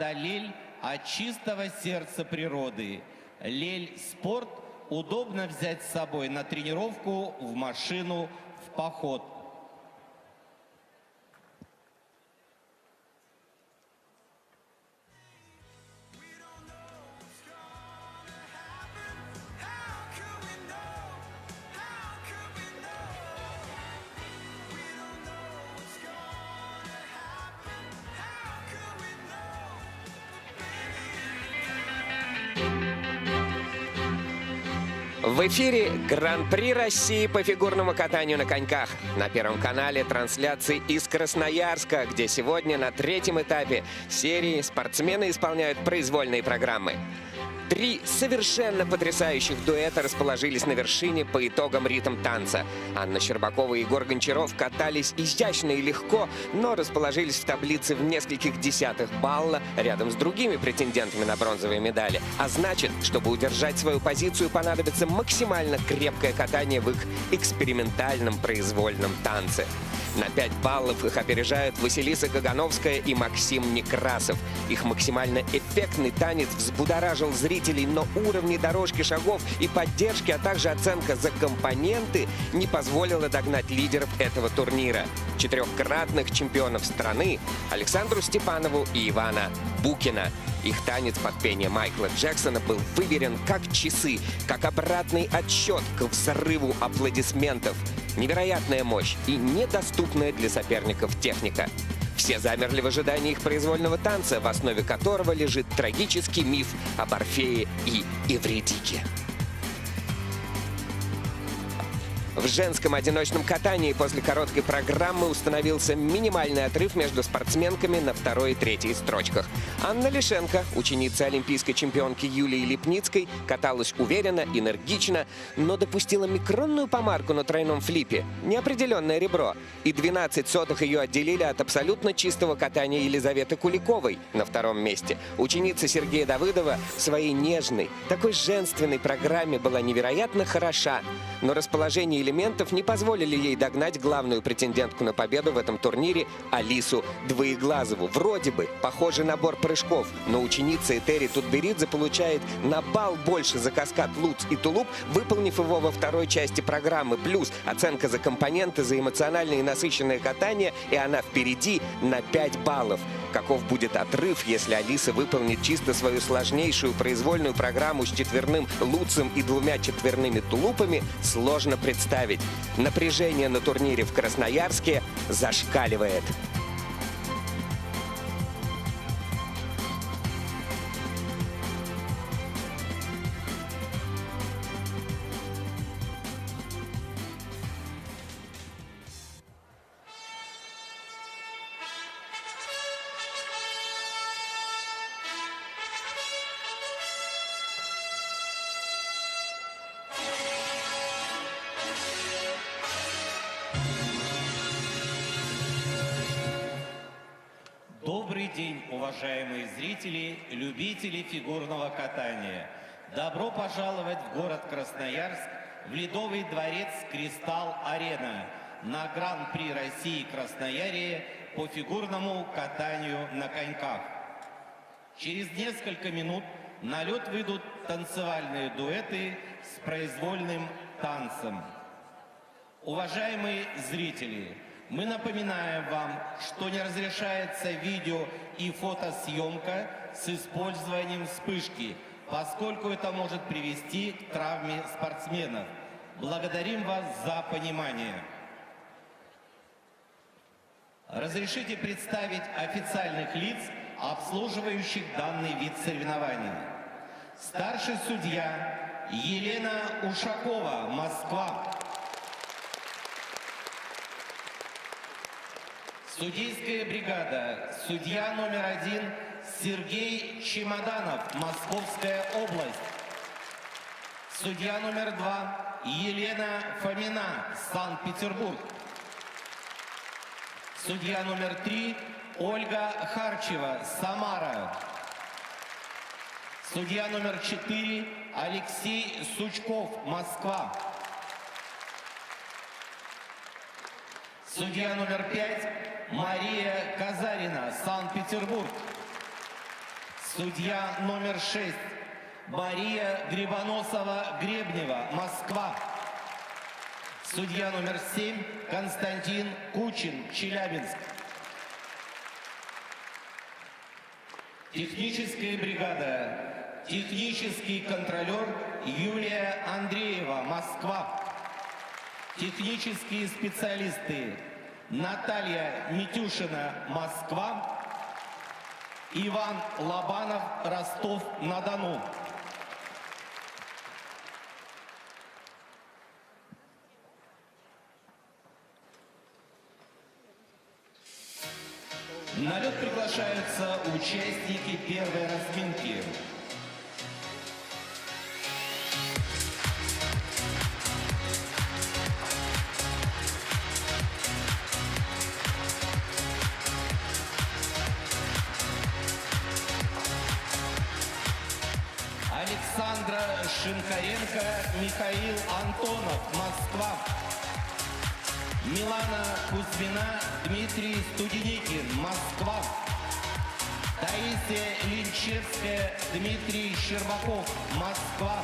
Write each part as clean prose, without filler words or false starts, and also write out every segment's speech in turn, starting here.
вода Лель от чистого сердца природы. Лель спорт удобно взять с собой на тренировку, в машину, в поход. В эфире Гран-при России по фигурному катанию на коньках. На Первом канале трансляции из Красноярска, где сегодня на третьем этапе серии спортсмены исполняют произвольные программы. Три совершенно потрясающих дуэта расположились на вершине по итогам ритм-танца. Анна Щербакова и Егор Гончаров катались изящно и легко, но расположились в таблице в нескольких десятых балла рядом с другими претендентами на бронзовые медали. А значит, чтобы удержать свою позицию, понадобится максимально крепкое катание в их экспериментальном произвольном танце. На 5 баллов их опережают Василиса Кагановская и Максим Некрасов. Их максимально эффектный танец взбудоражил зрителей, но уровни дорожки шагов и поддержки, а также оценка за компоненты не позволила догнать лидеров этого турнира. Четырехкратных чемпионов страны Александру Степанову и Ивана Букина. Их танец под пение Майкла Джексона был выверен как часы, как обратный отсчет к взрыву аплодисментов. Невероятная мощь и недоступная для соперников техника. Все замерли в ожидании их произвольного танца, в основе которого лежит трагический миф об Орфее и Эвридике. В женском одиночном катании после короткой программы установился минимальный отрыв между спортсменками на второй и третьей строчках. Анна Лишенко, ученица олимпийской чемпионки Юлии Липницкой, каталась уверенно, энергично, но допустила микронную помарку на тройном флипе, неопределенное ребро, и 12 сотых ее отделили от абсолютно чистого катания Елизаветы Куликовой на втором месте. Ученица Сергея Давыдова в своей нежной, такой женственной программе была невероятно хороша, но расположение элементов не позволили ей догнать главную претендентку на победу в этом турнире Алису Двоеглазову. Вроде бы похожий набор прыжков, но ученица Этери Тутберидзе получает на балл больше за каскад Луц и Тулуп, выполнив его во второй части программы. Плюс оценка за компоненты, за эмоциональное и насыщенное катание, и она впереди на 5 баллов. Каков будет отрыв, если Алиса выполнит чисто свою сложнейшую произвольную программу с четверным Луцем и 2 четверными Тулупами, сложно представить. Напряжение на турнире в Красноярске зашкаливает. Добрый день, уважаемые зрители, любители фигурного катания. Добро пожаловать в город Красноярск, в Ледовый дворец «Кристалл-Арена» на Гран-при России Красноярье по фигурному катанию на коньках. Через несколько минут на лед выйдут танцевальные дуэты с произвольным танцем. Уважаемые зрители, мы напоминаем вам, что не разрешается видео и фотосъемка с использованием вспышки, поскольку это может привести к травме спортсменов. Благодарим вас за понимание. Разрешите представить официальных лиц, обслуживающих данный вид соревнований. Старший судья Елена Ушакова, Москва. Судейская бригада, судья номер 1 Сергей Чемоданов, Московская область. Судья номер 2 Елена Фомина, Санкт-Петербург. Судья номер 3 Ольга Харчева, Самара. Судья номер 4 Алексей Сучков, Москва. Судья номер 5 Мария Казарина, Санкт-Петербург. Судья номер 6 Мария Грибоносова-Гребнева, Москва. Судья номер 7 Константин Кучин, Челябинск. Техническая бригада, технический контролер Юлия Андреева, Москва. Технические специалисты Наталья Митюшина, Москва. Иван Лобанов, Ростов-на-Дону. На лед приглашаются участники первой разминки. Александра Шинкаренко, Михаил Антонов, Москва. Милана Кузьмина, Дмитрий Студеникин, Москва. Таисия Линчевская, Дмитрий Щербаков, Москва.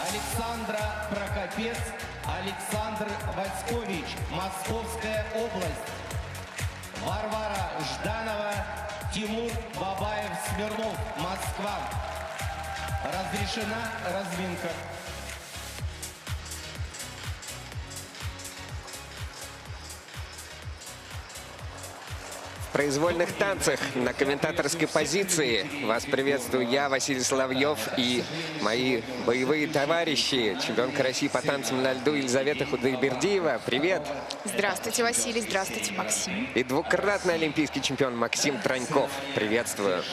Александра Прокопец, Александр Васькович, Московская область. Варвара Жданова, Тимур Бабаев-Смирнов, Москва. Разрешена разминка. В произвольных танцах на комментаторской позиции вас приветствую я, Василий Соловьев, и мои боевые товарищи, чемпионка России по танцам на льду Елизавета Худайбердиева. Привет! Здравствуйте, Василий. Здравствуйте, Максим. И двукратный олимпийский чемпион Максим Троньков. Приветствую!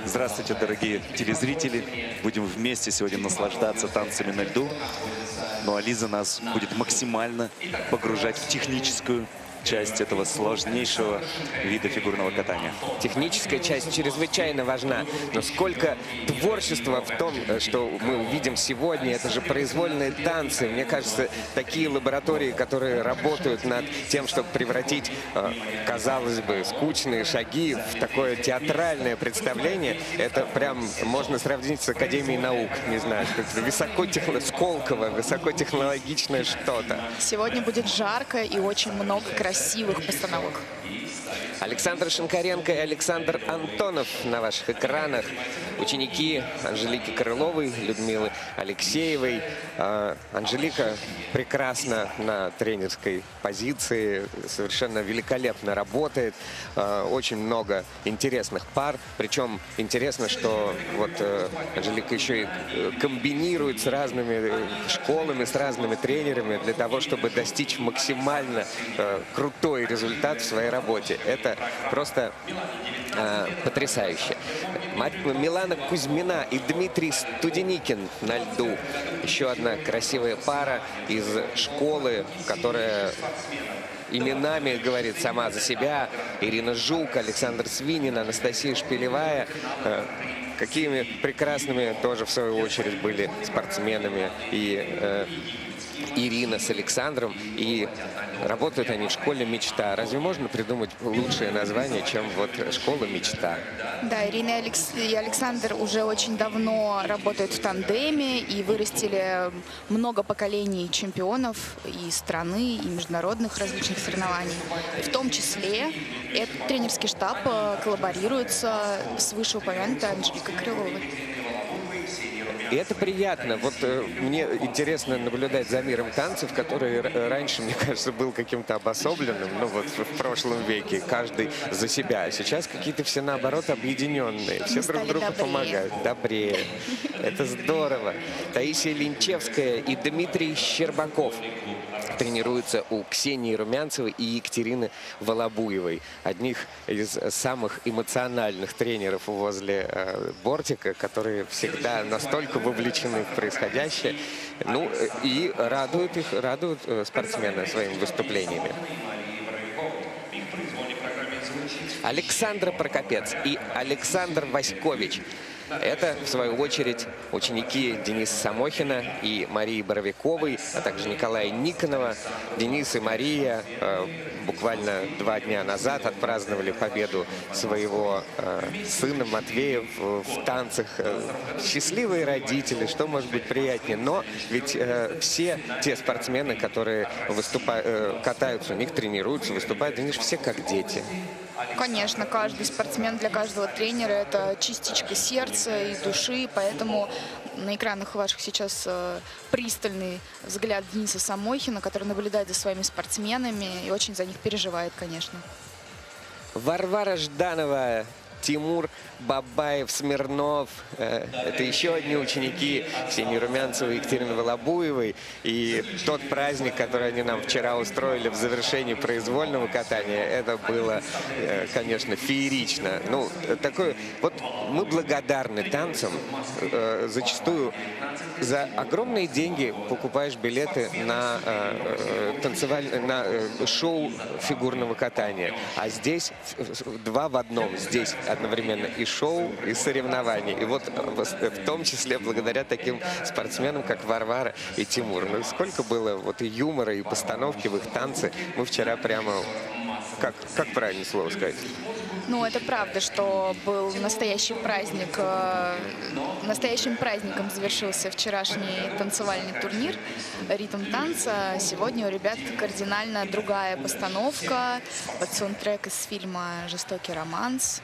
Здравствуйте, дорогие телезрители. Будем вместе сегодня наслаждаться танцами на льду. Ну а Лиза нас будет максимально погружать в техническую часть этого сложнейшего вида фигурного катания. Техническая часть чрезвычайно важна, но сколько творчества в том, что мы увидим сегодня, это же произвольные танцы. Мне кажется, такие лаборатории, которые работают над тем, чтобы превратить, казалось бы, скучные шаги в такое театральное представление, это прям можно сравнить с Академией наук, не знаю, Сколково, высокотехнологичное что-то. Сегодня будет жарко и очень много красивых постановок. Александр Шинкаренко и Александр Антонов на ваших экранах. Ученики Анжелики Крыловой, Людмилы Алексеевой. Анжелика прекрасно на тренерской позиции, совершенно великолепно работает. Очень много интересных пар. Причем интересно, что вот Анжелика еще и комбинирует с разными школами, с разными тренерами для того, чтобы достичь максимально крутой результат в своей работе. Это просто потрясающе. Милана Кузьмина и Дмитрий Студеникин на льду. Еще одна красивая пара из школы, которая именами говорит сама за себя. Ирина Жук, Александр Свинин, Анастасия Шпилевая. Какими прекрасными тоже в свою очередь были спортсменами и Ирина с Александром. И работают они в школе «Мечта». Разве можно придумать лучшее название, чем вот «Школа Мечта»? Да, Ирина и Александр уже очень давно работают в тандеме и вырастили много поколений чемпионов и страны, и международных различных соревнований. В том числе этот тренерский штаб коллаборируется с вышеупомянутой Анжеликой Крыловой. И это приятно. Вот мне интересно наблюдать за миром танцев, который раньше, мне кажется, был каким-то обособленным, ну вот в прошлом веке, каждый за себя. А сейчас какие-то все, наоборот, объединенные. Все друг другу помогают. Добрее. Это здорово. Таисия Линчевская и Дмитрий Щербаков тренируются у Ксении Румянцевой и Екатерины Волобуевой. Одних из самых эмоциональных тренеров возле бортика, которые всегда настолько вовлечены в происходящее. Ну и радуют спортсмены своими выступлениями. Александра Прокопец и Александр Васькович. Это, в свою очередь, ученики Дениса Самохина и Марии Боровиковой, а также Николая Никонова. Денис и Мария буквально 2 дня назад отпраздновали победу своего сына Матвея в танцах. Счастливые родители, что может быть приятнее. Но ведь все те спортсмены, которые катаются, у них тренируются, выступают, они же все как дети. Конечно, каждый спортсмен для каждого тренера – это частичка сердца и души, поэтому на экранах ваших сейчас пристальный взгляд Дениса Самохина, который наблюдает за своими спортсменами и очень за них переживает, конечно. Варвара Жданова, Тимур Бабаев, Смирнов. Это еще одни ученики Ксении Румянцевой и Екатерины Волобуевой. И тот праздник, который они нам вчера устроили в завершении произвольного катания, это было, конечно, феерично. Ну, такое, вот мы благодарны танцам. Зачастую за огромные деньги покупаешь билеты на шоу фигурного катания. А здесь 2 в одном. Здесь одновременно и шоу, и соревнования. И вот в том числе благодаря таким спортсменам, как Варвара и Тимур. Ну, сколько было вот и юмора, и постановки в их танце. Мы вчера прямо... Как правильно слово сказать? Ну, это правда, что был настоящий праздник. Настоящим праздником завершился вчерашний танцевальный турнир «Ритм танца». Сегодня у ребят кардинально другая постановка под саундтрек из фильма «Жестокий романс».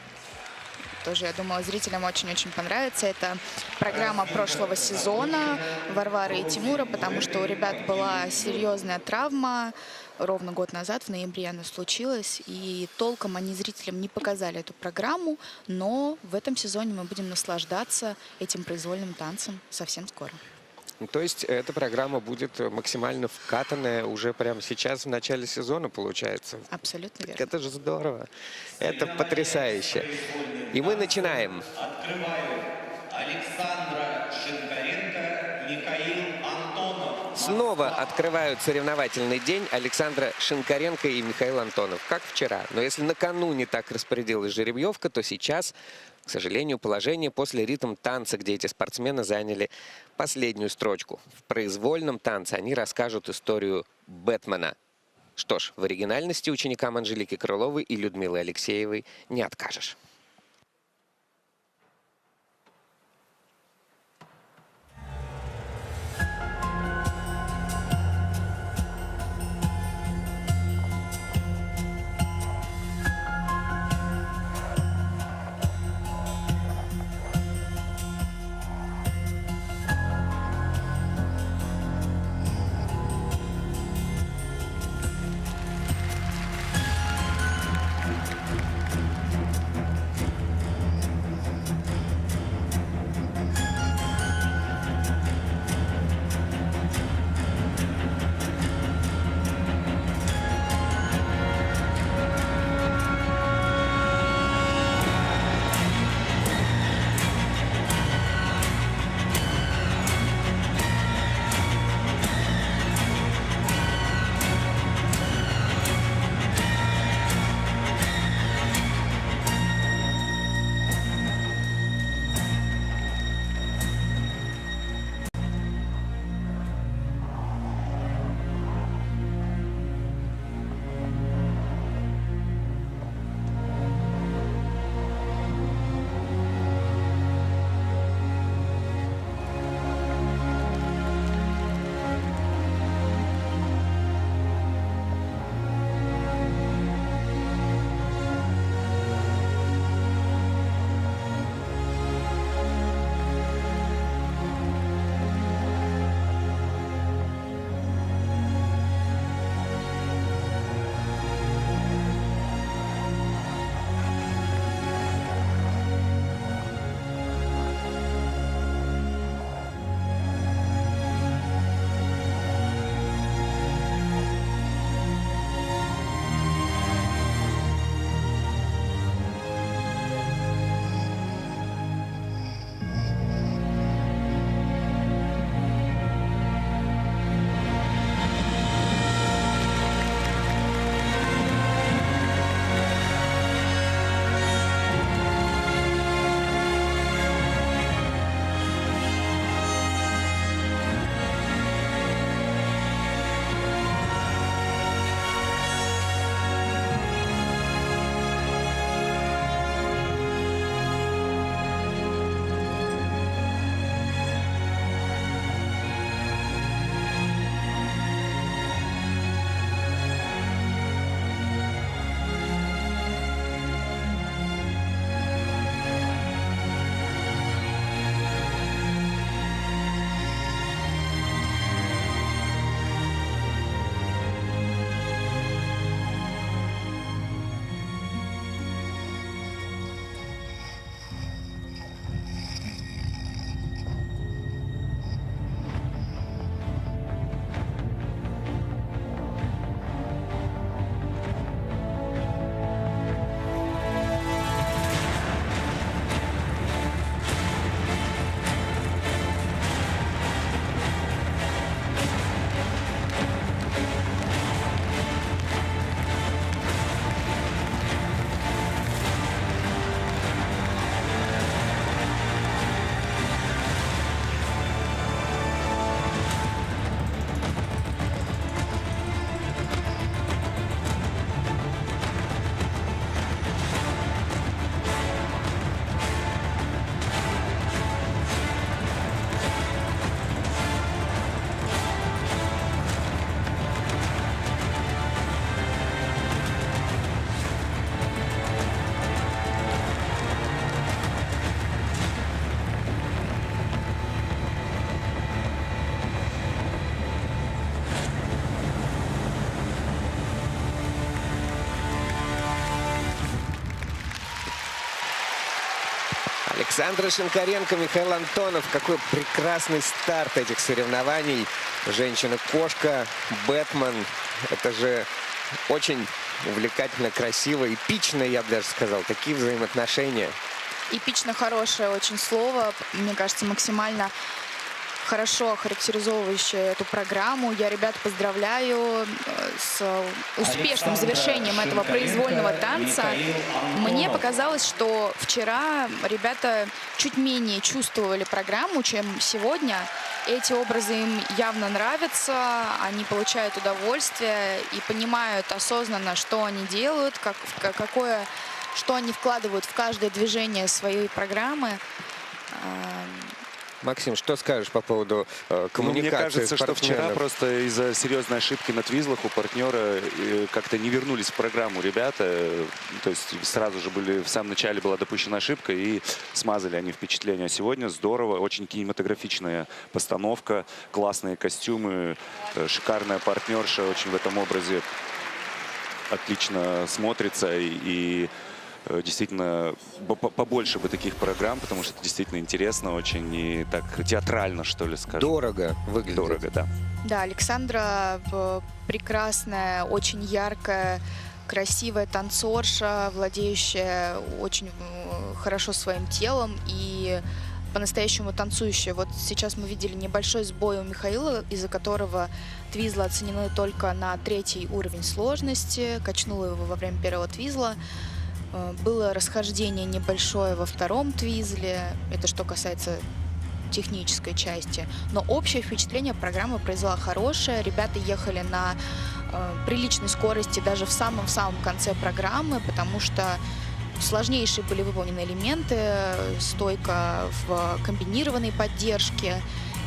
Тоже, я думаю, зрителям очень-очень понравится. Это программа прошлого сезона Варвары и Тимура, потому что у ребят была серьезная травма. Ровно год назад, в ноябре, она случилась. И толком они зрителям не показали эту программу, но в этом сезоне мы будем наслаждаться этим произвольным танцем совсем скоро. То есть эта программа будет максимально вкатанная уже прямо сейчас, в начале сезона, получается? Абсолютно верно. Это же здорово. Это потрясающе. И мы начинаем. Открываю Александра Шинкаренко, Михаил Антонов. Снова открывают соревновательный день Александра Шинкаренко и Михаил Антонов, как вчера. Но если накануне так распорядилась жеребьевка, то сейчас, к сожалению, положение после ритм танца, где эти спортсмены заняли последнюю строчку. В произвольном танце они расскажут историю Бэтмена. Что ж, в оригинальности ученикам Анжелики Крыловой и Людмилы Алексеевой не откажешь. Александр Шинкаренко, Михаил Антонов. Какой прекрасный старт этих соревнований. Женщина-кошка, Бэтмен. Это же очень увлекательно, красиво, эпично, я бы даже сказал. Такие взаимоотношения. Эпично хорошее очень слово. Мне кажется, максимально хорошо охарактеризовывающее эту программу. Я ребят поздравляю с успешным завершением этого произвольного танца. Мне показалось, что вчера ребята чуть менее чувствовали программу, чем сегодня. Эти образы им явно нравятся, они получают удовольствие и понимают осознанно, что они делают, что они вкладывают в каждое движение своей программы. Максим, что скажешь по поводу коммуникации? Мне кажется, что спортсменов? вчера просто из-за серьезной ошибки на твизлах у партнера как-то не вернулись в программу ребята. То есть сразу же в самом начале была допущена ошибка и смазали они впечатление. Сегодня здорово, очень кинематографичная постановка, классные костюмы, шикарная партнерша, очень в этом образе отлично смотрится. И действительно, побольше бы таких программ, потому что это действительно интересно очень и так театрально, что ли, скажем. Дорого выглядит. Дорого, да. Да, Александра прекрасная, очень яркая, красивая танцорша, владеющая очень хорошо своим телом и по-настоящему танцующая. Вот сейчас мы видели небольшой сбой у Михаила, из-за которого твизлы оценены только на 3-й уровень сложности. Качнула его во время первого твизла. Было расхождение небольшое во 2-м твизле. Это что касается технической части. Но общее впечатление программа произвела хорошее. Ребята ехали на приличной скорости даже в самом-самом конце программы, потому что сложнейшие были выполнены элементы, стойка в комбинированной поддержке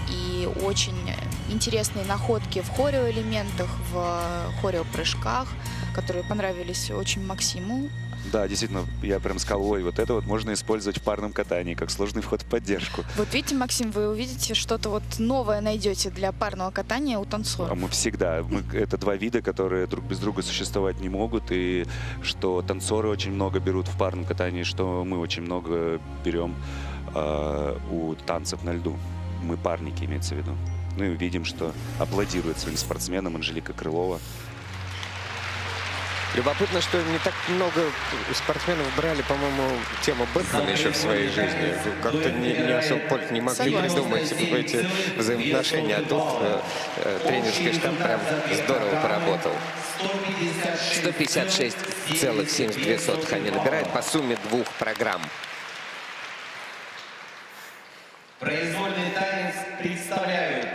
и очень интересные находки в хореоэлементах, в хореопрыжках, которые понравились очень Максиму. Да, действительно, я прям сказал, ой, вот это вот можно использовать в парном катании, как сложный вход в поддержку. Вот видите, Максим, вы увидите что-то вот новое найдете для парного катания у танцоров. А мы всегда. Это два вида, которые друг без друга существовать не могут, и что танцоры очень много берут в парном катании, что мы очень много берем у танцев на льду. Мы парники, имеется в виду. Ну и видим, что аплодирует своим спортсменам Анжелика Крылова. Любопытно, что не так много спортсменов брали, по-моему, тему Бэтмена еще в своей жизни. Как-то не особо не могли придумать эти взаимоотношения. А тут тренерский штаб прям здорово поработал. 156,72 они набирают по сумме 2 программ. Произвольный танец представляют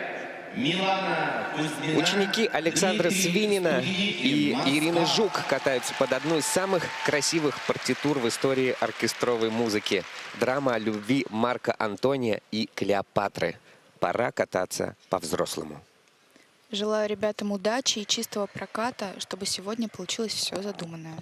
Милана Кузьмина. Ученики Александра Свинина и Ирины Жук катаются под одну из самых красивых партитур в истории оркестровой музыки. Драма о любви Марка Антония и Клеопатры. Пора кататься по-взрослому. Желаю ребятам удачи и чистого проката, чтобы сегодня получилось все задуманное.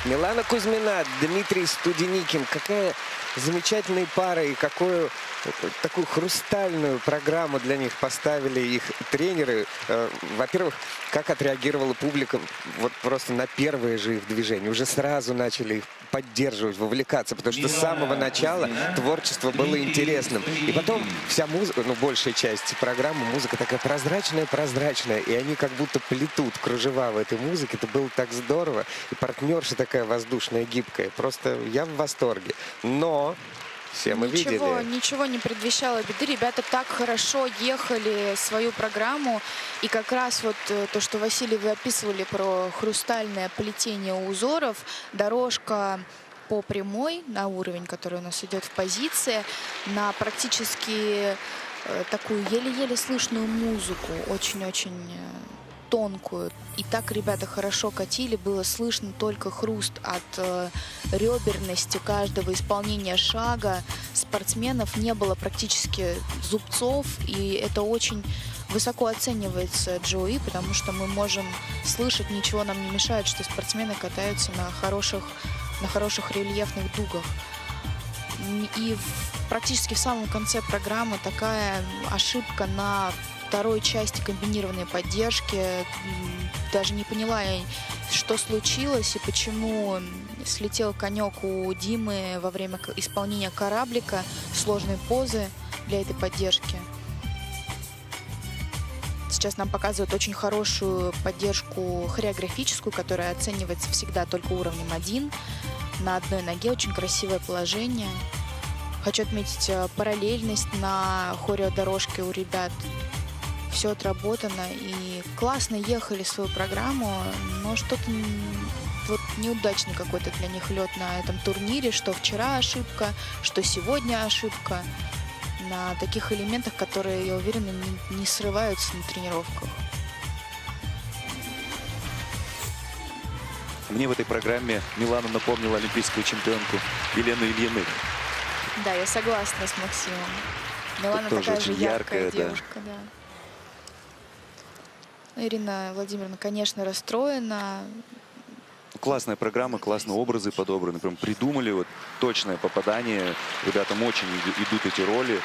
Милана Кузьмина, Дмитрий Студеникин. Какая замечательная пара и какую такую хрустальную программу для них поставили их тренеры. Во-первых, как отреагировала публика вот просто на первые же их движения. Уже сразу начали их поддерживать, вовлекаться, потому что с самого начала творчество было интересным. И потом вся музыка, ну, большая часть программы, музыка такая прозрачная, и они как будто плетут кружева в этой музыке. Это было так здорово. И партнерша такая воздушная, гибкая. Просто я в восторге. Но все мы видели. Ничего не предвещало беды. Ребята так хорошо ехали свою программу. И как раз вот то, что, Василий, вы описывали про хрустальное плетение узоров, дорожка по прямой на уровень, который у нас идет в позиции, на практически такую еле-еле слышную музыку, очень-очень тонкую. И так ребята хорошо катили, было слышно только хруст от реберности каждого исполнения шага. Спортсменов не было практически зубцов, и это очень высоко оценивается Джои, потому что мы можем слышать, ничего нам не мешает, что спортсмены катаются на хороших рельефных дугах. И практически в самом конце программы такая ошибка на второй части комбинированной поддержки. Даже не поняла я, что случилось и почему слетел конек у Димы во время исполнения кораблика, сложной позы для этой поддержки. Сейчас нам показывают очень хорошую поддержку хореографическую, которая оценивается всегда только уровнем 1. На одной ноге очень красивое положение. Хочу отметить параллельность на хореодорожке у ребят. Все отработано, и классно ехали свою программу, но что-то вот неудачный какой-то для них лед на этом турнире, что вчера ошибка, что сегодня ошибка, на таких элементах, которые, я уверена, не срываются на тренировках. Мне в этой программе Милана напомнила олимпийскую чемпионку Елену Ильиных. Да, я согласна с Максимом. Милана тоже такая же очень яркая яркая, девушка, да. Ирина Владимировна, конечно, расстроена. Классная программа, классные образы подобраны. Прям придумали вот точное попадание. Ребятам очень идут эти роли.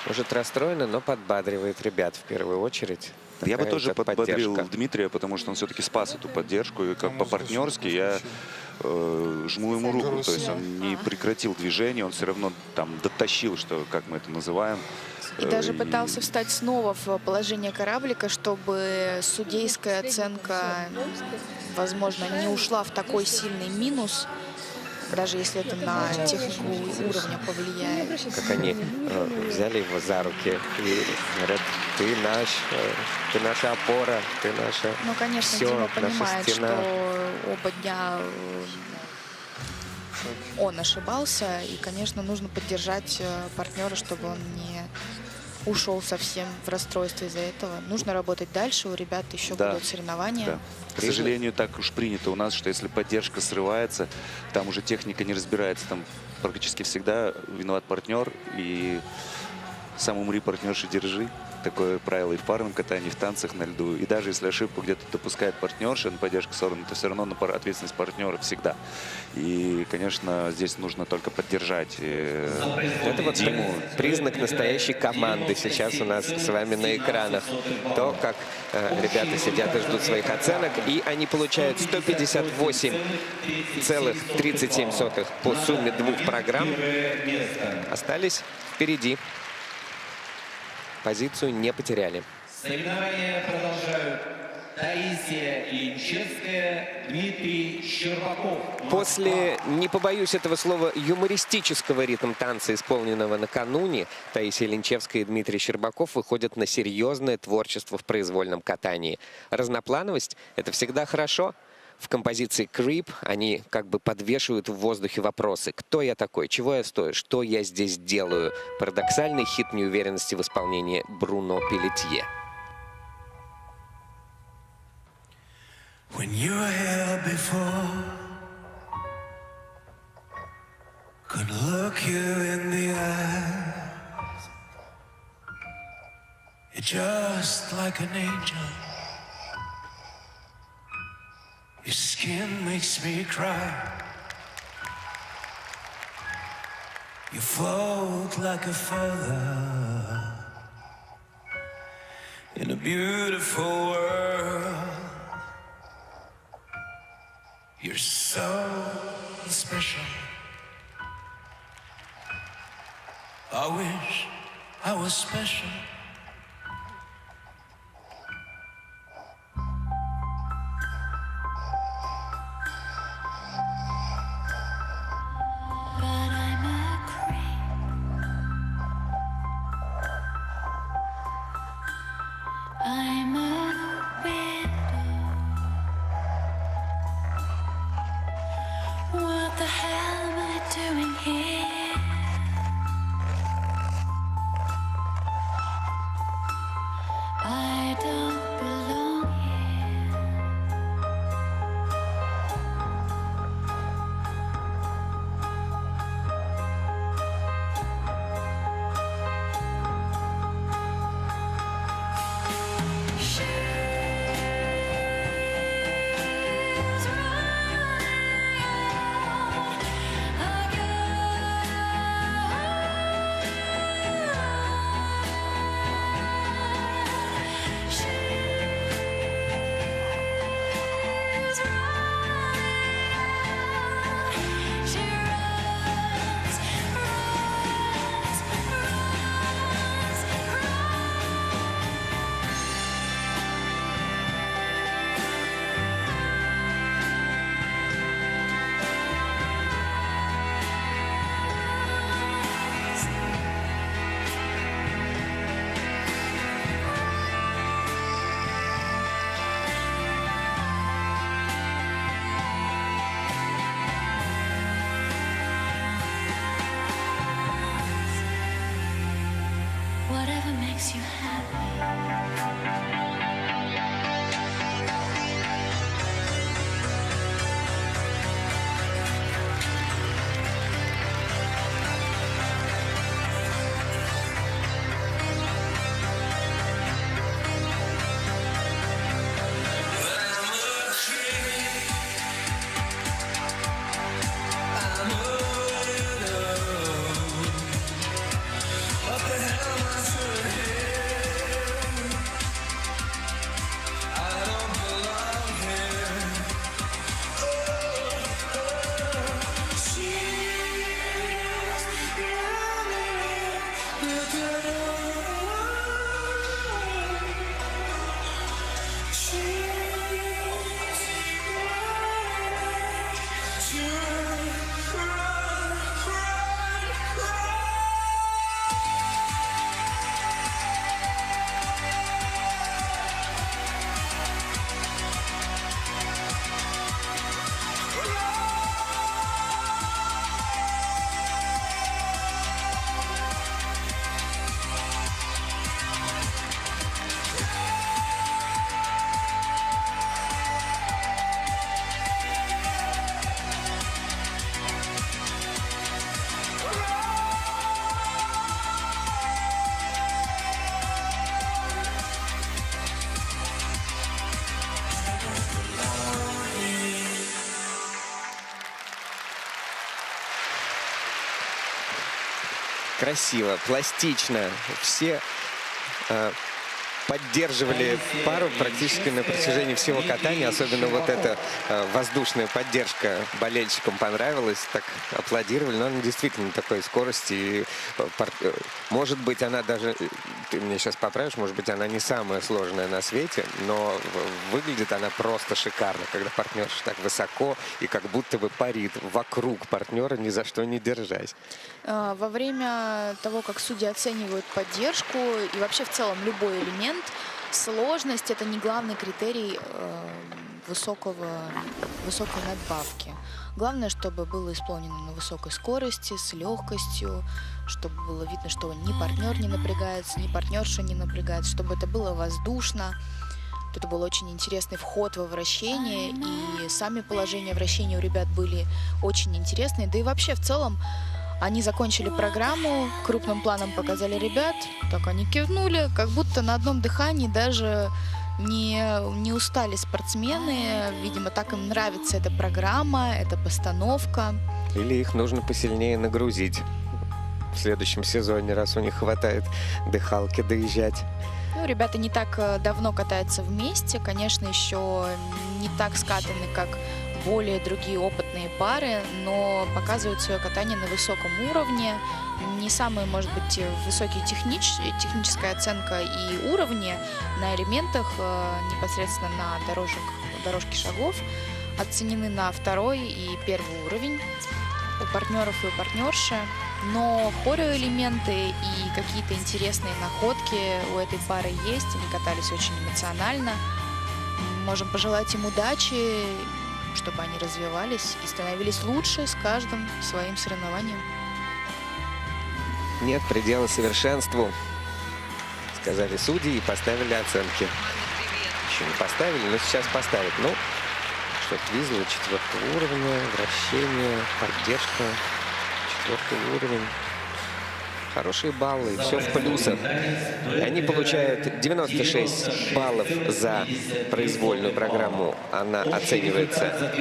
Может, расстроена, но подбадривает ребят в первую очередь. Я бы Такая тоже вот подбодрил поддержка. Дмитрия, потому что он все-таки спас эту поддержку. И как по-партнерски я жму ему руку. То есть он не прекратил движение, он все равно там дотащил, что, как мы это называем. И даже пытался встать снова в положение кораблика, чтобы судейская оценка, возможно, не ушла в такой сильный минус, даже если это на технику уровня повлияет. Как они взяли его за руки и говорят: ты наша опора, ты наша Ну, конечно, все, Дима наша понимает, стена. что оба дня он ошибался, и, конечно, нужно поддержать партнера, чтобы он не ушел совсем в расстройство из-за этого. Нужно работать дальше, у ребят еще будут соревнования. Да. К сожалению, так уж принято у нас, что если поддержка срывается, там уже техника не разбирается, там практически всегда виноват партнер, и сам умри, партнерши держи. Такое правило и в парном катании, и в танцах на льду. И даже если ошибку где-то допускает партнерша на поддержку сорвана, то все равно на ответственность партнера всегда. И, конечно, здесь нужно только поддержать Это вот Диму. признак настоящей команды сейчас у нас с вами на экранах. То, как ребята сидят и ждут своих оценок. И они получают 158,37 по сумме двух программ. Остались впереди. Позицию не потеряли. Соревнования продолжают Таисия Линчевская, Дмитрий Щербаков. После, не побоюсь этого слова, юмористического ритм-танца, исполненного накануне, Таисия Линчевская и Дмитрий Щербаков выходят на серьезное творчество в произвольном катании. Разноплановость — это всегда хорошо. В композиции «Creep» они как бы подвешивают в воздухе вопросы. Кто я такой? Чего я стою? Что я здесь делаю? Парадоксальный хит неуверенности в исполнении Бруно Пелетье. When you were here before, could look you in the eyes, you're just like an angel. Your skin skin makes me cry. You float like a feather in a beautiful world. You're so special. I wish I was special. But I'm a creep. I'm a widow. What the hell am I doing here? I don't belong here. She's whatever makes you happy. Красиво, пластично. Все поддерживали пару практически на протяжении всего катания. Особенно вот эта воздушная поддержка болельщикам понравилась. Так аплодировали. Но она действительно такой скорости. И, может быть, она даже... Ты меня сейчас поправишь, может быть, она не самая сложная на свете, но выглядит она просто шикарно, когда партнерша так высоко и как будто бы парит вокруг партнера, ни за что не держась. Во время того, как судьи оценивают поддержку и вообще в целом любой элемент, сложность — это не главный критерий высокой надбавки. Главное, чтобы было исполнено на высокой скорости, с легкостью, чтобы было видно, что ни партнер не напрягается, ни партнерша не напрягается, чтобы это было воздушно. Это был очень интересный вход во вращение, и сами положения вращения у ребят были очень интересные. Да и вообще в целом они закончили программу, крупным планом показали ребят, так они кивнули, как будто на одном дыхании даже не устали спортсмены. Видимо, так им нравится эта программа, эта постановка. Или их нужно посильнее нагрузить в следующем сезоне, раз у них хватает дыхалки доезжать. Ну, ребята не так давно катаются вместе. Конечно, еще не так скатаны, как более другие опытные пары, но показывают свое катание на высоком уровне. Не самая, может быть, высокая техническая оценка и уровни на элементах, непосредственно на дорожке шагов, оценены на второй и первый уровень у партнеров и у партнерши. Но хореоэлементы и какие-то интересные находки у этой пары есть. Они катались очень эмоционально. Можем пожелать им удачи, чтобы они развивались и становились лучше с каждым своим соревнованием. Нет предела совершенству, сказали судьи и поставили оценки. Еще не поставили, но сейчас поставят. Ну, что Твизла 4-го уровня, вращение, поддержка, 4-й уровень. Хорошие баллы, все в плюсах. И они получают 96 баллов за произвольную программу. Она оценивается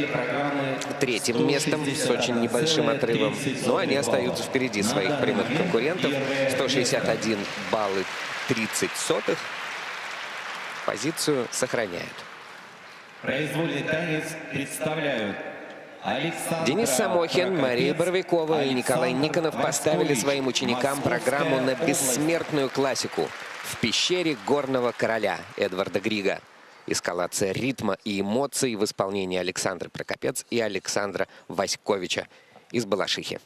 3-м местом с очень небольшим отрывом. Но они остаются впереди своих прямых конкурентов. 161 баллы 30 сотых. Позицию сохраняют. Произвольный танец представляют Денис Самохин, Мария Боровикова и Николай Никонов поставили своим ученикам программу на бессмертную классику «В пещере горного короля» Эдварда Грига. Эскалация ритма и эмоций в исполнении Александры Прокопец и Александра Васьковича из Балашихи.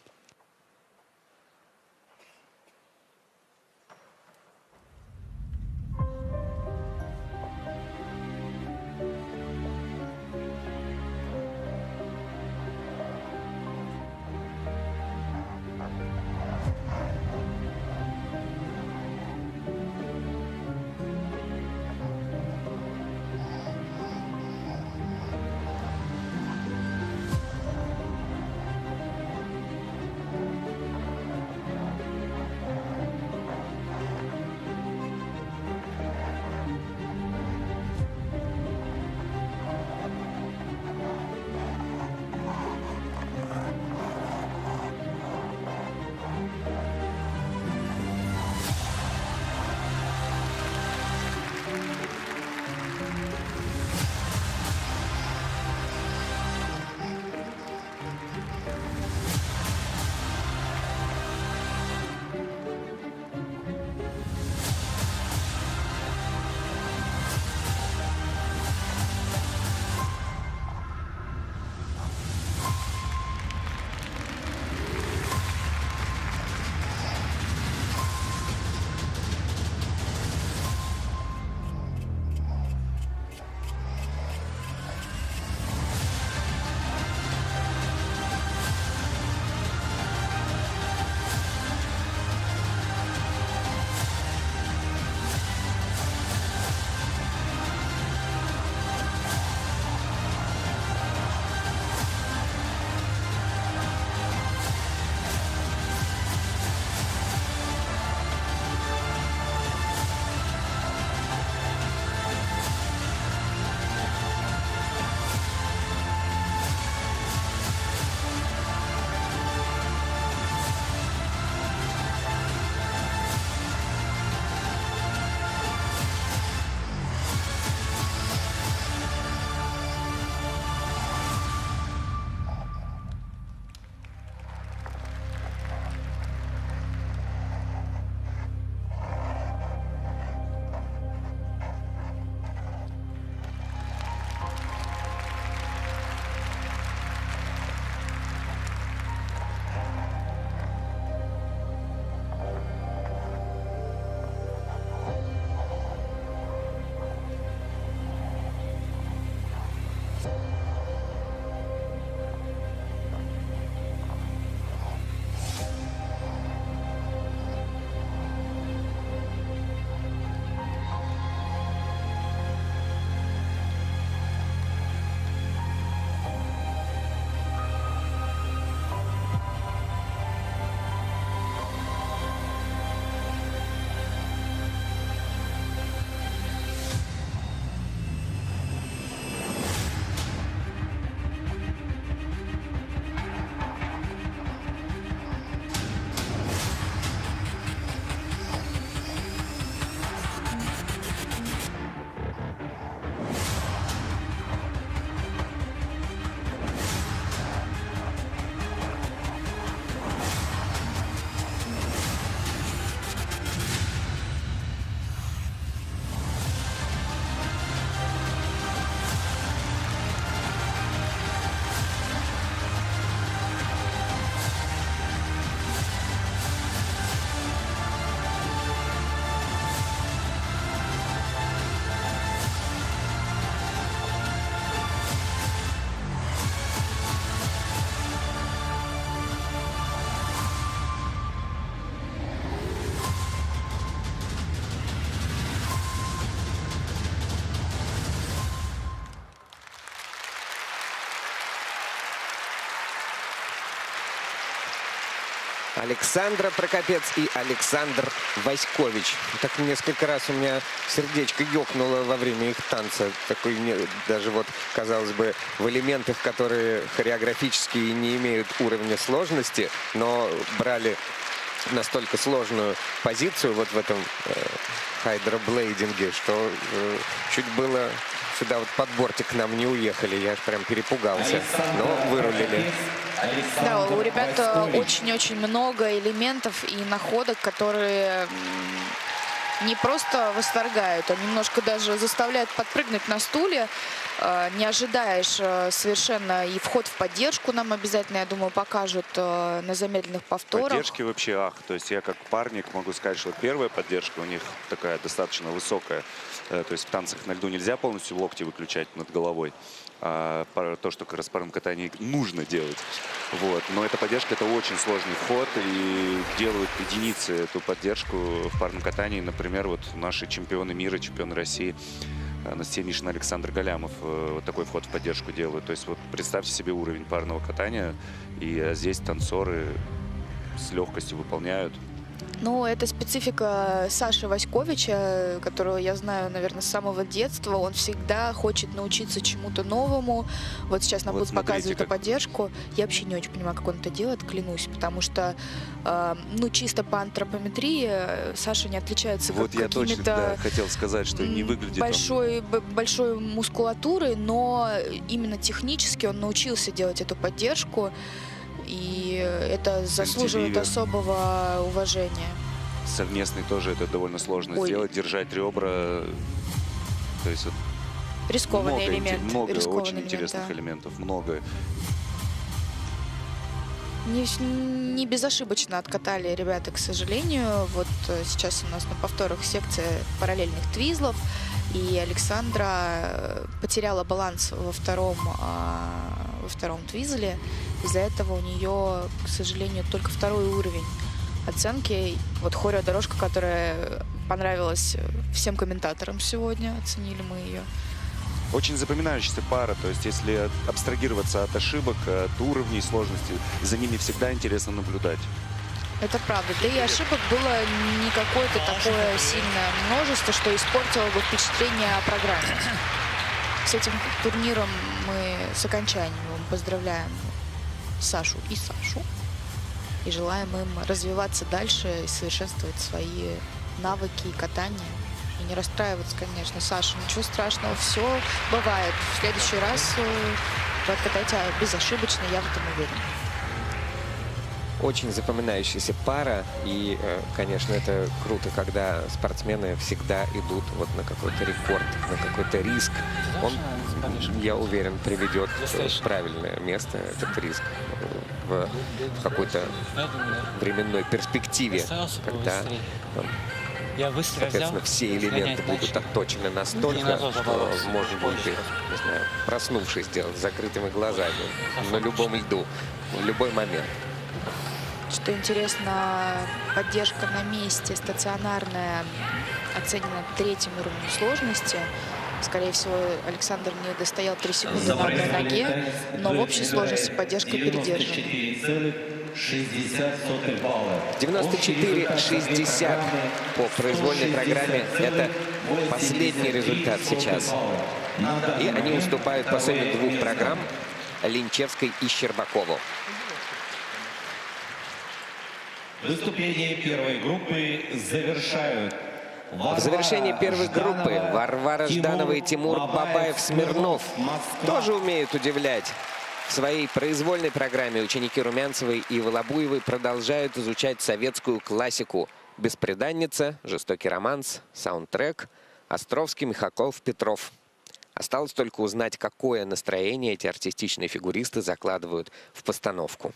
Александра Прокопец и Александр Васькович. Так несколько раз у меня сердечко ёкнуло во время их танца. Такой даже вот, казалось бы, в элементах, которые хореографически не имеют уровня сложности, но брали настолько сложную позицию вот в этом хайдроблейдинге, что чуть было сюда вот под бортик нам не уехали. Я прям перепугался, но вырулили. Да, у ребят очень-очень много элементов и находок, которые не просто восторгают, а немножко даже заставляют подпрыгнуть на стуле. Не ожидаешь совершенно. И вход в поддержку нам обязательно, я думаю, покажут на замедленных повторах. Поддержки вообще То есть я как парник могу сказать, что первая поддержка у них такая достаточно высокая. То есть в танцах на льду нельзя полностью локти выключать над головой. То, что как раз в парном катании нужно делать. Вот. Но эта поддержка — это очень сложный вход, и делают единицы эту поддержку в парном катании. Например, вот наши чемпионы мира, чемпионы России Анастасия Мишина, Александр Галямов вот такой вход в поддержку делают. То есть вот представьте себе уровень парного катания, и здесь танцоры с легкостью выполняют. Ну, это специфика Саши Васьковича, которого я знаю, наверное, с самого детства. Он всегда хочет научиться чему-то новому. Вот сейчас нам Вот будут показывать эту как... поддержку. Я вообще не очень понимаю, как он это делает, клянусь. Потому что, ну, чисто по антропометрии Саша не отличается Вот я точно какими-то хотел сказать, что не выглядит большой мускулатурой, но именно технически он научился делать эту поддержку. И это заслуживает особого уважения. Совместный тоже это довольно сложно сделать, держать ребра. То есть вот рискованный элемент. Много рискованный очень элемент, интересных да. элементов, много. Не безошибочно откатали ребята, к сожалению. Вот сейчас у нас на повторах секция параллельных твизлов. И Александра потеряла баланс во втором твизле. Из-за этого у нее, к сожалению, только второй уровень оценки. Вот хореодорожка, которая понравилась всем комментаторам сегодня. Оценили мы ее. Очень запоминающаяся пара. То есть если абстрагироваться от ошибок, от уровней сложности, за ними всегда интересно наблюдать. Это правда. Да и ошибок было не какое-то такое сильное множество, что испортило бы впечатление о программе. С этим турниром мы с окончанием поздравляем Сашу и Сашу. И желаем им развиваться дальше и совершенствовать свои навыки и катания. И не расстраиваться, конечно. Саша, ничего страшного, все бывает. В следующий раз вы откатаете безошибочно, я в этом уверена. Очень запоминающаяся пара. И, конечно, это круто, когда спортсмены всегда идут вот на какой-то рекорд, на какой-то риск. Он, я уверен, приведет в правильное место этот риск в какой-то временной перспективе, когда, соответственно, все элементы будут отточены настолько, что можно будет их, не знаю, проснувшись, сделать с закрытыми глазами на любом льду, в любой момент. Что интересно, поддержка на месте, стационарная, оценена 3-м уровнем сложности. Скорее всего, Александр не достоял 3 секунды на одной ноге, но в общей сложности поддержка передержана. 94-60 по произвольной программе. Это последний результат сейчас. И они уступают по сумме 2 программ Линчевской и Щербакову. Выступление первой группы завершают. В завершении первой группы Варвара Жданова и Тимур Бабаев-Смирнов тоже умеют удивлять. В своей произвольной программе ученики Румянцевой и Волобуевой продолжают изучать советскую классику: «Бесприданница», «Жестокий романс», «Саундтрек», Островский, Михалков, Петров. Осталось только узнать, какое настроение эти артистичные фигуристы закладывают в постановку.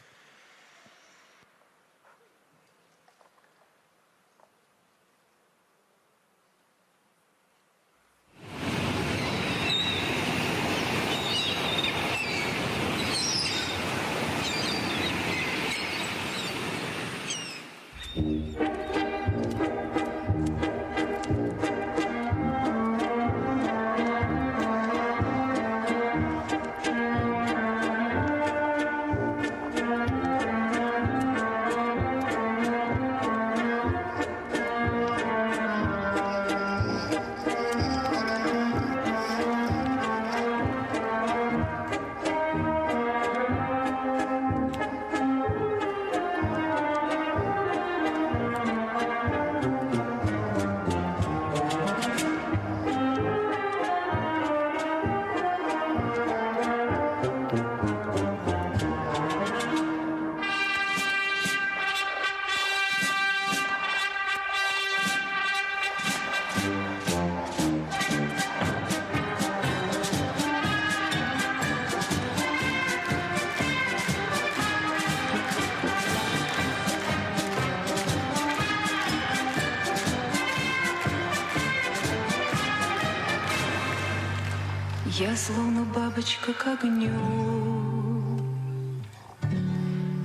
Я словно бабочка к огню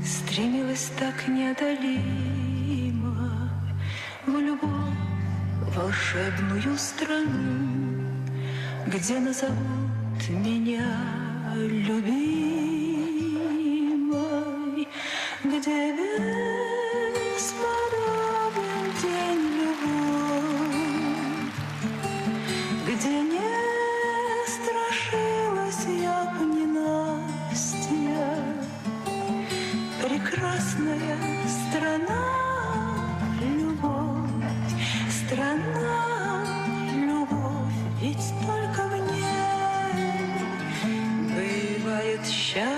стремилась так неодолимо в любовь волшебную страну, где назовут меня любимой, где бесподобен день любовь, где не страшилась я б ненастья. Прекрасная страна, любовь, страна, любовь, ведь только в ней бывает счастье,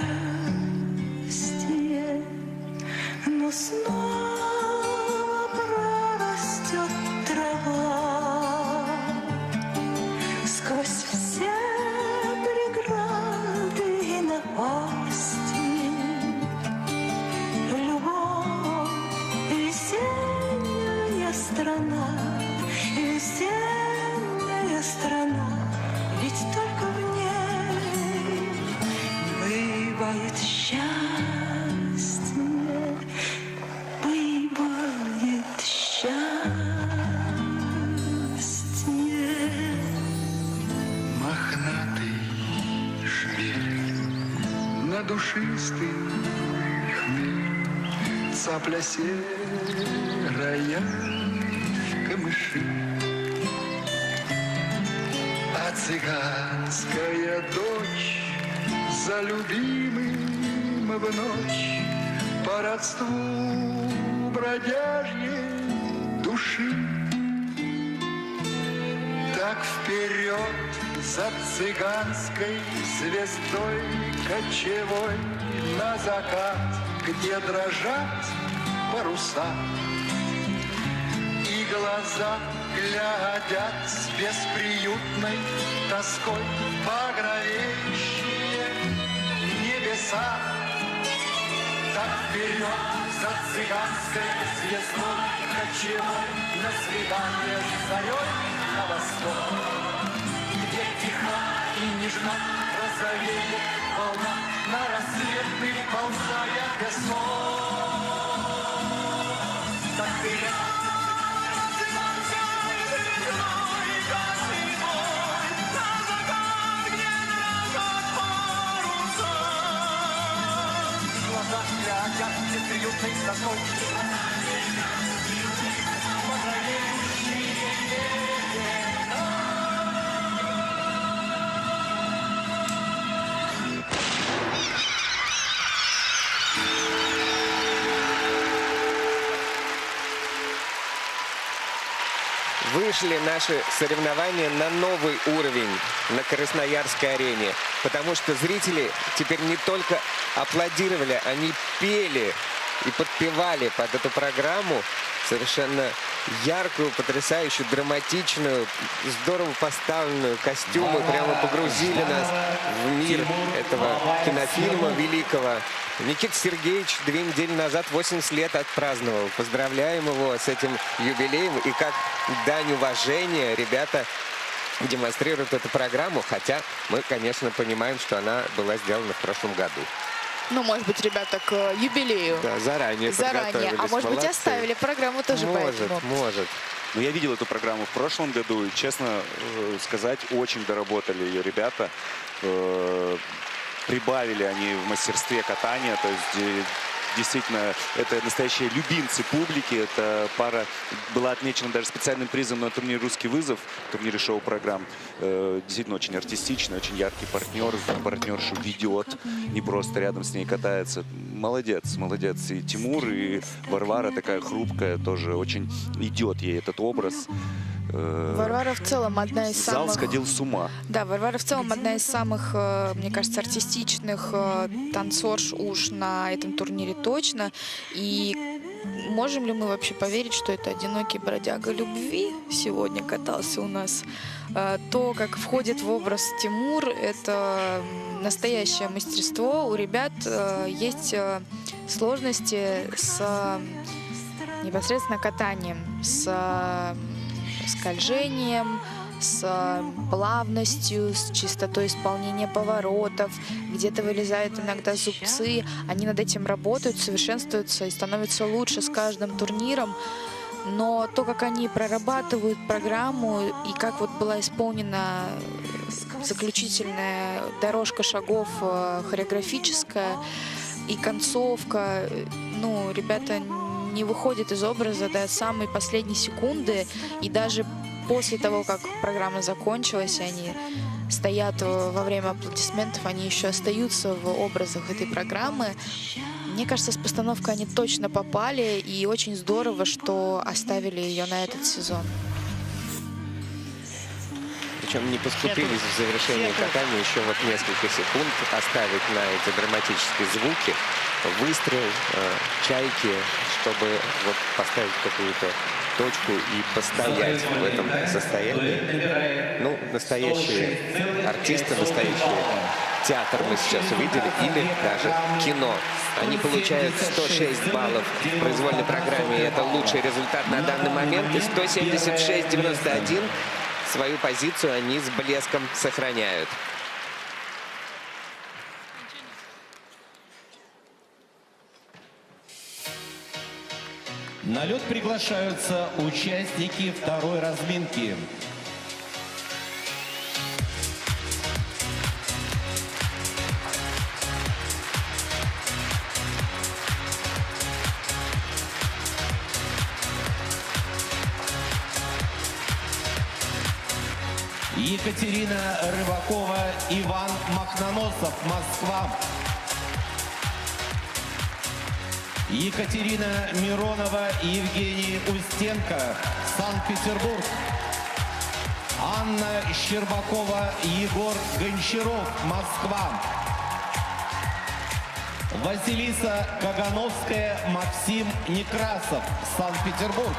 но снова прорастет трава сквозь все преграды и напасти. Любовь, весенняя страна, весенняя страна, ведь только в ней бывает счастье, бывает счастье. Мохнатый шмель, на душистый хмель, цапля серая камыши, а цыганская дочь за любимым в ночь по родству бродяжьей души. Так вперед за цыганской звездой кочевой на закат, где дрожат паруса, и глаза глядят с бесприютной тоской багровеющие небеса. Так вперед за цыганской звездой кочевой на свидание с зарей на восток, где тиха и нежна розовеет волна на рассветный ползая песок. Так вперед глаза глядят бесприютной тоской. Вышли наши соревнования на новый уровень на Красноярской арене, потому что зрители теперь не только аплодировали, они пели и подпевали под эту программу совершенно яркую, потрясающую, драматичную, здорово поставленную. Костюмы прямо погрузили нас в мир этого кинофильма великого. Никита Сергеевич 2 недели назад 80 лет отпраздновал. Поздравляем его с этим юбилеем. И как дань уважения ребята демонстрируют эту программу, хотя мы, конечно, понимаем, что она была сделана в прошлом году. Ну, может быть, ребята к юбилею. Да, заранее подготовились. А может быть, Молодцы. оставили программу тоже поэтому. Может. Ну, я видел эту программу в прошлом году, и, честно сказать, очень доработали ее ребята. Прибавили они в мастерстве катания, то есть действительно, это настоящие любимцы публики. Эта пара была отмечена даже специальным призом на турнире «Русский вызов», турнире шоу-программ. Действительно, очень артистичный, очень яркий партнер. Партнершу ведет, не просто рядом с ней катается. Молодец, молодец. И Тимур, и Варвара такая хрупкая, тоже очень идет ей этот образ. Варвара в целом одна из самых... Зал сходил с ума. Да, Варвара в целом одна из самых, мне кажется, артистичных танцорш уж на этом турнире точно. И можем ли мы вообще поверить, что это одинокий бродяга любви сегодня катался у нас? То, как входит в образ Тимур, это настоящее мастерство. У ребят есть сложности с непосредственно катанием, с скольжением, с плавностью, с чистотой исполнения поворотов. Где-то вылезают иногда зубцы. Они над этим работают, совершенствуются и становятся лучше с каждым турниром. Но то, как они прорабатывают программу и как вот была исполнена заключительная дорожка шагов хореографическая и концовка, ну, ребята не выходят из образа до самой последней секунды, и даже после того, как программа закончилась, они стоят во время аплодисментов, они еще остаются в образах этой программы. Мне кажется, с постановкой они точно попали, и очень здорово, что оставили ее на этот сезон. Причем не поскупились в завершении катания еще вот несколько секунд оставить на эти драматические звуки, выстрел, чайки, чтобы вот поставить какую-то точку и постоять в этом состоянии. Ну, настоящие артисты, настоящий театр мы сейчас увидели, или даже кино. Они получают 106 баллов в произвольной программе, и это лучший результат на данный момент. И 176-91 свою позицию они с блеском сохраняют. На лед приглашаются участники второй разминки. Екатерина Рыбакова, Иван Махноносов, Москва. Екатерина Миронова и Евгений Устенко, Санкт-Петербург. Анна Щербакова, Егор Гончаров, Москва. Василиса Кагановская, Максим Некрасов, Санкт-Петербург.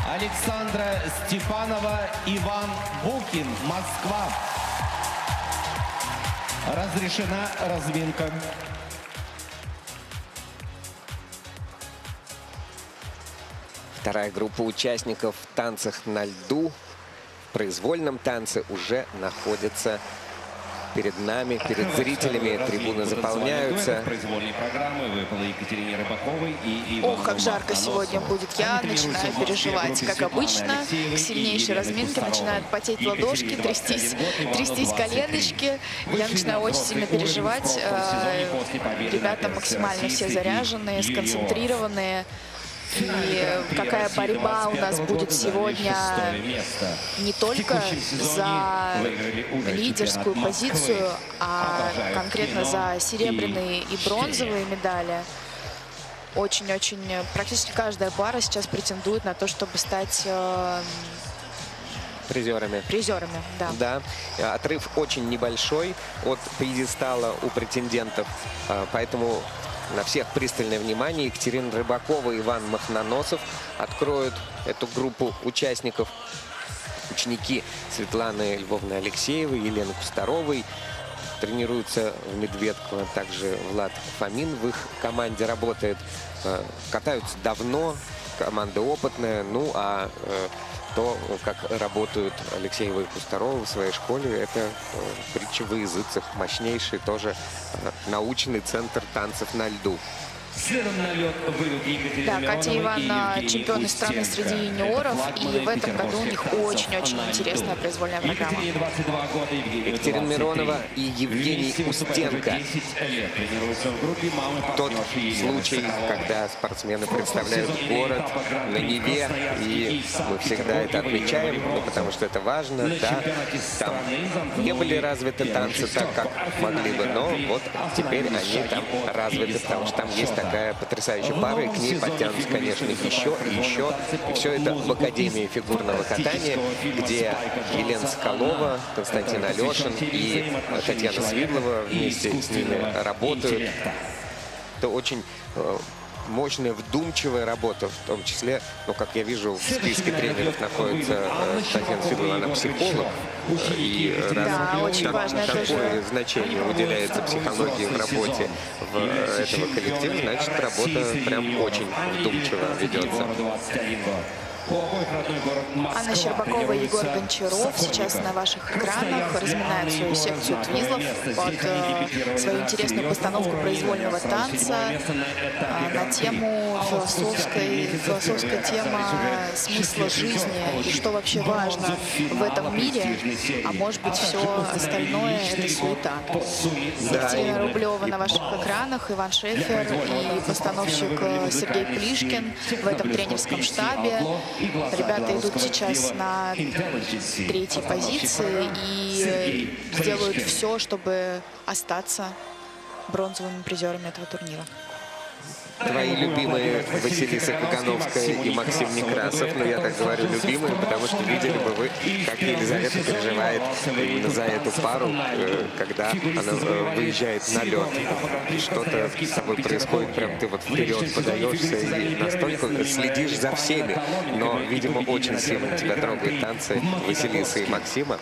Александра Степанова, Иван Букин, Москва. Разрешена разминка. Вторая группа участников в танцах на льду, в произвольном танце, уже находится перед нами, перед зрителями. Трибуны заполняются. Ох, как жарко сегодня будет. Я начинаю переживать, как обычно. К сильнейшей разминке начинают потеть ладошки, трястись коленочки. Я начинаю очень сильно переживать. Ребята максимально все заряженные, сконцентрированные. И какая борьба у нас будет сегодня не только за лидерскую позицию, а конкретно за серебряные и бронзовые медали. Очень-очень, практически каждая пара сейчас претендует на то, чтобы стать Призерами. Призерами, да. Да, отрыв очень небольшой от пьедестала у претендентов, поэтому на всех пристальное внимание. Екатерина Рыбакова и Иван Махноносов откроют эту группу участников. Ученики Светланы Львовны Алексеевой, Елены Кустаровой тренируются в Медведково. Также Влад Фомин в их команде работает. Катаются давно, команда опытная. Ну, а то, как работают Алексеева и Кустарова в своей школе, это притча во языцах. Мощнейший тоже научный центр танцев на льду. Да, Катя и Иван чемпионы страны среди юниоров, и в этом году у них очень-очень интересная произвольная программа. Екатерина Миронова и Евгений Устенко. Тот случай, когда спортсмены представляют город на Неве, и мы всегда это отмечаем, потому что это важно. Да, там не были развиты танцы так, как могли бы, но вот теперь они там развиты, потому что там есть такая потрясающая пара, и к ней подтянутся, конечно, еще и еще. И все это в Академии фигурного катания, где Елена Соколова, Константин Алешин и Татьяна Свидлова вместе с ними работают. Это очень мощная, вдумчивая работа, в том числе, ну, как я вижу, в списке тренеров находится Татьяна Свидлова, она психолог, и да, очень важно, такое значение уделяется психологии в работе этого коллектива, значит, работа прям очень вдумчиво ведется. Анна Щербакова и Егор Гончаров сейчас на ваших экранах разминают свою секцию твизлов под свою интересную постановку произвольного танца на тему философская тема смысла жизни и что вообще важно в этом мире, а может быть все остальное это суета. Екатерина Рублева на ваших экранах, Иван Шефер и постановщик Сергей Плишкин в этом тренерском штабе. Ребята идут сейчас на третьей позиции и делают все, чтобы остаться бронзовыми призерами этого турнира. Твои любимые Василиса Кагановская и Максим Некрасов. Но я так говорю любимые, потому что видели бы вы, как Елизавета переживает именно за эту пару, когда она выезжает на лед. Что-то с тобой происходит, прям ты вот вперед подаешься и настолько следишь за всеми. Но, видимо, очень сильно тебя трогают танцы Василисы и Максима.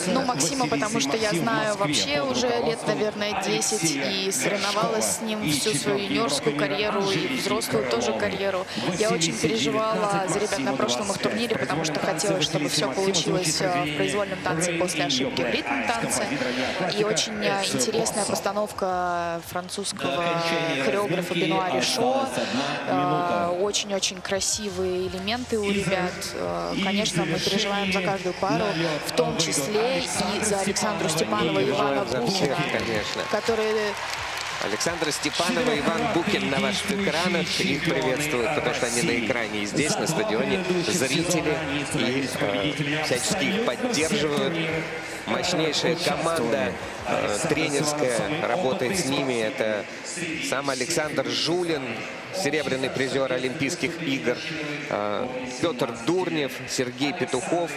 Ну, Максима, потому что я знаю вообще уже лет, наверное, 10 и соревновалась с ним всю свою юниорскую карьеру и взрослую тоже карьеру. Я очень переживала за ребят на прошлом их турнире, потому что хотела, чтобы все получилось в произвольном танце после ошибки в ритм танце. И очень интересная постановка французского хореографа Бенуа Ришо. Очень-очень красивые элементы у ребят. Конечно, мы переживаем за каждую пару, в том числе и за Александру Степанова и Ивана Букина, которые... Александра Степанова и Иван Букин на ваших экранах. Их приветствуют, потому что они на экране и здесь, на стадионе. Зрители и всячески их поддерживают. Мощнейшая команда тренерская работает с ними. Это сам Александр Жулин, серебряный призер Олимпийских игр, Петр Дурнев, Сергей Петухов.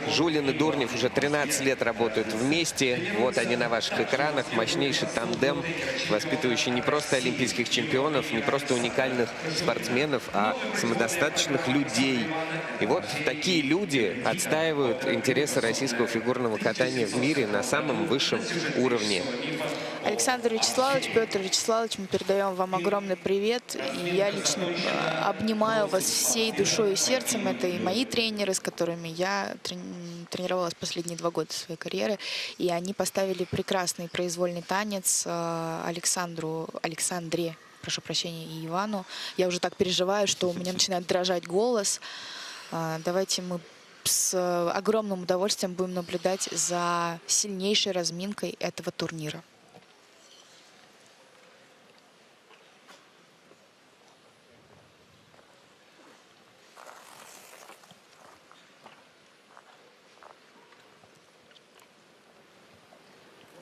Жулин и Дурнев уже 13 лет работают вместе. Вот они на ваших экранах. Мощнейший тандем, воспитывающий не просто олимпийских чемпионов, не просто уникальных спортсменов, а самодостаточных людей. И вот такие люди отстаивают интересы российского фигурного катания в мире на самом высшем уровне. Александр Вячеславович, Петр Вячеславович, мы передаем вам огромный привет. И я лично обнимаю вас всей душой и сердцем. Это и мои тренеры, с которыми я тренировалась последние 2 года своей карьеры. И они поставили прекрасный произвольный танец Александре, прошу прощения, и Ивану. Я уже так переживаю, что у меня начинает дрожать голос. Давайте мы с огромным удовольствием будем наблюдать за сильнейшей разминкой этого турнира.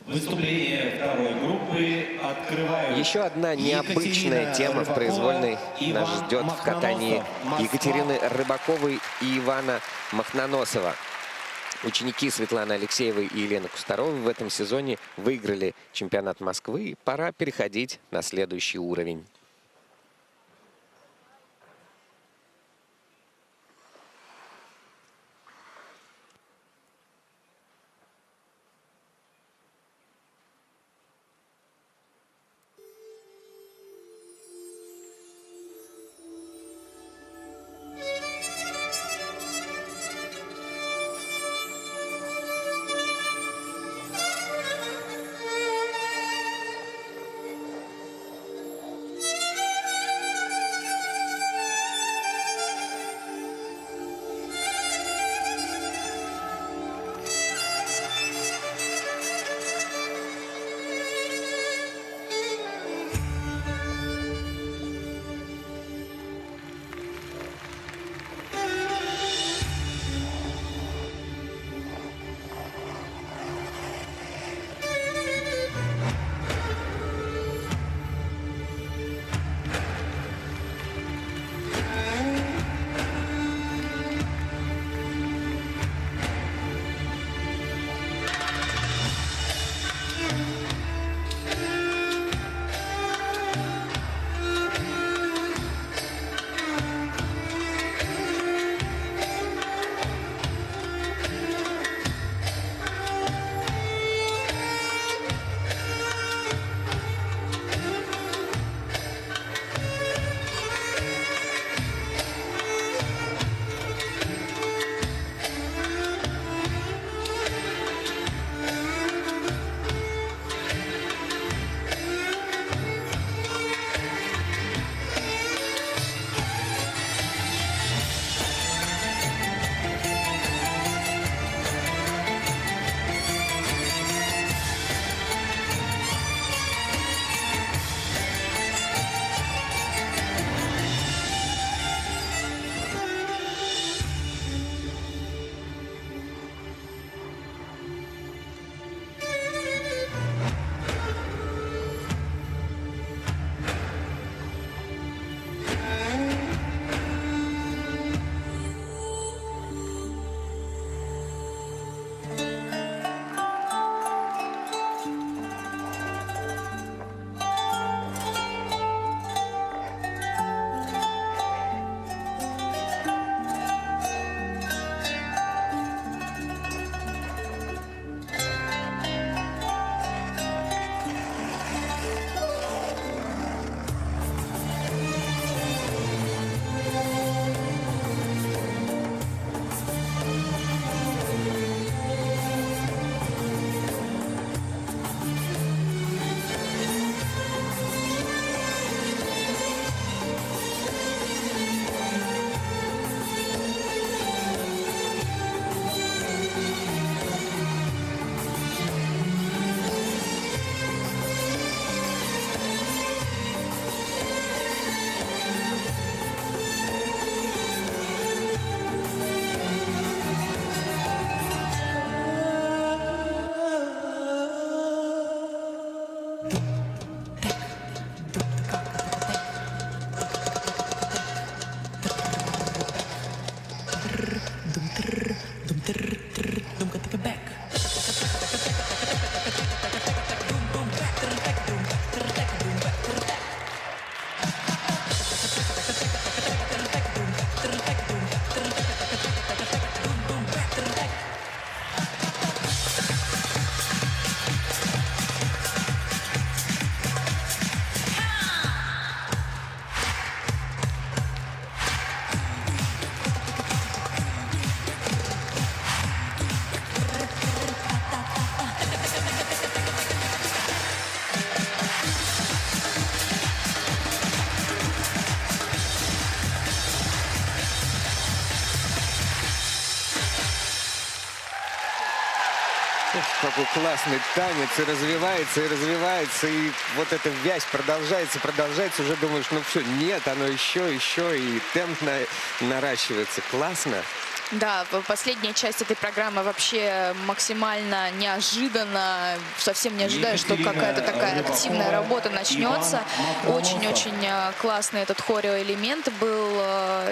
Выступление второй группы открывают... Еще одна необычная тема в произвольной нас ждет в катании Екатерины Рыбаковой и Ивана Махноносова. Ученики Светланы Алексеевой и Елены Кустаровой в этом сезоне выиграли чемпионат Москвы. И пора переходить на следующий уровень. Какой классный танец, и развивается, и вот эта вязь продолжается, уже думаешь, ну все, нет, оно еще, и темп наращивается. Классно. Да, последняя часть этой программы вообще максимально неожиданно. Совсем не ожидаю, что какая-то такая активная работа начнется. Очень-очень классный этот хореоэлемент был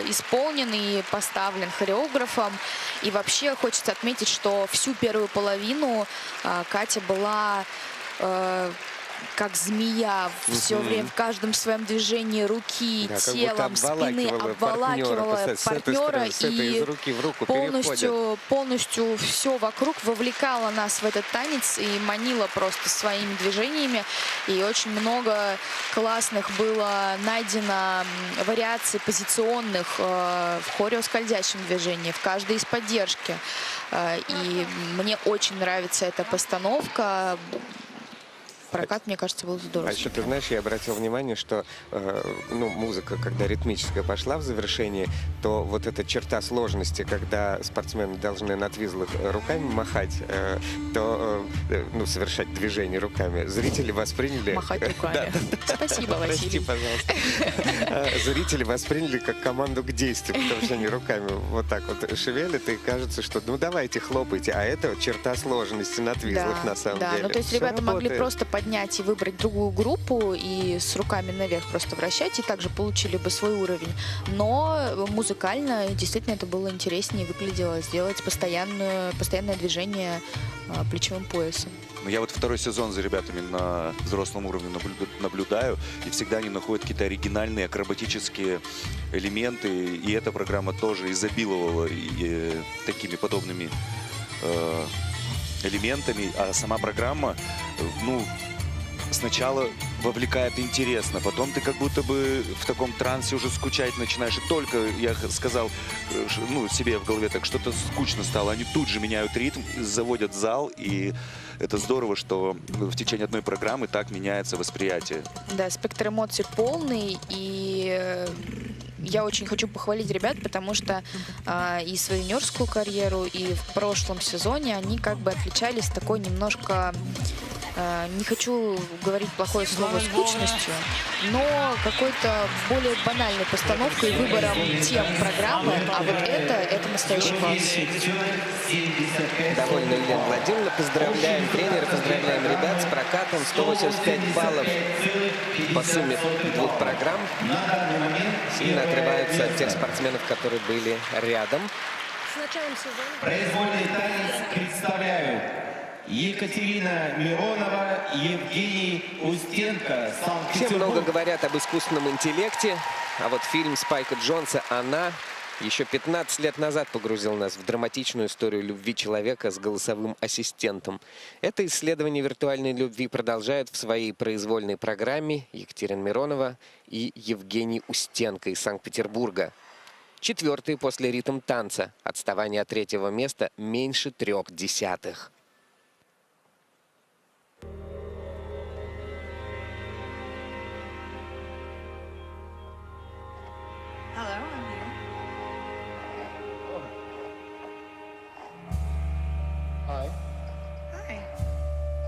исполнен и поставлен хореографом. И вообще хочется отметить, что всю первую половину Катя была... как змея, все время в каждом своем движении руки, да, телом, спины обволакивала партнера и из руки в руку полностью все вокруг вовлекала нас в этот танец и манила просто своими движениями. И очень много классных было найдено вариаций позиционных в хореоскользящем движении, в каждой из поддержки. И мне очень нравится эта постановка. Прокат, мне кажется, был здорово. А еще, ты знаешь, я обратил внимание, что музыка, когда ритмическая пошла в завершении, то вот эта черта сложности, когда спортсмены должны на твизлах руками махать, совершать движение руками, зрители восприняли... Махать руками. Спасибо, Василий. Прости, пожалуйста. Зрители восприняли как команду к действию, потому что они руками вот так вот шевелят, и кажется, что ну давайте, хлопайте, а это черта сложности на твизлах на самом деле. Да, ну то есть ребята могли просто поднять и выбрать другую группу и с руками наверх просто вращать, и также получили бы свой уровень. Но музыкально действительно это было интереснее, выглядело сделать постоянное движение плечевым поясом. Я вот второй сезон за ребятами на взрослом уровне наблюдаю, и всегда они находят какие-то оригинальные акробатические элементы, и эта программа тоже изобиловала такими подобными элементами, а сама программа, сначала вовлекает интересно, потом ты как будто бы в таком трансе уже скучать начинаешь. И только я сказал, себе в голове так, что-то скучно стало, они тут же меняют ритм, заводят зал, и это здорово, что в течение одной программы так меняется восприятие. Да, спектр эмоций полный, и я очень хочу похвалить ребят, потому что и свою юниорскую карьеру, и в прошлом сезоне они как бы отличались такой немножко, не хочу говорить плохое слово, скучностью, но какой-то более банальной постановкой и выбором тем программы, а вот это настоящий класс. Довольно, Елена Владимировна. Поздравляем тренера, поздравляем ребят с прокатом. 185 баллов по сумме двух программ. Сильно отрываются от тех спортсменов, которые были рядом. Произвольный танец представляют Екатерина Миронова, Евгений Устенко, Все Санкт-Петербург. много говорят об искусственном интеллекте, а вот фильм Спайка Джонса «Она» еще 15 лет назад погрузил нас в драматичную историю любви человека с голосовым ассистентом. Это исследование виртуальной любви продолжают в своей произвольной программе Екатерина Миронова и Евгений Устенко из Санкт-Петербурга. Четвертые после ритм танца. Отставание от третьего места меньше 0,3. Hello, I'm here. Hi. Hi.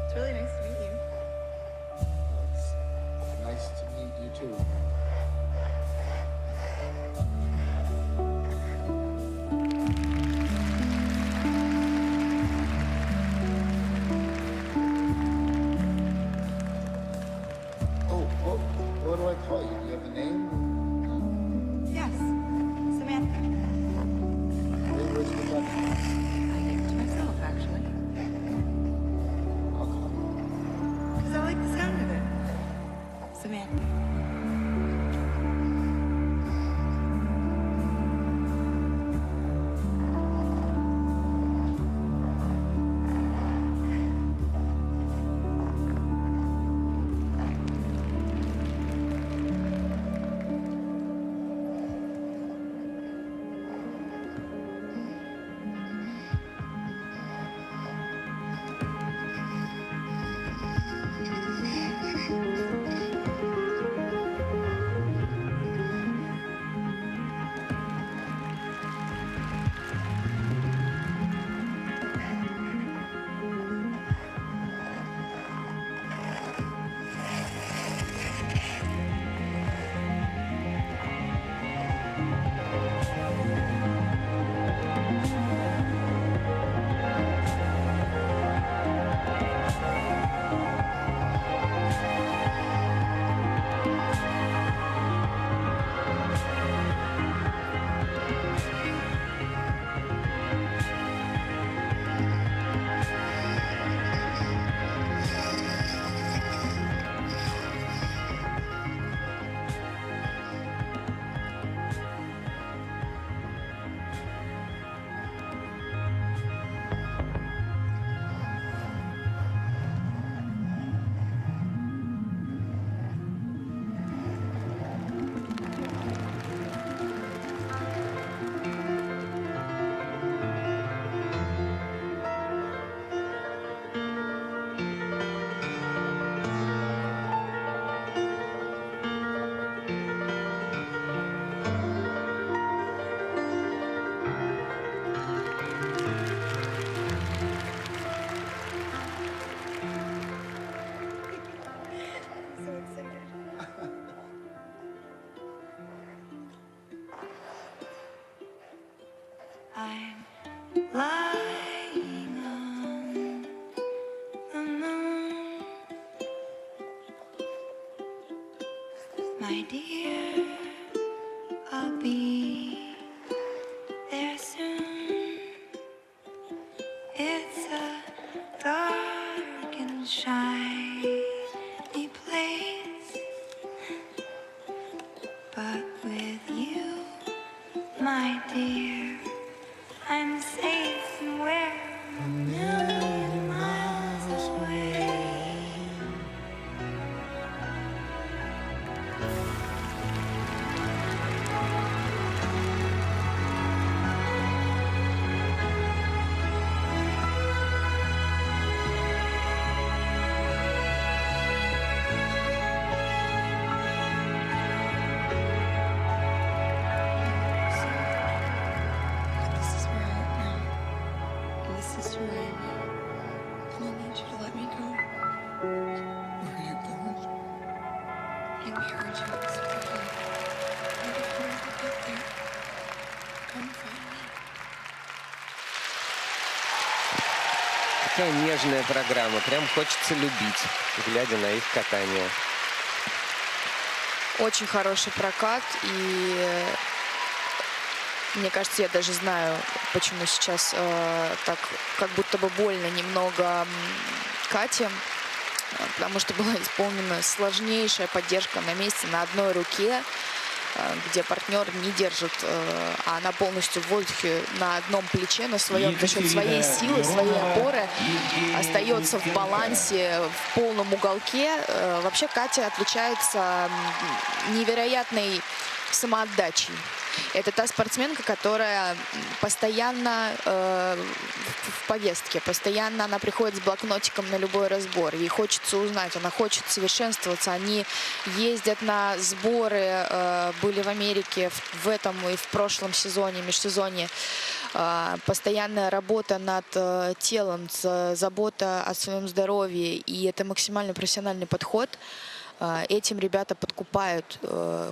It's really nice to meet you. It's nice to meet you too. It's a dark and shiny place, but with you, my dear, I'm safe and we're a million miles away. This is where I am now. And this is who I am. And I need you to let me go. Where are you going? I heard you was speaking. Maybe I'll never get there. Come find me. Такая нежная программа. Прям хочется любить, глядя на их катание. Очень хороший прокат, и мне кажется, я даже знаю, почему сейчас так как будто бы больно немного Кате, потому что была исполнена сложнейшая поддержка на месте на одной руке, где партнер не держит, а она полностью в воздухе на одном плече, на своем, за счет своей силы, своей опоры остается в балансе, в полном уголке. Вообще Катя отличается невероятной самоотдачей. Это та спортсменка, которая постоянно в повестке, постоянно она приходит с блокнотиком на любой разбор. Ей хочется узнать, она хочет совершенствоваться. Они ездят на сборы, были в Америке в этом и в прошлом сезоне, межсезонье. Постоянная работа над телом, забота о своем здоровье. И это максимально профессиональный подход. Этим ребята подкупают.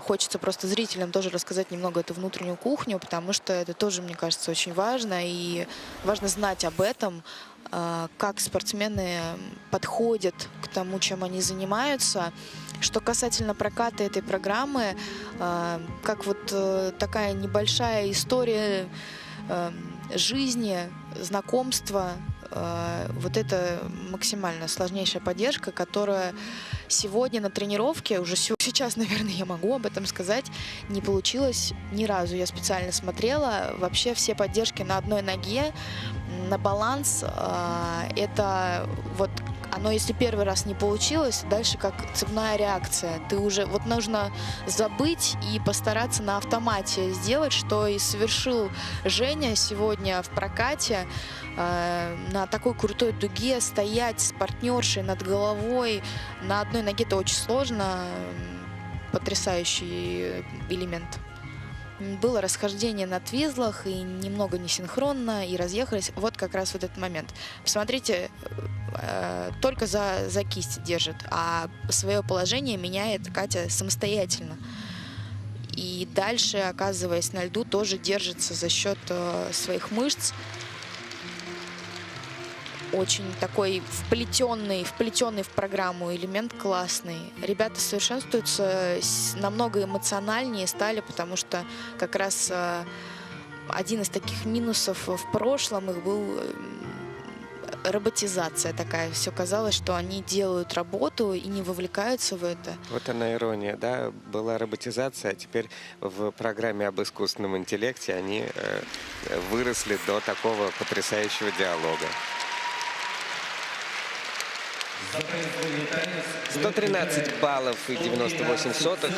Хочется просто зрителям тоже рассказать немного эту внутреннюю кухню, потому что это тоже, мне кажется, очень важно. И важно знать об этом, как спортсмены подходят к тому, чем они занимаются. Что касательно проката этой программы, как вот такая небольшая история жизни, знакомства, вот это максимально сложнейшая поддержка, которая сегодня на тренировке, уже сейчас, наверное, я могу об этом сказать, не получилось ни разу. Я специально смотрела. Вообще все поддержки на одной ноге, на баланс. Это вот оно, если первый раз не получилось, дальше как цепная реакция. Ты уже, вот нужно забыть и постараться на автомате сделать, что и совершил Женя сегодня в прокате. На такой крутой дуге стоять с партнершей над головой на одной ноге — это очень сложно. Потрясающий элемент. Было расхождение на твизлах, и немного несинхронно, и разъехались. Вот как раз вот этот момент. Посмотрите, только за кисть держит, а свое положение меняет Катя самостоятельно. И дальше, оказываясь на льду, тоже держится за счет своих мышц. Очень такой вплетенный в программу элемент классный. Ребята совершенствуются, намного эмоциональнее стали, потому что как раз один из таких минусов в прошлом их был роботизация такая. Все казалось, что они делают работу и не вовлекаются в это. Вот она ирония, да? Была роботизация, а теперь в программе об искусственном интеллекте они выросли до такого потрясающего диалога. 113 баллов и 98 сотых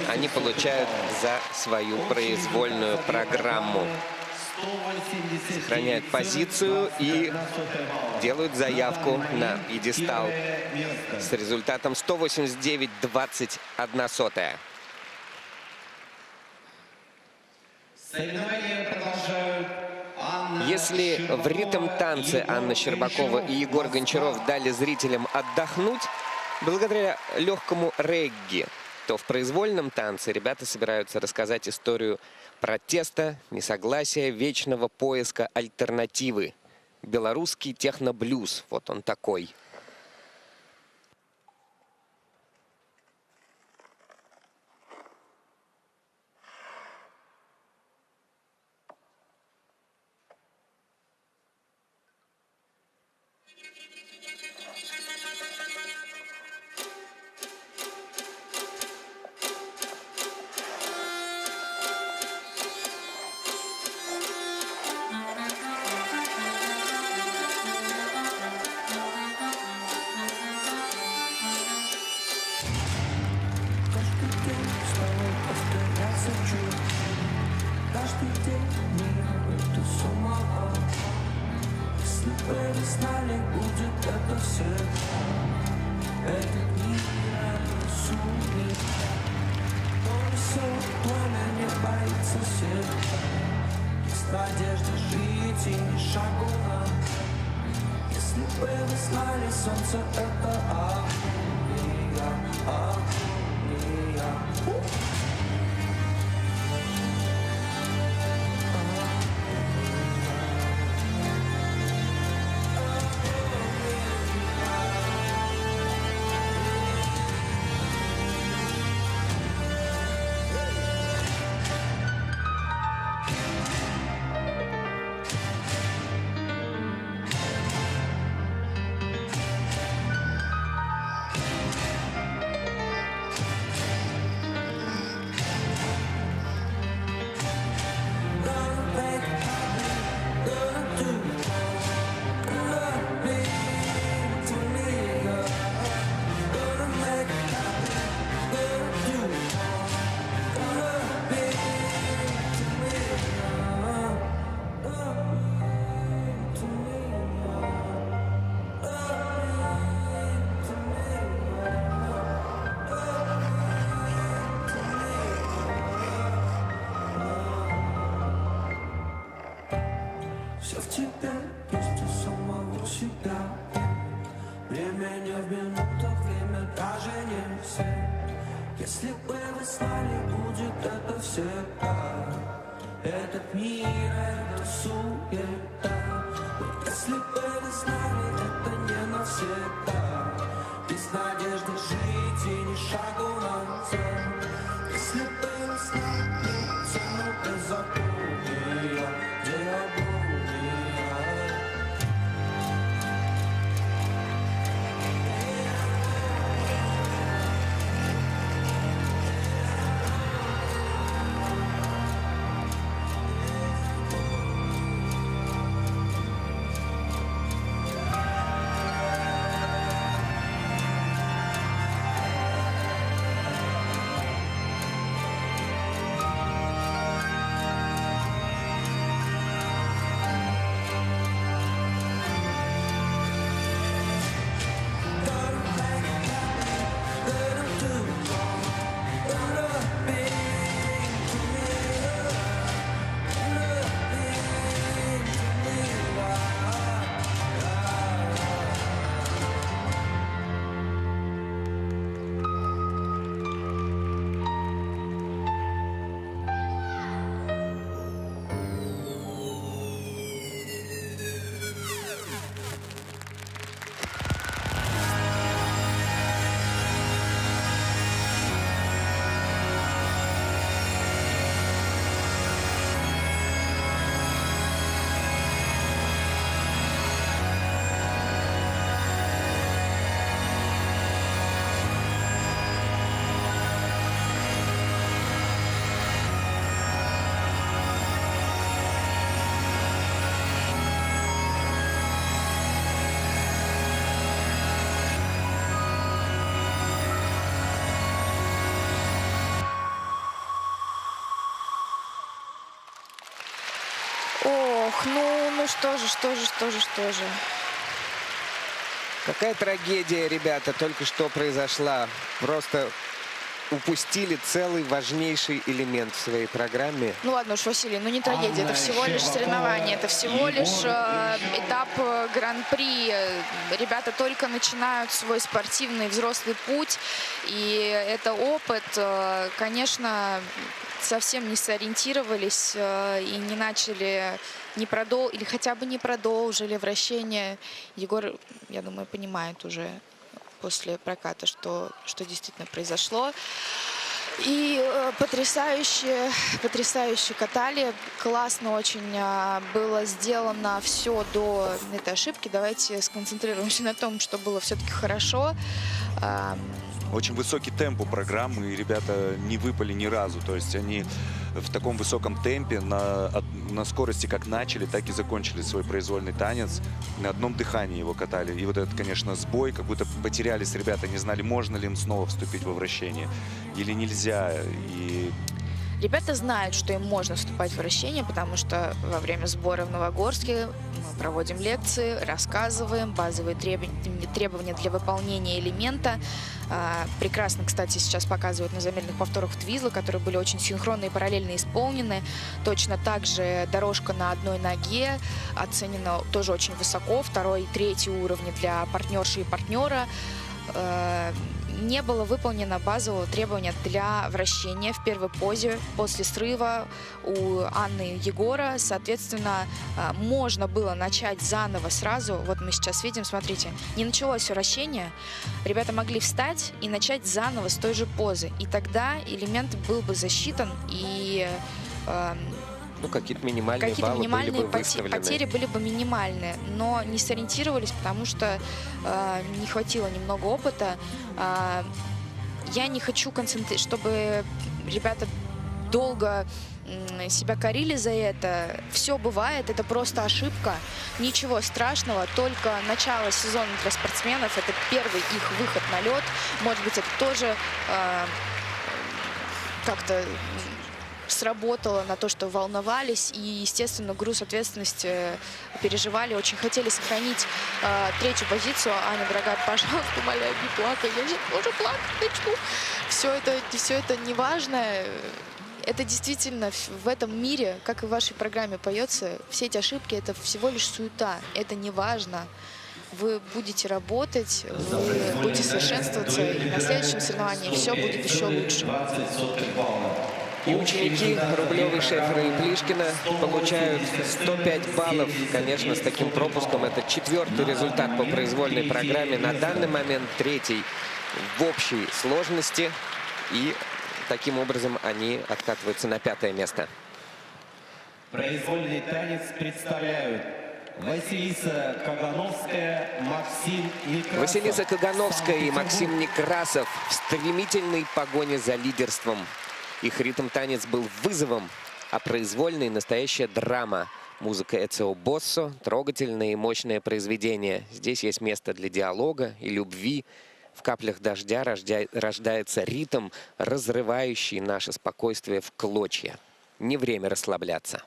они получают за свою произвольную программу. Сохраняют позицию и делают заявку на пьедестал с результатом 189,21. Соревнования продолжают. Если в ритм-танце Анна Щербакова и Егор Гончаров дали зрителям отдохнуть благодаря легкому регги, то в произвольном танце ребята собираются рассказать историю протеста, несогласия, вечного поиска альтернативы. Белорусский техноблюз, вот он такой. бы весна не будет, это все. Этот мир рисует. Он все пламя не боится всех. Есть надежда жить и ни шагу нам. Если бы вы знали, солнце это агония, агония. Все в тебе, есть у самого себя. Время не в минутах, время даже не все. Если бы вы знали, будет это всегда. Этот мир, это суета. Вот если бы вы знали, это не навсегда. Без надежды жить и ни шагу назад. Если бы вы знали, цену беззакония, где огонь. Ох, ну что же. Какая трагедия, ребята, только что произошла. Просто упустили целый важнейший элемент в своей программе. Ну ладно уж, Василий, ну не трагедия, это всего лишь соревнование, это всего лишь этап гран-при. Ребята только начинают свой спортивный взрослый путь, и это опыт, конечно, совсем не сориентировались и не начали, или хотя бы не продолжили вращение. Егор, я думаю, понимает уже после проката, что действительно произошло. И потрясающе катали. Классно очень было сделано все до этой ошибки. Давайте сконцентрируемся на том, что было все-таки хорошо. Очень высокий темп у программы, и ребята не выпали ни разу. То есть они в таком высоком темпе, на скорости как начали, так и закончили свой произвольный танец. На одном дыхании его катали. И вот этот, конечно, сбой, как будто потерялись ребята, не знали, можно ли им снова вступить во вращение или нельзя. И Ребята знают, что им можно вступать в вращение, потому что во время сбора в Новогорске мы проводим лекции, рассказываем базовые требования для выполнения элемента. Прекрасно, кстати, сейчас показывают на замеренных повторах в Твизла, которые были очень синхронно и параллельно исполнены. Точно так же дорожка на одной ноге оценена тоже очень высоко, 2-й и 3-й уровни для партнерши и партнера. Не было выполнено базового требования для вращения в первой позе после срыва у Анны и Егора. Соответственно, можно было начать заново сразу. Вот мы сейчас видим, смотрите, не началось вращение. Ребята могли встать и начать заново с той же позы. И тогда элемент был бы засчитан и... Ну, какие-то минимальные баллы были бы выставлены. Потери были бы минимальные, но не сориентировались, потому что не хватило немного опыта. Я не хочу чтобы ребята долго себя корили за это. Все бывает, это просто ошибка. Ничего страшного, только начало сезона для спортсменов. Это первый их выход на лед. Может быть, это тоже как-то сработало на то, что волновались и, естественно, груз ответственности переживали, очень хотели сохранить 3-ю позицию. Аня, дорогая, пожалуйста, умоляю, не плакай, я сейчас тоже плакать начну. Все это не важно. Это действительно в этом мире, как и в вашей программе поется, все эти ошибки — это всего лишь суета, это не важно. Вы будете работать, вы будете совершенствоваться, и на следующем соревновании все будет еще лучше. И ученики Рублевой, Шефера и Плишкина получают 105 баллов. Конечно, с таким пропуском это 4-й результат по произвольной программе. На данный момент 3-й в общей сложности. И таким образом они откатываются на 5-е место. Произвольный танец представляют Василиса Кагановская, Максим Некрасов. Василиса Кагановская и Максим Некрасов в стремительной погоне за лидерством. Их ритм-танец был вызовом, а произвольный — настоящая драма. Музыка Эцио Боссо — трогательное и мощное произведение. Здесь есть место для диалога и любви. В каплях дождя рождается ритм, разрывающий наше спокойствие в клочья. Не время расслабляться.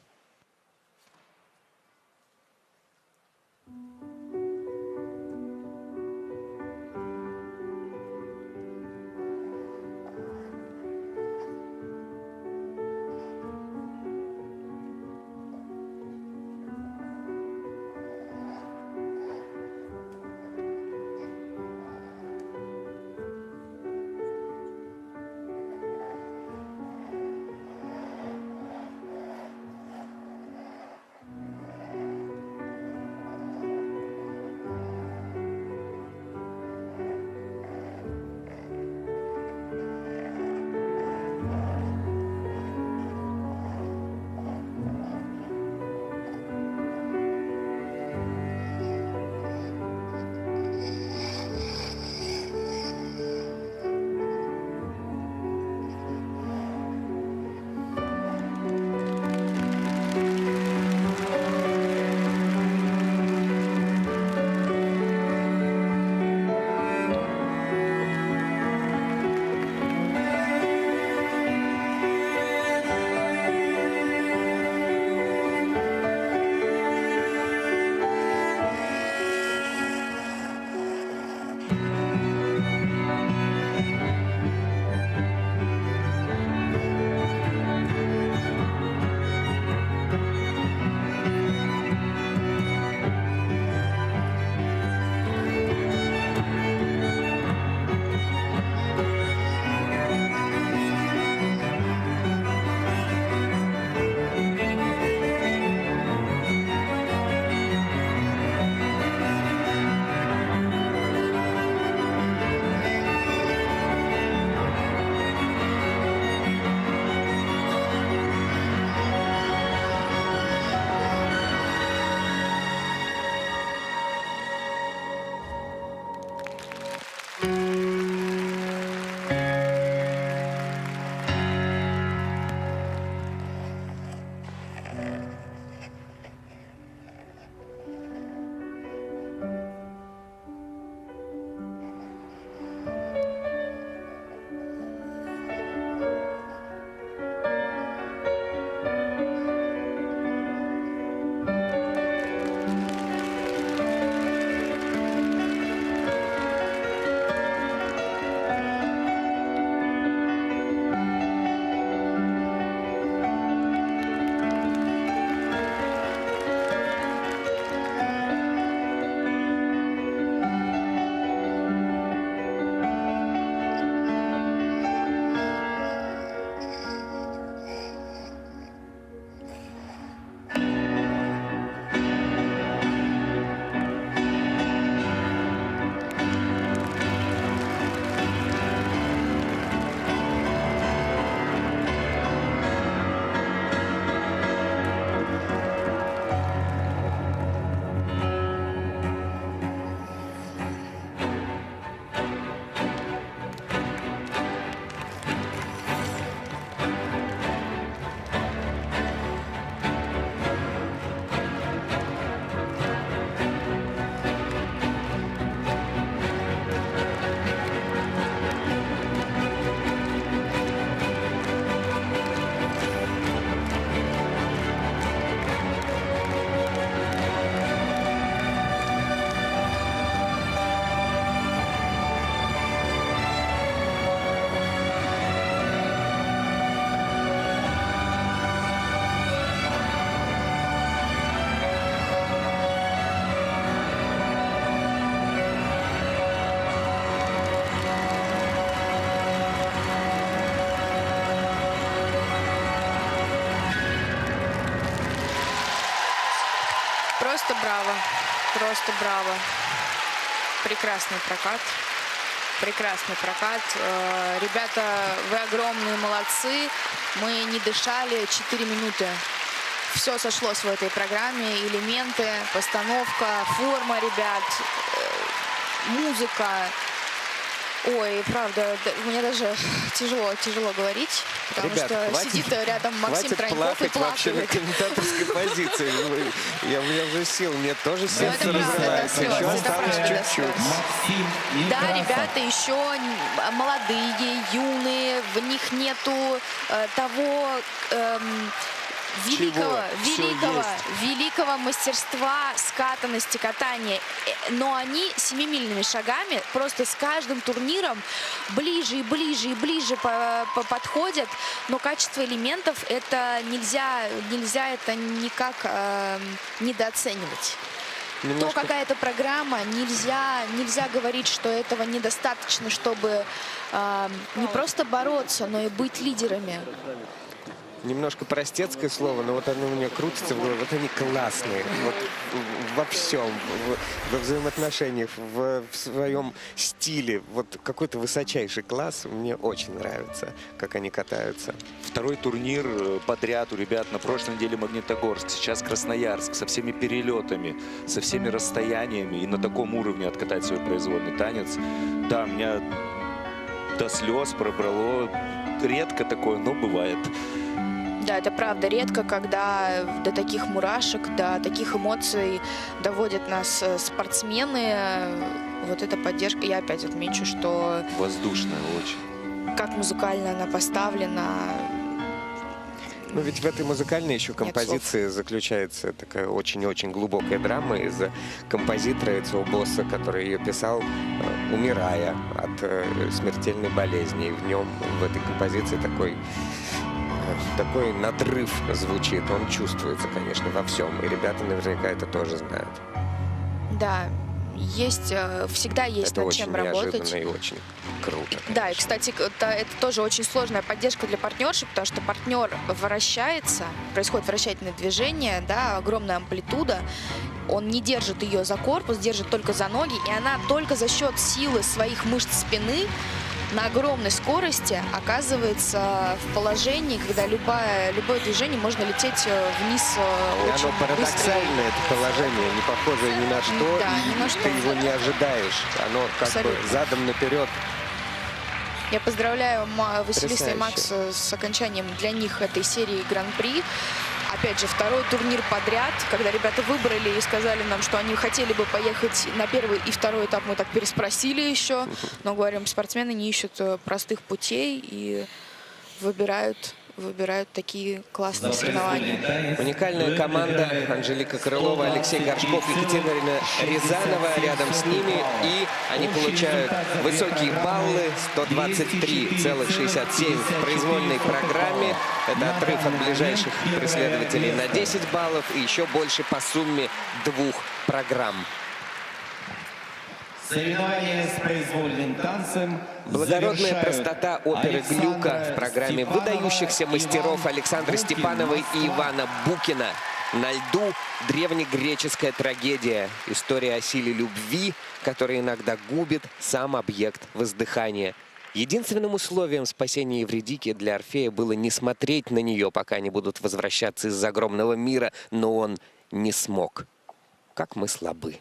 Просто браво. Просто браво. Прекрасный прокат. Прекрасный прокат. Ребята, вы огромные молодцы. Мы не дышали 4 минуты. Все сошлось в этой программе. Элементы, постановка, форма ребят, музыка. Ой, правда, мне даже тяжело говорить, потому Ребят, что хватит- сидит рядом Максим Хватит Троньков и плакать вообще на плакает. комментаторской позиции. У меня уже сил нет, тоже это сердце правда, разрывается. это Еще слез, это осталось правда, чуть-чуть. слез. Максим Да, Некрасов. ребята еще молодые, юные, в них нету того великого мастерства скатанности катания. Но они семимильными шагами просто с каждым турниром ближе и ближе и ближе подходят. Но качество элементов это нельзя это никак недооценивать. То, какая это программа, нельзя говорить, что этого недостаточно, чтобы не просто бороться, но и быть лидерами. Немножко простецкое слово, но вот оно у меня крутится в голове. Вот они классные. Вот во всем. Во взаимоотношениях, в своем стиле. Вот какой-то высочайший класс. Мне очень нравится, как они катаются. Второй турнир подряд у ребят. На прошлой неделе Магнитогорск, сейчас Красноярск. Со всеми перелетами, со всеми расстояниями. И на таком уровне откатать свой произвольный танец. Да, меня до слез пробрало. Редко такое, но бывает. Да, это правда редко, когда до таких мурашек, до таких эмоций доводят нас спортсмены. Вот эта поддержка. Я опять отмечу, что Воздушная очень. как музыкально она поставлена. Но ведь в этой музыкальной еще композиции заключается такая очень-очень глубокая драма из-за композитора Эцио Босса, который ее писал, умирая от смертельной болезни. И в нем, в этой композиции такой надрыв звучит. Он чувствуется, конечно, во всем. И ребята наверняка это тоже знают. Да, всегда есть Это над очень чем работать. неожиданно и очень круто. Конечно. Да, и, кстати, это тоже очень сложная поддержка для партнерши, потому что партнер вращается, происходит вращательное движение, да, огромная амплитуда. Он не держит ее за корпус, держит только за ноги, и она только за счет силы своих мышц спины на огромной скорости оказывается в положении, когда любое движение можно лететь вниз И очень оно парадоксальное, это положение, не похожее ни на что, Да, и ни на что. ты его не ожидаешь. Оно как бы Абсолютно. задом наперед. Я поздравляю Василиса и Потрясающе. Макса с окончанием для них этой серии Гран-при. Опять же, второй турнир подряд, когда ребята выбрали и сказали нам, что они хотели бы поехать на первый и второй этап, мы так переспросили еще. Но, говорим, спортсмены не ищут простых путей и выбирают такие классные соревнования. Уникальная команда Анжелика Крылова, Алексей Горшков, Екатерина Рязанова рядом с ними. И они получают высокие баллы, 123,67 в произвольной программе. Это отрыв от ближайших преследователей на 10 баллов и еще больше по сумме 2 программ. Соревнования с произвольным танцем Благородная завершают простота оперы Александра «Глюка» в программе Степанова, выдающихся мастеров Иван Александры Букин. Степановой и Ивана Букина. На льду древнегреческая трагедия. История о силе любви, которая иногда губит сам объект воздыхания. Единственным условием спасения Евридики для Орфея было не смотреть на нее, пока они будут возвращаться из загробного мира, но он не смог. Как мы слабы.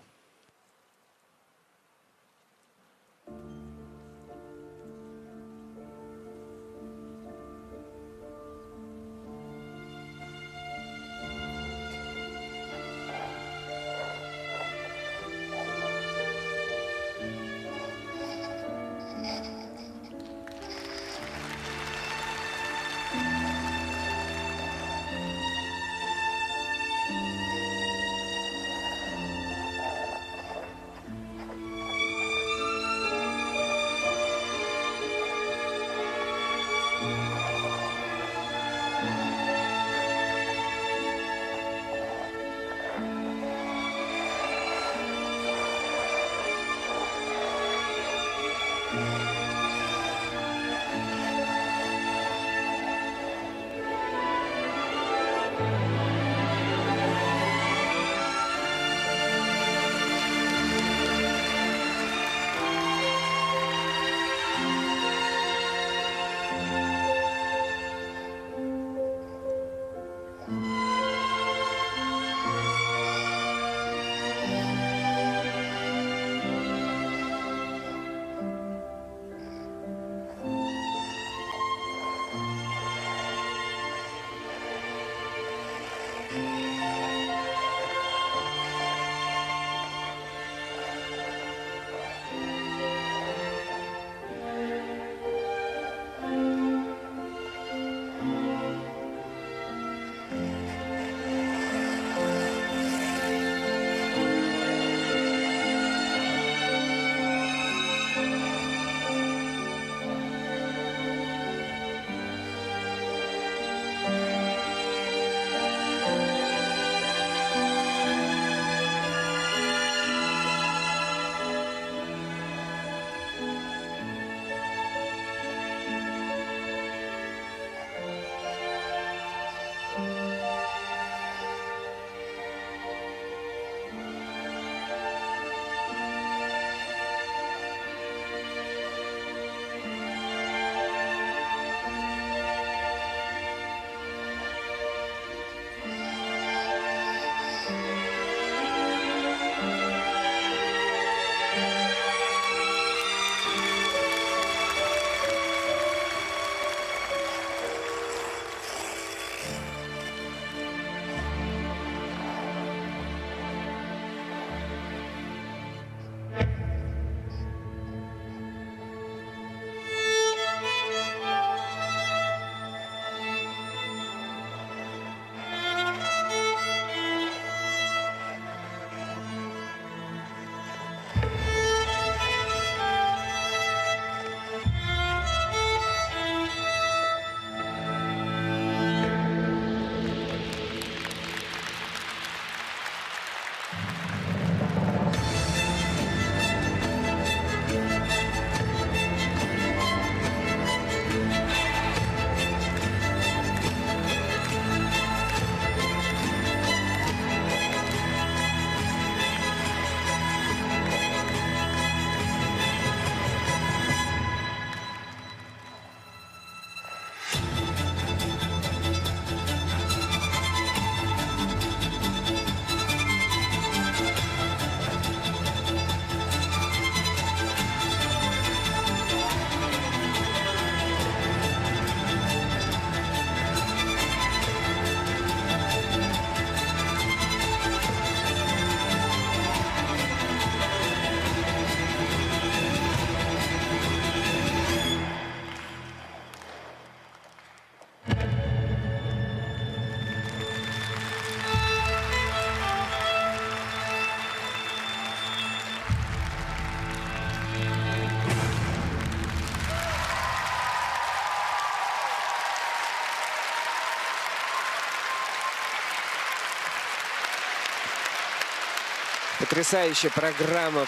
Потрясающая программа,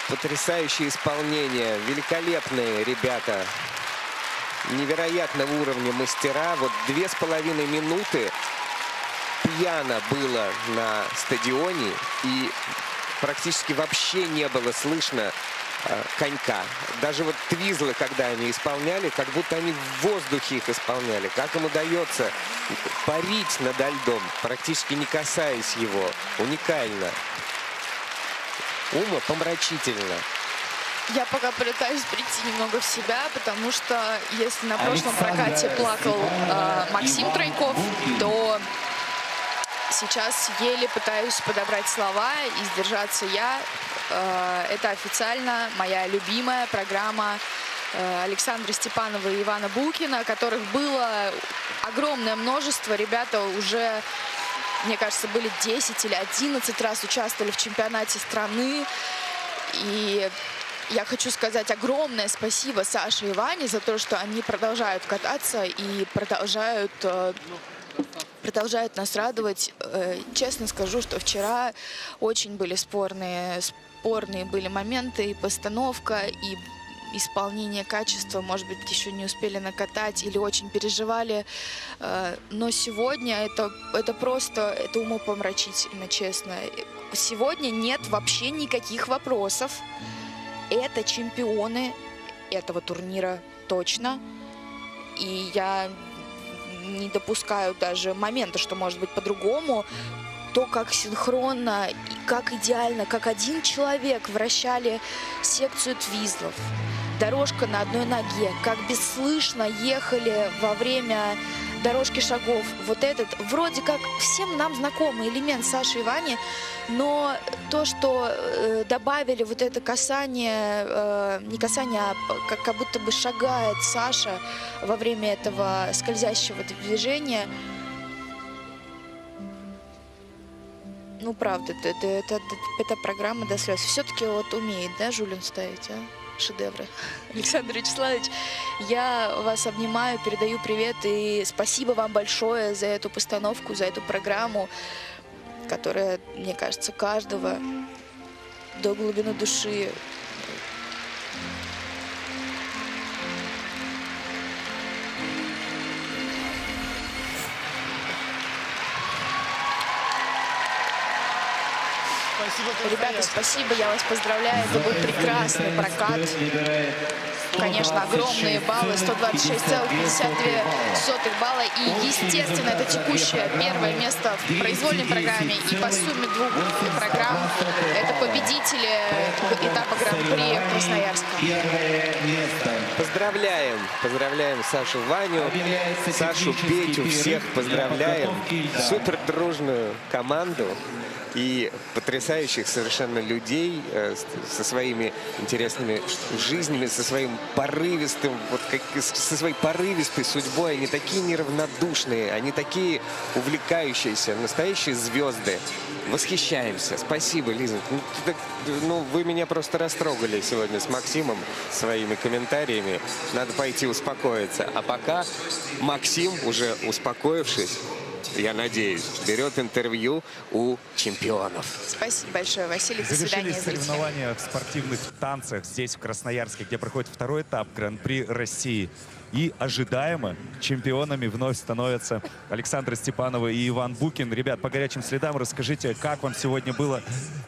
потрясающее исполнение, великолепные ребята, невероятного уровня мастера. Вот 2,5 минуты пьяно было на стадионе, и практически вообще не было слышно конька. Даже вот твизлы, когда они исполняли, как будто они в воздухе их исполняли. Как им удается парить над льдом, практически не касаясь его. Уникально. Умопомрачительно. Я пока пытаюсь прийти немного в себя, потому что если на прошлом прокате плакал Максим Тройков, то сейчас еле пытаюсь подобрать слова и сдержаться я. Это официально моя любимая программа Александра Степанова и Ивана Букина, которых было огромное множество. Ребята уже, мне кажется, были 10 или 11 раз участвовали в чемпионате страны. И я хочу сказать огромное спасибо Саше и Ване за то, что они продолжают кататься и продолжают нас радовать. Честно скажу, что вчера очень были спорные были моменты, и постановка, и исполнение, качества, может быть, еще не успели накатать или очень переживали. Но сегодня это просто, это умопомрачительно, честно. Сегодня нет вообще никаких вопросов. Это чемпионы этого турнира точно. И я не допускаю даже момента, что может быть по-другому. То, как синхронно, и как идеально, как один человек вращали секцию твизлов. Дорожка на одной ноге, как бесслышно ехали во время дорожки шагов. Вот этот, вроде как всем нам знакомый элемент Саши и Вани, но то, что добавили вот это касание, не касание, а как будто бы шагает Саша во время этого скользящего движения. Ну, правда, эта программа до слез. Все-таки вот умеет, да, Жулин ставить, а? Шедевры. Александр Вячеславович, я вас обнимаю, передаю привет и спасибо вам большое за эту постановку, за эту программу, которая, мне кажется, каждого до глубины души Ребята, спасибо, я вас поздравляю. Это был прекрасный прокат. Конечно, огромные баллы, 126,52 балла. И, естественно, это текущее первое место в произвольной программе. И по сумме двух программ это победители этапа Гран-при Красноярска. Поздравляем. Поздравляем Сашу, Ваню, Сашу, Петю. Всех поздравляем. Супер дружную команду. И потрясающих совершенно людей со своими интересными жизнями, со своим порывистым, со своей порывистой судьбой. Они такие неравнодушные, они такие увлекающиеся, настоящие звезды. Восхищаемся. Спасибо, Лиза. Вы меня просто растрогали сегодня с Максимом своими комментариями. Надо пойти успокоиться. А пока Максим, уже успокоившись, я надеюсь, берет интервью у чемпионов. Спасибо большое, Василий. До свидания, Завершились соревнования в спортивных танцах здесь, в Красноярске, где проходит второй этап Гран-при России. И ожидаемо чемпионами вновь становятся Александра Степанова и Иван Букин. Ребят, по горячим следам расскажите, как вам сегодня было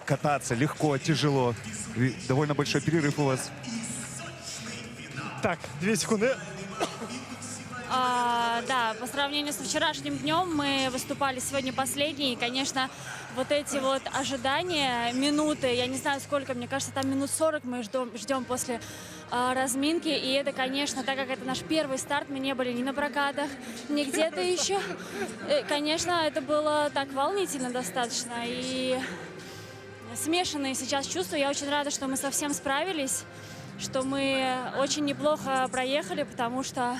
кататься? Легко, тяжело? И довольно большой перерыв у вас. Так, 2 секунды. Да, по сравнению со вчерашним днем мы выступали сегодня последние. И, конечно, вот эти вот ожидания, минуты, я не знаю сколько, мне кажется, там минут 40 мы ждем после разминки. И это, конечно, так как это наш первый старт, мы не были ни на прокатах, ни где-то еще. Конечно, это было так волнительно достаточно. И смешанные сейчас чувства. Я очень рада, что мы совсем справились, что мы очень неплохо проехали, потому что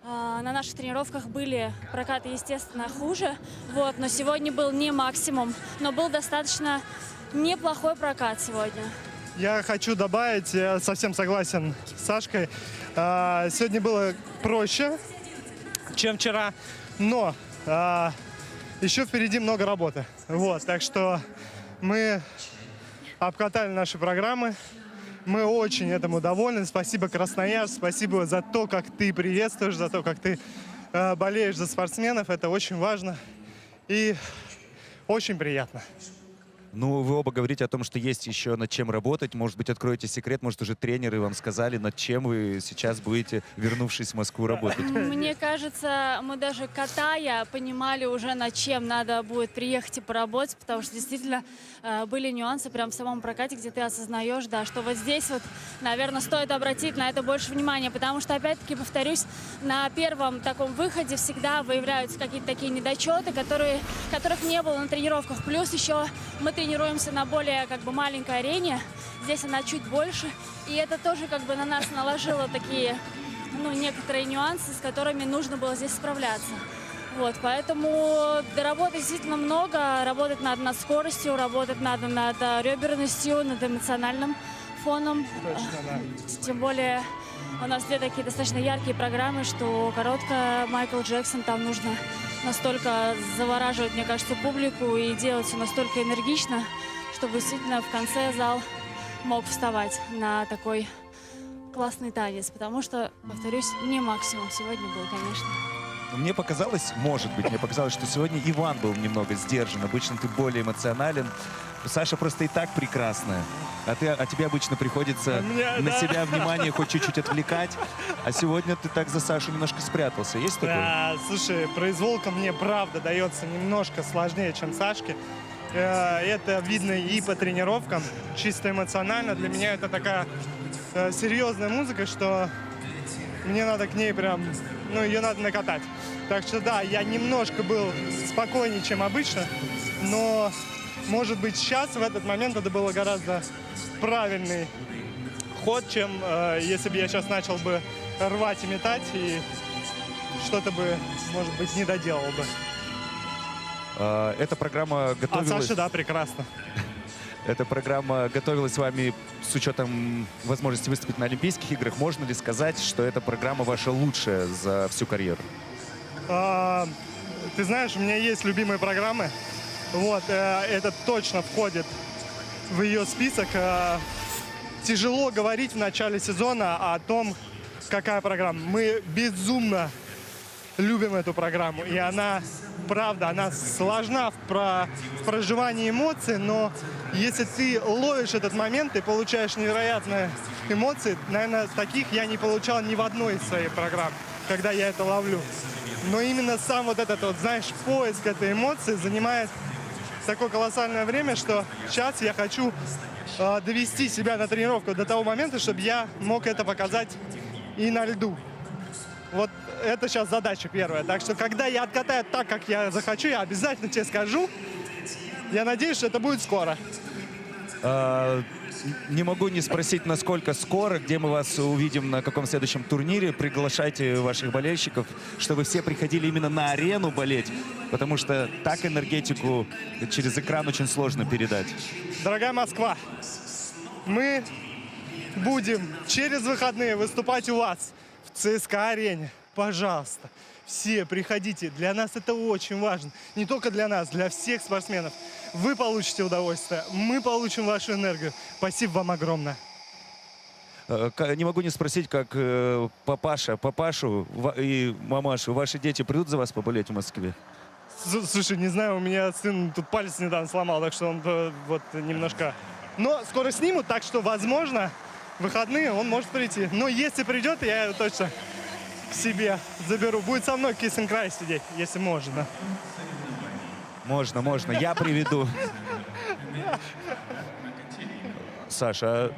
на наших тренировках были прокаты, естественно, хуже. Но сегодня был не максимум, но был достаточно неплохой прокат сегодня. Я хочу добавить, я совсем согласен с Сашкой. Сегодня было проще, чем вчера, но еще впереди много работы. Так что мы обкатали наши программы. Мы очень этому довольны. Спасибо, Красноярск. Спасибо за то, как ты приветствуешь, за то, как ты болеешь за спортсменов. Это очень важно и очень приятно. Ну, вы оба говорите о том, что есть еще над чем работать. Может быть, откроете секрет, может, уже тренеры вам сказали, над чем вы сейчас будете, вернувшись в Москву, работать. Мне кажется, мы даже катая понимали уже, над чем надо будет приехать и поработать, потому что действительно были нюансы прям в самом прокате, где ты осознаешь, да, что вот здесь вот, наверное, стоит обратить на это больше внимания, потому что, опять-таки, повторюсь, на первом таком выходе всегда выявляются какие-то такие недочеты, которых не было на тренировках. Плюс еще мы тренируемся на более как бы маленькой арене, здесь она чуть больше, и это тоже как бы на нас наложило такие, ну, некоторые нюансы, с которыми нужно было здесь справляться. Вот, поэтому доработать действительно много, работать надо над скоростью, работать надо над реберностью, над эмоциональным фоном. Точно, да. Тем более у нас две такие достаточно яркие программы, что короткая Майкл Джексон, там нужно настолько завораживать, мне кажется, публику и делать все настолько энергично, чтобы действительно в конце зал мог вставать на такой классный танец. Потому что, повторюсь, не максимум сегодня был, конечно. Мне показалось, может быть, мне показалось, что сегодня Иван был немного сдержан. Обычно ты более эмоционален. Саша просто и так прекрасная. А тебе обычно приходится на себя внимание хоть чуть-чуть отвлекать. А сегодня ты так за Сашу немножко спрятался. Есть такое? Да, слушай, произволка мне правда дается немножко сложнее, чем Сашке. Это видно и по тренировкам. Чисто эмоционально для меня это такая серьезная музыка, что мне надо к ней прям, ну, ее надо накатать. Так что да, я немножко был спокойнее, чем обычно, но, может быть, сейчас, в этот момент, это было гораздо правильный ход, чем если бы я сейчас начал бы рвать и метать, и что-то бы, может быть, не доделал бы. Эта программа готовилась... А Саша, да, прекрасно. Эта программа готовилась с вами с учетом возможности выступить на Олимпийских играх. Можно ли сказать, что эта программа ваша лучшая за всю карьеру? Ты знаешь, у меня есть любимые программы. Вот, это точно входит в ее список. Тяжело говорить в начале сезона о том, какая программа. Мы безумно любим эту программу. И она, правда, она сложна в проживании эмоций, но если ты ловишь этот момент, ты получаешь невероятные эмоции. Наверное, таких я не получал ни в одной из своих программ, когда я это ловлю. Но именно сам вот этот, вот, знаешь, поиск этой эмоции занимает такое колоссальное время, что сейчас я хочу довести себя на тренировку до того момента, чтобы я мог это показать и на льду. Вот это сейчас задача первая. Так что, когда я откатаю так, как я захочу, я обязательно тебе скажу. Я надеюсь, что это будет скоро. Не могу не спросить, насколько скоро, где мы вас увидим, на каком следующем турнире. Приглашайте ваших болельщиков, чтобы все приходили именно на арену болеть, потому что так энергетику через экран очень сложно передать. Дорогая Москва, мы будем через выходные выступать у вас в ЦСКА-арене. Пожалуйста, все приходите. Для нас это очень важно. Не только для нас, для всех спортсменов. Вы получите удовольствие, мы получим вашу энергию. Спасибо вам огромное. Не могу не спросить, как папашу и мамашу, ваши дети придут за вас поболеть в Москве? Слушай, не знаю, у меня сын тут палец недавно сломал, так что он вот немножко... Но скоро снимут, так что, возможно, в выходные он может прийти. Но если придет, я его точно к себе заберу. Будет со мной в Киссинг-Крае сидеть, если можно. Можно. Я приведу. Саша.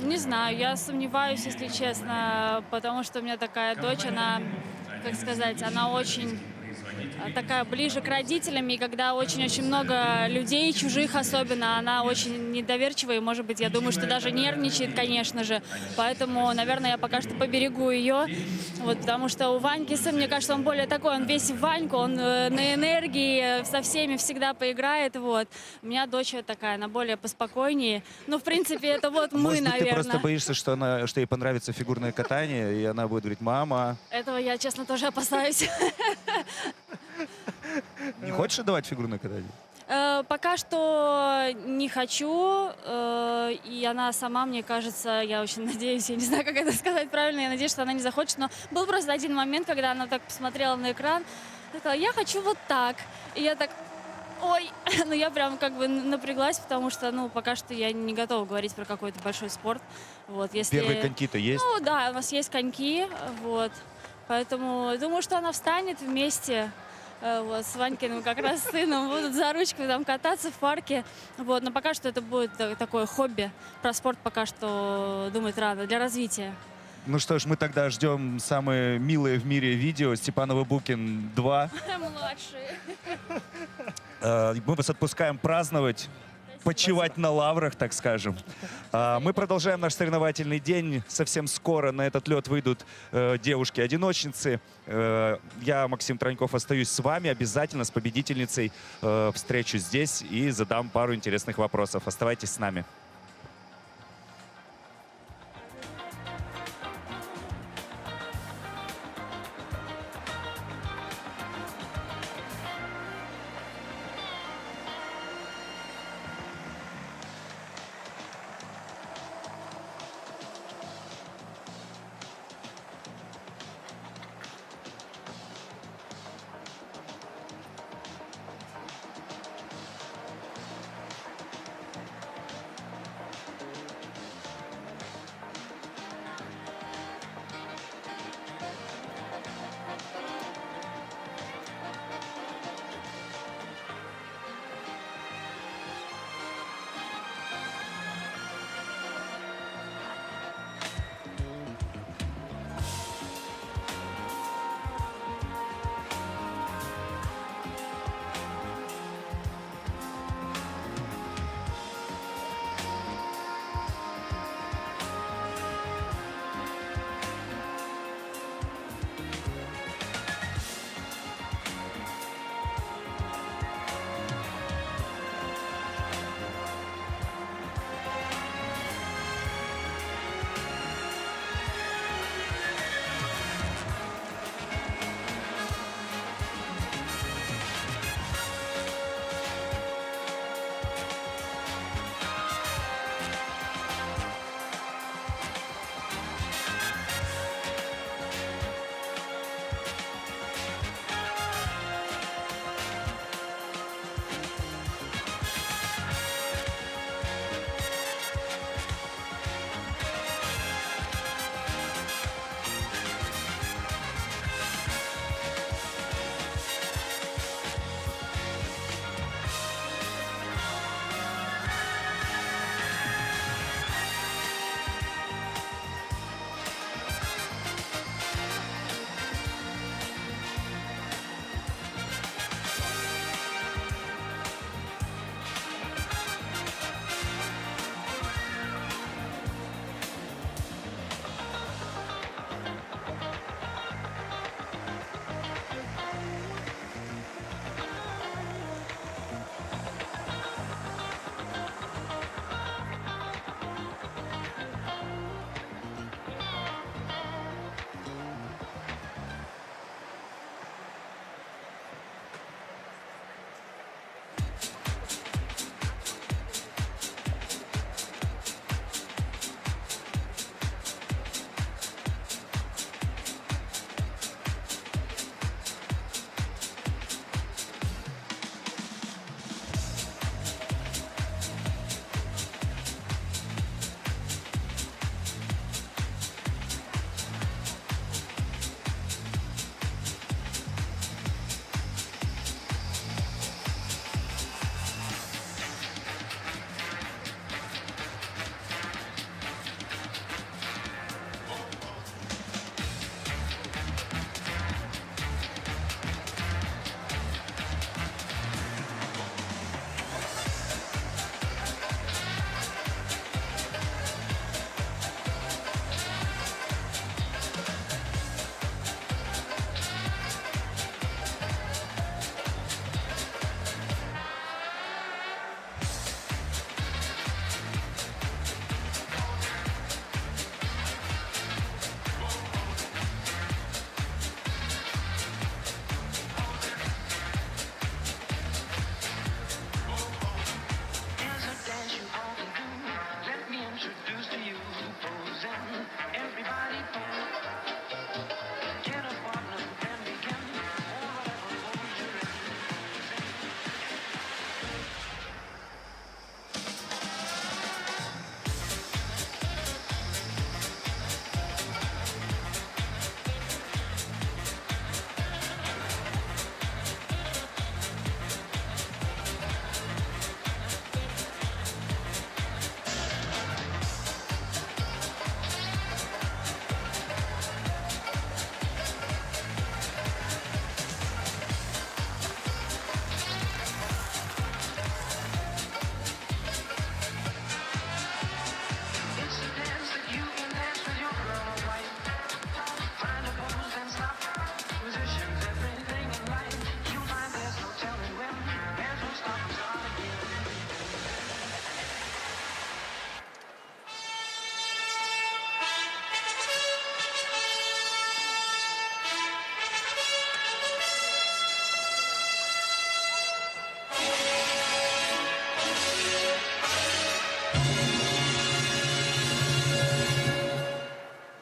Не знаю, я сомневаюсь, если честно, потому что у меня такая дочь, она, как сказать, она очень такая ближе к родителям, и когда очень-очень много людей, чужих особенно, она очень недоверчивая, и, может быть, я думаю, что даже нервничает, конечно же, поэтому, наверное, я пока что поберегу ее, вот, потому что у Ваньки сын, мне кажется, он более такой, он весь в Ваньку, он на энергии, со всеми всегда поиграет, вот. У меня дочь такая, она более поспокойнее, ну, в принципе, это вот мы, Может быть, наверное. ты просто боишься, что ей понравится фигурное катание, и она будет говорить: мама. Этого я, честно, тоже опасаюсь. Не хочешь отдавать фигурное катание? Пока что не хочу, и она сама, мне кажется, я очень надеюсь, я не знаю, как это сказать правильно, я надеюсь, что она не захочет, но был просто один момент, когда она так посмотрела на экран, сказала, я хочу вот так, и я так, ой, ну я прям как бы напряглась, потому что, ну, пока что я не готова говорить про какой-то большой спорт, вот, если... Первые коньки-то есть? Ну, да, у нас есть коньки, вот, поэтому думаю, что она встанет вместе... Вот, с Ванькиным как раз сыном будут за ручку там кататься в парке. Вот, но пока что это будет такое хобби. Про спорт пока что думать рано, для развития. Ну что ж, мы тогда ждем самые милые в мире видео Степанова Букин 2. Младшие. Мы вас отпускаем праздновать, почивать на лаврах, так скажем. Мы продолжаем наш соревновательный день. Совсем скоро на этот лед выйдут девушки-одиночницы. Я, Максим Троньков, остаюсь с вами. Обязательно с победительницей встречусь здесь и задам пару интересных вопросов. Оставайтесь с нами.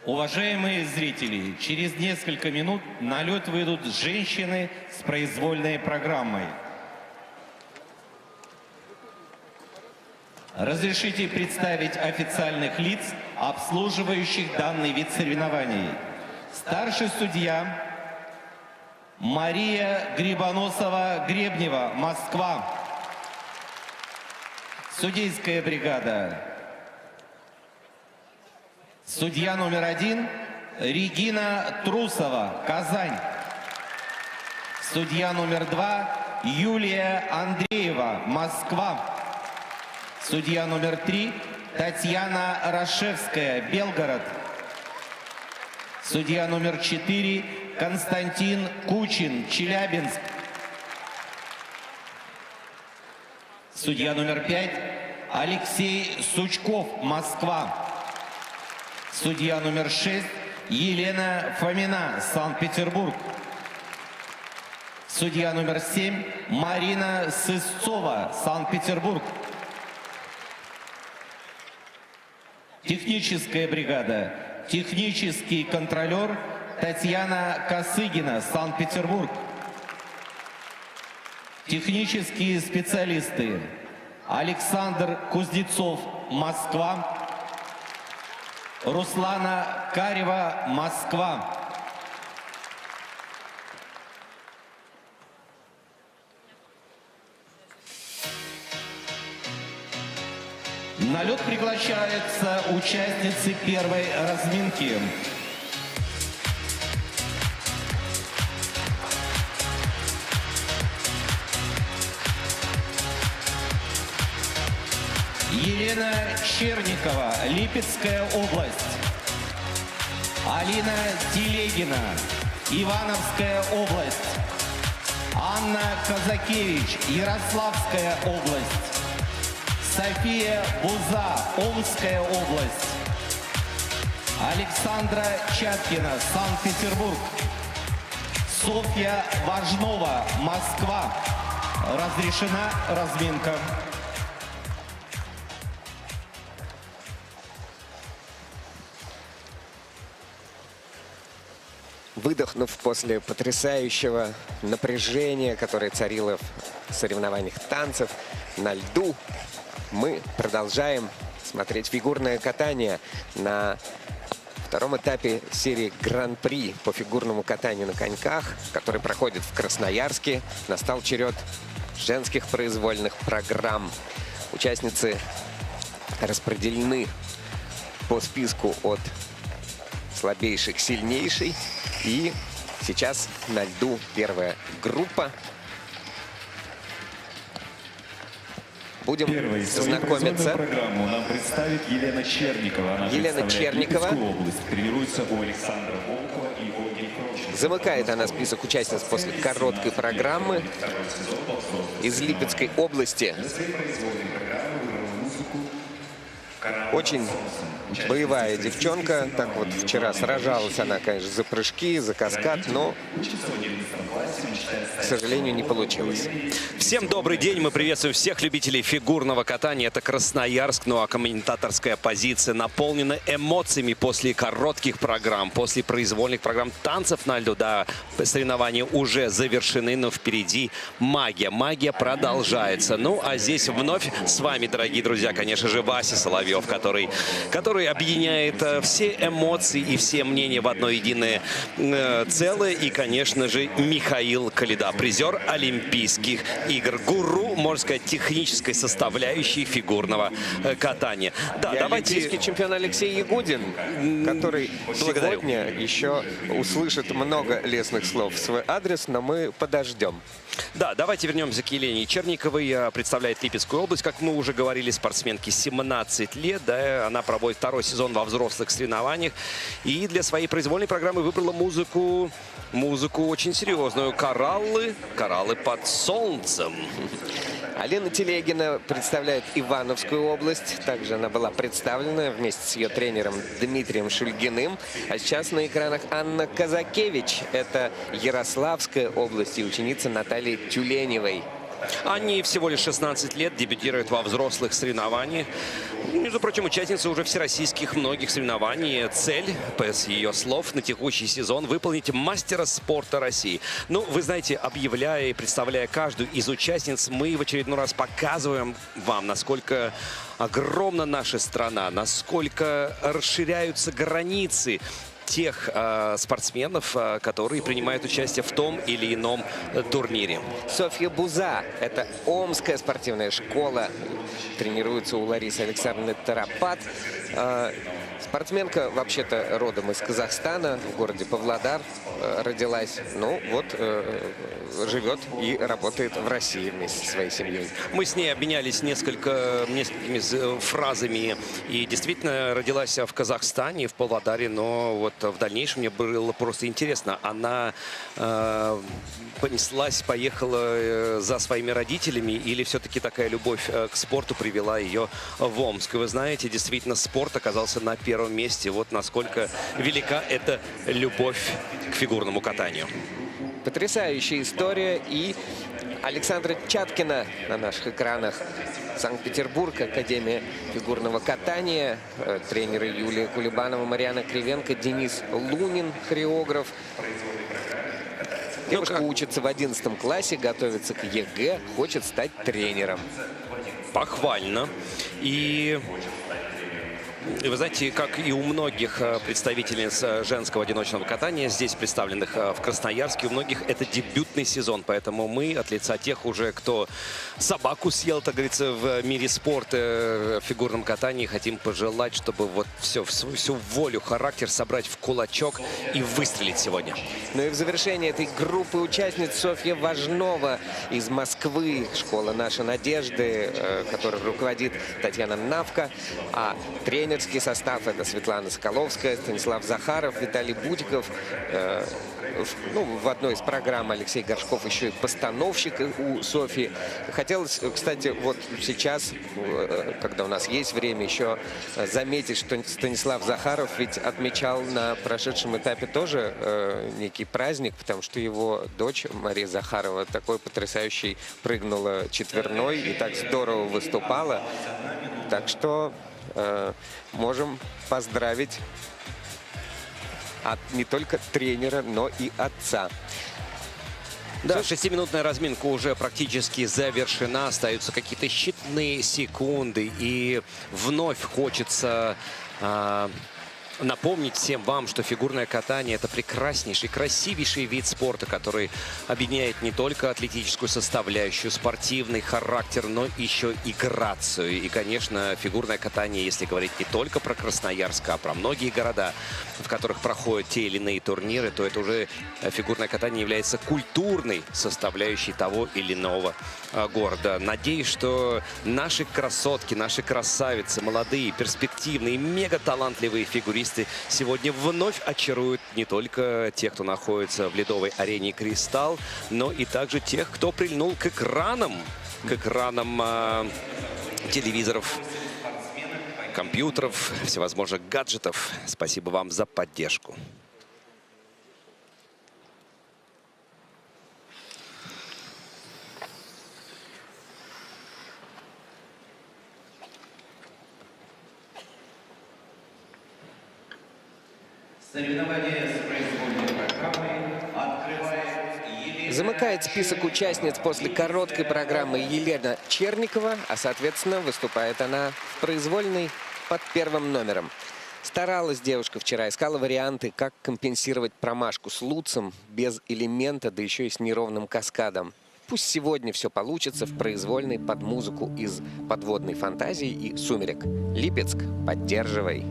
Уважаемые зрители, через несколько минут на лед выйдут женщины с произвольной программой. Разрешите представить официальных лиц, обслуживающих данный вид соревнований. Старший судья Мария Грибоносова-Гребнева, Москва. Судейская бригада. Судья номер 1 Регина Трусова, Казань. Судья номер 2 Юлия Андреева, Москва. Судья номер 3 Татьяна Рашевская, Белгород. Судья номер 4 Константин Кучин, Челябинск. Судья номер 5 Алексей Сучков, Москва. Судья номер 6 Елена Фомина, Санкт-Петербург. Судья номер 7 Марина Сысцова, Санкт-Петербург. Техническая бригада. Технический контролер Татьяна Косыгина, Санкт-Петербург. Технические специалисты Александр Кузнецов, Москва. Руслана Карева, Москва. На лед приглашаются участницы первой разминки. Елена Черникова, Липецкая область. Алина Телегина, Ивановская область. Анна Казакевич, Ярославская область. София Буза, Омская область. Александра Чаткина, Санкт-Петербург. Софья Важнова, Москва. Разрешена разминка. Выдохнув после потрясающего напряжения, которое царило в соревнованиях танцев на льду, мы продолжаем смотреть фигурное катание на втором этапе серии Гран-при по фигурному катанию на коньках, который проходит в Красноярске. Настал черед женских произвольных программ. Участницы распределены по списку от слабейших к сильнейшей. И сейчас на льду первая группа. Будем знакомиться. Программу нам представит Елена Черникова. Она Елена Черникова. Область. Тренируется у Александра Волкова и Ольги Кровченко. Замыкает она список участниц после короткой программы из Липецкой области. Очень боевая девчонка. Так вот, вчера сражалась она, конечно, за прыжки, за каскад, но, к сожалению, не получилось. Всем добрый день. Мы приветствуем всех любителей фигурного катания. Это Красноярск. Ну а комментаторская позиция наполнена эмоциями после коротких программ, после произвольных программ танцев на льду. Да, соревнования уже завершены, но впереди магия. Магия продолжается. Ну а здесь вновь с вами, дорогие друзья, конечно же, Вася Соловьев, который объединяет все эмоции и все мнения в одно единое целое. И, конечно же, Михаил Коляда, призер Олимпийских игр, гуру, можно сказать, технической составляющей фигурного катания. Да, и давайте... олимпийский чемпион Алексей Ягудин, который сегодня еще услышит много лестных слов в свой адрес, но мы подождем. Да, давайте вернемся к Елене Черниковой. Представляет Липецкую область, как мы уже говорили, спортсменке 17 лет. Да, она проводит второй сезон во взрослых соревнованиях. И для своей произвольной программы выбрала музыку очень серьезную. Кораллы под солнцем. Алина Телегина представляет Ивановскую область. Также она была представлена вместе с ее тренером Дмитрием Шульгиным. А сейчас на экранах Анна Казакевич. Это Ярославская область и ученица Натальи Тюленевой. Они всего лишь 16 лет, дебютируют во взрослых соревнованиях. Между прочим, участница уже всероссийских многих соревнований. Цель, с ее слов, на текущий сезон выполнить мастера спорта России. Ну, вы знаете, объявляя и представляя каждую из участниц, мы в очередной раз показываем вам, насколько огромна наша страна, насколько расширяются границы тех спортсменов, которые принимают участие в том или ином турнире. Софья Буза – это омская спортивная школа. Тренируется у Ларисы Александровны Тарапат. Спортсменка вообще-то родом из Казахстана, в городе Павлодар родилась. Ну вот, живет и работает в России вместе со своей семьей. Мы с ней обменялись несколькими фразами. И действительно родилась в Казахстане, в Павлодаре. Но вот в дальнейшем мне было просто интересно. Она понеслась, поехала за своими родителями, или все-таки такая любовь к спорту привела ее в Омск? И вы знаете, действительно, спорт оказался на первом месте. Вот насколько велика эта любовь к фигурному катанию. Потрясающая история. И Александра Чаткина на наших экранах. Санкт-Петербург, Академия фигурного катания. Тренеры Юлия Кулебанова, Марьяна Кривенко, Денис Лунин, хореограф. Девушка учится в 11 классе, готовится к ЕГЭ, хочет стать тренером. Похвально. И вы знаете, как и у многих представительниц женского одиночного катания, здесь представленных в Красноярске, у многих это дебютный сезон. Поэтому мы от лица тех уже, кто собаку съел, так говорится, в мире спорта, в фигурном катании, хотим пожелать, чтобы вот всю волю, характер собрать в кулачок и выстрелить сегодня. Ну и в завершении этой группы участниц Софья Важнова из Москвы, школа «Наша надежды», которой руководит Татьяна Навка, а тренерский состав — это Светлана Соколовская, Станислав Захаров, Виталий Бутиков. В одной из программ Алексей Горшков еще и постановщик у Софьи. Хотелось, кстати, вот сейчас, когда у нас есть время, еще заметить, что Станислав Захаров ведь отмечал на прошедшем этапе тоже некий праздник, потому что его дочь Мария Захарова такой потрясающий прыгнула четверной и так здорово выступала. Так что можем поздравить не только тренера, но и отца. Да, 6-минутная разминка уже практически завершена. Остаются какие-то считанные секунды. И вновь хочется напомнить всем вам, что фигурное катание — это прекраснейший, красивейший вид спорта, который объединяет не только атлетическую составляющую, спортивный характер, но еще и грацию. И, конечно, фигурное катание, если говорить не только про Красноярск, а про многие города, в которых проходят те или иные турниры, то это уже фигурное катание является культурной составляющей того или иного города. Надеюсь, что наши красотки, наши красавицы, молодые, перспективные, мега-талантливые фигуристы сегодня вновь очаруют не только тех, кто находится в ледовой арене «Кристалл», но и также тех, кто прильнул к экранам телевизоров, компьютеров, всевозможных гаджетов. Спасибо вам за поддержку. Соревнования с произвольной программой открывает Елена... Замыкает список участниц после короткой программы Елена Черникова, а, соответственно, выступает она в произвольной под первым номером. Старалась девушка вчера, искала варианты, как компенсировать промашку с луцем без элемента, да еще и с неровным каскадом. Пусть сегодня все получится в произвольной под музыку из «Подводной фантазии» и «Сумерек». Липецк, поддерживай!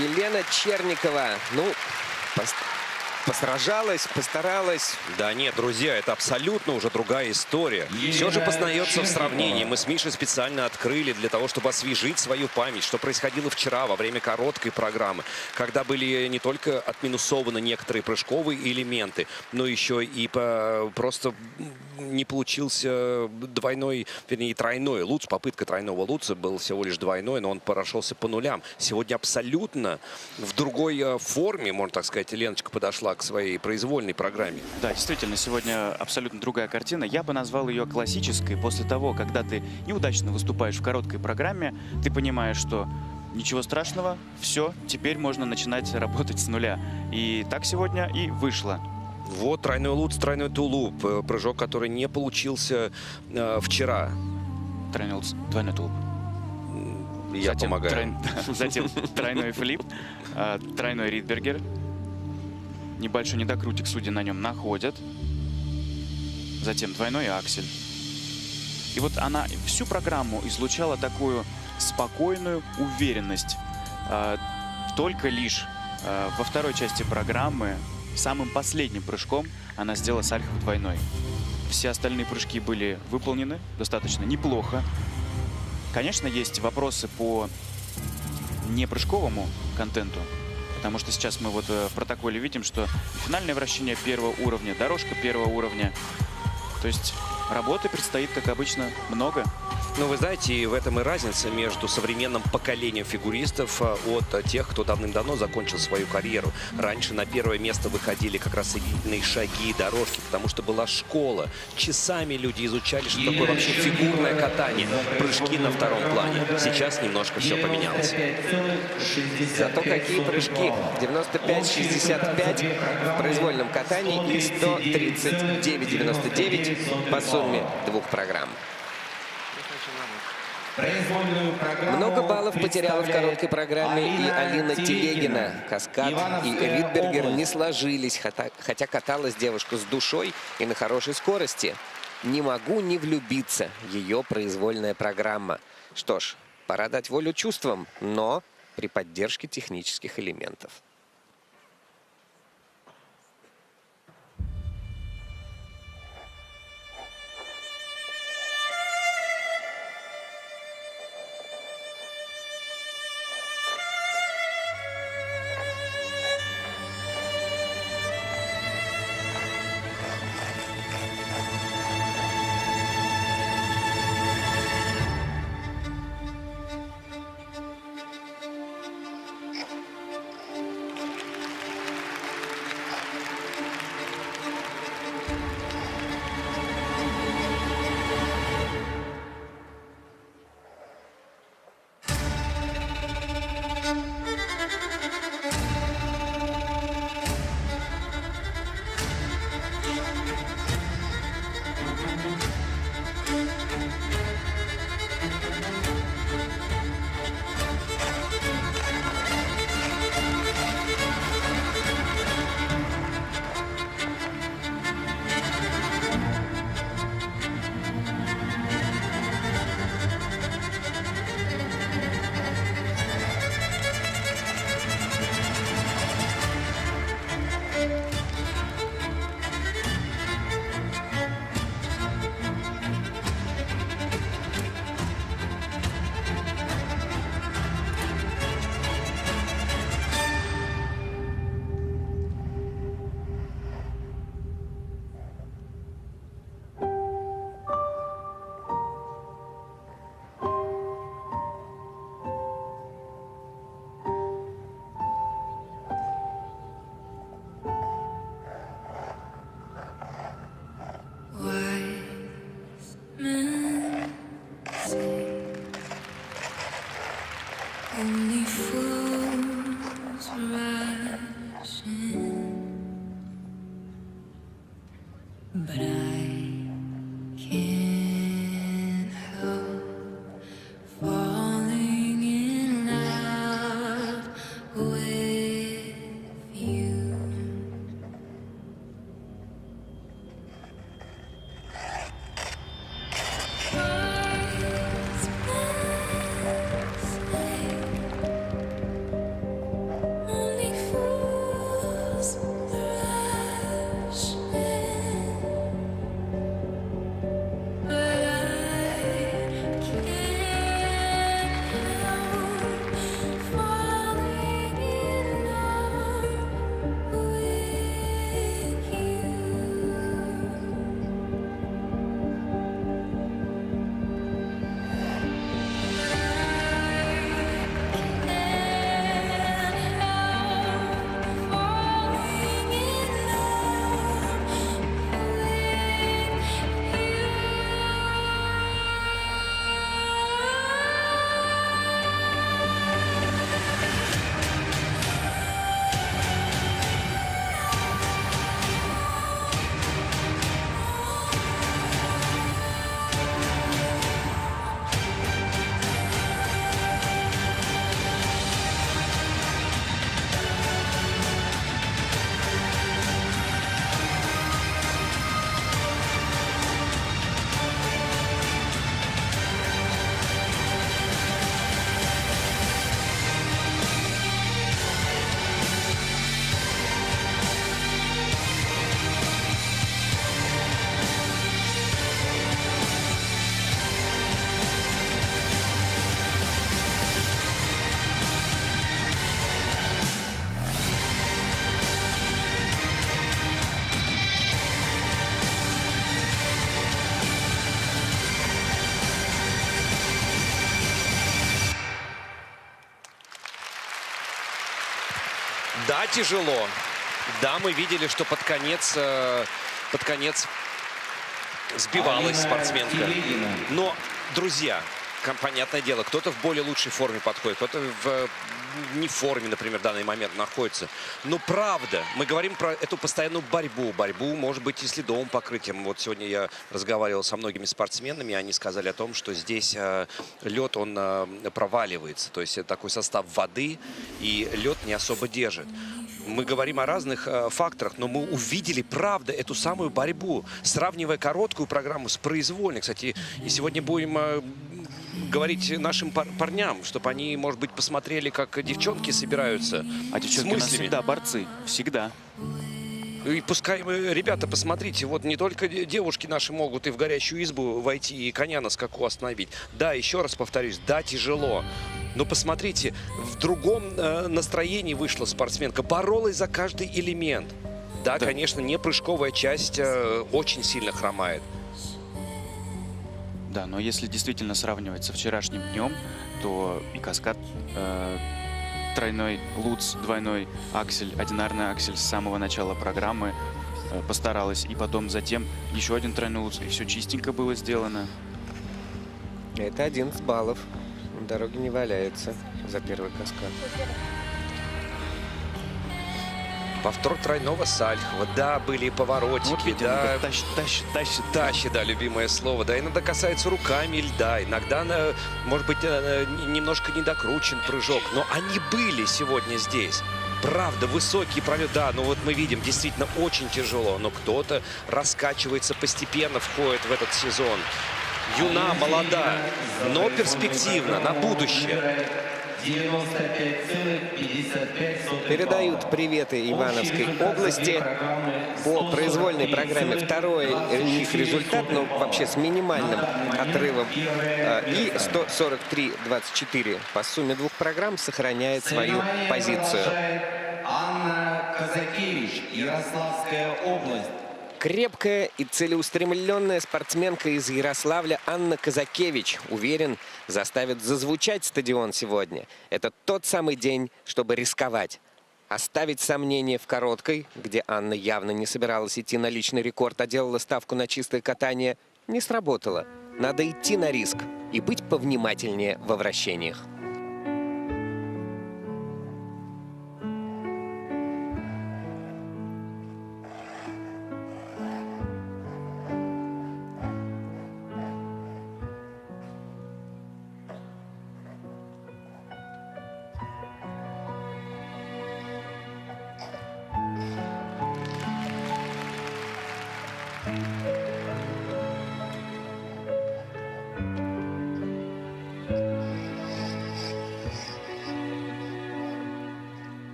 Елена Черникова, ну, посражалась, постаралась. Да нет, друзья, это абсолютно уже другая история. Все же познается в сравнении. Мы с Мишей специально открыли для того, чтобы освежить свою память, что происходило вчера во время короткой программы, когда были не только отминусованы некоторые прыжковые элементы, но еще и просто не получился двойной, вернее, тройной луц. Попытка тройного луца был всего лишь двойной, но он прошелся по нулям. Сегодня абсолютно в другой форме, можно так сказать, Леночка подошла к своей произвольной программе. Да, действительно, сегодня абсолютно другая картина. Я бы назвал ее классической. После того, когда ты неудачно выступаешь в короткой программе, ты понимаешь, что ничего страшного, все, теперь можно начинать работать с нуля. И так сегодня и вышло. Вот тройной луц, тройной тулуп. Прыжок, который не получился вчера. Тройной луц, двойной тулуп. Я помогаю. Затем тройной флип, тройной ридбергер. Небольшой недокрутик судьи на нем находят. Затем двойной аксель. И вот она всю программу излучала такую спокойную уверенность. Только лишь во второй части программы, самым последним прыжком, она сделала сальхо в двойной. Все остальные прыжки были выполнены достаточно неплохо. Конечно, есть вопросы по непрыжковому контенту. Потому что сейчас мы вот в протоколе видим, что финальное вращение первого уровня, дорожка первого уровня. То есть работы предстоит, как обычно, много. Ну, вы знаете, в этом и разница между современным поколением фигуристов от тех, кто давным-давно закончил свою карьеру. Раньше на первое место выходили как раз элитные шаги, дорожки, потому что была школа. Часами люди изучали, что такое вообще фигурное катание, прыжки на втором плане. Сейчас немножко все поменялось. Зато какие прыжки. 95-65 в произвольном катании и 139-99 по сумме двух программ. Много баллов потеряла в короткой программе и Алина Телегина. Каскад и ридбергер не сложились, хотя каталась девушка с душой и на хорошей скорости. «Не могу не влюбиться» — ее произвольная программа. Что ж, пора дать волю чувствам, но при поддержке технических элементов. Only fools rush in, but I can't help falling in love with you. Wise men say Да, тяжело. Да, мы видели, что под конец сбивалась спортсменка. Но, друзья, понятное дело, кто-то в более лучшей форме подходит, кто-то в не в форме, например, в данный момент находится. Но правда, мы говорим про эту постоянную борьбу. Борьбу, может быть, и с ледовым покрытием. Вот сегодня я разговаривал со многими спортсменами, они сказали о том, что здесь лед, он проваливается. То есть это такой состав воды, и лед не особо держит. Мы говорим о разных факторах, но мы увидели, правда, эту самую борьбу, сравнивая короткую программу с произвольной. Кстати, и сегодня будем говорить нашим парням, чтобы они, может быть, посмотрели, как девчонки собираются. А девчонки у нас всегда борцы, всегда. И пускай, ребята, посмотрите, вот не только девушки наши могут и в горящую избу войти, и коня на скаку остановить. Да, еще раз повторюсь, да, тяжело. Но посмотрите, в другом настроении вышла спортсменка, боролась за каждый элемент. Да, конечно, не прыжковая часть очень сильно хромает. Да, но если действительно сравнивать со вчерашним днем, то и каскад, тройной луц, двойной аксель, одинарный аксель с самого начала программы постаралась. И потом затем еще один тройной луц, и все чистенько было сделано. Это 11 баллов. Дороги не валяются за первый каскад. Повтор тройного Сальхова. Да, были и поворотики. Вот видите, да, тащит, да, любимое слово. Да, иногда касается руками льда. Иногда, может быть, немножко недокручен прыжок. Но они были сегодня здесь. Правда, высокий пролет. Да, ну вот мы видим, действительно очень тяжело. Но кто-то раскачивается, постепенно входит в этот сезон. Юна, молода, но перспективно, на будущее. 95,55. Передают приветы Ивановской области. По произвольной программе второй у них результат, но вообще с минимальным отрывом. И 143-24 по сумме двух программ сохраняет свою позицию. Анна Казакевич, Ярославская область. Крепкая и целеустремленная спортсменка из Ярославля Анна Казакевич, уверен, заставит зазвучать стадион сегодня. Это тот самый день, чтобы рисковать. Оставить сомнения в короткой, где Анна явно не собиралась идти на личный рекорд, а делала ставку на чистое катание, не сработало. Надо идти на риск и быть повнимательнее во вращениях.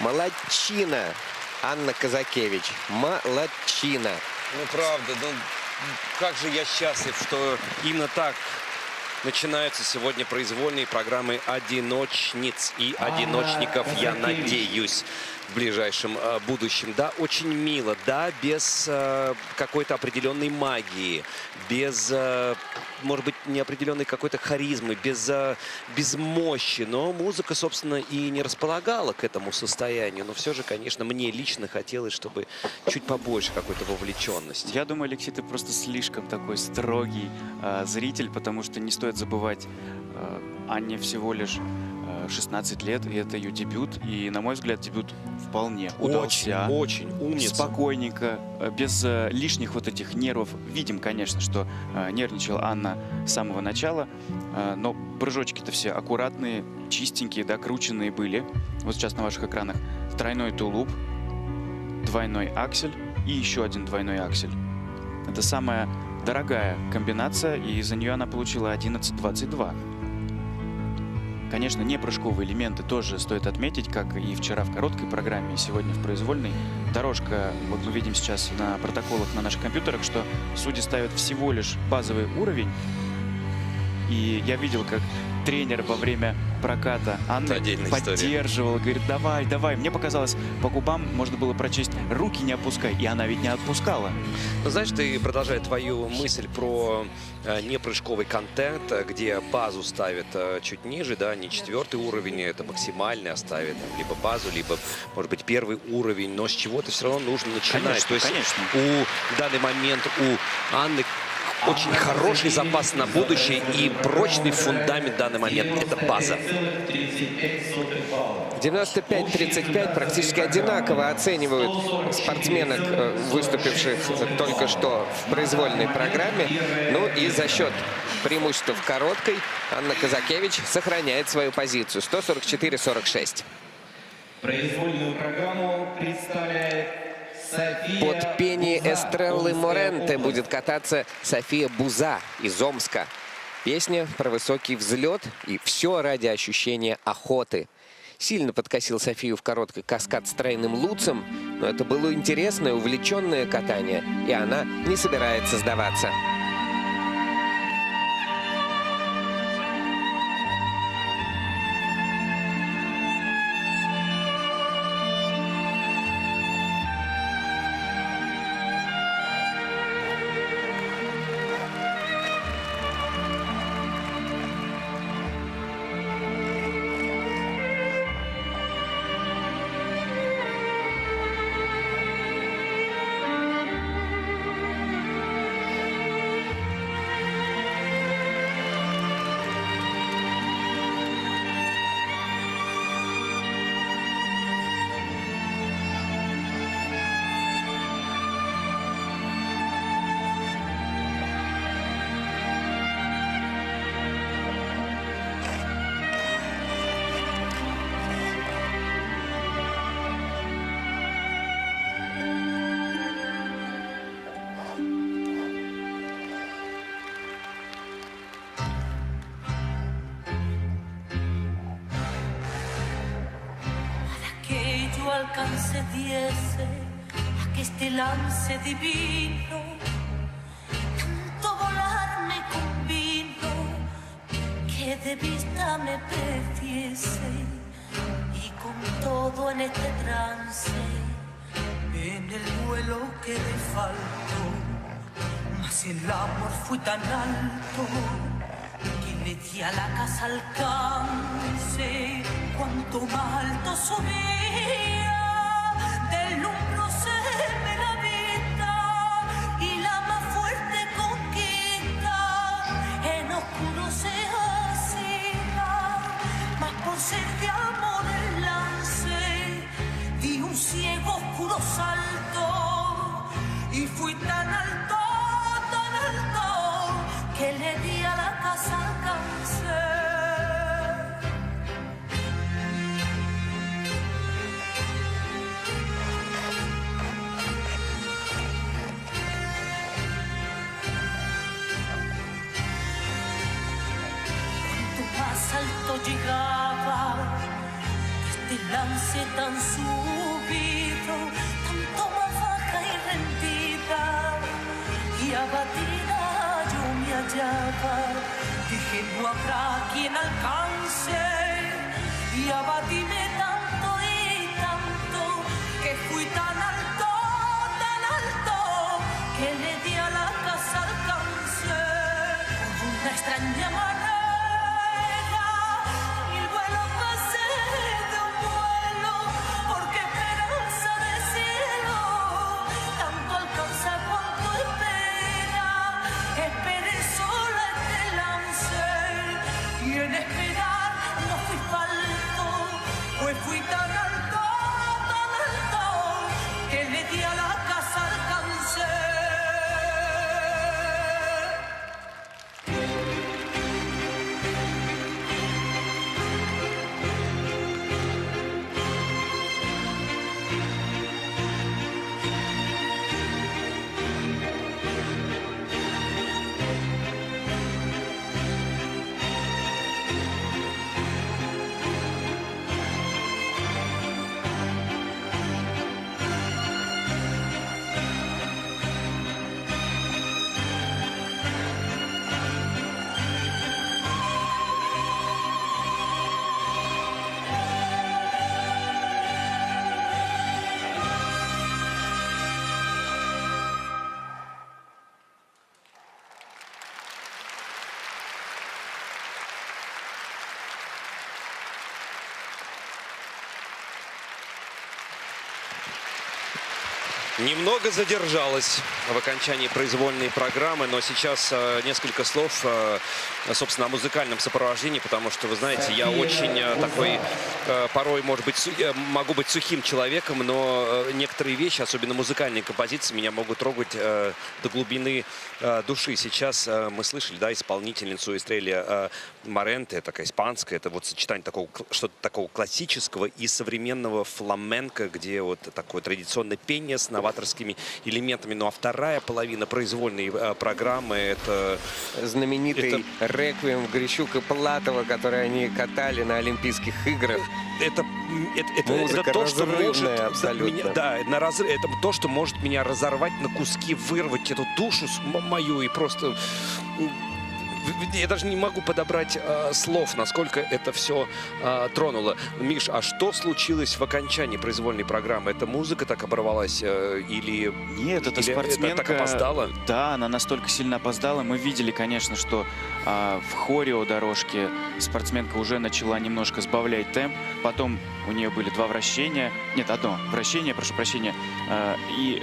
Молодчина, Анна Казакевич. Молодчина. Ну, правда, ну, как же я счастлив, что именно так начинаются сегодня произвольные программы одиночниц и одиночников, я надеюсь, в ближайшем будущем. Да, очень мило, да, без какой-то определенной магии, без, может быть, неопределенной какой-то харизмы, без мощи. Но музыка, собственно, и не располагала к этому состоянию. Но все же, конечно, мне лично хотелось, чтобы чуть побольше какой-то вовлеченности. Я думаю, Алексей, ты просто слишком такой строгий зритель, потому что не стоит забывать, Анне всего лишь 16 лет, и это ее дебют. И, на мой взгляд, дебют вполне удался. Очень умница. Спокойненько, без лишних вот этих нервов. Видим, конечно, что нервничала Анна с самого начала, но прыжочки-то все аккуратные, чистенькие, докрученные были. Вот сейчас на ваших экранах тройной тулуп, двойной аксель и еще один двойной аксель. Это самая дорогая комбинация, и за нее она получила 11.22. Конечно, непрыжковые элементы тоже стоит отметить, как и вчера в короткой программе, и сегодня в произвольной. Дорожка, вот мы видим сейчас на протоколах на наших компьютерах, что судьи ставят всего лишь базовый уровень. И я видел, как тренер во время проката Анны поддерживал, говорит, давай, давай. Мне показалось, по губам можно было прочесть, руки не опускай, и она ведь не отпускала. Ну, знаешь, ты, продолжая твою мысль про непрыжковый контент, где базу ставят чуть ниже, да, не 4-й уровень, это максимальный, а ставят либо базу, либо, может быть, 1-й уровень, но с чего-то все равно нужно начинать. Конечно, то есть конечно. В данный момент у Анны очень хороший запас на будущее и прочный фундамент в данный момент. Это база. 95-35 практически одинаково оценивают спортсменок, выступивших только что в произвольной программе. Ну и за счет преимущества в короткой Анна Казакевич сохраняет свою позицию. 144-46. Произвольную программу представляет София Под пение Эстреллы Омская Моренте область. будет кататься София Буза из Омска. Песня про высокий взлет и все ради ощущения охоты. Сильно подкосил Софию в короткой каскад с тройным луцем, но это было интересное, увлеченное катание, и она не собирается сдаваться. Alcance diese a que este lance divino tanto volar me convino que de vista me perdiese y con todo en este trance en el vuelo que me faltó mas el amor fue tan alto que le di a la casa alcance cuanto más alto subía del hombro se me la vida y la más fuerte conquista en oscuro se hacía mas por ser de amor el lance di un ciego oscuro salto y fui tan alto que le di a la casa alcance. Cuanto más alto llegaba, este lance tan súbito, tanto más baja y rendida y abatida yo me hallaba. Dije, no habrá quien alcance, y abatíme tanto y tanto que fui tan alto, que le di a la casa alcance por una extraña manera. Y el vuelo pasé de un vuelo, porque esperanza de cielo tanto alcanza cuanto espera. Esperé sola este lance, y en esperar no fui falto, pues fui tan alto, que le di a la casa alcance. Немного задержалась в окончании произвольной программы, но сейчас несколько слов, собственно, о музыкальном сопровождении, потому что, вы знаете, я очень такой, порой, может быть, могу быть сухим человеком, но некоторые вещи, особенно музыкальные композиции, меня могут трогать до глубины души. Сейчас мы слышали, да, исполнительницу Эстрелия Моренте, такая испанская, это вот сочетание такого, что-то такого классического и современного фламенко, где вот такое традиционное пение с новаторскими элементами. Ну а вторая половина произвольной программы — это знаменитый реквием Грищук и Платова, который они катали на Олимпийских играх. Это музыка то, что может абсолютно. Меня, да, это то, что может меня разорвать на куски, вырвать эту душу мою и просто... Я даже не могу подобрать слов, насколько это все тронуло. Миш, а что случилось в окончании произвольной программы? Эта музыка так оборвалась или... Нет, это спортсменка... так опоздала? Да, она настолько сильно опоздала. Мы видели, конечно, что в хореодорожке спортсменка уже начала немножко сбавлять темп. Потом у нее были два вращения. Нет, одно вращение, прошу прощения. И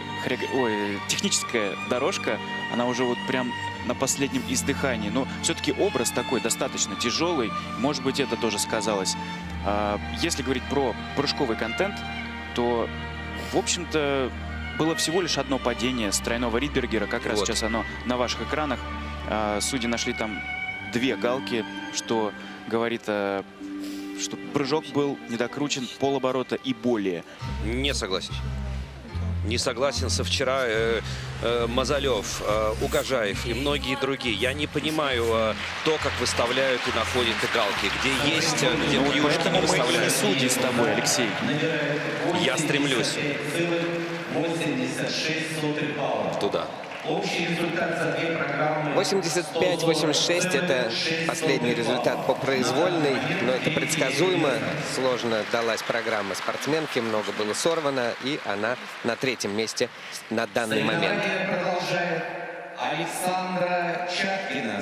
техническая дорожка, она уже вот прям на последнем издыхании. Но все-таки образ такой достаточно тяжелый. Может быть, это тоже сказалось. Если говорить про прыжковый контент, то, в общем-то, было всего лишь одно падение с тройного Ридбергера. Как раз сейчас оно на ваших экранах. Судьи нашли там две галки, что говорит, что прыжок был недокручен полоборота и более. Не согласен. Не согласен со вчера Мазалев, Угожаев и многие другие. Я не понимаю то, как выставляют и находят галки. Где есть, где вьюшки не выставляют. Судьи с тобой, Алексей. Я стремлюсь туда. 85-86 это последний результат по произвольной, но это предсказуемо. Сложно далась программа спортсменки, много было сорвано, и она на третьем месте на данный момент.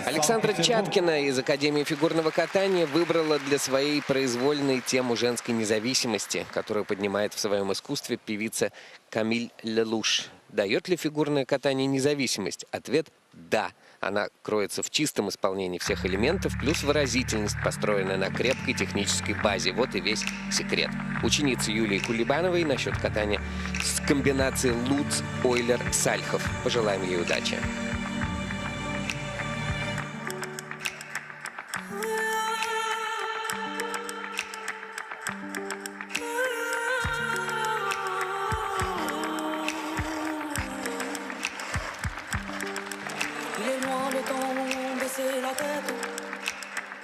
Александра Чаткина из Академии фигурного катания выбрала для своей произвольной тему женской независимости, которую поднимает в своем искусстве певица Камиль Лелуш. Дает ли фигурное катание независимость? Ответ – да. Она кроется в чистом исполнении всех элементов, плюс выразительность, построенная на крепкой технической базе. Вот и весь секрет. Ученица Юлии Кулибановой насчет катания с комбинацией Луц, Ойлер, Сальхов. Пожелаем ей удачи.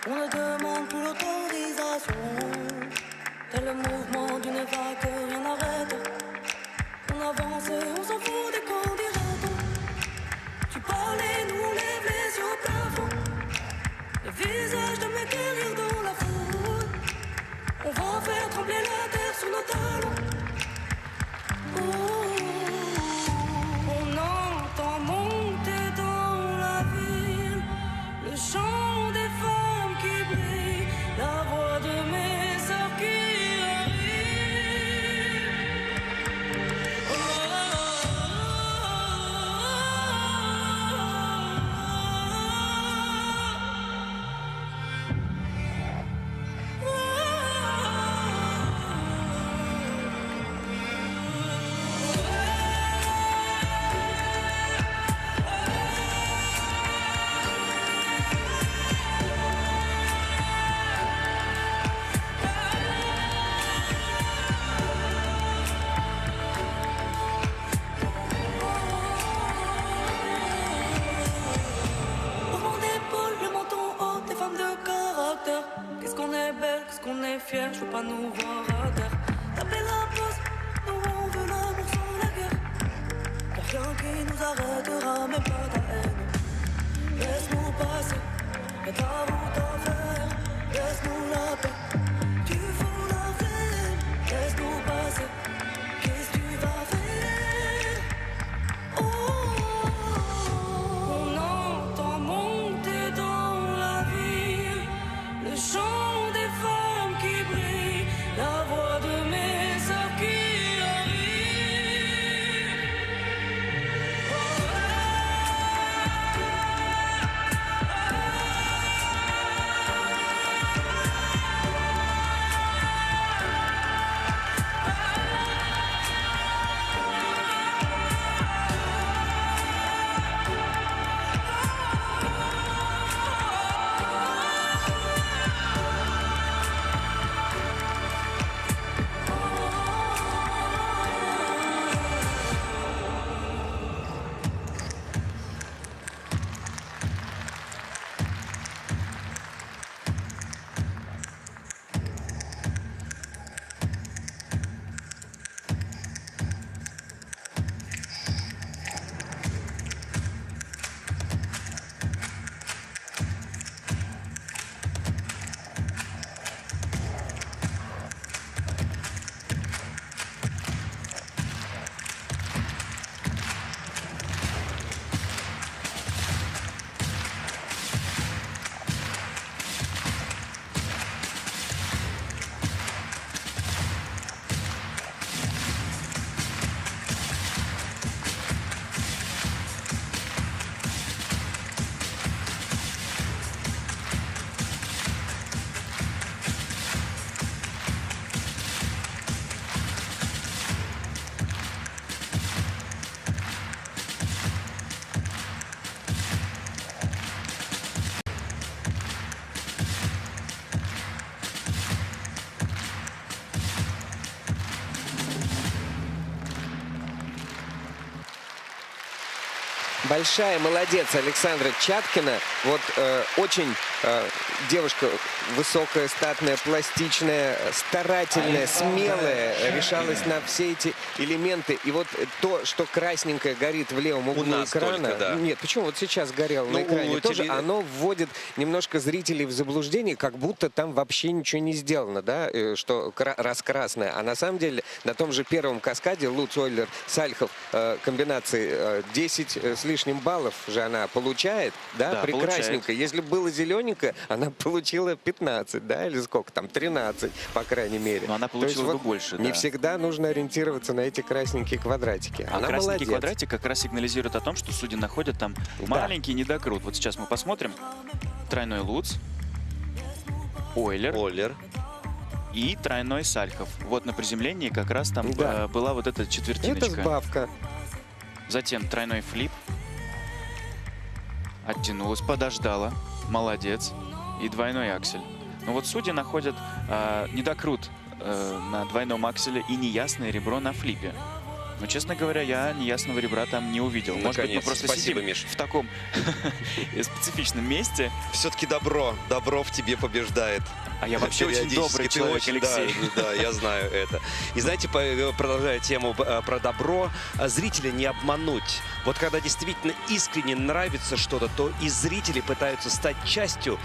On ne demande plus l'autorisation. Tel le mouvement nous voir à terre. Taper la place, nous on veut l'amour sans la guerre. Y'a rien qui nous arrêtera, même pas ta haine. Laisse-nous passer, y'a de la route à faire. Laisse-nous la paix, tu fous la veine. Laisse-nous passer, qu'est-ce que tu vas faire? On entend monter dans la ville le chant des femmes qui brillent, la voix de mes sœurs qui Большая молодец Александра Чаткина. Вот очень девушка высокая, статная, пластичная, старательная, смелая, решалась на все эти элементы. И вот то, что красненькое горит в левом углу экрана. Только, да. Нет, почему? Вот сейчас горело на экране тоже. Оно вводит немножко зрителей в заблуждение, как будто там вообще ничего не сделано, да, что раскрасное. А на самом деле на том же первом каскаде Луц Ойлер Сальхов комбинации 10 с лишним баллов же она получает, да, прекрасненько. Если было зелененькое, она получила 15, да, или сколько там, 13, по крайней мере. Но она получила бы больше, Не да. всегда нужно ориентироваться на эти красненькие квадратики. А Она красненький молодец. квадратик как раз сигнализирует о том, что судьи находят там маленький недокрут. Вот сейчас мы посмотрим. Тройной Луц, Ойлер и тройной Сальхов. Вот на приземлении как раз там была вот эта четвертиночка. Это сбавка. Затем тройной флип. Оттянулась, подождала. Молодец. И двойной аксель. Ну вот судьи находят недокрут на двойном акселе и неясное ребро на флипе. Но, честно говоря, я неясного ребра там не увидел. Может быть, мы просто Спасибо, сидим Миш. в таком специфичном месте. Все-таки добро в тебе побеждает. А я вообще очень добрый человек, Алексей. Да, я знаю это. И знаете, продолжая тему про добро, зрителя не обмануть. Вот когда действительно искренне нравится что-то, то и зрители пытаются стать частью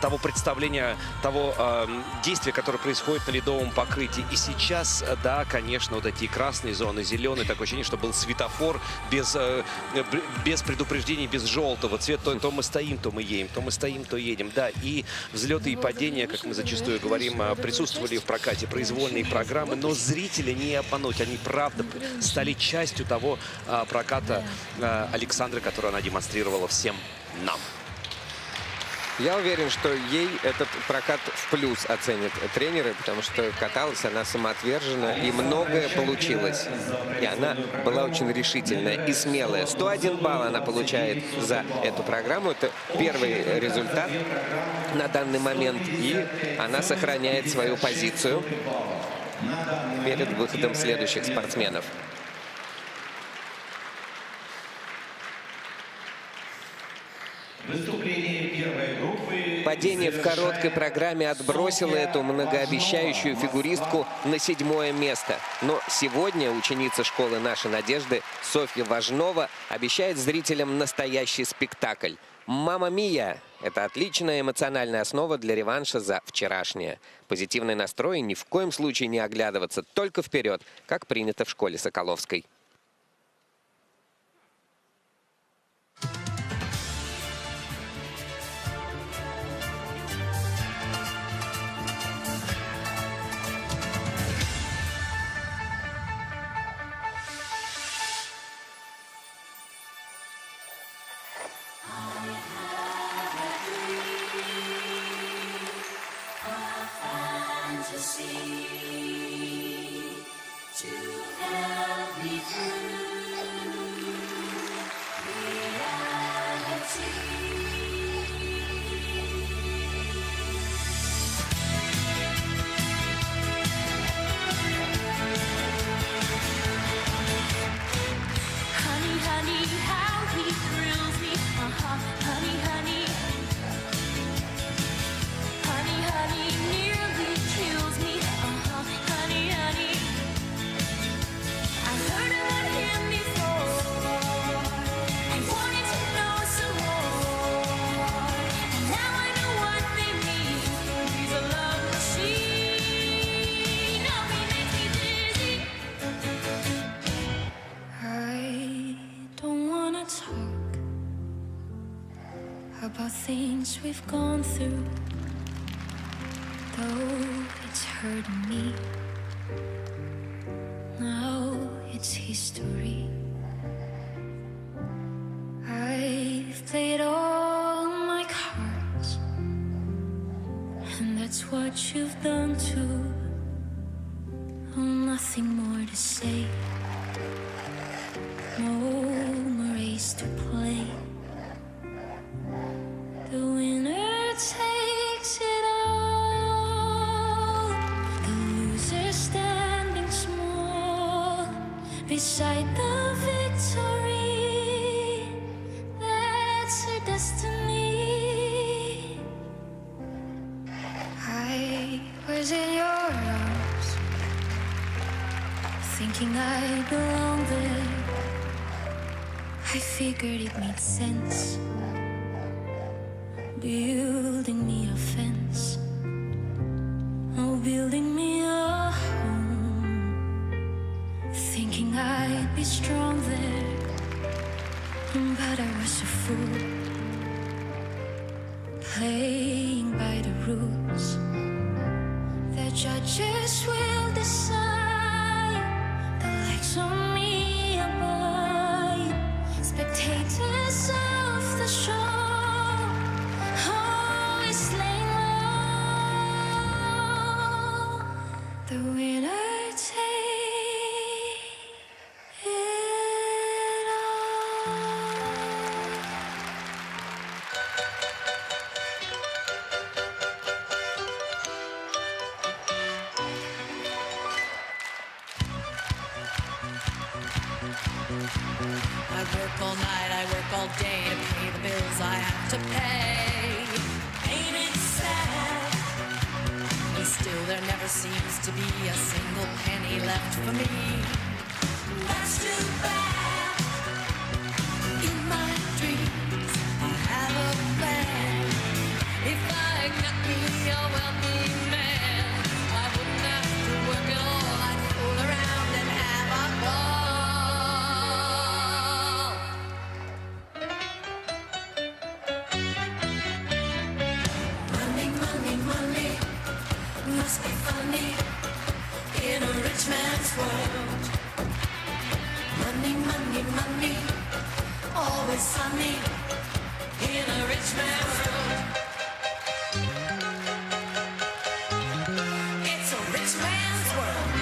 того представления, того действия, которое происходит на ледовом покрытии. И сейчас, да, конечно, вот эти красные зоны, зеленые, такое ощущение, что был светофор без предупреждений, без желтого цвета. То мы стоим, то мы едем, то мы стоим, то едем. Да, и взлеты и падения, как мы зачастую говорим, присутствовали в прокате произвольные программы, но зрителя не обмануть. Они, правда, стали частью того проката Александры, который она демонстрировала всем нам. Я уверен, что ей этот прокат в плюс оценят тренеры, потому что каталась она самоотверженно, и многое получилось. И она была очень решительная и смелая. 101 балл она получает за эту программу. Это первый результат на данный момент. И она сохраняет свою позицию перед выходом следующих спортсменов. Падение в короткой программе отбросило эту многообещающую фигуристку на 7-е место. Но сегодня ученица школы «Наши надежды» Софья Важнова обещает зрителям настоящий спектакль. «Мамма Мия» — это отличная эмоциональная основа для реванша за вчерашнее. Позитивный настрой, ни в коем случае не оглядываться, только вперед, как принято в школе Соколовской. About things we've gone through, though it's hurting me. Now it's history. I've played all my cards, and that's what you've done too. Oh, nothing more to say, no more race to play. The winner takes it all. The loser standing small beside the victory. That's her destiny. I was in your arms, thinking I belonged there. I figured it made sense, building me a fence, oh, building me a home, thinking I'd be strong there, but I was a fool, playing by the rules. The judges will decide, the likes on me abide, spectators of the show. The winner takes it all. I work all night, I work all day to pay the bills I have to pay. Ain't it sad? And still there never seems to be a single penny left for me. That's too bad. In my dreams I have a plan. If I got me a wealthy man, I wouldn't have to work at all. I'd fool around and have a ball. Money, money, money must be funny in a rich man's world. Money, money, money, always sunny in a rich man's world. It's a rich man's world.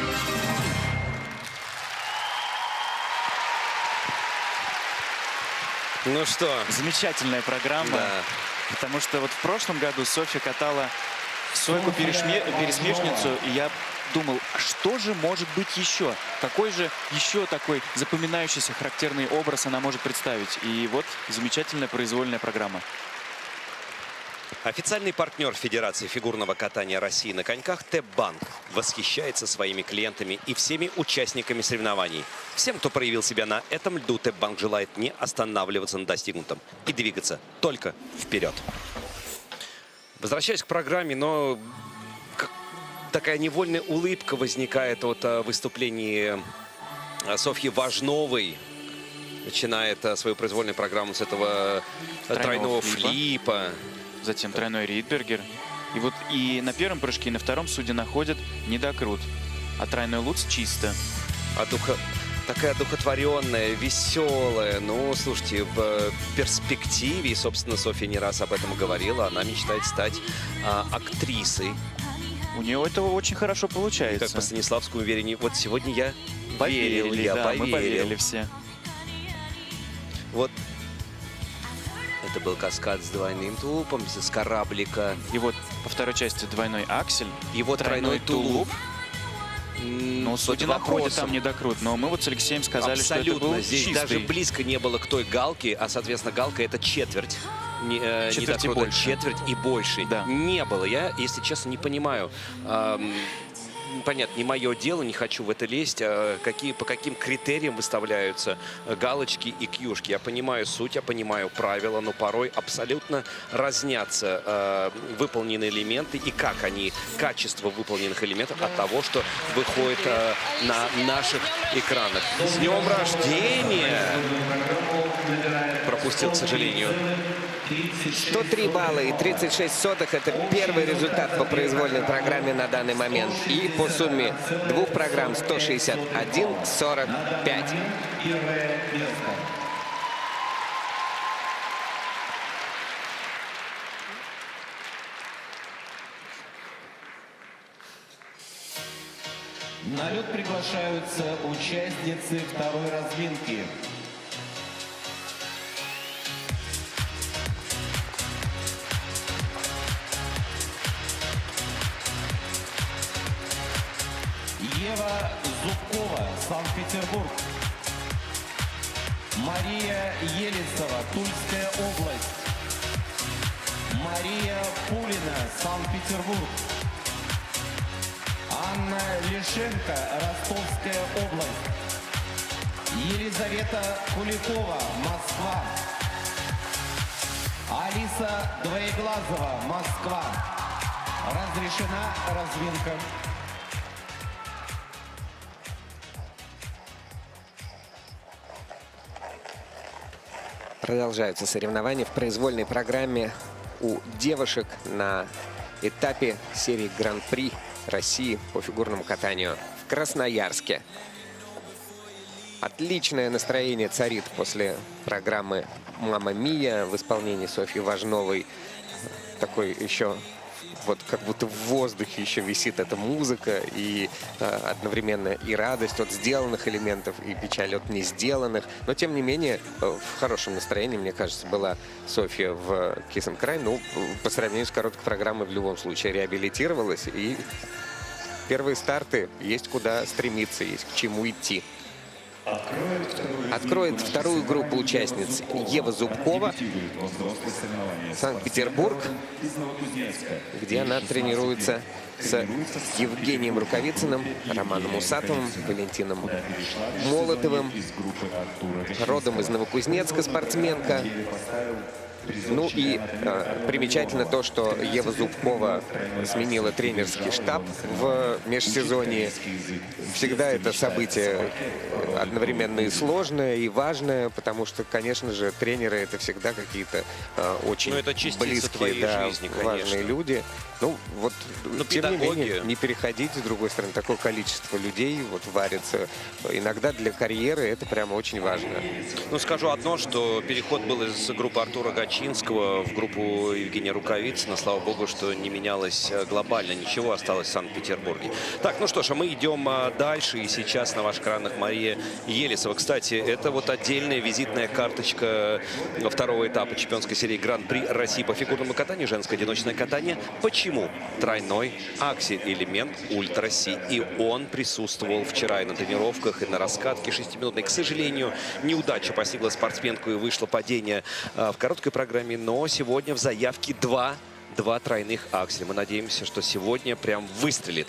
Ну что? Замечательная программа. Да. Потому что вот в прошлом году Софья катала «Сойку-пересмешницу», и я думал, а что же может быть еще? Какой же еще такой запоминающийся характерный образ она может представить? И вот замечательная произвольная программа. Официальный партнер Федерации фигурного катания России на коньках ТЭП-банк восхищается своими клиентами и всеми участниками соревнований. Всем, кто проявил себя на этом льду, ТЭП-банк желает не останавливаться на достигнутом и двигаться только вперед. Возвращаясь к программе, но такая невольная улыбка возникает от выступлений Софьи Важновой. Начинает свою произвольную программу с этого тройного флипа. Затем тройной ридбергер. И вот и на первом прыжке, и на втором судьи находят недокрут. А тройной луц чисто. Такая одухотворенная, веселая. Ну, слушайте, в перспективе, и, собственно, Софья не раз об этом говорила, она мечтает стать актрисой. У нее это очень хорошо получается. Как по Станиславскому уверению. Вот сегодня я поверили, верил, да, мы поверили все. Вот это был каскад с двойным тулупом, с кораблика. И вот по второй части двойной аксель. И вот тройной тулуп. Ну, судьи находят там недокрут, но мы вот с Алексеем сказали, абсолютно, что это был здесь чистый. даже близко не было к той галке, а, соответственно, галка — это четверть. Четверть и больше. Четверть и больше. Да. Не было. Я, если честно, не понимаю. Понятно, не мое дело, не хочу в это лезть. По каким критериям выставляются галочки и кьюшки. Я понимаю суть, я понимаю правила, но порой абсолютно разнятся выполненные элементы и как они, качество выполненных элементов от того, что выходит на наших экранах. С днем рождения! Пропустил, к сожалению. 103 балла и 36 сотых – это первый результат по произвольной программе на данный момент. И по сумме двух программ 161-45. На лед приглашаются участницы второй разминки. Ева Зубкова, Санкт-Петербург. Мария Елисова, Тульская область. Мария Пулина, Санкт-Петербург. Анна Лишенко, Ростовская область. Елизавета Куликова, Москва. Алиса Двоеглазова, Москва. Разрешена разминка. Продолжаются соревнования в произвольной программе у девушек на этапе серии Гран-при России по фигурному катанию в Красноярске. Отличное настроение царит после программы «Мамма Мия» в исполнении Софьи Важновой. Такой еще вот как будто в воздухе еще висит эта музыка, и одновременно и радость от сделанных элементов, и печаль от не сделанных. Но, тем не менее, в хорошем настроении, мне кажется, была Софья в Kiss and Cry. Ну, по сравнению с короткой программой, в любом случае реабилитировалась, и первые старты есть куда стремиться, есть к чему идти. Откроет вторую группу участниц Ева Зубкова, Санкт-Петербург, где она тренируется с Евгением Рукавицыным, Романом Усатовым, Валентином Молотовым, родом из Новокузнецка спортсменка. Ну и примечательно то, что Ева Зубкова сменила тренерский штаб в межсезонье. Всегда это событие одновременно и сложное, и важное, потому что, конечно же, тренеры — это всегда какие-то очень близкие, да, жизни, важные люди. Ну, вот, тем не педагоги. менее, не переходите, с другой стороны, такое количество людей вот варится. Иногда для карьеры это прямо очень важно. Ну, скажу одно, что переход был из группы Артура Гачинского в группу Евгения Рукавицына. Слава богу, что не менялось глобально ничего, осталось в Санкт-Петербурге. Так, ну что ж, а мы идем дальше. И сейчас на ваших экранах Мария Елисова. Кстати, это вот отдельная визитная карточка второго этапа чемпионской серии Гран-при России по фигурному катанию, женское одиночное катание. Почему? Тройной аксель-элемент Ультра Си. И он присутствовал вчера и на тренировках, и на раскатке 6-минутной. К сожалению, неудача постигла спортсменку и вышло падение в короткой программе. Но сегодня в заявке 2 2 тройных акселя. Мы надеемся, что сегодня прям выстрелит.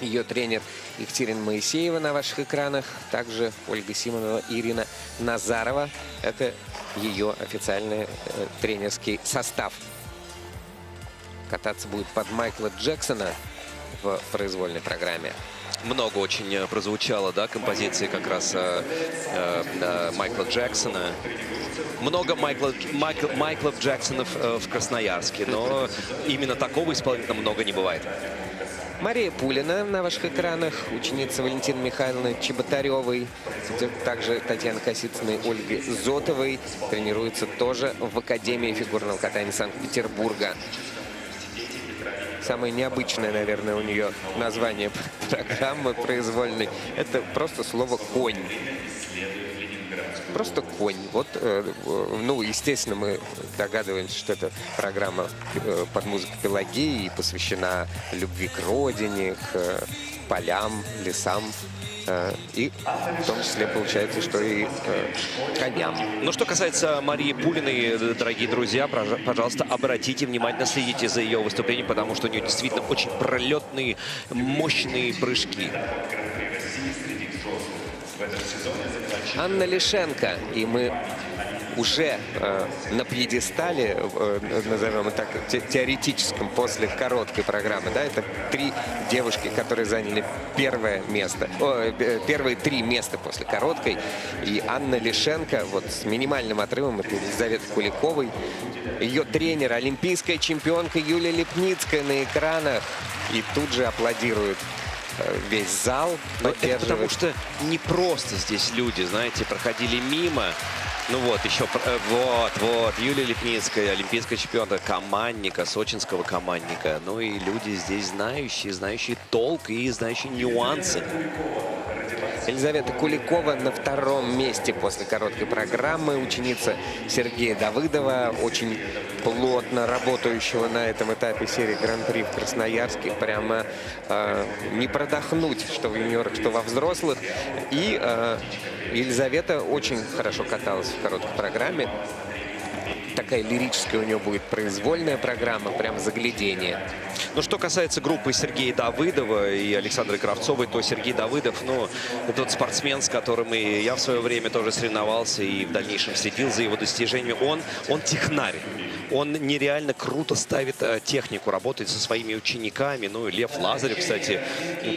Ее тренер Екатерина Моисеева на ваших экранах. Также Ольга Симонова и Ирина Назарова. Это ее официальный тренерский состав. Кататься будет под Майкла Джексона в произвольной программе. Много очень прозвучало, да, композиции как раз Майкла Джексона. Много Майклов Джексонов в Красноярске, но именно такого исполнителя много не бывает. Мария Пулина на ваших экранах, ученица Валентины Михайловны Чеботаревой, также Татьяна Косицына и Ольги Зотовой тренируются тоже в Академии фигурного катания Санкт-Петербурга. Самое необычное, наверное, у нее название программы произвольной – это просто слово «конь». Просто конь. Вот, ну, естественно, мы догадываемся, что эта программа под музыку Пелагеи посвящена любви к родине, к полям, лесам. И в том числе получается, что и коням. Ну, что касается Марии Пулиной, дорогие друзья, пожалуйста, обратите внимательно, следите за ее выступлением, потому что у нее действительно очень пролетные, мощные прыжки. Анна Лишенко, и мы уже на пьедестале, назовем это так, теоретическом, после короткой программы. Да, это 3 девушки, которые заняли первое место, первые 3 места после короткой. И Анна Лишенко вот с минимальным отрывом, это Елизавета Куликовой. Ее тренер, олимпийская чемпионка Юлия Лепницкая на экранах. И тут же аплодирует весь зал. Это потому что не просто здесь люди, знаете, проходили мимо. Ну вот, еще, вот, Юлия Лепницкая, олимпийская чемпионка, командника, сочинского командника. Ну и люди здесь знающие толк и знающие нюансы. Елизавета Куликова на 2-м месте после короткой программы. Ученица Сергея Давыдова, очень плотно работающего на этом этапе серии Гран-при в Красноярске. Прямо не продохнуть, что в юниорах, что во взрослых. И Елизавета очень хорошо каталась в короткой программе. Такая лирическая у нее будет произвольная программа, прям заглядение. Ну, что касается группы Сергея Давыдова и Александры Кравцовой, то Сергей Давыдов, ну, это тот спортсмен, с которым и я в свое время тоже соревновался и в дальнейшем следил за его достижениями. Он технарь. Он нереально круто ставит технику, работает со своими учениками. Ну, и Лев Лазарев, кстати,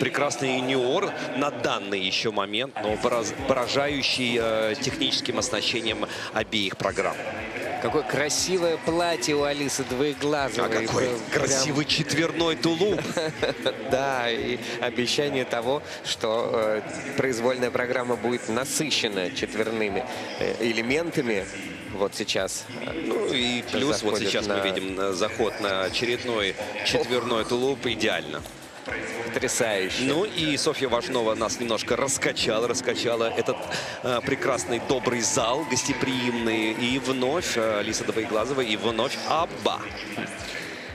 прекрасный юниор на данный еще момент, но поражающий техническим оснащением обеих программ. Какое красивое платье у Алисы Двоеглазовой. А какой красивый четверной тулуп. Да, и обещание того, что произвольная программа будет насыщена четверными элементами. Вот сейчас. Ну и плюс вот сейчас мы видим заход на очередной четверной тулуп. Идеально. Потрясающе. Ну и Софья Важнова нас немножко раскачала этот прекрасный добрый зал, гостеприимный. И вновь Алиса Двоеглазова, и вновь Абба.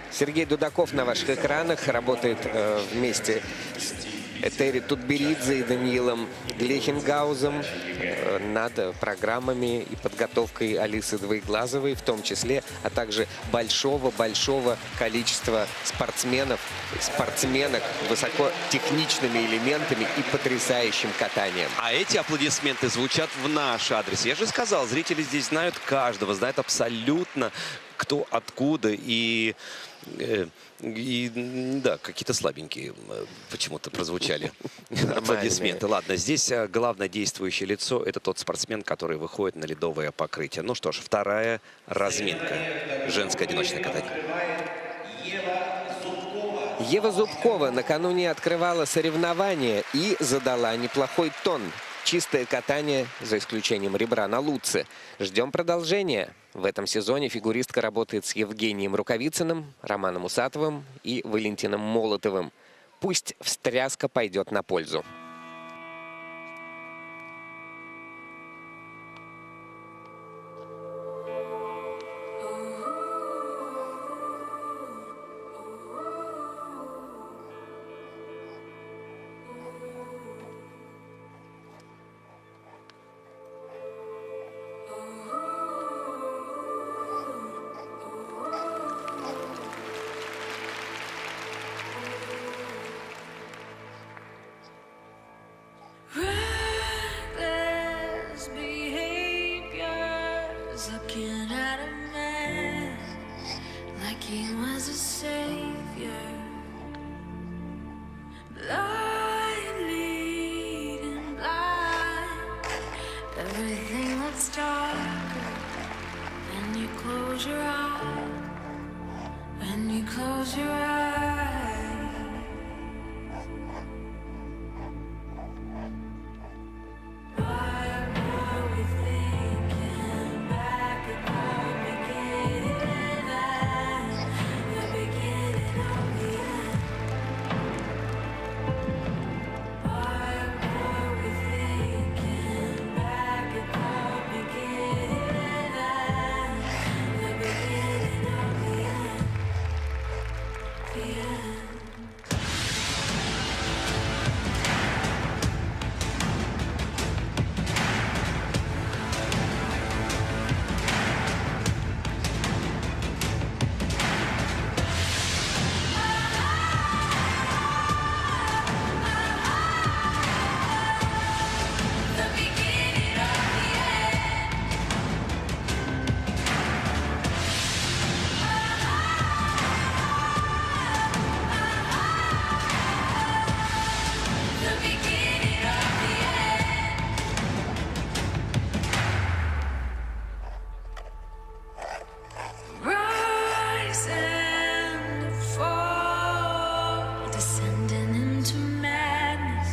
Сергей Дудаков на ваших экранах работает вместе с Этери Тутберидзе и Даниилом Глехенгаузом над программами и подготовкой Алисы Двоеглазовой в том числе, а также большого-большого количества спортсменов, спортсменок высокотехничными элементами и потрясающим катанием. А эти аплодисменты звучат в наш адрес. Я же сказал, зрители здесь знают каждого, знают абсолютно кто откуда и да, какие-то слабенькие почему-то прозвучали аплодисменты. Ладно, здесь главное действующее лицо – это тот спортсмен, который выходит на ледовое покрытие. Ну что ж, 2-я разминка. Женское одиночное катание. Ева Зубкова накануне открывала соревнования и задала неплохой тон. Чистое катание, за исключением ребра на Луце. Ждем продолжения. В этом сезоне фигуристка работает с Евгением Рукавицыным, Романом Усатовым и Валентином Молотовым. Пусть встряска пойдет на пользу. Everything looks darker when you close your eyes. When you close your eyes. Why are we thinking back upon beginning and the beginning of the end? Why are we thinking back upon beginning and the beginning of the end? The end. Rise and fall, descending into madness.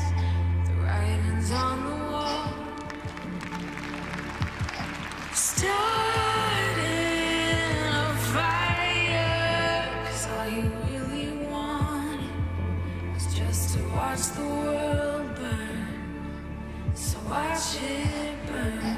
The writing's on the wall. Starting a fire, 'cause all you really wanted was just to watch the world burn. So watch it burn.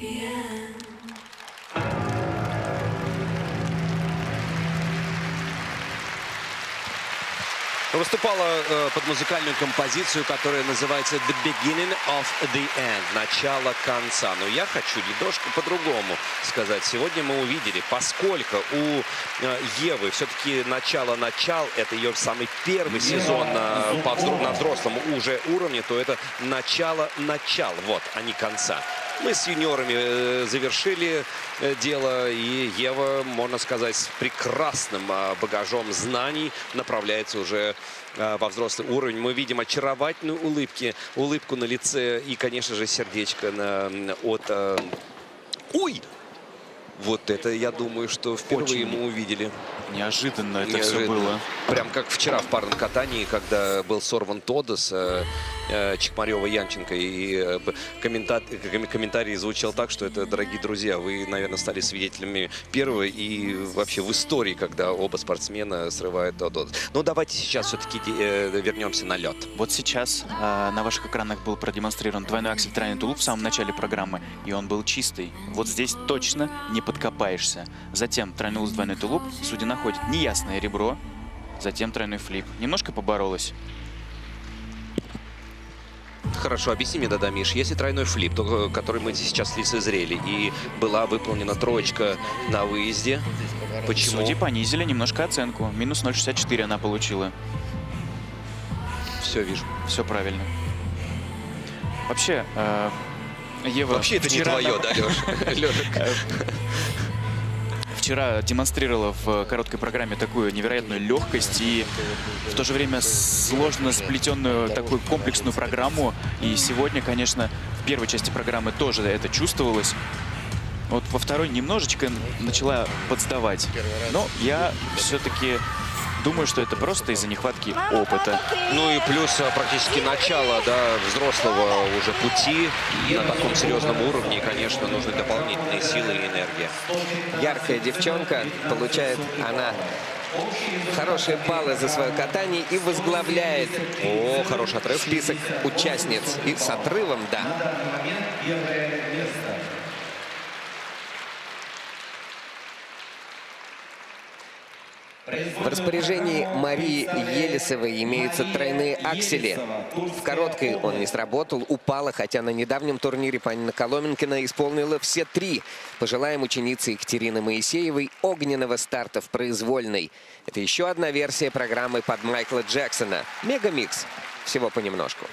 The end. Выступала под музыкальную композицию, которая называется «The Beginning of the End» – «Начало конца». Но я хочу немножко по-другому сказать. Сегодня мы увидели, поскольку у Евы все-таки начало-начал – это ее самый первый сезон на взрослом уже уровне, то это начало-начал, вот, а не конца. Мы с юниорами завершили дело, и Ева, можно сказать, с прекрасным багажом знаний направляется уже во взрослый уровень. Мы видим очаровательную улыбку на лице и, конечно же, сердечко от... Ой! Вот это, я думаю, что впервые мы увидели. Неожиданно это все было. Прям как вчера в парном катании, когда был сорван Тодос, Чекмарева, Янченко, и комментарий звучал так, что это, дорогие друзья, вы, наверное, стали свидетелями первого и вообще в истории, когда оба спортсмена срывают Тодос. Но давайте сейчас все-таки вернемся на лед. Вот сейчас на ваших экранах был продемонстрирован двойной аксель, тройной тулуп в самом начале программы, и он был чистый. Вот здесь точно не подкопаешься. Затем тройной узел, двойной тулуп, судья находит неясное ребро, затем тройной флип. Немножко поборолась. Хорошо, объясни мне, да, Миш, если тройной флип, то, который мы сейчас лицезрели, и была выполнена троечка на выезде, почему? Судьи понизили немножко оценку. Минус 0,64 она получила. Все вижу. Все правильно. Вообще, Ева, Вообще это не твое, да, Леша? Вчера демонстрировала в короткой программе такую невероятную легкость и в то же время сложно сплетенную такую комплексную программу. И сегодня, конечно, в первой части программы тоже это чувствовалось. Вот во второй немножечко начала подсдавать. Но я все-таки думаю, что это просто из-за нехватки опыта. Ну и плюс практически начало, да, взрослого уже пути на таком серьезном уровне. И, конечно, нужны дополнительные силы и энергия. Яркая девчонка, получает она хорошие баллы за свое катание и возглавляет Хороший отрыв. список участниц. И с отрывом, да. В распоряжении Марии Елисовой имеются тройные аксели. В короткой он не сработал, упала, хотя на недавнем турнире Полина Коломенкина исполнила все 3. Пожелаем ученице Екатерины Моисеевой огненного старта в произвольной. Это еще одна версия программы под Майкла Джексона. Мегамикс. Всего понемножку.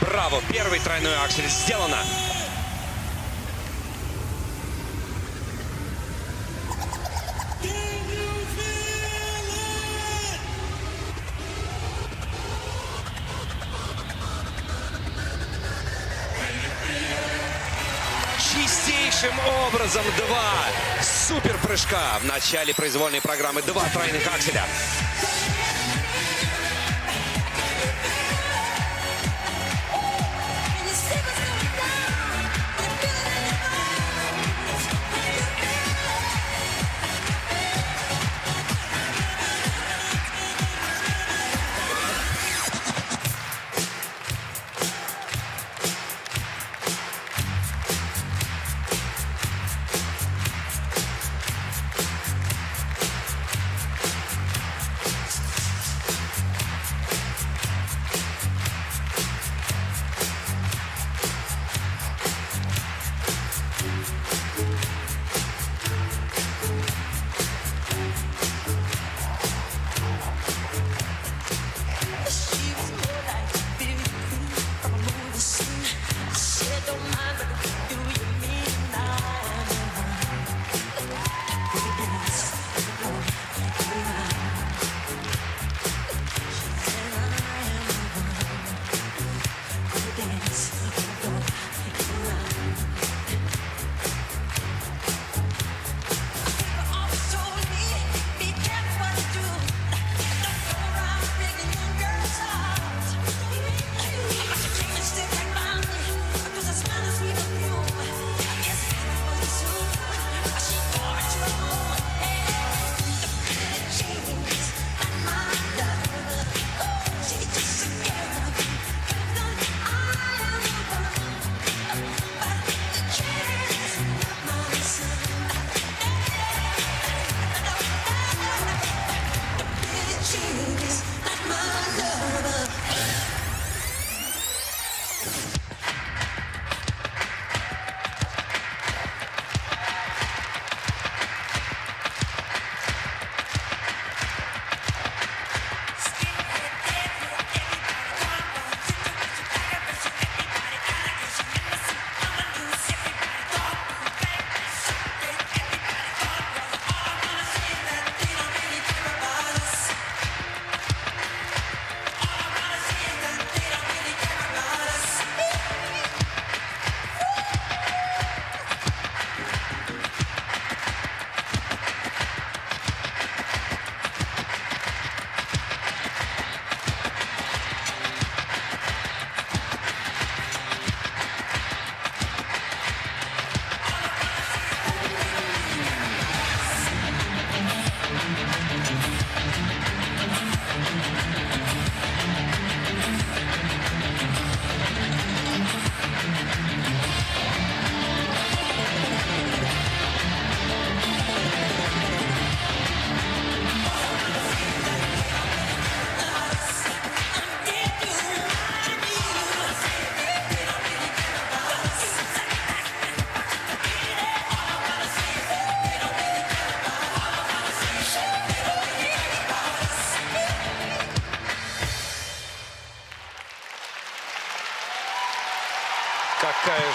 Браво! Первый тройной аксель сделано. Чистейшим образом 2 супер прыжка в начале произвольной программы. 2 тройных акселя.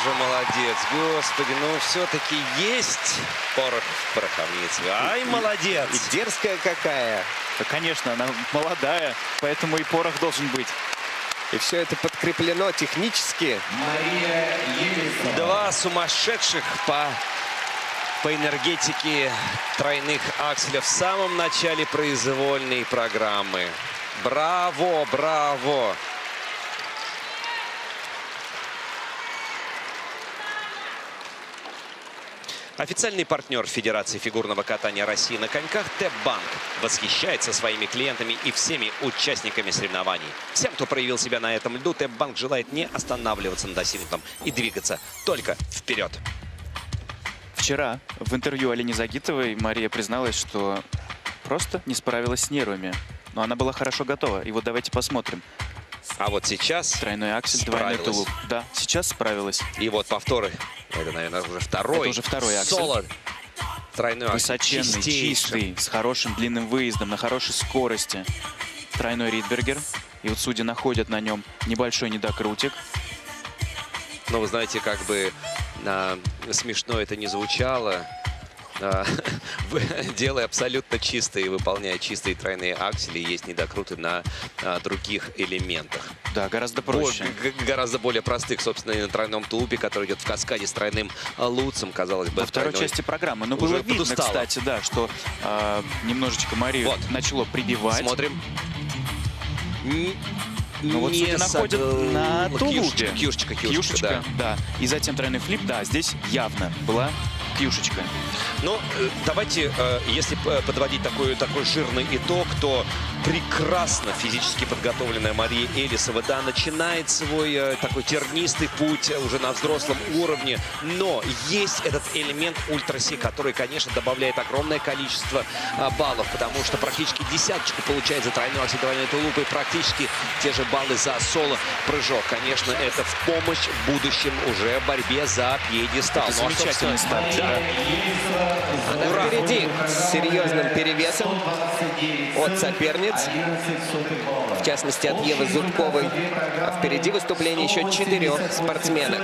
же молодец, господи, ну все-таки есть порох в пороховнице. Ай, молодец! И дерзкая какая. Да, конечно, она молодая, поэтому и порох должен быть. И все это подкреплено технически. Мария Елисова. Два сумасшедших по энергетике тройных акселя в самом начале произвольной программы. Браво, браво! Официальный партнер Федерации фигурного катания России на коньках ТЭП-банк восхищается своими клиентами и всеми участниками соревнований. Всем, кто проявил себя на этом льду, ТЭП-банк желает не останавливаться на достигнутом и двигаться только вперед. Вчера в интервью Алине Загитовой Мария призналась, что просто не справилась с нервами. Но она была хорошо готова. И вот давайте посмотрим. А вот сейчас тройной аксель, двойной тулуп. Да, сейчас справилась. И вот повторы. Это, наверное, уже второй. Это уже второй аксель. Соло. Тройной аксель. Высоченный, чистый, с хорошим длинным выездом, на хорошей скорости. Тройной Ридбергер. И вот судьи находят на нем небольшой недокрутик. Но вы знаете, как бы смешно это не звучало. Делая абсолютно чистые, выполняя чистые тройные аксели, есть недокруты на других элементах. Да, гораздо проще. Гораздо более простых, собственно, и на тройном тулупе, который идет в каскаде с тройным луцем, казалось бы. Во второй части программы. Но было видно, кстати, да, что немножечко Марию вот начало прибивать. Смотрим. Ну вот судьи находят на тулупе. Кьюшечка, да. И затем тройной флип, да, здесь явно была кьюшечка. Ну, давайте, если подводить такой жирный итог, то прекрасно физически подготовленная Мария Елисова, да, начинает свой такой тернистый путь уже на взрослом уровне, но есть этот элемент ультраси, который, конечно, добавляет огромное количество баллов, потому что практически десяточку получает за тройной аксель, двойной тулуп и практически те же баллы за соло-прыжок. Конечно, это в помощь в будущем уже борьбе за пьедестал. Это замечательный старт. Да. Она впереди с серьезным перевесом от соперниц, в частности от Евы Зубковой. А впереди выступление еще 4 спортсменок.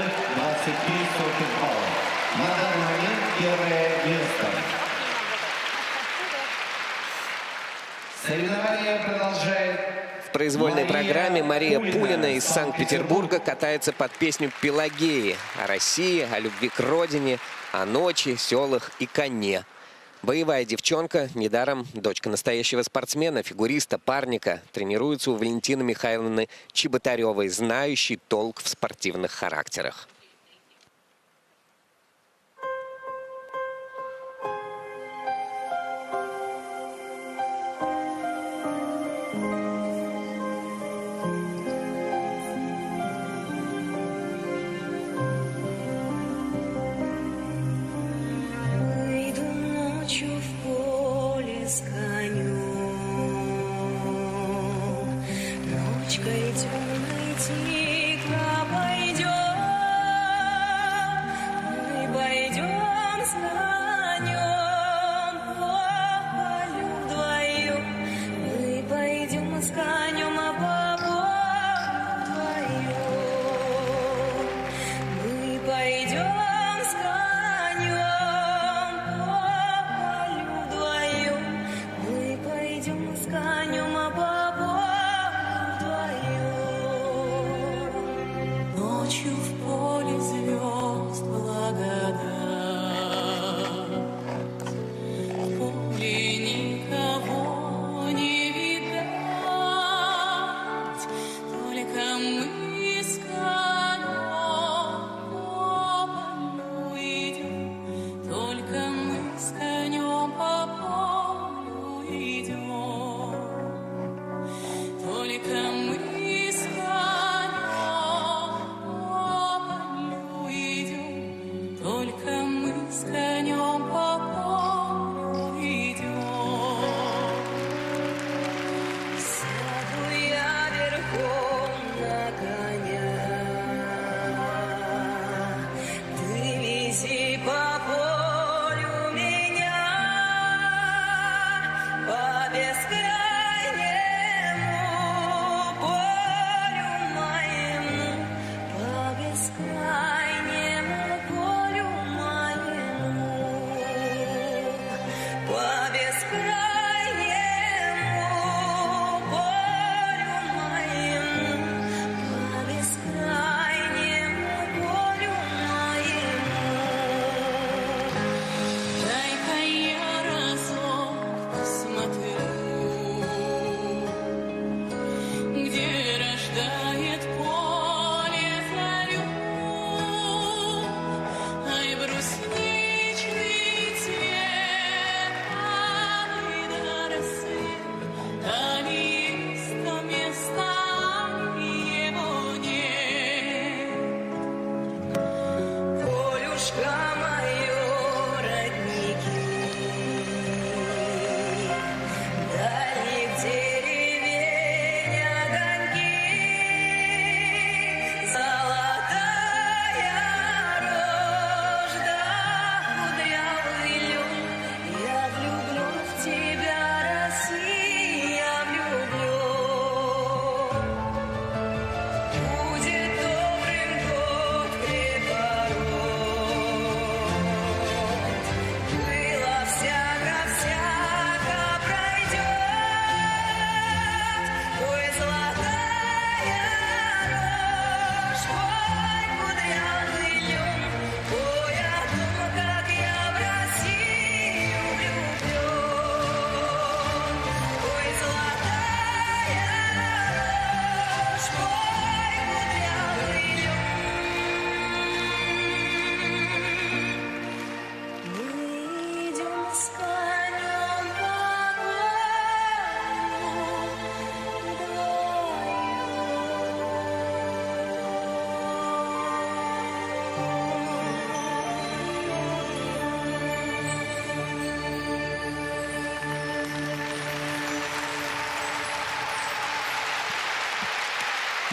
Соревнования продолжает. В произвольной программе Мария Пулина из Санкт-Петербурга катается под песню «Пелагеи» о России, о любви к родине, о ночи, селах и коне. Боевая девчонка, недаром дочка настоящего спортсмена, фигуриста, парника, тренируется у Валентины Михайловны Чеботаревой, знающей толк в спортивных характерах. Ручкой темной тихо пойдет.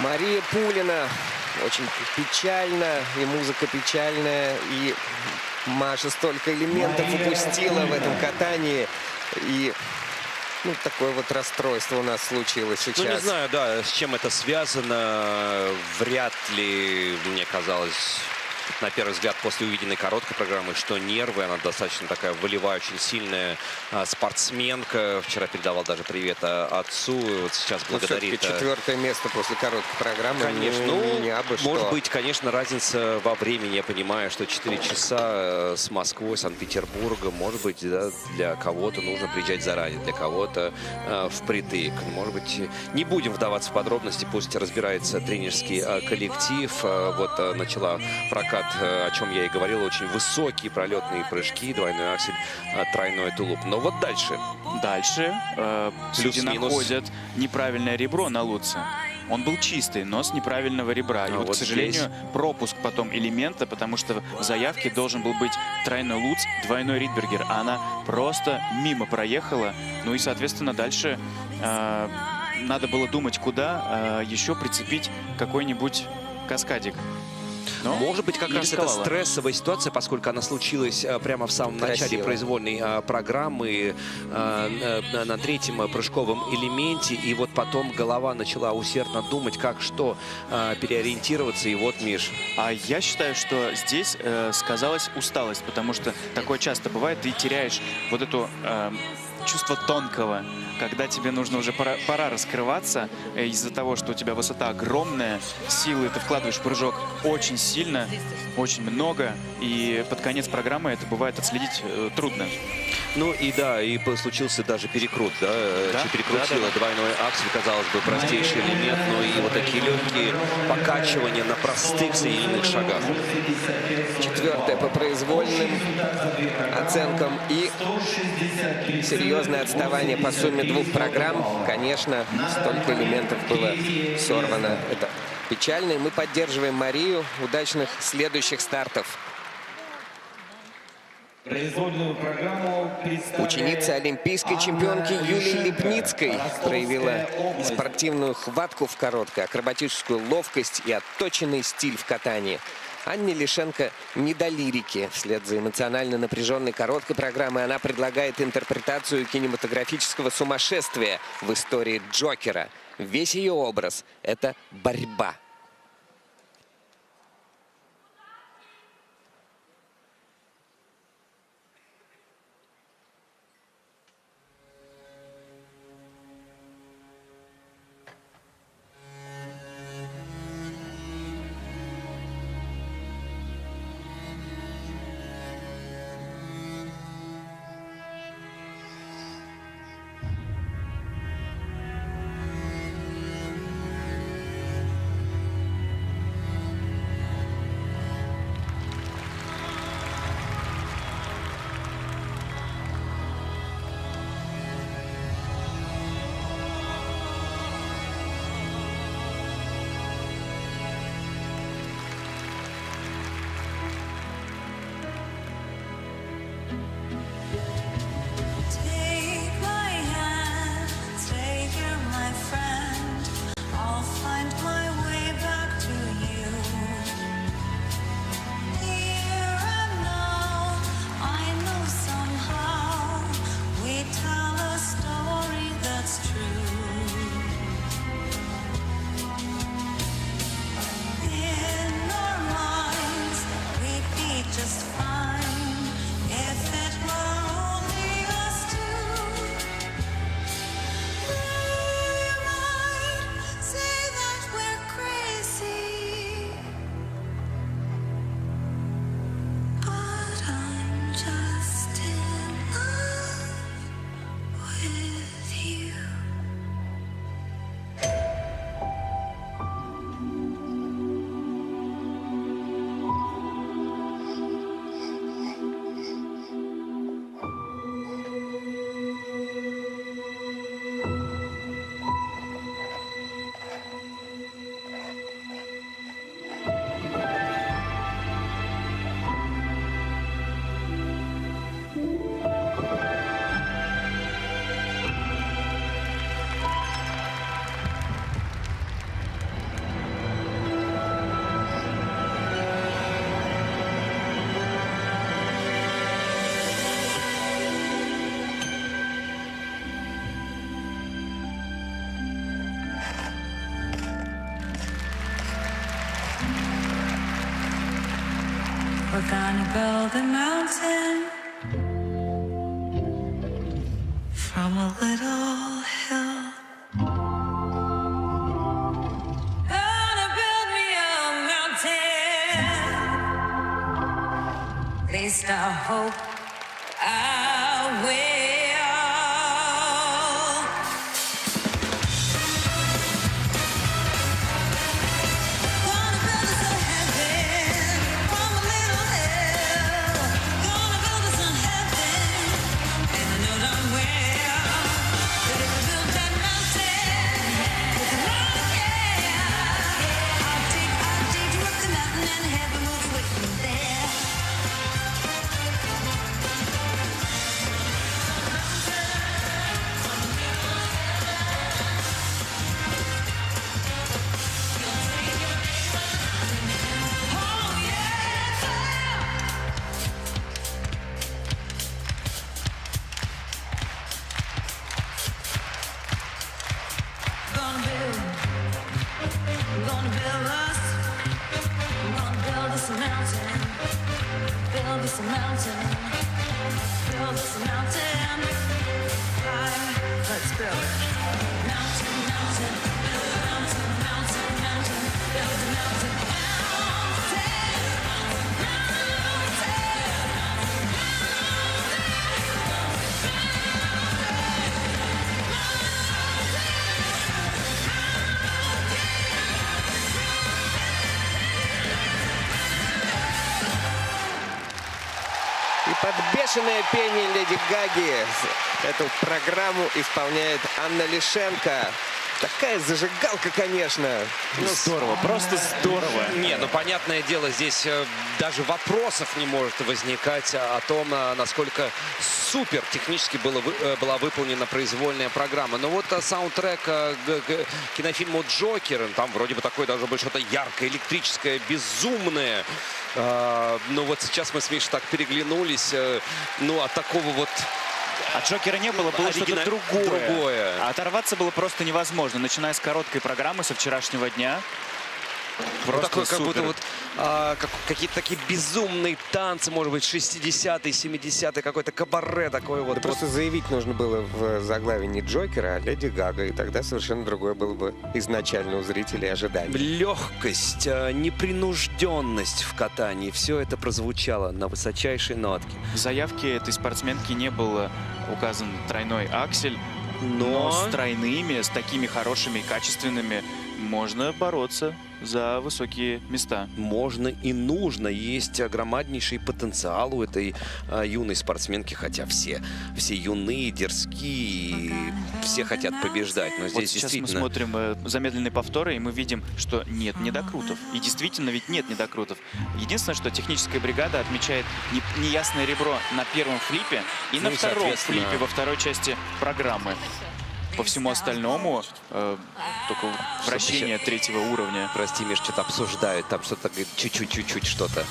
Мария Пулина. Очень печально, и музыка печальная, и Маша столько элементов упустила в этом катании. И такое вот расстройство у нас случилось сейчас. Ну, не знаю, да, с чем это связано. Вряд ли, мне казалось, на первый взгляд, после увиденной короткой программы, что нервы. Она достаточно такая волевая, очень сильная спортсменка. Вчера передавал даже привет отцу. И вот сейчас благодарит. Все-таки 4-е место после короткой программы. Конечно. Может быть, конечно, разница во времени. Я понимаю, что 4 часа с Москвой, Санкт-Петербургом. Может быть, да, для кого-то нужно приезжать заранее, для кого-то впритык. Может быть, не будем вдаваться в подробности. Пусть разбирается тренерский коллектив. Вот начала прокат, о чем я и говорил, очень высокие пролетные прыжки, двойной аксель, тройной тулуп. Но вот дальше. Дальше люди Плюс-минус. находят неправильное ребро на Луце. Он был чистый, но с неправильного ребра. И вот, к сожалению, пропуск потом элемента, потому что в заявке должен был быть тройной Луц, двойной Ридбергер, а она просто мимо проехала. Ну и, соответственно, дальше надо было думать, куда еще прицепить какой-нибудь каскадик. Но может быть, как раз это рисковала. стрессовая ситуация, поскольку она случилась прямо в самом начале произвольной программы на третьем прыжковом элементе. И вот потом голова начала усердно думать, как что переориентироваться. И вот, Миш. А я считаю, что здесь сказалась усталость, потому что такое часто бывает. Ты теряешь вот эту чувство тонкого, когда тебе нужно уже пора раскрываться из-за того, что у тебя высота огромная, силы ты вкладываешь в прыжок очень сильно, очень много, и под конец программы это бывает отследить трудно. Ну и да, и случился даже перекрут, да, перекрутила двойной аксель, казалось бы, простейший элемент, но и вот такие легкие покачивания на простых соединенных шагах. 4-е по произвольным оценкам и серьезное отставание по сумме 2 программ. Конечно, столько элементов было сорвано. Это печально, и мы поддерживаем Марию. Удачных следующих стартов. Произвольную программу Ученица олимпийской чемпионки Юлии Липницкой проявила спортивную хватку в короткой, акробатическую ловкость и отточенный стиль в катании. Анне Лишенко не до лирики. Вслед за эмоционально напряженной короткой программой она предлагает интерпретацию кинематографического сумасшествия в истории Джокера. Весь ее образ — это борьба. We're gonna build a mountain from a little hill. Gonna build me a mountain. At least I hope I will. Под бешеное пение Леди Гаги эту программу исполняет Анна Лишенко. Такая зажигалка, конечно. Ну, здорово, просто здорово. Не, ну понятное дело, здесь даже вопросов не может возникать о том, насколько супер технически была выполнена произвольная программа. Но вот саундтрек к кинофильму «Джокер», там вроде бы такое должно быть что-то яркое, электрическое, безумное. Но вот сейчас мы с Мишей так переглянулись. Ну, от такого вот... От Джокера не было, было что-то другое. А оторваться было просто невозможно, начиная с короткой программы со вчерашнего дня. Просто такой, как супер. будто вот какие-то такие безумные танцы, может быть, 60-е, 70-е, какой-то кабаре такой вот. Да просто заявить нужно было в заглавии не Джокера, а Леди Гага, и тогда совершенно другое было бы изначально у зрителей ожидание. Легкость, непринужденность в катании, все это прозвучало на высочайшей нотке. В заявке этой спортсменки не был указан тройной аксель, но с тройными, с такими хорошими и качественными можно бороться за высокие места. Можно и нужно. Есть громаднейший потенциал у этой юной спортсменки, хотя все юные, дерзкие, все хотят побеждать. Но здесь Вот сейчас действительно... мы смотрим замедленные повторы, и мы видим, что нет недокрутов. И действительно ведь нет недокрутов. Единственное, что техническая бригада отмечает неясное ребро на первом флипе и на втором флипе во второй части программы. По всему остальному только вращение третьего уровня. Прости, Миш, что-то обсуждают, там что-то чуть-чуть что-то.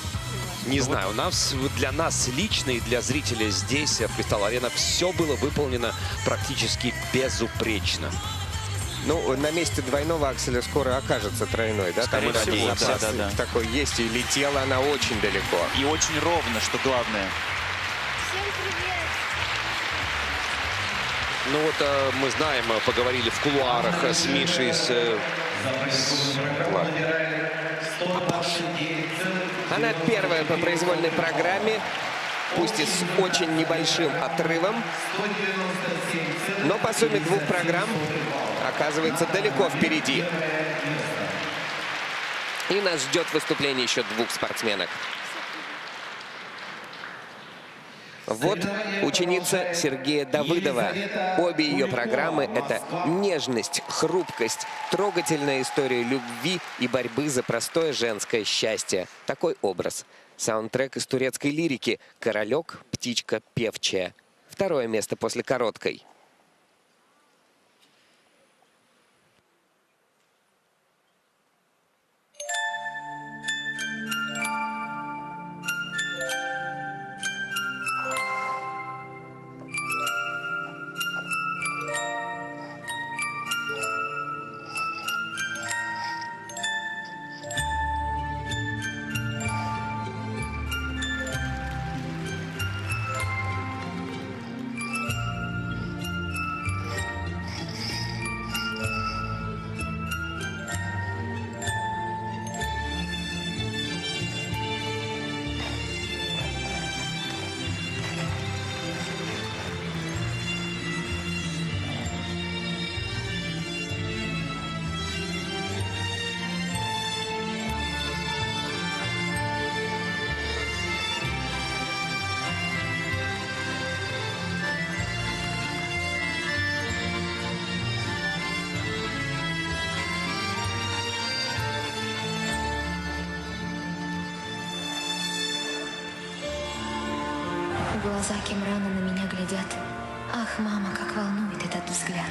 Не знаю, у нас, для нас лично и для зрителей здесь, в Кристалл Арена, все было выполнено практически безупречно. Ну, на месте двойного акселя скоро окажется тройной, да? Скорее там всего, да. такой есть, и летела она очень далеко. И очень ровно, что главное. Ну вот мы знаем, поговорили в кулуарах с Мишей, Она первая по произвольной программе, пусть и с очень небольшим отрывом, но по сумме двух программ оказывается далеко впереди. И нас ждет выступление еще двух спортсменок. Вот ученица Сергея Давыдова. Обе ее программы — это нежность, хрупкость, трогательная история любви и борьбы за простое женское счастье. Такой образ. Саундтрек из турецкой лирики «Королек, птичка певчая». Второе место после короткой. глаза Кимрана на меня глядят. Ах, мама, как волнует этот взгляд.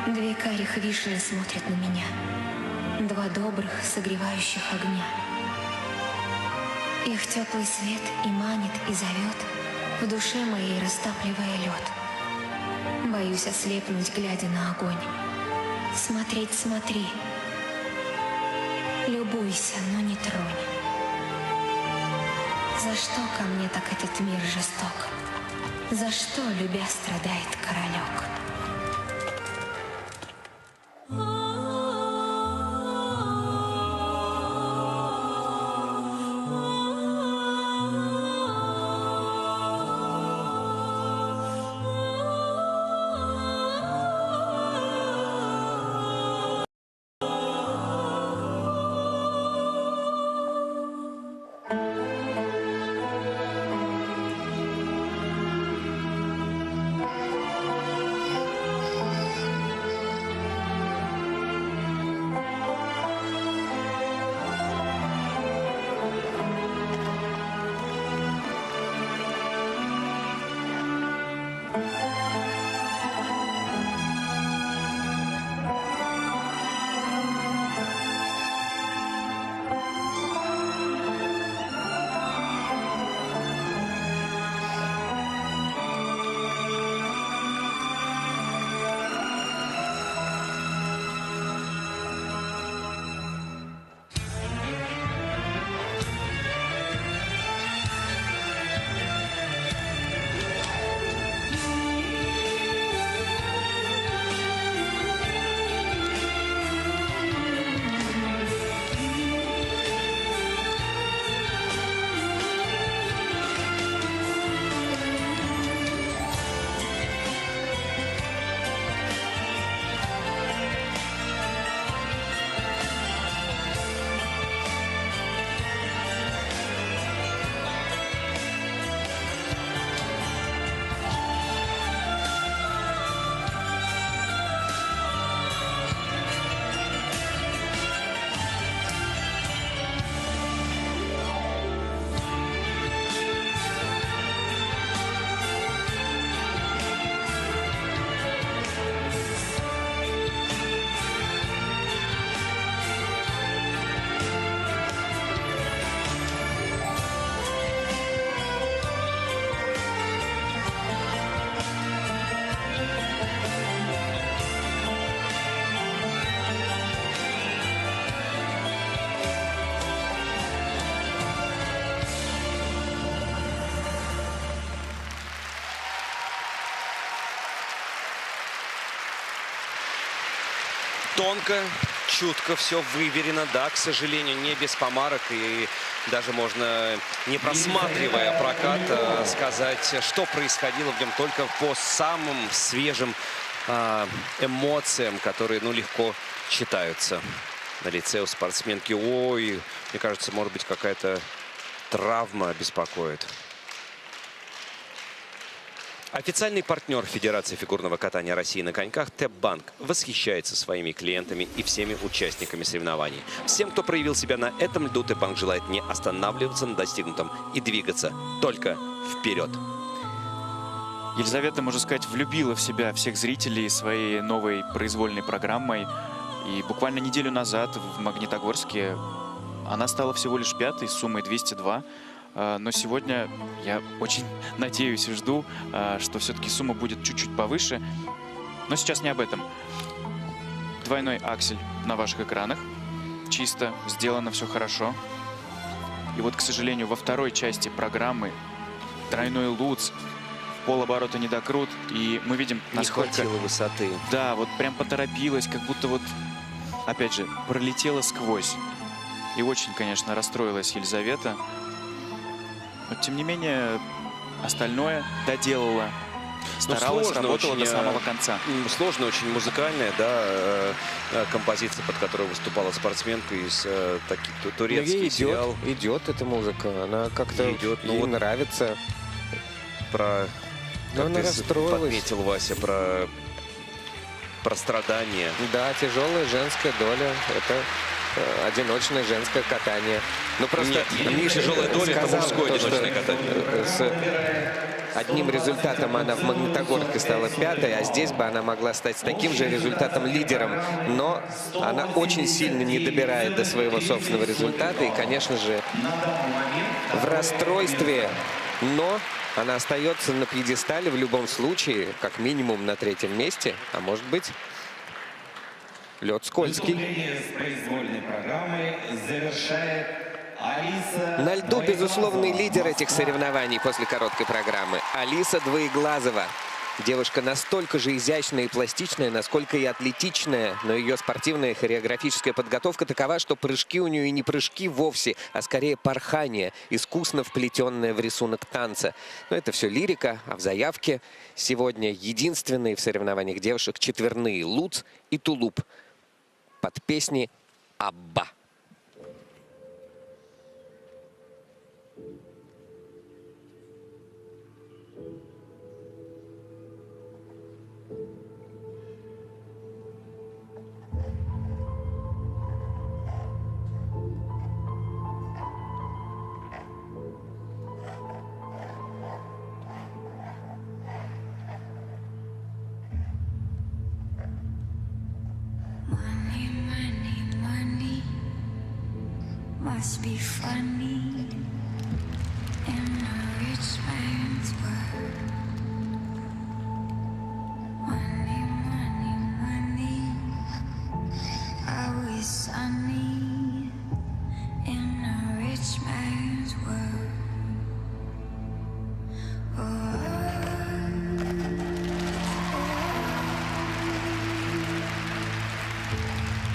Две карих вишни смотрят на меня. Два добрых, согревающих огня. Их теплый свет и манит, и зовет, в душе моей растапливая лед. Боюсь ослепнуть, глядя на огонь. Смотреть смотри. Любуйся, но не тронь. За что ко мне так этот мир жесток? За что, любя, страдает королек? Тонко, чутко, все выверено, да, к сожалению, не без помарок. И даже можно, не просматривая прокат, сказать, что происходило в нем только по самым свежим эмоциям, которые, ну, легко читаются на лице у спортсменки. Ой, мне кажется, может быть, какая-то травма беспокоит. Официальный партнер Федерации фигурного катания России на коньках ТЭП-банк восхищается своими клиентами и всеми участниками соревнований. Всем, кто проявил себя на этом льду, ТЭП-банк желает не останавливаться на достигнутом и двигаться только вперед. Елизавета, можно сказать, влюбила в себя всех зрителей своей новой произвольной программой. И буквально неделю назад в Магнитогорске она стала всего лишь 5-й с суммой 202. Но сегодня я очень надеюсь и жду, что все-таки сумма будет чуть-чуть повыше. Но сейчас не об этом. Двойной аксель на ваших экранах. Чисто, сделано все хорошо. И вот, к сожалению, во второй части программы тройной луц, полоборота недокрут. И мы видим, насколько... Не хватило высоты. Да, вот прям поторопилась, как будто вот, опять же, пролетела сквозь. И очень, конечно, расстроилась Елизавета. Но, тем не менее, остальное доделала. Старалась, работала до самого конца. Сложная, очень музыкальная, да, композиция, под которую выступала спортсменка из таких турецких сериалов. Идет эта музыка, она как-то ей нравится. Про, но она расстроилась. Подметил Вася, про страдания. Да, тяжелая женская доля. Это одиночное женское катание. Ну просто Нет, тяжелая доля — это сказал мужское то, что одиночное катание. с одним результатом она в Магнитогорске стала 5-й, а здесь бы она могла стать с таким же результатом лидером. Но она очень сильно не добирает до своего собственного результата. И, конечно же, в расстройстве, но она остается на пьедестале в любом случае, как минимум на 3-м месте, а может быть, лед скользкий. С произвольной программой завершает Алиса. На льду безусловный лидер этих соревнований после короткой программы — Алиса Двоеглазова. Девушка настолько же изящная и пластичная, насколько и атлетичная, но ее спортивная хореографическая подготовка такова, что прыжки у нее и не прыжки вовсе, а скорее порхание, искусно вплетенное в рисунок танца. Но это все лирика, а в заявке сегодня единственные в соревнованиях девушек четверные — Луц и Тулуп под песни «Абба». Must be funny in a rich man's world. Money, money, money. Are we sunny in a rich man's world?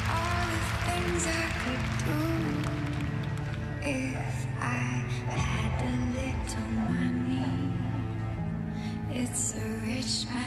All the things I could do if I had a little money. It's a rich man.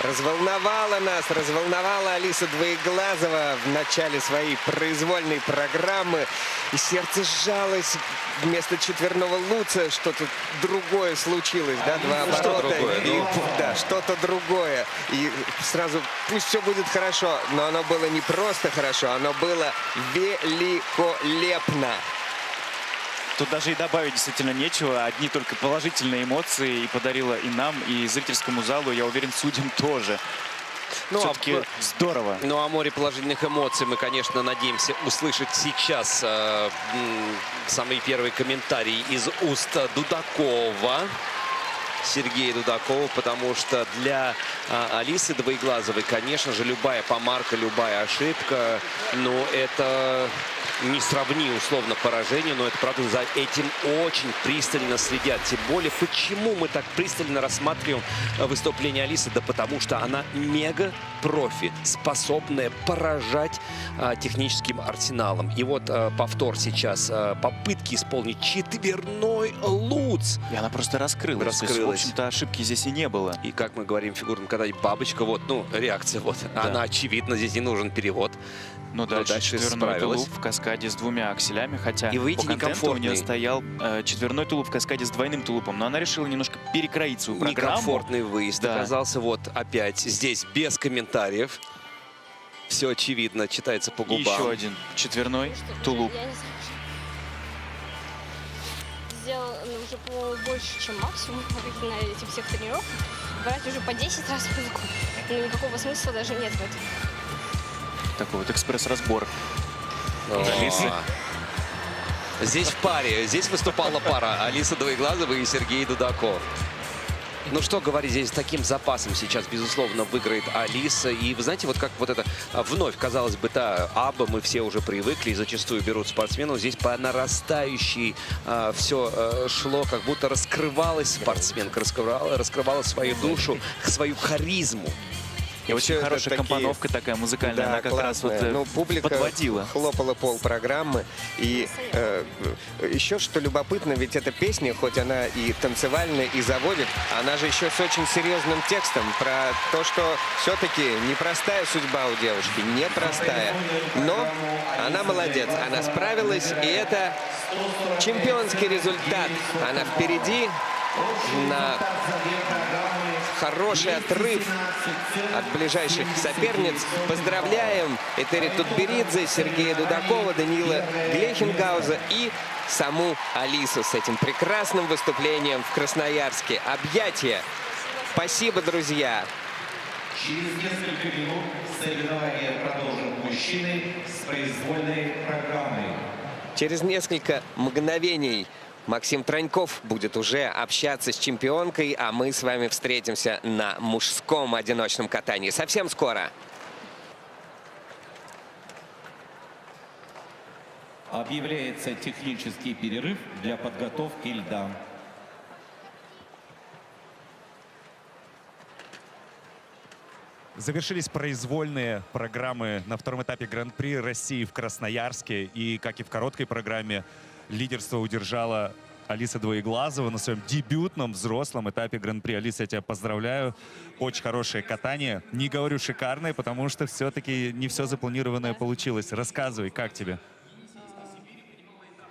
Разволновала нас, разволновала Алиса Двоеглазова в начале своей произвольной программы. И сердце сжалось. Вместо четверного луца что-то другое случилось, да, два оборота. Что другое? Да, что-то другое. И сразу пусть все будет хорошо, но оно было не просто хорошо, оно было великолепно. Тут даже и добавить действительно нечего. Одни только положительные эмоции и подарила и нам, и зрительскому залу. Я уверен, судьям тоже. Ну, Все-таки здорово. Ну, о море положительных эмоций мы, конечно, надеемся услышать сейчас самый первый комментарий из уст Дудакова. Сергея Дудакова, потому что для Алисы Двоеглазовой, конечно же, любая помарка, любая ошибка, ну, это не сравни условно поражение, но это правда за этим очень пристально следят. Тем более, почему мы так пристально рассматриваем выступление Алисы? Да потому что она мега-профи, способная поражать техническим арсеналом. И вот повтор сейчас попытки исполнить четверной луц. И она просто раскрылась. То есть, в общем-то, ошибки здесь и не было. И как мы говорим в фигурном катании, бабочка, вот, ну, реакция, вот. Да. Она очевидно, здесь не нужен перевод. Но дальше четверной тулуп в каскаде с двумя акселями, хотя и выйти по контенту у нее некомфортный. стоял четверной тулуп в каскаде с двойным тулупом, но она решила немножко перекроить свою программу. Некомфортный выезд оказался, вот опять здесь без комментариев. Все очевидно, читается по губам. И еще один четверной тулуп. Сделал уже, по-моему, больше, чем максимум на этих всех тренировках. Брать уже по 10 раз в руку. Но никакого смысла даже нет в этом. Такой вот экспресс-разбор. Алисы. Здесь в паре, здесь выступала пара Алиса Двоеглазова и Сергей Дудаков. Ну что говорить, здесь с таким запасом сейчас, безусловно, выиграет Алиса. И вы знаете, вот как вот это вновь, казалось бы, та аба, мы все уже привыкли и зачастую берут спортсменов. Здесь по нарастающей все шло, как будто раскрывалась спортсменка, раскрывала свою душу, свою харизму. И очень хорошая компоновка такая музыкальная, да, она как классная. раз вот ну, публика подводила. Хлопала пол программы. И еще что любопытно, ведь эта песня, хоть она и танцевальная, и заводит, она же еще с очень серьезным текстом про то, что все-таки непростая судьба у девушки, непростая. Но она молодец, она справилась, и это чемпионский результат. Она впереди на хороший отрыв от ближайших соперниц. Поздравляем Этери Тутберидзе, Сергея Дудакова, Даниила Глехенгауза и саму Алису с этим прекрасным выступлением в Красноярске. Объятия. Спасибо, друзья. Через несколько минут соревнования продолжат мужчины с произвольной программой. Через несколько мгновений Максим Троньков будет уже общаться с чемпионкой, а мы с вами встретимся на мужском одиночном катании совсем скоро. Объявляется технический перерыв для подготовки льда. Завершились произвольные программы на втором этапе Гран-при России в Красноярске. И, как и в короткой программе, лидерство удержала Алиса Двоеглазова на своем дебютном взрослом этапе Гран-при. Алиса, я тебя поздравляю. Очень хорошее катание. Не говорю шикарное, потому что все-таки не все запланированное получилось. Рассказывай, как тебе?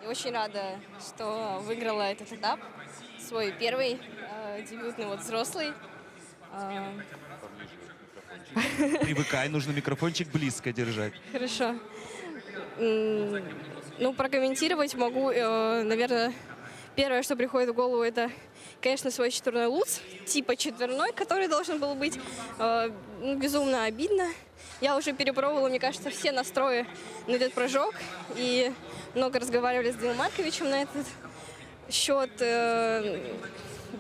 Я очень рада, что выиграла этот этап. Свой первый дебютный, вот взрослый. Привыкай, нужно микрофончик близко держать. Хорошо. Ну, прокомментировать могу, наверное, первое, что приходит в голову, это, конечно, свой четверной луц, типа четверной, который должен был быть. Безумно обидно. Я уже перепробовала, мне кажется, все настрои на этот прыжок. И много разговаривали с Данилом Марковичем на этот счет.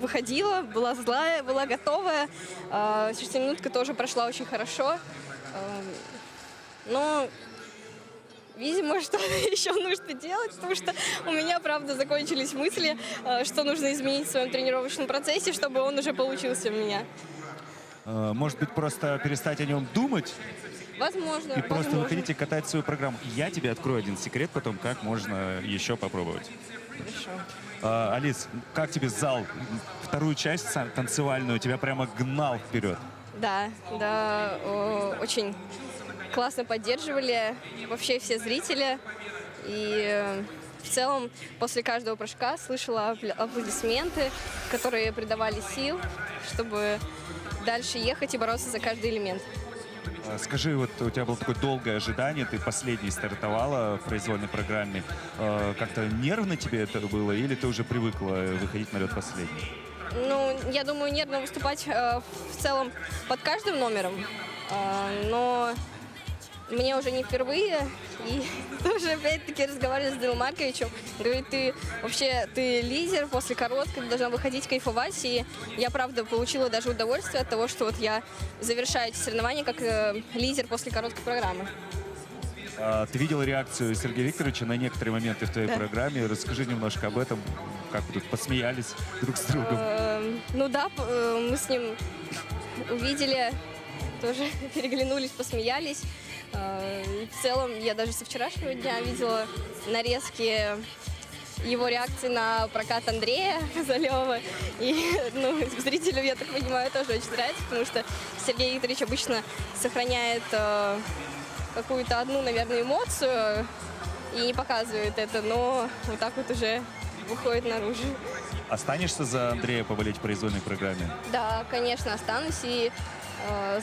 Выходила, была злая, была готовая. 6-минутка тоже прошла очень хорошо. Но, видимо, что-то еще нужно делать, потому что у меня, правда, закончились мысли, что нужно изменить в своем тренировочном процессе, чтобы он уже получился у меня. Может быть, просто перестать о нем думать? Возможно. И просто выходить и катать свою программу. Я тебе открою один секрет потом, как можно еще попробовать. Хорошо. Алис, как тебе зал? Вторую часть танцевальную тебя прямо гнал вперед. Да, очень классно поддерживали вообще все зрители. И в целом после каждого прыжка слышала аплодисменты, которые придавали сил, чтобы дальше ехать и бороться за каждый элемент. Скажи, вот у тебя было такое долгое ожидание, ты последний стартовала в произвольной программе. Как-то нервно тебе это было или ты уже привыкла выходить на лед последней? Ну, я думаю, нервно выступать в целом под каждым номером, но мне уже не впервые, и тоже опять-таки разговаривали с Данилом Марковичем, говорит, ты лидер, после короткой должна выходить кайфовать, и я, правда, получила даже удовольствие от того, что вот я завершаю эти соревнования как лидер после короткой программы. Ты видела реакцию Сергея Викторовича на некоторые моменты в твоей программе. Расскажи немножко об этом, как вы тут посмеялись друг с другом. Ну да, мы с ним увидели, тоже переглянулись, посмеялись. В целом, я даже со вчерашнего дня видела нарезки его реакции на прокат Андрея Залева. И зрителям, я так понимаю, тоже очень нравится, потому что Сергей Викторович обычно сохраняет какую-то одну, наверное, эмоцию и не показывает это, но вот так вот уже выходит наружу. Останешься за Андрея поболеть в произвольной программе? Да, конечно, останусь и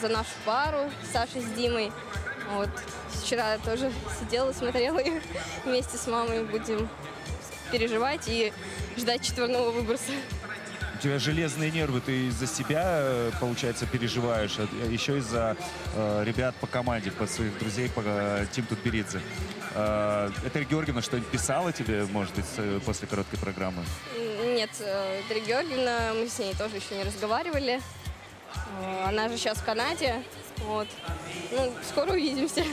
за нашу пару Сашей с Димой. Вот. Вчера тоже сидела, смотрела их вместе с мамой. Будем переживать и ждать четверного выброса. У тебя железные нервы, ты из-за себя, получается, переживаешь, а еще из-за ребят по команде, по своих друзей, по Тим Тутберидзе. Этери Георгиевна что-нибудь писала тебе, может быть, после короткой программы? Нет, Этери Георгиевна, мы с ней тоже еще не разговаривали. Она же сейчас в Канаде. Вот. Ну, скоро увидимся.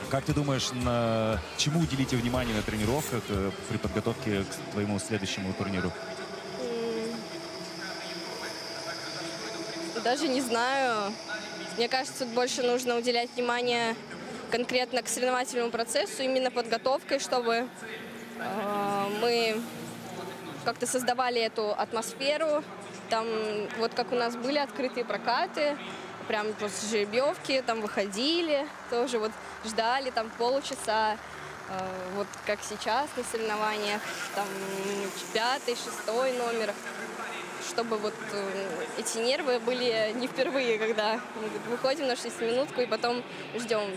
Как ты думаешь, чему уделите внимание на тренировках при подготовке к твоему следующему турниру? Даже не знаю. Мне кажется, тут больше нужно уделять внимание конкретно к соревновательному процессу, именно подготовкой, чтобы мы как-то создавали эту атмосферу. Там, вот как у нас были открытые прокаты, прям после жеребьевки, там выходили, тоже вот ждали там полчаса, вот как сейчас на соревнованиях, там 5-й, 6-й номер, чтобы вот эти нервы были не впервые, когда мы выходим на 6-минутку и потом ждем.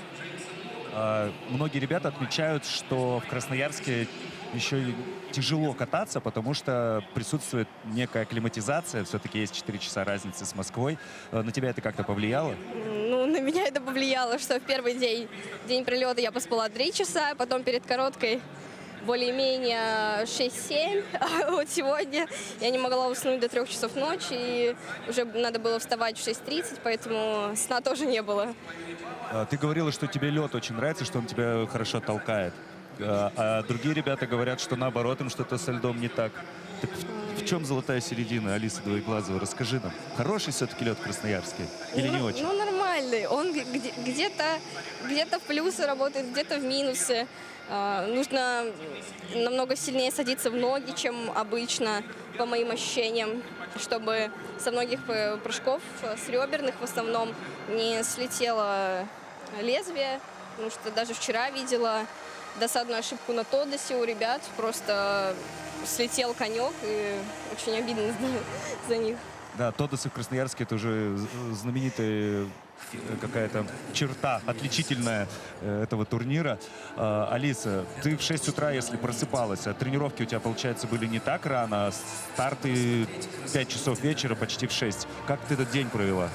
Многие ребята отмечают, что в Красноярске еще и тяжело кататься, потому что присутствует некая акклиматизация. Все-таки есть 4 часа разницы с Москвой. На тебя это как-то повлияло? Ну, на меня это повлияло, что в первый день прилета я поспала 3 часа, потом перед короткой более-менее 6-7. А вот сегодня я не могла уснуть до 3 часов ночи, и уже надо было вставать в 6:30, поэтому сна тоже не было. Ты говорила, что тебе лед очень нравится, что он тебя хорошо толкает. А другие ребята говорят, что наоборот, им что-то со льдом не так. Так в чем золотая середина, Алиса Двоеглазова? Расскажи нам. Хороший все-таки лед в Красноярске или не очень? Ну, нормальный. Он где-то в плюсы работает, где-то в минусы. Нужно намного сильнее садиться в ноги, чем обычно, по моим ощущениям, чтобы со многих прыжков, с реберных в основном, не слетело лезвие. Потому что даже вчера видела досадную ошибку на Тодосе у ребят. Просто слетел конек, и очень обидно за них. Да, Тодосы в Красноярске — это уже знаменитая какая-то черта отличительная этого турнира. Алиса, ты в 6 утра, если просыпалась, а тренировки у тебя, получается, были не так рано, а старты 5 часов вечера, почти в 6. Как ты этот день провела?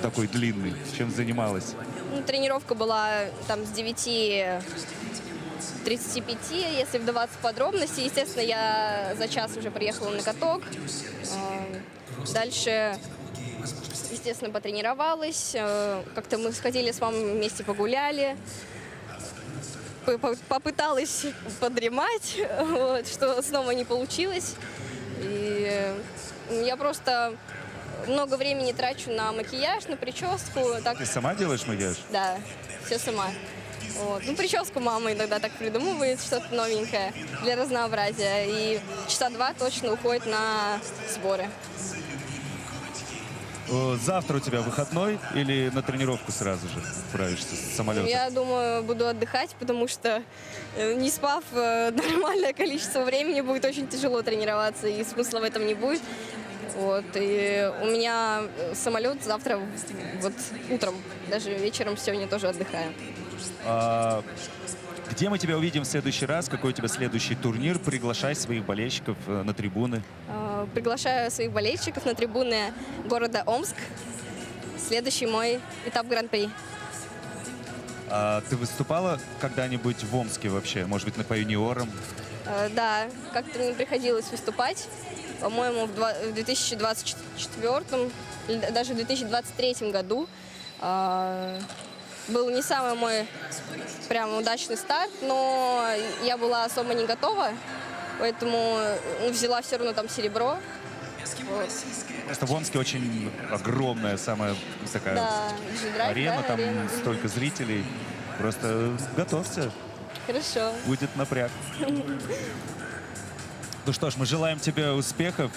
Такой длинный. Чем занималась? Ну, тренировка была там с 9:35, если вдаваться в подробности. Естественно, я за час уже приехала на каток. Дальше, естественно, потренировалась. Как-то мы сходили с мамой вместе, погуляли. Попыталась подремать, вот, что снова не получилось. И я просто много времени трачу на макияж, на прическу. Ты сама делаешь макияж? Да, все сама. Вот. Ну, прическу мама иногда так придумывает, что-то новенькое для разнообразия. И часа 2 точно уходит на сборы. Завтра у тебя выходной или на тренировку сразу же отправишься с самолета? Я думаю, буду отдыхать, потому что не спав нормальное количество времени, будет очень тяжело тренироваться, и смысла в этом не будет. Вот, и у меня самолет завтра вот утром, даже вечером сегодня тоже отдыхаю. Где мы тебя увидим в следующий раз? Какой у тебя следующий турнир? Приглашай своих болельщиков на трибуны. Приглашаю своих болельщиков на трибуны города Омск. Следующий мой этап Гран-при. Ты выступала когда-нибудь в Омске вообще? Может быть, по юниорам? Да, как-то мне приходилось выступать. По-моему, в 2024, даже в 2023 году был не самый мой прям удачный старт, но я была особо не готова, поэтому взяла все равно там серебро. Вот. Просто в Омске очень огромная самая такая арена, там столько зрителей. Просто готовься. Хорошо. Будет напряг. Ну что ж, мы желаем тебе успехов.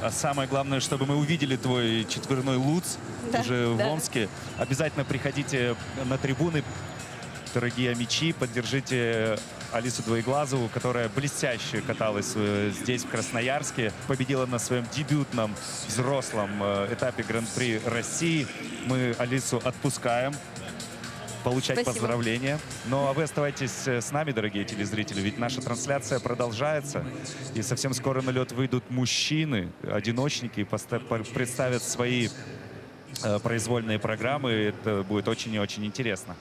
А самое главное, чтобы мы увидели твой четверной луц уже в Омске. Обязательно приходите на трибуны, дорогие мячи, поддержите Алису Двоеглазову, которая блестяще каталась здесь, в Красноярске. Победила на своем дебютном взрослом этапе Гран-при России. Мы Алису отпускаем. Получать поздравления. Ну а вы оставайтесь с нами, дорогие телезрители, ведь наша трансляция продолжается. И совсем скоро на лед выйдут мужчины, одиночники, и представят свои произвольные программы. Это будет очень и очень интересно.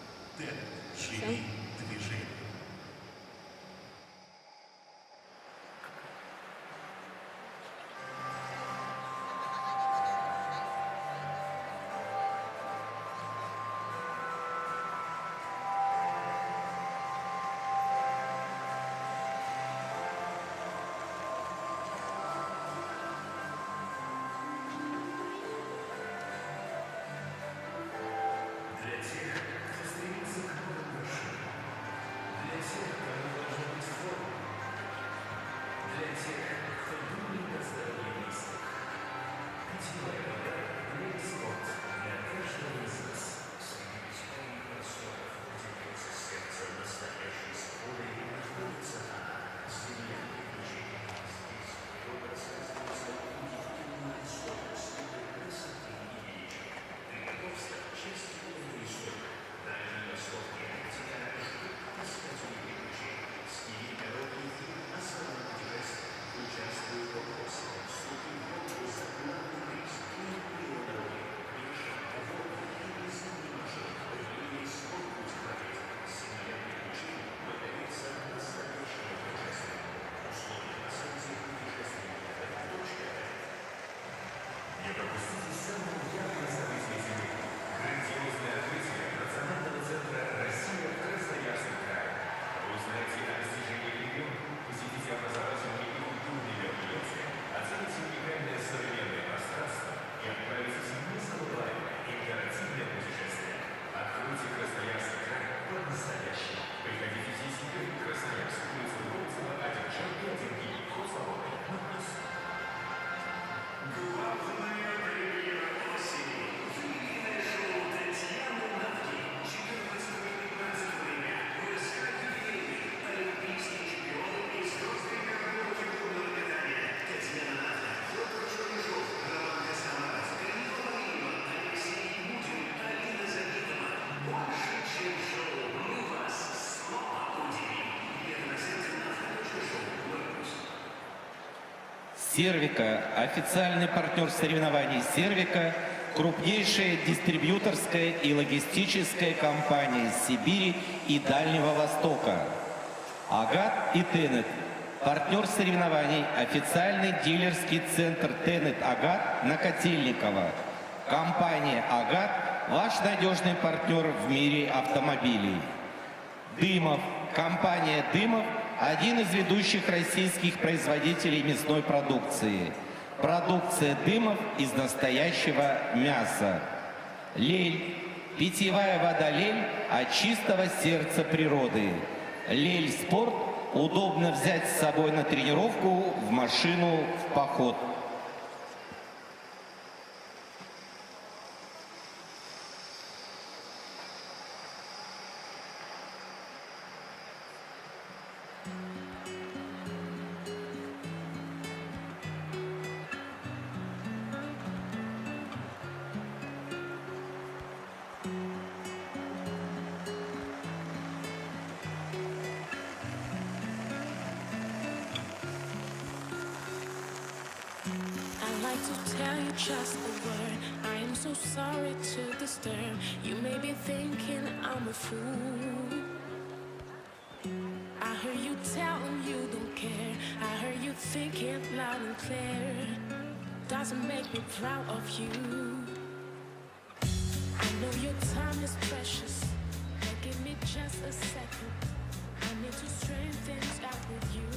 Сервика, официальный партнер соревнований Сервика, крупнейшая дистрибьюторская и логистическая компания из Сибири и Дальнего Востока. Агат и Тенет, партнер соревнований, официальный дилерский центр Тенет Агат на Котельниково. Компания Агат – ваш надежный партнер в мире автомобилей. Дымов, компания Дымов – один из ведущих российских производителей мясной продукции. Продукция Дымов из настоящего мяса. Лель. Питьевая вода Лель от чистого сердца природы. Лель Спорт удобно взять с собой на тренировку, в машину, в поход. to tell you just a word. I am so sorry to disturb. You may be thinking I'm a fool. I heard you telling you don't care. I heard you thinking loud and clear. Doesn't make me proud of you. I know your time is precious, but give me just a second. I need to straighten things out with you.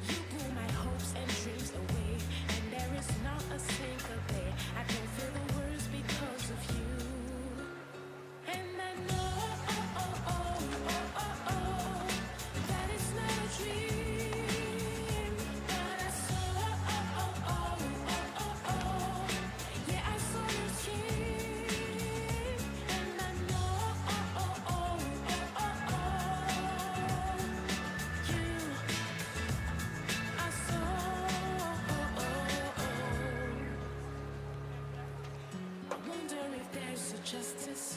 You pull my hopes and dreams away, and there is not a single day I don't feel the worst because of you. And I know that it's not a dream, but I saw yeah, I saw your skin, and I know you, I saw. I wonder if there's a justice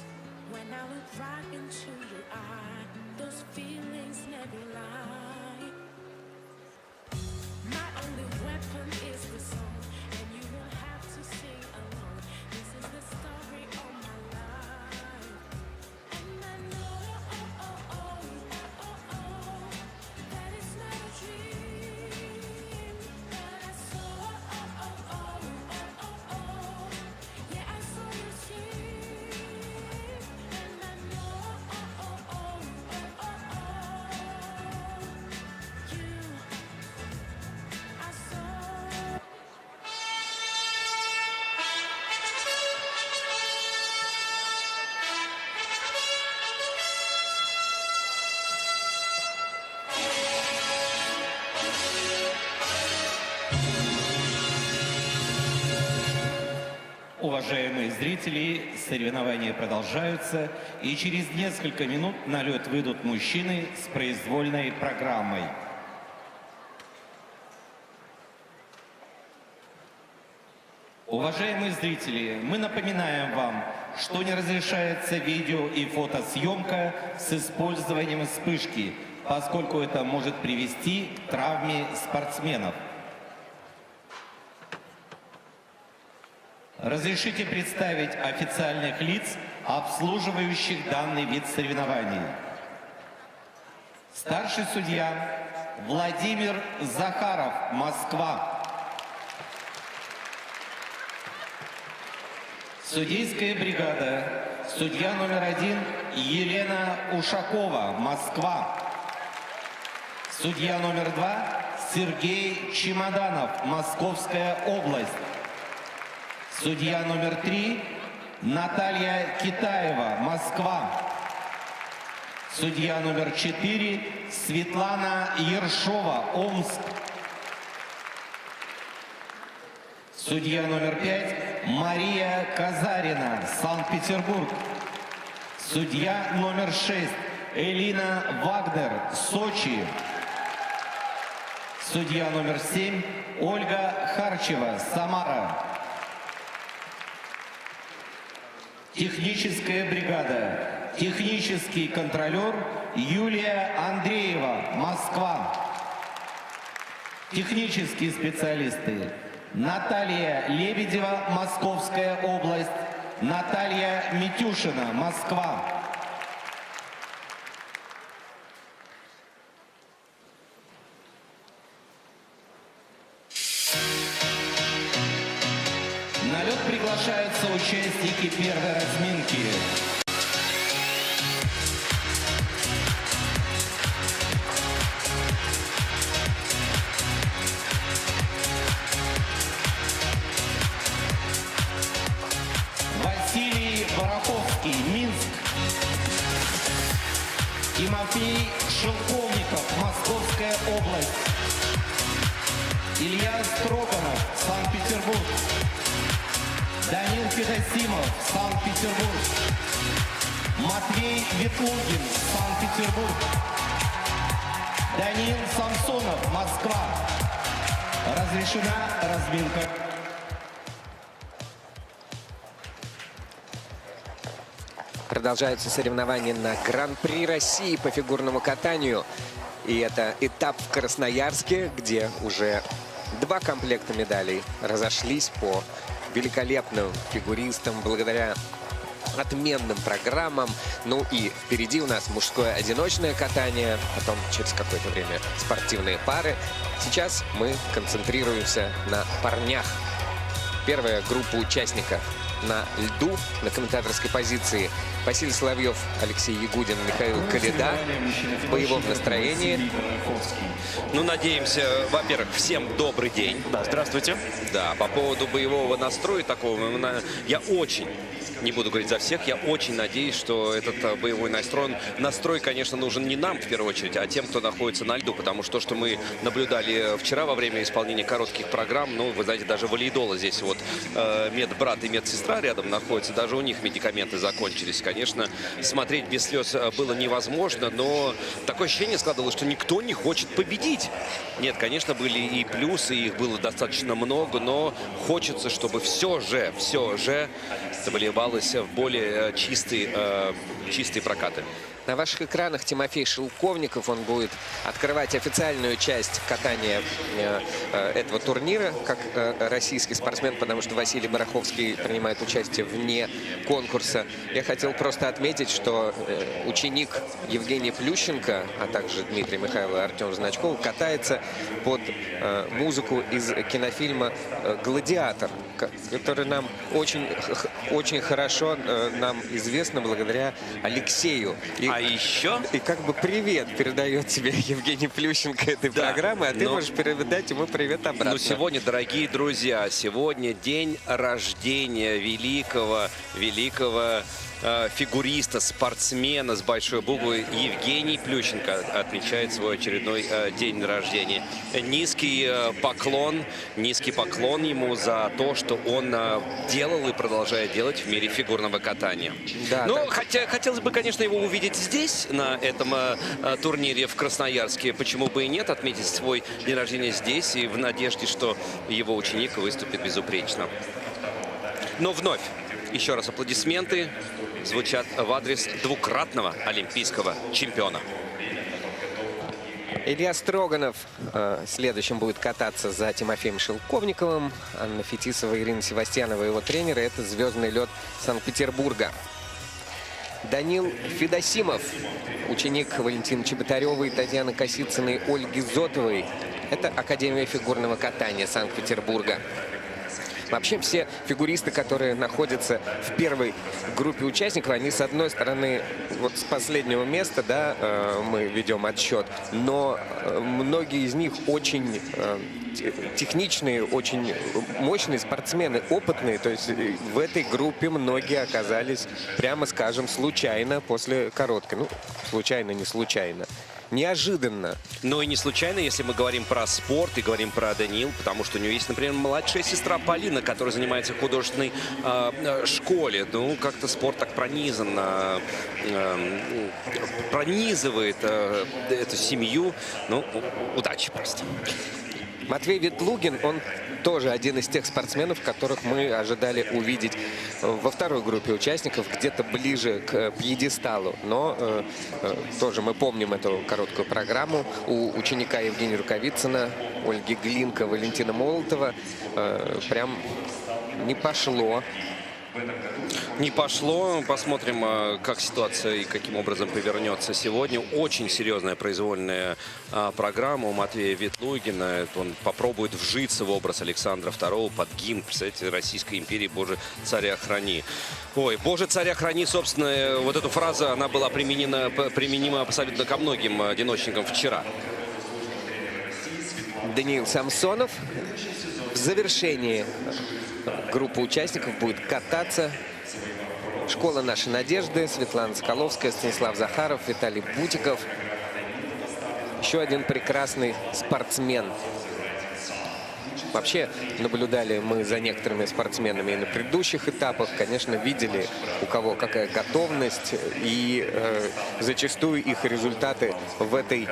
when I look right into your eye. Those feelings never lie. My only weapon is the song, and you won't have to sing along. This is the story of my life. And I know that it's not a dream, but I saw yeah, I saw your skin, and I know you, I saw. Уважаемые зрители, соревнования продолжаются, и через несколько минут на лед выйдут мужчины с произвольной программой. Уважаемые зрители, мы напоминаем вам, что не разрешается видео и фотосъемка с использованием вспышки, поскольку это может привести к травме спортсменов. Разрешите представить официальных лиц, обслуживающих данный вид соревнований. Старший судья Владимир Захаров, Москва. Судейская бригада, судья номер 1 Елена Ушакова, Москва. Судья номер 2 Сергей Чемоданов, Московская область. Судья номер 3 Наталья Китаева, Москва. Судья номер 4 Светлана Ершова, Омск. Судья номер 5 Мария Казарина, Санкт-Петербург. Судья номер 6 Элина Вагнер, Сочи. Судья номер 7 Ольга Харчева, Самара. Техническая бригада, технический контролер Юлия Андреева, Москва. Технические специалисты Наталья Лебедева, Московская область, Наталья Митюшина, Москва. На лед приглашаются участники первой разминки. Василий Бараховский, Минск. Тимофей Шелковников, Московская область. Илья Строганов, Санкт-Петербург. Данил Федосимов, Санкт-Петербург. Матвей Ветлугин, Санкт-Петербург. Данил Самсонов, Москва. Разрешена разминка. Продолжаются соревнования на Гран-при России по фигурному катанию. И это этап в Красноярске, где уже 2 комплекта медалей разошлись по великолепным фигуристам благодаря отменным программам. Ну и впереди у нас мужское одиночное катание, потом через какое-то время спортивные пары. Сейчас мы концентрируемся на парнях. Первая группа участников на льду, на комментаторской позиции Василий Соловьев, Алексей Ягудин, Михаил Калида в боевом настроении. Ну, надеемся, во-первых, всем добрый день. Да, здравствуйте. Да, по поводу боевого настроя такого, я очень, не буду говорить за всех, я очень надеюсь, что этот боевой настрой, конечно, нужен не нам в первую очередь, а тем, кто находится на льду, потому что то, что мы наблюдали вчера во время исполнения коротких программ, ну, вы знаете, даже валидола здесь вот медбрат и медсестра рядом находятся, даже у них медикаменты закончились. Конечно, смотреть без слез было невозможно, но такое ощущение складывалось, что никто не хочет победить. Нет, конечно, были и плюсы, их было достаточно много, но хочется, чтобы все же выливалось в более чистые прокаты. На ваших экранах Тимофей Шелковников, он будет открывать официальную часть катания этого турнира, как российский спортсмен, потому что Василий Бараховский принимает участие вне конкурса. Я хотел просто отметить, что ученик Евгения Плющенко, а также Дмитрий Михайлов и Артем Значков катается под музыку из кинофильма «Гладиатор», который нам очень хорошо нам известно благодаря Алексею. И как бы привет передает тебе Евгений Плющенко этой программы, а ты можешь передать ему привет обратно. Ну, сегодня, дорогие друзья, сегодня день рождения великого фигуриста, спортсмена с большой буквы Евгений Плющенко отмечает свой очередной день рождения. Низкий поклон ему за то, что он делал и продолжает делать в мире фигурного катания. Да, но хотелось бы, конечно, его увидеть здесь, на этом турнире в Красноярске. Почему бы и нет, отметить свой день рождения здесь и в надежде, что его ученик выступит безупречно. Но вновь, еще раз аплодисменты звучат в адрес двукратного олимпийского чемпиона. Илья Строганов следующим будет кататься за Тимофеем Шелковниковым. Анна Фетисова, Ирина Севастьянова, его тренеры. Это звездный лед Санкт-Петербурга. Данил Федосимов, ученик Валентины Чеботаревой, Татьяны Косицыной, Ольги Зотовой. Это Академия фигурного катания Санкт-Петербурга. Вообще все фигуристы, которые находятся в первой группе участников, они, с одной стороны, вот с последнего места, да, мы ведем отсчет, но многие из них очень техничные, очень мощные спортсмены, опытные. То есть в этой группе многие оказались, прямо скажем, случайно после короткой. Ну, случайно, не случайно. Неожиданно. Но и не случайно, если мы говорим про спорт и говорим про Данил, потому что у нее есть, например, младшая сестра Полина, которая занимается в художественной школе. Ну, как-то спорт так пронизывает эту семью. Ну, удачи просто. Матвей Ветлугин, он тоже один из тех спортсменов, которых мы ожидали увидеть во второй группе участников, где-то ближе к пьедесталу. Но тоже мы помним эту короткую программу. У ученика Евгения Рукавицына, Ольги Глинка, Валентина Молотова прям не пошло. Не пошло. Посмотрим, как ситуация и каким образом повернется сегодня. Очень серьезная произвольная программа у Матвея Ветлугина. Он попробует вжиться в образ Александра II под гимн, представляете, Российской империи «Боже, царя храни». Ой, «Боже, царя храни», собственно, вот эту фразу, она была применима абсолютно ко многим одиночникам вчера. Даниил Самсонов в завершении группа участников будет кататься. Школа «Нашей надежды», Светлана Соколовская, Станислав Захаров, Виталий Бутиков. Еще один прекрасный спортсмен. Вообще, наблюдали мы за некоторыми спортсменами и на предыдущих этапах. Конечно, видели, у кого какая готовность. И зачастую их результаты в этой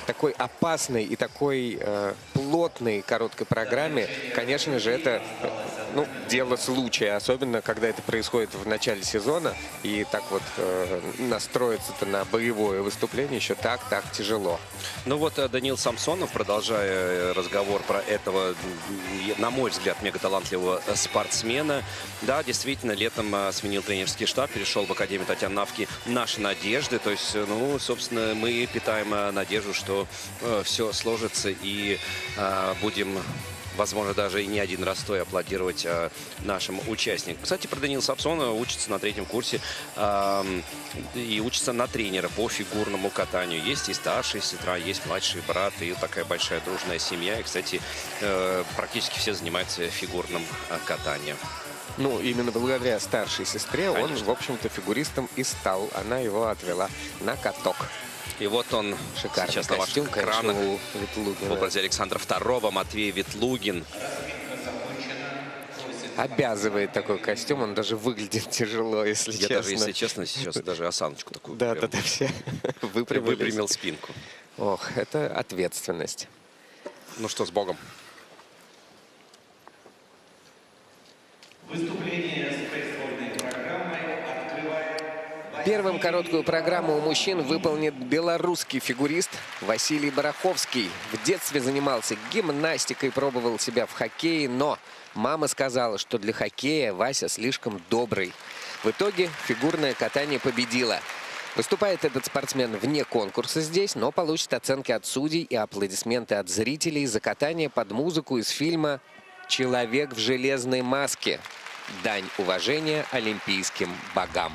такой опасной и такой плотной короткой программе, конечно же, это ну, дело случая, особенно когда это происходит в начале сезона, и так вот настроиться-то на боевое выступление еще так тяжело. Ну вот Даниил Самсонов, продолжая разговор про этого, на мой взгляд, мегаталантливого спортсмена, да, действительно, летом сменил тренерский штаб, перешел в Академию Татьяны Навки. Наши надежды, то есть, ну, собственно, мы питаем надежду, что все сложится и будем, возможно, даже и не один раз стоя аплодировать нашим участникам. Кстати, про Даниила Самсонова учится на 3-м курсе и учится на тренера по фигурному катанию. Есть и старшая сестра, есть младший брат, и такая большая дружная семья. И, кстати, практически все занимаются фигурным катанием. Ну, именно благодаря старшей сестре Конечно. он, в общем-то, фигуристом и стал. Она его отвела на каток. И вот он Шикарный сейчас на костюм, ваших экранах конечно, у Ветлугина. в образе Александра II, Матвей Ветлугин. Обязывает такой костюм, он даже выглядит тяжело, если честно. Я даже, если честно, сейчас даже осаночку такую Да, прям все выпрямил спинку. Ох, это ответственность. Ну что, с Богом. Выступление с произвольной программой открывает... Первым короткую программу у мужчин выполнит белорусский фигурист Василий Бараховский. В детстве занимался гимнастикой, пробовал себя в хоккее, но мама сказала, что для хоккея Вася слишком добрый. В итоге фигурное катание победило. Выступает этот спортсмен вне конкурса здесь, но получит оценки от судей и аплодисменты от зрителей за катание под музыку из фильма «Человек в железной маске». Дань уважения олимпийским богам.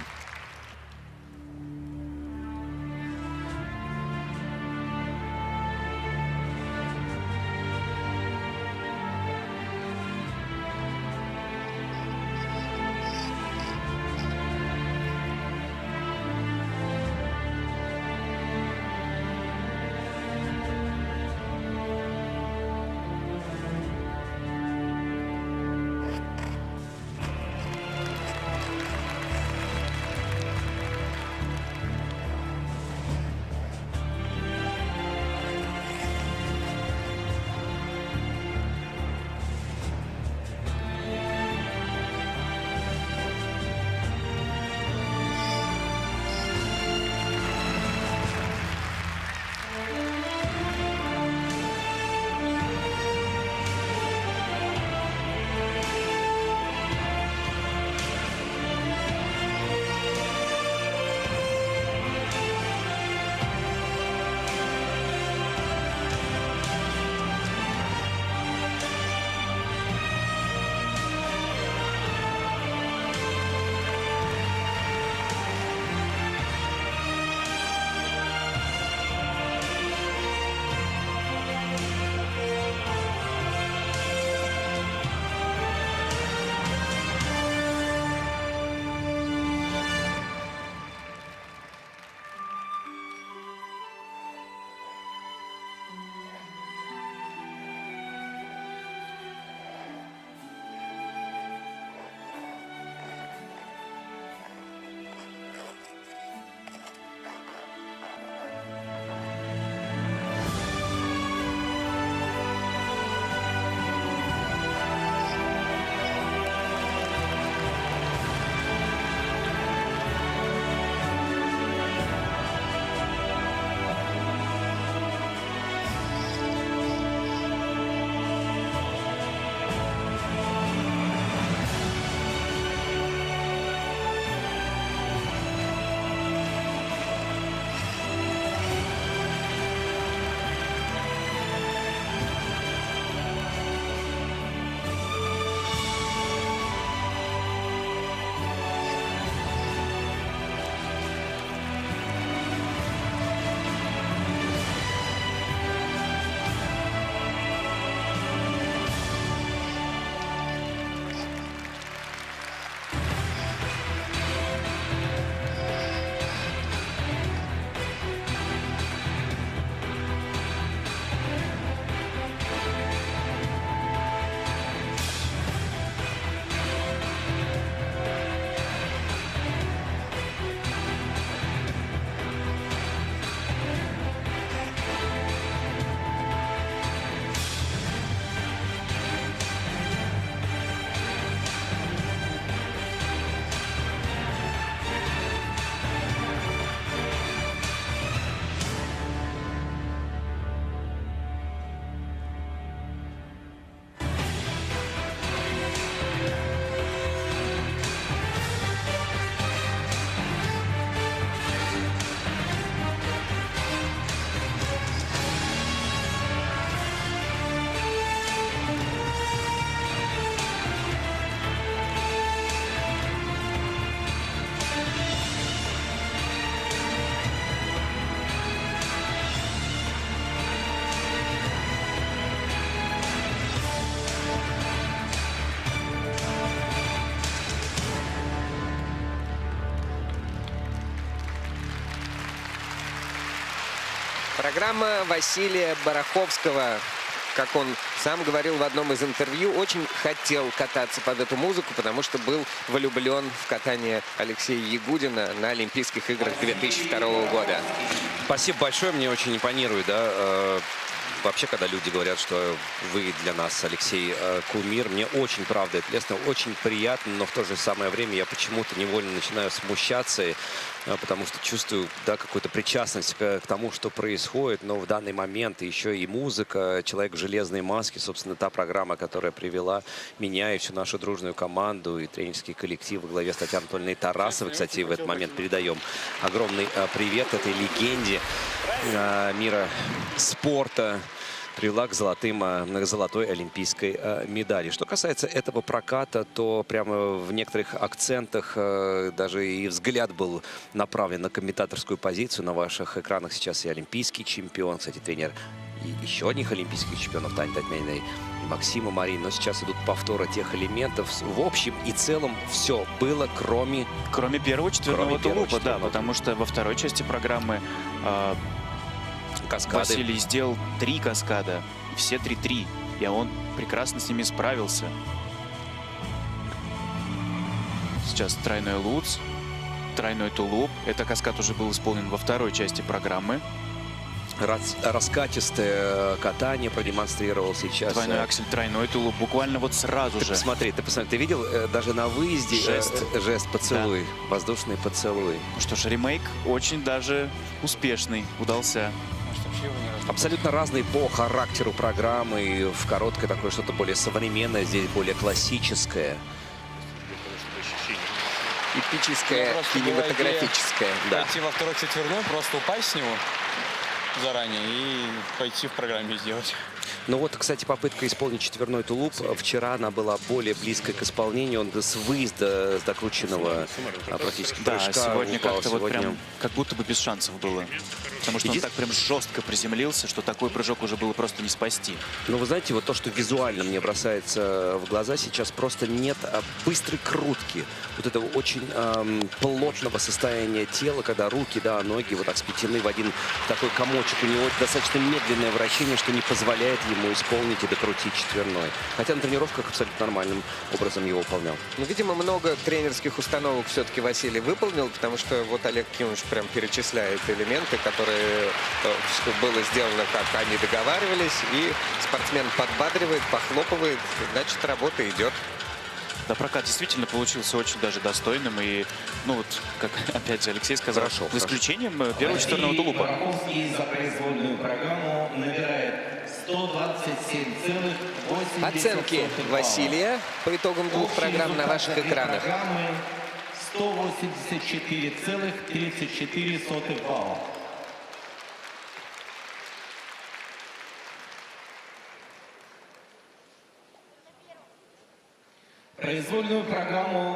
Программа Василия Бараховского. Как он сам говорил в одном из интервью, очень хотел кататься под эту музыку, потому что был влюблен в катание Алексея Ягудина на Олимпийских играх 2002 года. Спасибо большое, мне очень импонирует, да. Вообще, когда люди говорят, что вы для нас, Алексей, кумир, мне очень, правда, это лестно, очень приятно, но в то же самое время я почему-то невольно начинаю смущаться, потому что чувствую, да, какую-то причастность к тому, что происходит, но в данный момент еще и музыка, «Человек в железной маске», собственно, та программа, которая привела меня и всю нашу дружную команду и тренерский коллектив во главе с Татьяной Анатольевной Тарасовой. Кстати, в этот момент передаем огромный привет этой легенде мира спорта, привела к золотой олимпийской медали. Что касается этого проката, то прямо в некоторых акцентах даже и взгляд был направлен на комментаторскую позицию. На ваших экранах сейчас и олимпийский чемпион, кстати, тренер и еще одних олимпийских чемпионов Таня Татьминой и Максима Марин. Но сейчас идут повторы тех элементов. В общем и целом все было, кроме первого четверного тулупа, да, потому что во второй части программы каскады. Василий сделал 3 каскада, и все 3-3, и он прекрасно с ними справился. Сейчас тройной луц, тройной тулуп. Этот каскад уже был исполнен во второй части программы. Раскатистое катание продемонстрировал сейчас. Двойной аксель, тройной тулуп, буквально вот сразу же. Посмотри, ты видел даже на выезде жест поцелуй, да. Воздушный поцелуй. Ну что ж, ремейк очень даже успешный удался. Абсолютно разные по характеру программы. В короткой такое что-то более современное, здесь более классическое. Эпическое, кинематографическое. Да. Пойти во второй четверной, просто упасть с него заранее и пойти в программе сделать. Ну вот, кстати, попытка исполнить четверной тулуп. Вчера она была более близкой к исполнению. Он с выезда, с докрученного практически прыжка. Да, сегодня как-то вот прям как будто бы без шансов было. Потому что он так прям жестко приземлился, что такой прыжок уже было просто не спасти. Но вы знаете, вот то, что визуально мне бросается в глаза, сейчас просто нет быстрой крутки. Вот этого очень плотного состояния тела, когда руки, да, ноги вот так сплетены в один такой комочек. У него достаточно медленное вращение, что не позволяет ему исполнить и докрутить четверной. Хотя на тренировках абсолютно нормальным образом его выполнял. Ну, видимо, много тренерских установок все-таки Василий выполнил, потому что вот Олег Кимович прям перечисляет элементы, которые было сделано, как они договаривались, и спортсмен подбадривает, похлопывает, значит, работа идет. Да, прокат действительно получился очень даже достойным. И, ну вот, как опять же Алексей сказал, за исключением первого четверного тулупа. За произвольную программу набирает 127,8. Оценки Василия по итогам 2 программ на ваших экранах. 184,34 балла.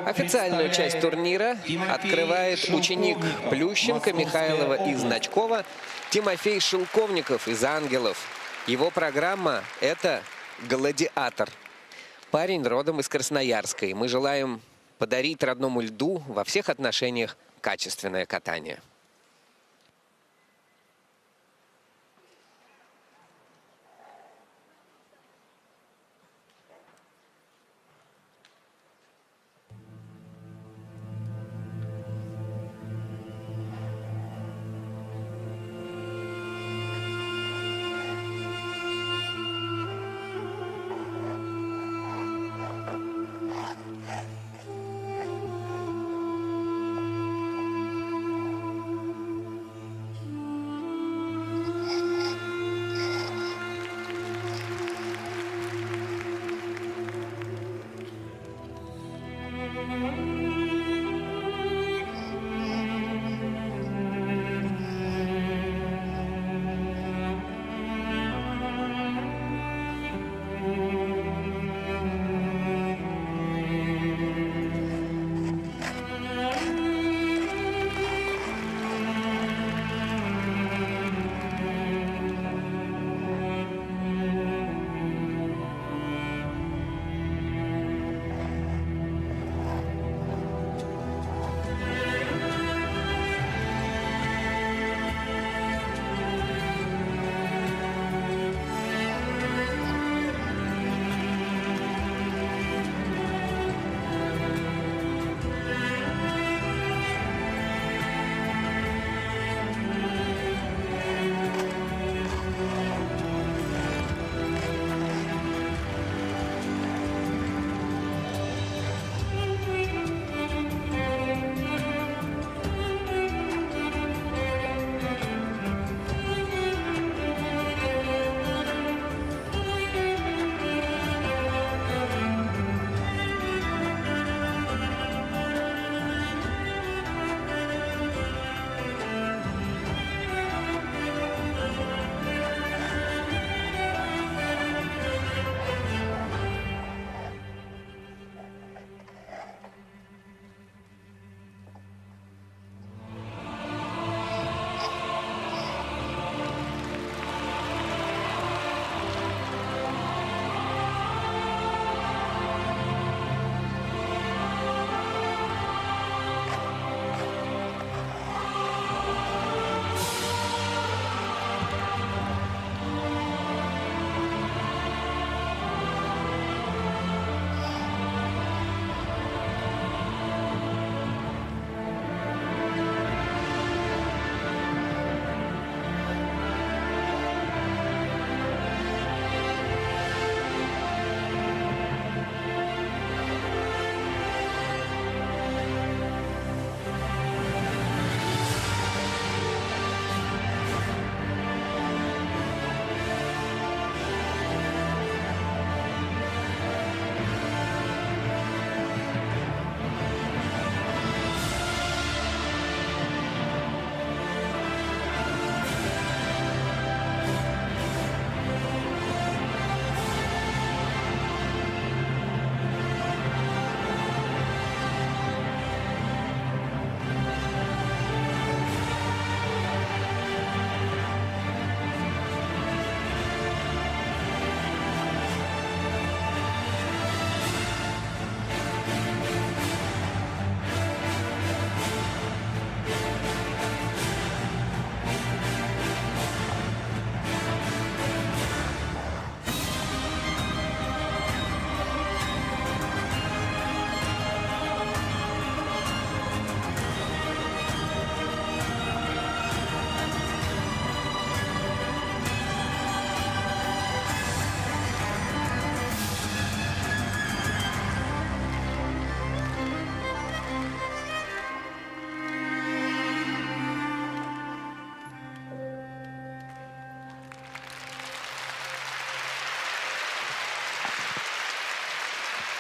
Официальную часть турнира открывает ученик Плющенко, Михайлова и Значкова Тимофей Шелковников из «Ангелов». Его программа – это «Гладиатор». Парень родом из Красноярска, и мы желаем подарить родному льду во всех отношениях качественное катание.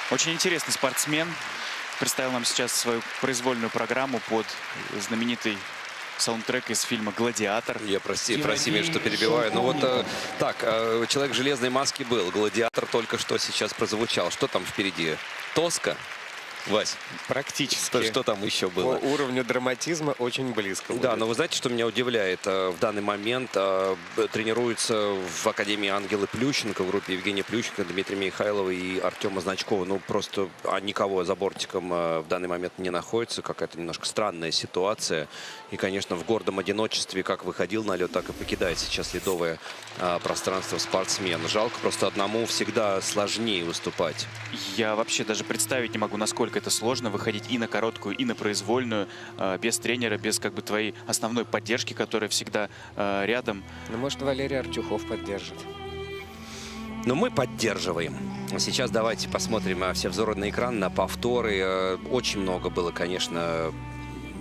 Очень интересный спортсмен. Представил нам сейчас свою произвольную программу под знаменитый саундтрек из фильма «Гладиатор». Я прости меня, что перебиваю. Ну вот так, человек в железной маске был. «Гладиатор» только что сейчас прозвучал. Что там впереди? «Тоска»? Вась, практически. Что там еще было? По уровню драматизма очень близко. Да, но вы знаете, что меня удивляет? В данный момент тренируются в Академии Ангелы Плющенко, в группе Евгения Плющенко, Дмитрия Михайлова и Артема Значкова. Ну, просто никого за бортиком в данный момент не находится. Какая-то немножко странная ситуация. И, конечно, в гордом одиночестве, как выходил на лед, так и покидает сейчас ледовое пространство спортсмен. Жалко, просто одному всегда сложнее выступать. Я вообще даже представить не могу, насколько это сложно выходить и на короткую, и на произвольную, без тренера, без как бы твоей основной поддержки, которая всегда рядом. Ну, может, Валерий Артюхов поддержит. Но мы поддерживаем. Сейчас давайте посмотрим все взоры на экран, на повторы. Очень много было, конечно,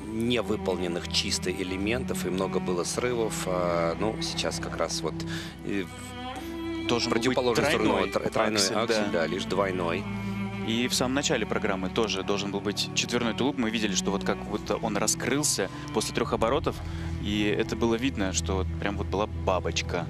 невыполненных чисто элементов, и много было срывов. Ну, сейчас как раз вот должен противоположную сторону тройной аксель, да, лишь двойной. И в самом начале программы тоже должен был быть четверной тулуп. Мы видели, что вот как будто он раскрылся после 3 оборотов, и это было видно, что вот прям вот была бабочка.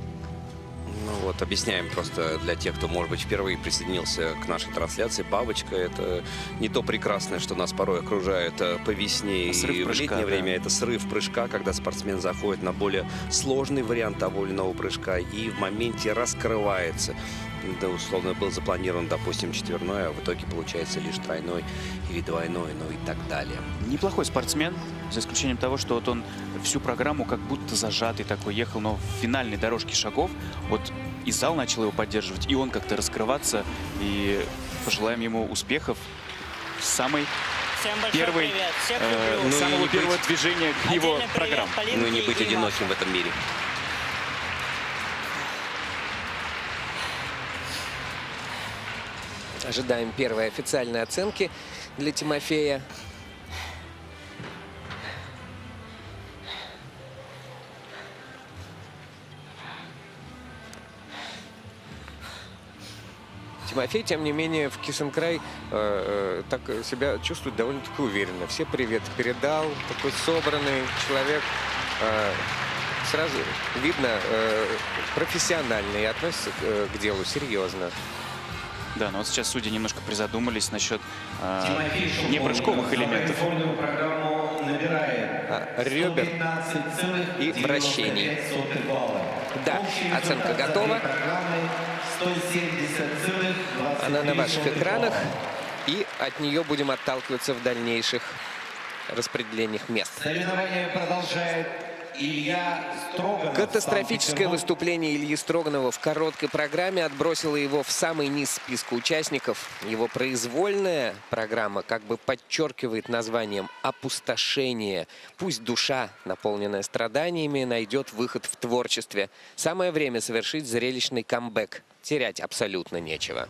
Ну вот, объясняем просто для тех, кто, может быть, впервые присоединился к нашей трансляции. Бабочка — это не то прекрасное, что нас порой окружает по весне и в летнее время. Это срыв прыжка, когда спортсмен заходит на более сложный вариант того или иного прыжка и в моменте раскрывается. Да, условно, был запланирован, допустим, четверной, а в итоге получается лишь тройной или двойной, ну и так далее. Неплохой спортсмен, за исключением того, что вот он всю программу как будто зажатый такой ехал, но в финальной дорожке шагов вот и зал начал его поддерживать, и он как-то раскрываться, и пожелаем ему успехов в самой первой, самого первого движения к его программе. Ну и не быть одиноким в этом мире. Ожидаем первой официальной оценки для Тимофея. Тимофей, тем не менее, в Кисенкрай так себя чувствует довольно-таки уверенно. Все привет передал, такой собранный человек. Сразу видно, профессиональный и относится к делу серьезно. Да, но вот сейчас судьи немножко призадумались насчет не прыжковых элементов. Ребер и вращений. Да, оценка готова. Она на ваших экранах. И от нее будем отталкиваться в дальнейших распределениях мест. Соревнование продолжает Илья Строганов. Катастрофическое выступление Ильи Строганова в короткой программе отбросило его в самый низ списка участников. Его произвольная программа как бы подчеркивает названием «Опустошение». Пусть душа, наполненная страданиями, найдет выход в творчестве. Самое время совершить зрелищный камбэк. Терять абсолютно нечего.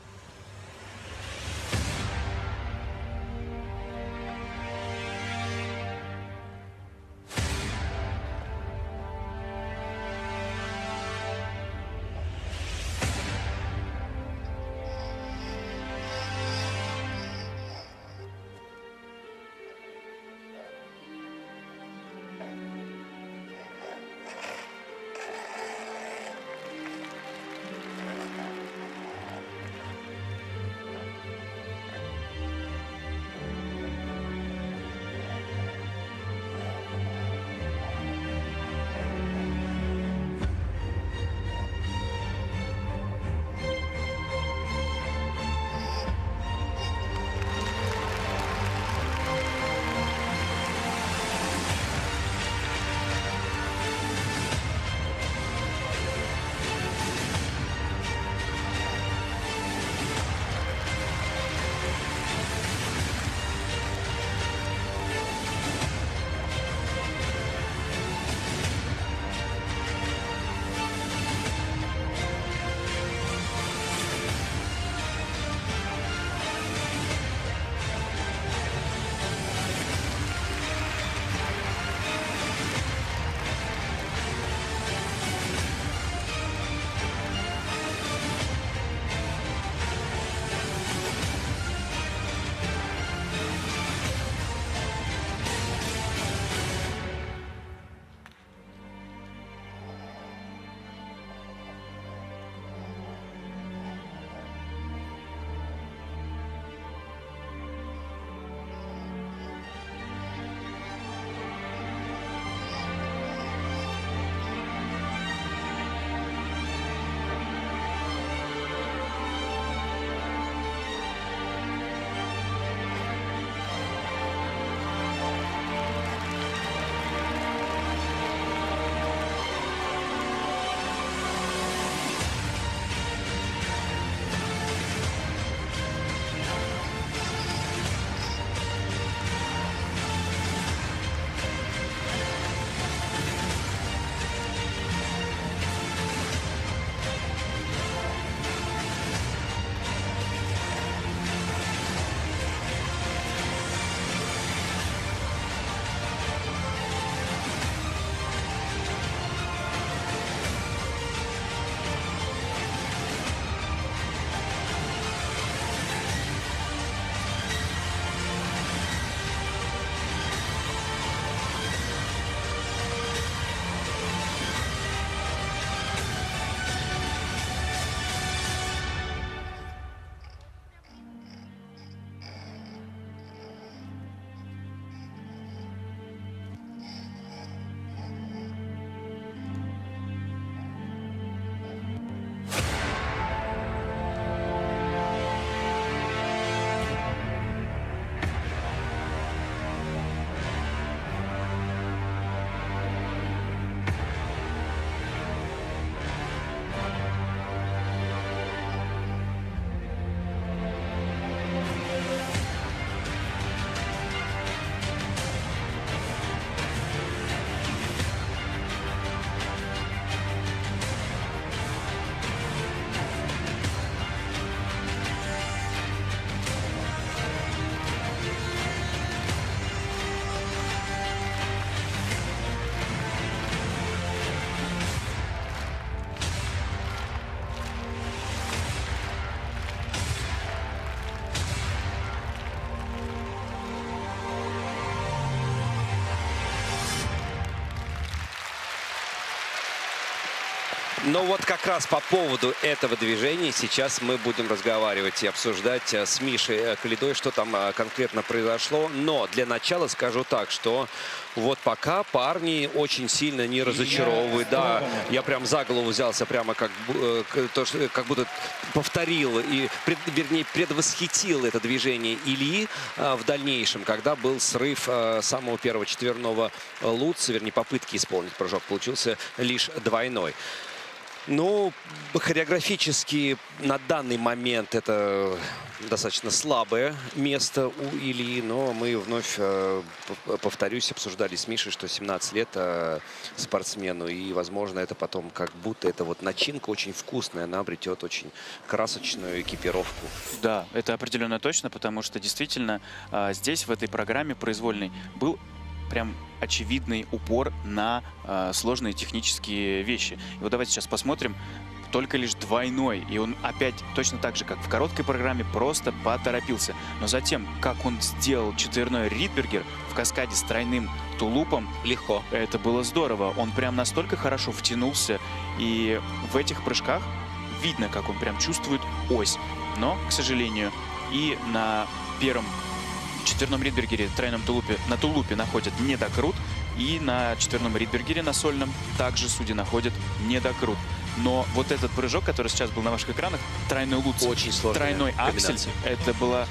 Но вот как раз по поводу этого движения сейчас мы будем разговаривать и обсуждать с Мишей Калидой, что там конкретно произошло. Но для начала скажу так, что вот пока парни очень сильно не разочаровывают. Да, я прям за голову взялся, прямо как будто повторил и, вернее, предвосхитил это движение Ильи в дальнейшем, когда был срыв самого первого четверного луца, вернее, попытки исполнить прыжок, получился лишь двойной. Ну, хореографически на данный момент это достаточно слабое место у Ильи, но мы вновь, повторюсь, обсуждали с Мишей, что 17 лет спортсмену, и, возможно, это потом как будто это вот начинка очень вкусная, она обретет очень красочную экипировку. Да, это определенно точно, потому что действительно здесь, в этой программе произвольной, был прям очевидный упор на сложные технические вещи. И вот давайте сейчас посмотрим. Только лишь двойной. И он опять точно так же, как в короткой программе, просто поторопился. Но затем, как он сделал четверной Ридбергер в каскаде с тройным тулупом, легко. Это было здорово. Он прям настолько хорошо втянулся. И в этих прыжках видно, как он прям чувствует ось. Но, к сожалению, и на первом четверном Ридбергере, тройном тулупе, на тулупе находят недокрут. И на четверном Ридбергере, на сольном, также судьи находят недокрут. Но вот этот прыжок, который сейчас был на ваших экранах, тройной луц, очень сложная тройной аксель, это было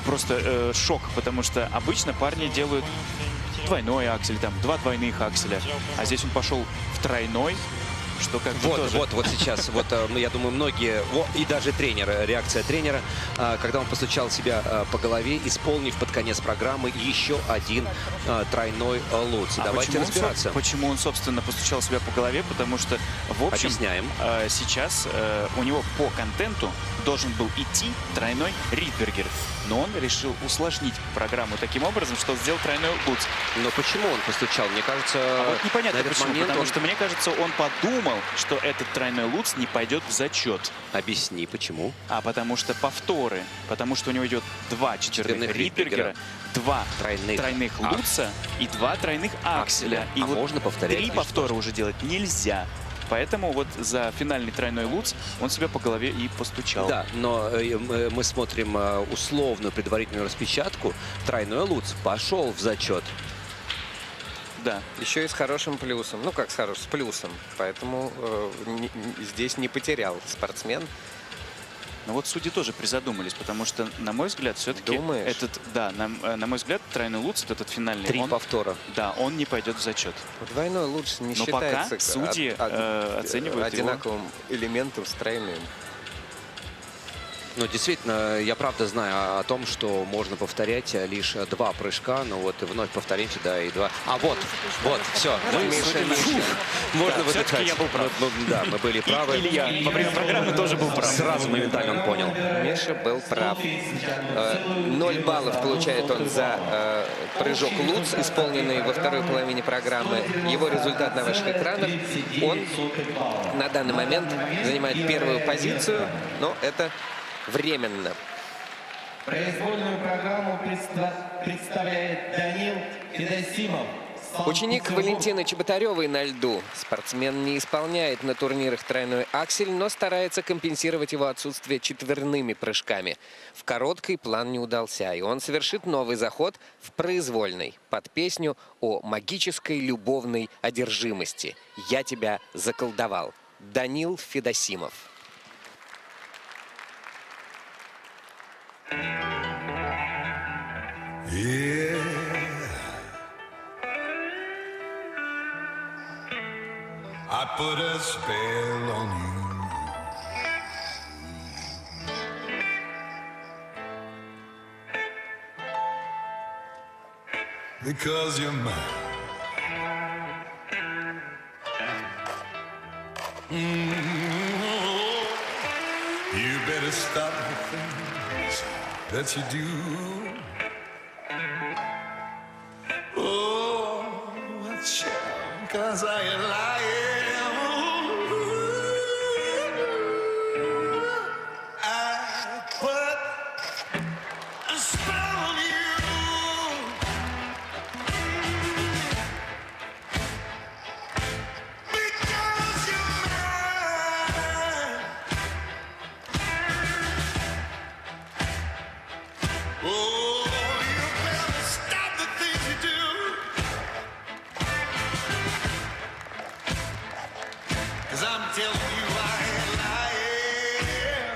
просто шок, потому что обычно парни делают двойной аксель, там, два двойных акселя, а здесь он пошел в тройной, что как бы тоже... Вот сейчас, вот, я думаю, многие, и даже тренер, реакция тренера, когда он постучал себя по голове, исполнив под конец программы еще один тройной луц. Давайте разбираться. Почему он, собственно, постучал себя по голове? Потому что, в общем, объясняем. Сейчас у него по контенту должен был идти тройной Ридбергер, но он решил усложнить программу таким образом, что сделал тройной луц. Но почему он постучал? Мне кажется, вот непонятно почему, потому он... что, мне кажется, он подумал, что этот тройной луц не пойдет в зачет. Объясни, почему? А потому что повторы, потому что у него идет два четверных Ридбергера, два тройных луца и два тройных акселя. И вот можно повторять 3 повтора уже делать нельзя. Поэтому вот за финальный тройной луц он себя по голове и постучал. Да, но мы смотрим условную предварительную распечатку. Тройной луц пошел в зачет. Да. Еще и с хорошим плюсом. Ну, как с хорошим, с плюсом. Поэтому здесь не потерял спортсмен. Но вот судьи тоже призадумались, потому что, на мой взгляд, все-таки этот, да, на мой взгляд, тройной луц, этот финальный, 3 повтора. Да, он не пойдет в зачет. Двойной луц не Но считается пока судьи оценивают одинаковым элементом с тройным. Ну, действительно, я правда знаю о том, что можно повторять лишь 2 прыжка, но вот и вновь повторимся, да, и 2. А вот, все, можно выдыхать. Я был прав. Да, мы были правы. Илья во время программы тоже был прав. Сразу моментально он понял. Миша был прав. 0 баллов получает он за прыжок луц, исполненный во второй половине программы. Его результат на ваших экранах. Он на данный момент занимает первую позицию, но это временно. Произвольную программу представляет Данил Федосимов. Ученик Валентины Чеботаревой на льду. Спортсмен не исполняет на турнирах тройной аксель, но старается компенсировать его отсутствие четверными прыжками. В короткой план не удался, и он совершит новый заход в произвольной под песню о магической любовной одержимости «Я тебя заколдовал». Данил Федосимов. Yeah. I put a spell on you because you're mine. You better stop the things that you do. Oh, watch out, 'cause I ain't lying. I put a spell on you because you're mine. I'm telling you I ain't lying.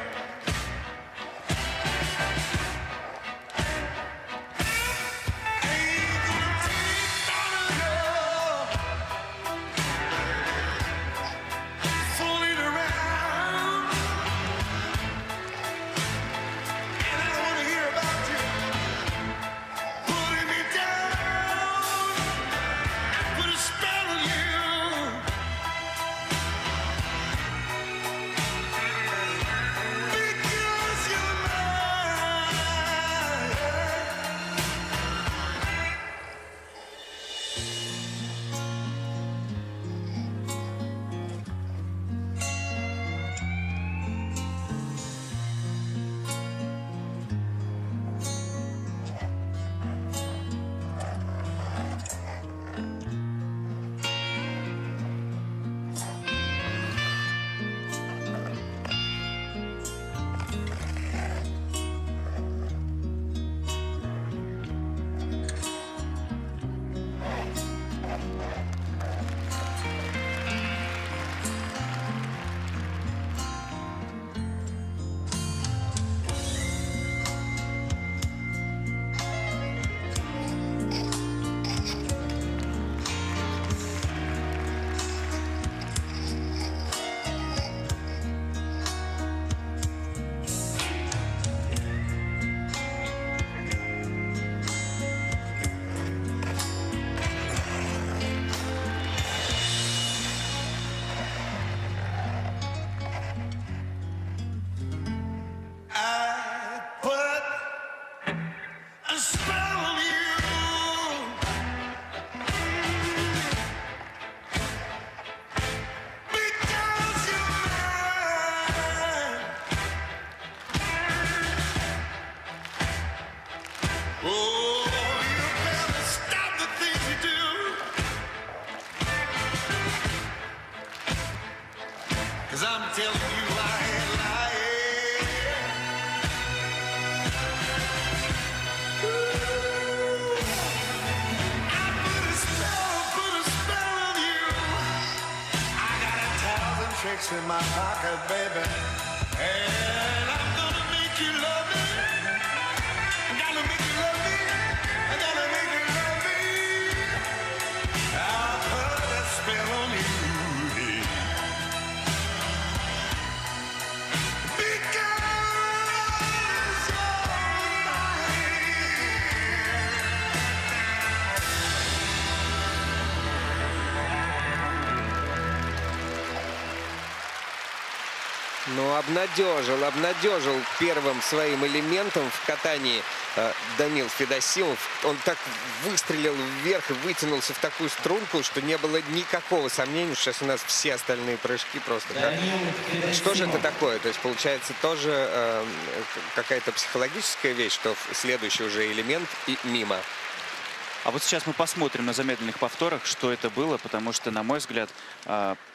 Ain't gonna take none of your fooling around. And I don't wanna hear about you putting me down. I put a spell on you. Because you're mine. I put a spell on you. Because you're mine. Oh, you better stop the things you do. 'Cause I'm telling you I ain't lying. I put a spell on you. I got 1,000 tricks in my pocket, baby. And I'm gonna make you love me. I'm gonna make you love me. I'm gonna make you love me. I'll put a spell on you. Because you're Ну, обнадежил первым своим элементом в катании Данил Федосимов. Он так выстрелил вверх и вытянулся в такую струнку, что не было никакого сомнения. Сейчас у нас все остальные прыжки просто так. Что же это такое? То есть, получается, тоже какая-то психологическая вещь, что следующий уже элемент и мимо. А вот сейчас мы посмотрим на замедленных повторах, что это было, потому что, на мой взгляд,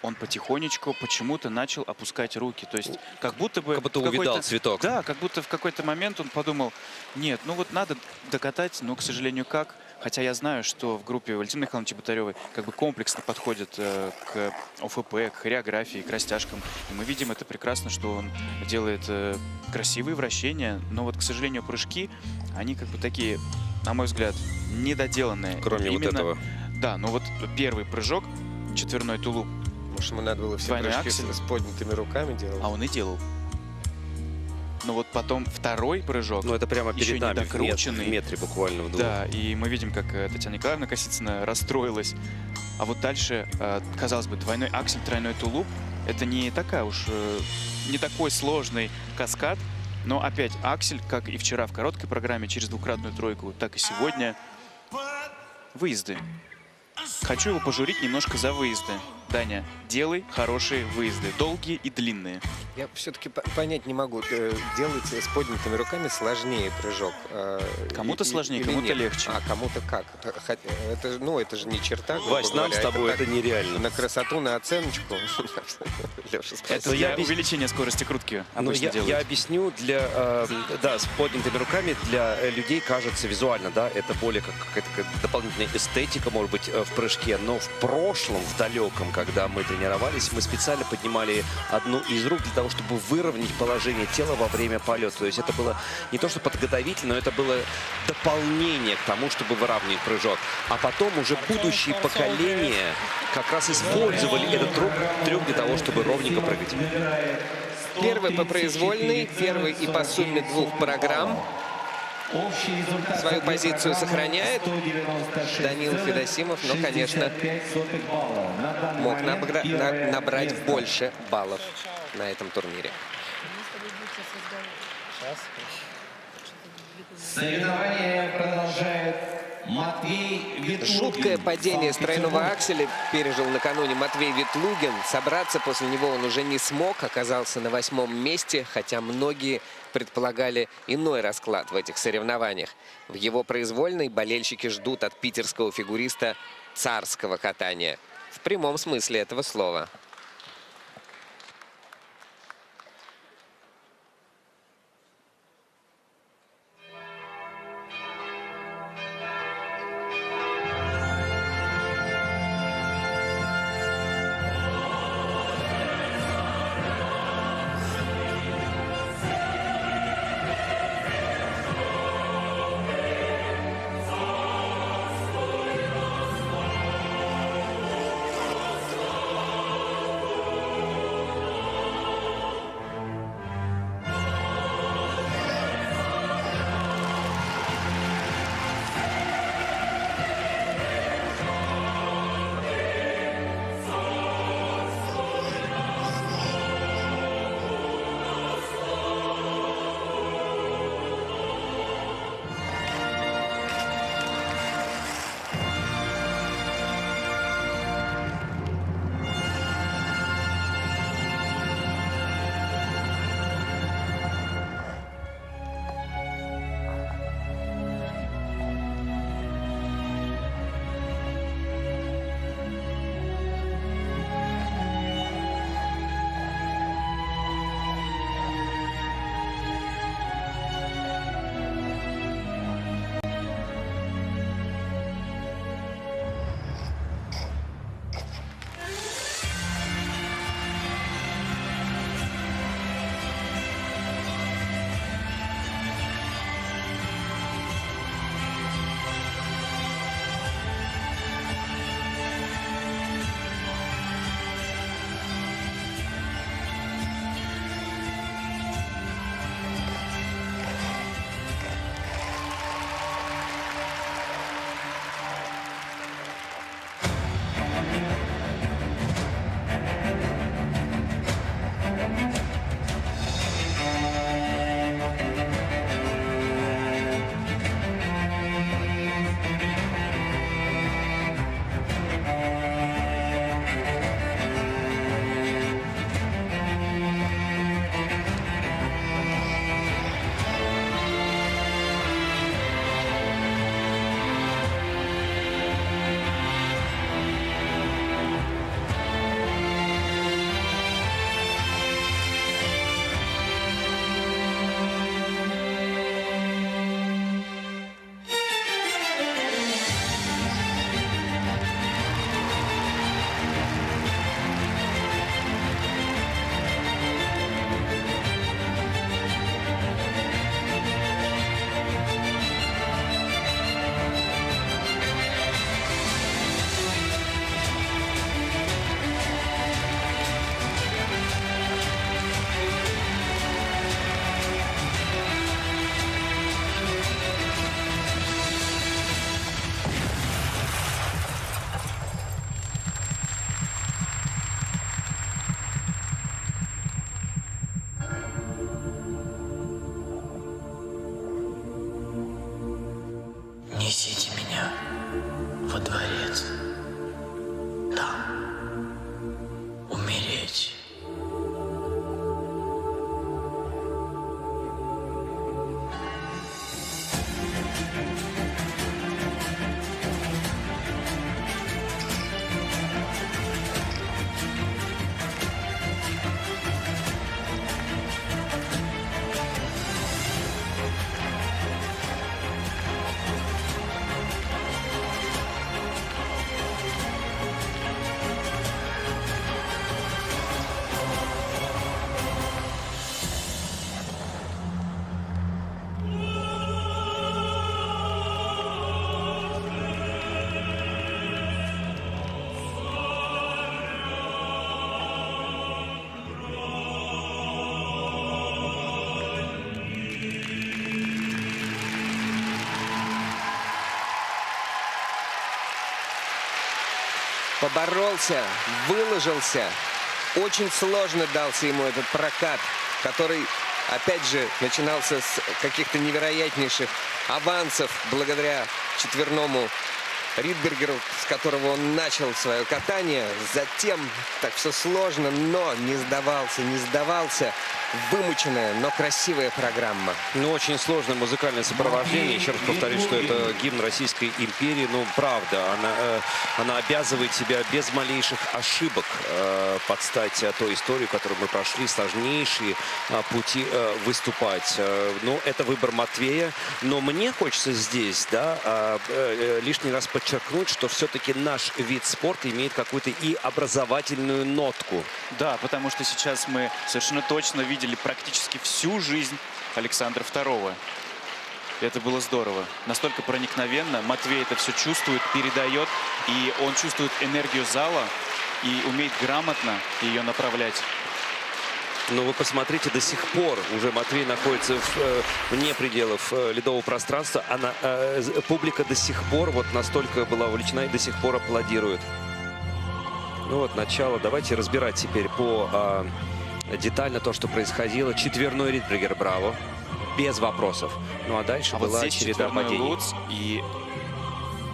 он потихонечку почему-то начал опускать руки. То есть как будто бы... Как будто увидал цветок. Да, как будто в какой-то момент он подумал, нет, ну вот надо докатать, но, к сожалению, как? Хотя я знаю, что в группе Валентины Михайловны Чеботаревой как бы комплексно подходят к ОФП, к хореографии, к растяжкам. И мы видим это прекрасно, что он делает красивые вращения, но вот, к сожалению, прыжки, они как бы такие, на мой взгляд, недоделанные. Кроме вот этого. Да, ну вот первый прыжок, четверной тулуп. Может, ему надо было все прыжки с поднятыми руками делать? А он и делал. Но вот потом второй прыжок, ну это прямо перед нами, недокрученный. в метре буквально в двух. Да, и мы видим, как Татьяна Николаевна Косицына расстроилась. А вот дальше, казалось бы, двойной аксель, тройной тулуп. Это не такая уж, не такой сложный каскад. Но опять аксель, как и вчера в короткой программе через двукратную тройку, так и сегодня. Выезды. Хочу его пожурить немножко за выезды. Даня, делай хорошие выезды, долгие и длинные. Я все-таки понять не могу. Делать с поднятыми руками сложнее прыжок. Кому-то сложнее, кому-то легче. А кому-то как? Это, ну, это же не черта. Вась, нам с тобой это нереально. На красоту, на оценочку. Это для увеличения скорости крутки обычно делают. Я объясню, да, с поднятыми руками для людей кажется визуально, да, это более как какая-то дополнительная эстетика, может быть, в прыжке, но в прошлом, в далеком, когда мы тренировались, мы специально поднимали одну из рук для того, чтобы выровнять положение тела во время полета. То есть это было не то, что подготовительно, но это было дополнение к тому, чтобы выравнивать прыжок. А потом уже будущие поколения как раз использовали этот трюк для того, чтобы ровненько прыгать. Первый по произвольной, первый и по сумме двух программ. Свою позицию сохраняет Данил Федосимов, но, конечно, мог набрать больше баллов на этом турнире. Соревнования продолжает Матвей Ветлугин. Жуткое падение с тройного акселя пережил накануне Матвей Ветлугин. Собраться после него он уже не смог, оказался на 8-м месте, хотя многие предполагали иной расклад в этих соревнованиях. В его произвольной болельщики ждут от питерского фигуриста царского катания. В прямом смысле этого слова. поборолся, выложился. Очень сложно дался ему этот прокат, который, опять же, начинался с каких-то невероятнейших авансов благодаря четверному Ридбергеру, с которого он начал свое катание. Затем так все сложно, но не сдавался. Вымученная, но красивая программа. Ну, очень сложное музыкальное сопровождение. Еще раз повторюсь, что это гимн Российской империи. Ну, правда, она обязывает себя без малейших ошибок под стать той истории, которую мы прошли, сложнейшие пути выступать. Ну, это выбор Матвея. Но мне хочется здесь, да, лишний раз подчеркнуть, что все-таки наш вид спорта имеет какую-то и образовательную нотку. Да, потому что сейчас мы совершенно точно видели практически всю жизнь Александра II. Это было здорово. Настолько проникновенно. Матвей это все чувствует, передает. И он чувствует энергию зала и умеет грамотно ее направлять. Но вы посмотрите, до сих пор уже Матвей находится вне пределов ледового пространства. Публика до сих пор вот настолько была увлечена и до сих пор аплодирует. Ну вот начало. Давайте разбирать теперь детально то, что происходило. Четверной Ридбергер, браво. Без вопросов. Ну а дальше была вот череда падений. Луц, и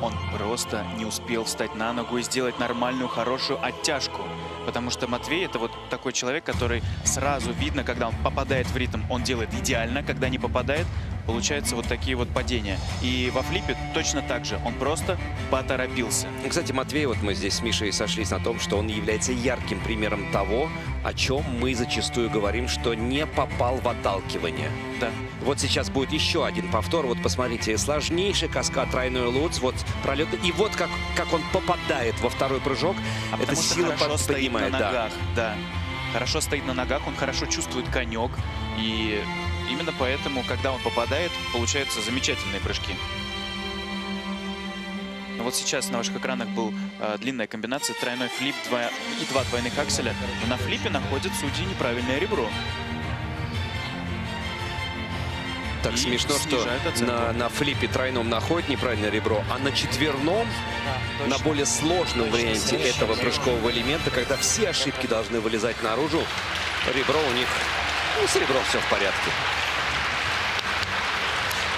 он просто не успел встать на ногу и сделать нормальную, хорошую оттяжку. Потому что Матвей это вот такой человек, который сразу видно, когда он попадает в ритм, он делает идеально. Когда не попадает, получаются вот такие вот падения. И во флипе точно так же. Он просто поторопился. И, кстати, Матвей, вот мы здесь с Мишей сошлись на том, что он является ярким примером того, о чем мы зачастую говорим, что не попал в отталкивание. Да. Вот сейчас будет еще один повтор. Вот посмотрите, сложнейший каскад тройной луц, вот пролет. И вот как он попадает во второй прыжок. Это сила поднимает. На ногах, да. Хорошо стоит на ногах, он хорошо чувствует конек. И именно поэтому, когда он попадает, получаются замечательные прыжки. Но вот сейчас на ваших экранах был длинная комбинация, тройной флип и два двойных акселя. Но на флипе находят судьи неправильное ребро. Так смешно, что на флипе тройном находит неправильное ребро, а на четверном, на более сложном варианте этого прыжкового элемента, когда все ошибки должны вылезать наружу, ребро у них, ну, с ребром все в порядке.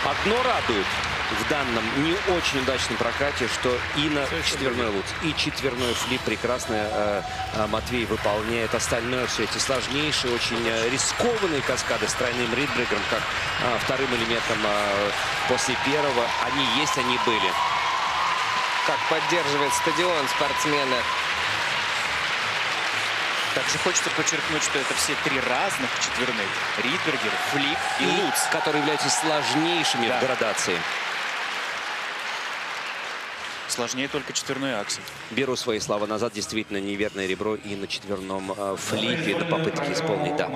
Одно радует в данном не очень удачном прокате, что и на четверной луц, и четверной флип прекрасно Матвей выполняет. Остальное все эти сложнейшие, очень рискованные каскады с тройным Ридбергером, как вторым элементом после первого, они есть, они были. Как поддерживает стадион спортсмена. Также хочется подчеркнуть, что это все три разных четверных. Ридбергер, флип и луц. Которые являются сложнейшими в градации. Сложнее только четверной аксель. Беру свои слова назад. Действительно, неверное ребро и на четверном флипе до попытки исполнить. Да.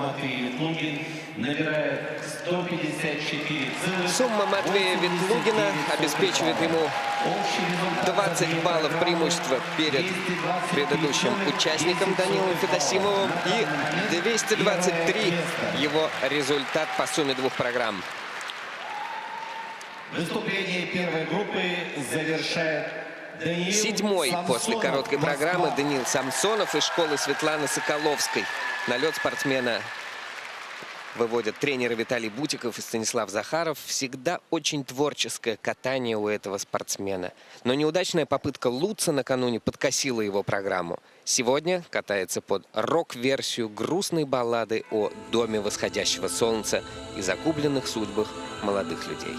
Сумма Матвея Ветлугина обеспечивает ему 20 баллов преимущества перед предыдущим участником Данилом Федосимовым и 223 его результат по сумме двух программ. Выступление первой группы завершает Даниил Седьмой Самсонов, после короткой Москва. программы Даниил Самсонов из школы Светланы Соколовской. На лед спортсмена выводят тренеры Виталий Бутиков и Станислав Захаров. Всегда очень творческое катание у этого спортсмена. Но неудачная попытка луца накануне подкосила его программу. Сегодня катается под рок-версию грустной баллады о доме восходящего солнца и загубленных судьбах молодых людей.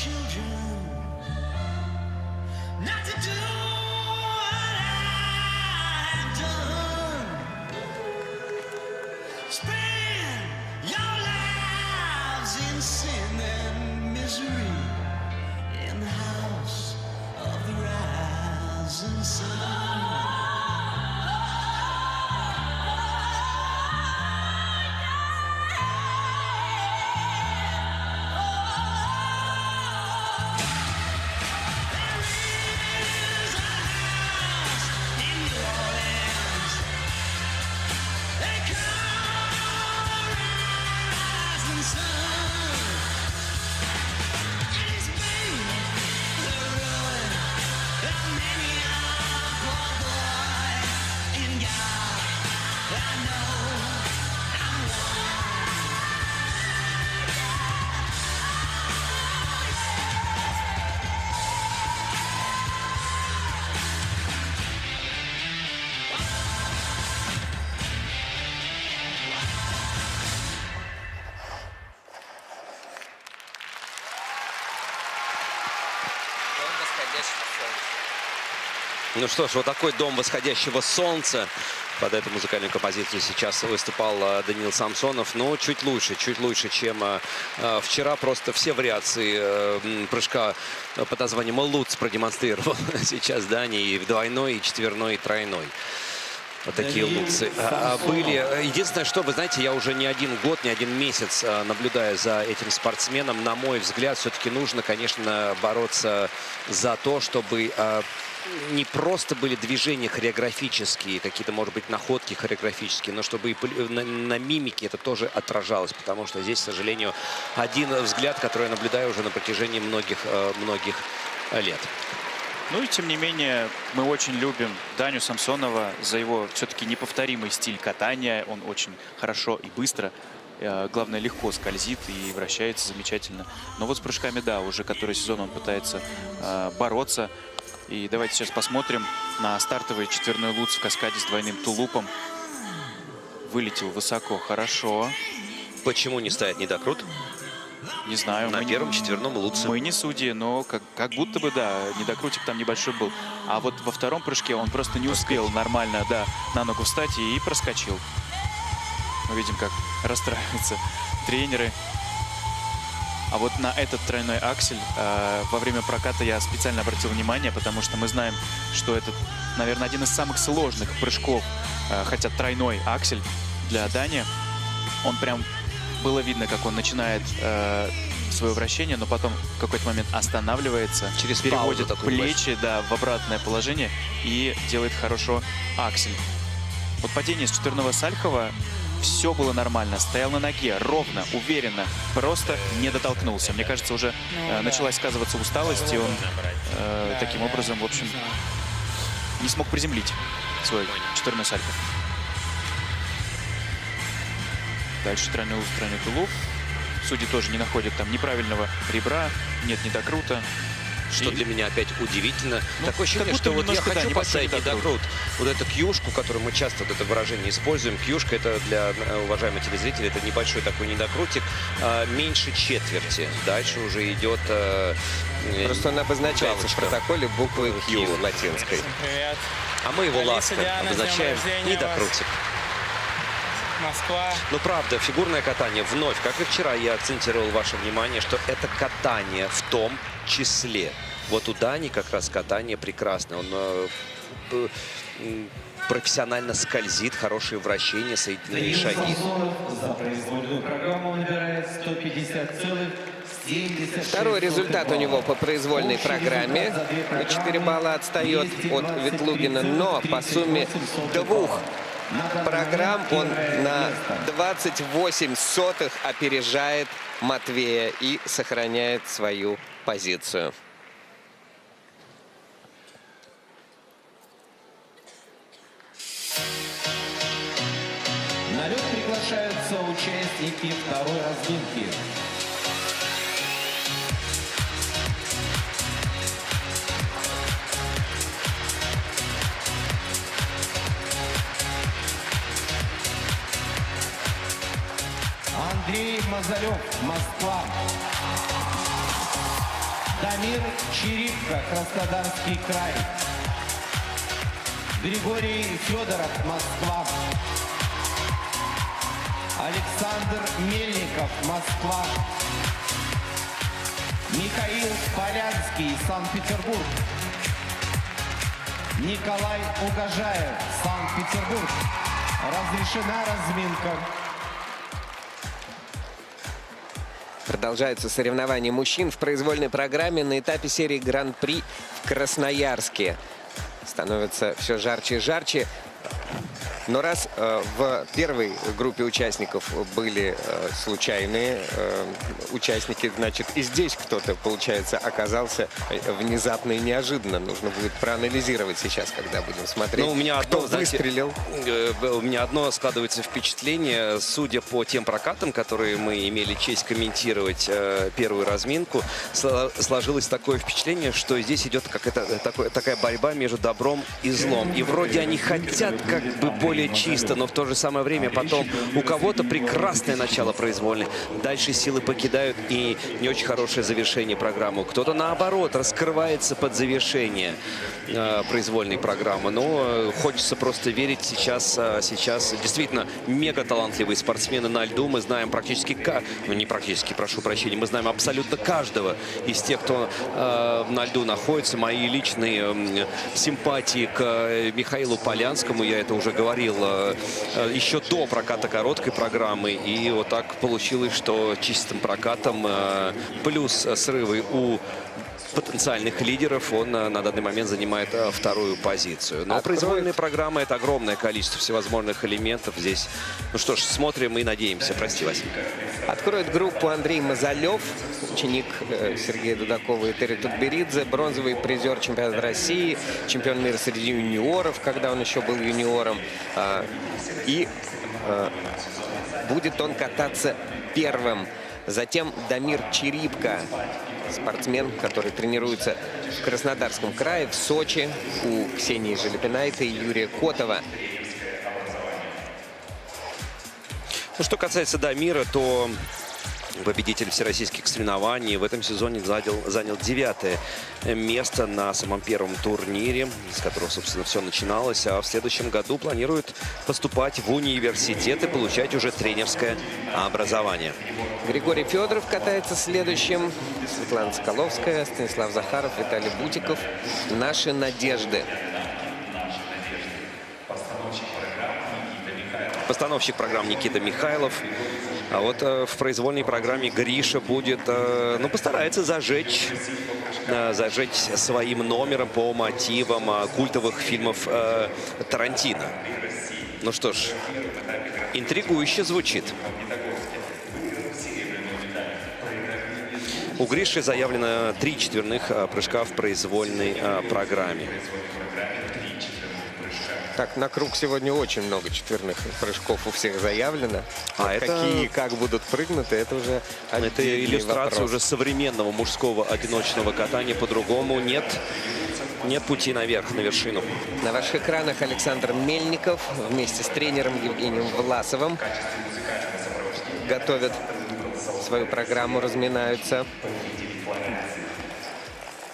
children not to do what I've done. Spend your lives in sin and misery in the house of the rising sun. Ну что ж, вот такой дом восходящего солнца. Под эту музыкальную композицию сейчас выступал Даниил Самсонов. Но чуть лучше, чем вчера. Просто все вариации прыжка под названием «Луц» продемонстрировал сейчас Дани. И двойной, и четверной, и тройной. Вот такие луцы были. Единственное, что, вы знаете, я уже не один год, не один месяц наблюдая за этим спортсменом. На мой взгляд, все-таки нужно, конечно, бороться за то, чтобы не просто были движения хореографические, какие-то, может быть, находки хореографические, но чтобы и на мимике это тоже отражалось. Потому что здесь, к сожалению, один взгляд, который я наблюдаю уже на протяжении многих лет. Ну и тем не менее, мы очень любим Даню Самсонова за его все-таки неповторимый стиль катания. Он очень хорошо и быстро, главное, легко скользит и вращается замечательно. Но вот с прыжками, да, уже который сезон он пытается бороться. И давайте сейчас посмотрим на стартовый четверной луц в каскаде с двойным тулупом. Вылетел высоко, хорошо. Почему не стоит недокрут? Не знаю. На первом четверном луце. Мы не судьи, но как будто бы, да, недокрутик там небольшой был. А вот во втором прыжке он просто не успел нормально, да, на ногу встать и проскочил. Мы видим, как расстраиваются тренеры. А вот на этот тройной аксель во время проката я специально обратил внимание, потому что мы знаем, что это, наверное, один из самых сложных прыжков, хотя тройной аксель для Дани. Он прям, было видно, как он начинает свое вращение, но потом в какой-то момент останавливается, переводит плечи, да, в обратное положение и делает хорошо аксель. Вот падение с четверного Сальхова. Все было нормально, стоял на ноге, ровно, уверенно, просто не дотолкнулся. Мне кажется, уже началась сказываться усталость, и он таким образом, в общем, не смог приземлить свой четверной Сальхов. Дальше тройной луц, тройной тулуп. Судьи тоже не находят там неправильного ребра, нет недокрута. Что для меня опять удивительно. Такое ощущение, что вот я хочу поставить недокрут. Вот эту кьюшку, которую мы часто, вот это выражение используем. Кьюшка — это для уважаемых телезрителей, это небольшой такой недокрутик. Меньше четверти. Дальше уже идет... Просто он обозначается в протоколе буквой Q латинской. А мы его ласково обозначаем недокрутик. Москва. Ну, правда, фигурное катание вновь, как и вчера, я акцентировал ваше внимание, что это катание в том числе. Вот у Дани как раз катание прекрасное. Он профессионально скользит, хорошие вращения, соединенные шаги. За произвольную программу набирает 150,70. Второй результат у него по произвольной программе. На 4 балла отстает от Ветлугина, но по сумме двух программ он на 28 опережает Матвея и сохраняет свою позицию. На лед приглашаются участники второй разминки. Андрей Мазалев, Москва. Дамир Чирипко, Краснодарский край. Григорий Федоров, Москва. Александр Мельников, Москва. Михаил Полянский, Санкт-Петербург. Николай Угожаев, Санкт-Петербург. Разрешена разминка. Продолжаются соревнования мужчин в произвольной программе на этапе серии Гран-при в Красноярске. Становится все жарче и жарче. Но раз в первой группе участников были случайные участники, значит, и здесь кто-то, получается, оказался внезапно и неожиданно. Нужно будет проанализировать сейчас, когда будем смотреть, у меня кто выстрелил. У меня одно складывается впечатление, судя по тем прокатам, которые мы имели честь комментировать первую разминку, сложилось такое впечатление, что здесь идет такая борьба между добром и злом. И вроде они хотят как бы более чисто, но в то же самое время потом у кого-то прекрасное начало произвольной. Дальше силы покидают и не очень хорошее завершение программы. Кто-то наоборот раскрывается под завершение произвольной программы. Но хочется просто верить сейчас действительно мега талантливые спортсмены на льду. Мы знаем практически, не практически, прошу прощения, мы знаем абсолютно каждого из тех, кто на льду находится. Мои личные симпатии к Михаилу Полянскому, я это уже говорил еще до проката короткой программы. И вот так получилось, что чистым прокатом плюс срывы у потенциальных лидеров он на данный момент занимает вторую позицию. Но произвольная программа — это огромное количество всевозможных элементов. Здесь, ну что ж, смотрим и надеемся. Прости, Вася. Откроет группу Андрей Мазалев, ученик Сергея Дудакова и Терри Тутберидзе, бронзовый призер чемпионата России, чемпион мира среди юниоров, когда он еще был юниором. И будет он кататься первым. Затем Дамир Чирипко, спортсмен, который тренируется в Краснодарском крае, в Сочи, у Ксении Желепинайте и Юрия Котова. Ну, что касается Дамира, то победитель всероссийских соревнований в этом сезоне занял 9-е место на самом первом турнире, с которого, собственно, все начиналось. А в следующем году планирует поступать в университет и получать уже тренерское образование. Григорий Федоров катается следующим. Светлана Соколовская, Станислав Захаров, Виталий Бутиков. Наши надежды. Постановщик программ Никита Михайлов. А вот в произвольной программе Гриша будет, ну, постарается зажечь своим номером по мотивам культовых фильмов Тарантино. Ну что ж, интригующе звучит. У Гриши заявлено 3 четверных прыжка в произвольной программе. Так, на круг сегодня очень много четверных прыжков у всех заявлено. А вот какие как будут прыгнуты, это уже это иллюстрация вопрос. Уже современного мужского одиночного катания. По-другому нет пути наверх, на вершину. На ваших экранах Александр Мельников вместе с тренером Евгением Власовым готовят свою программу, разминаются.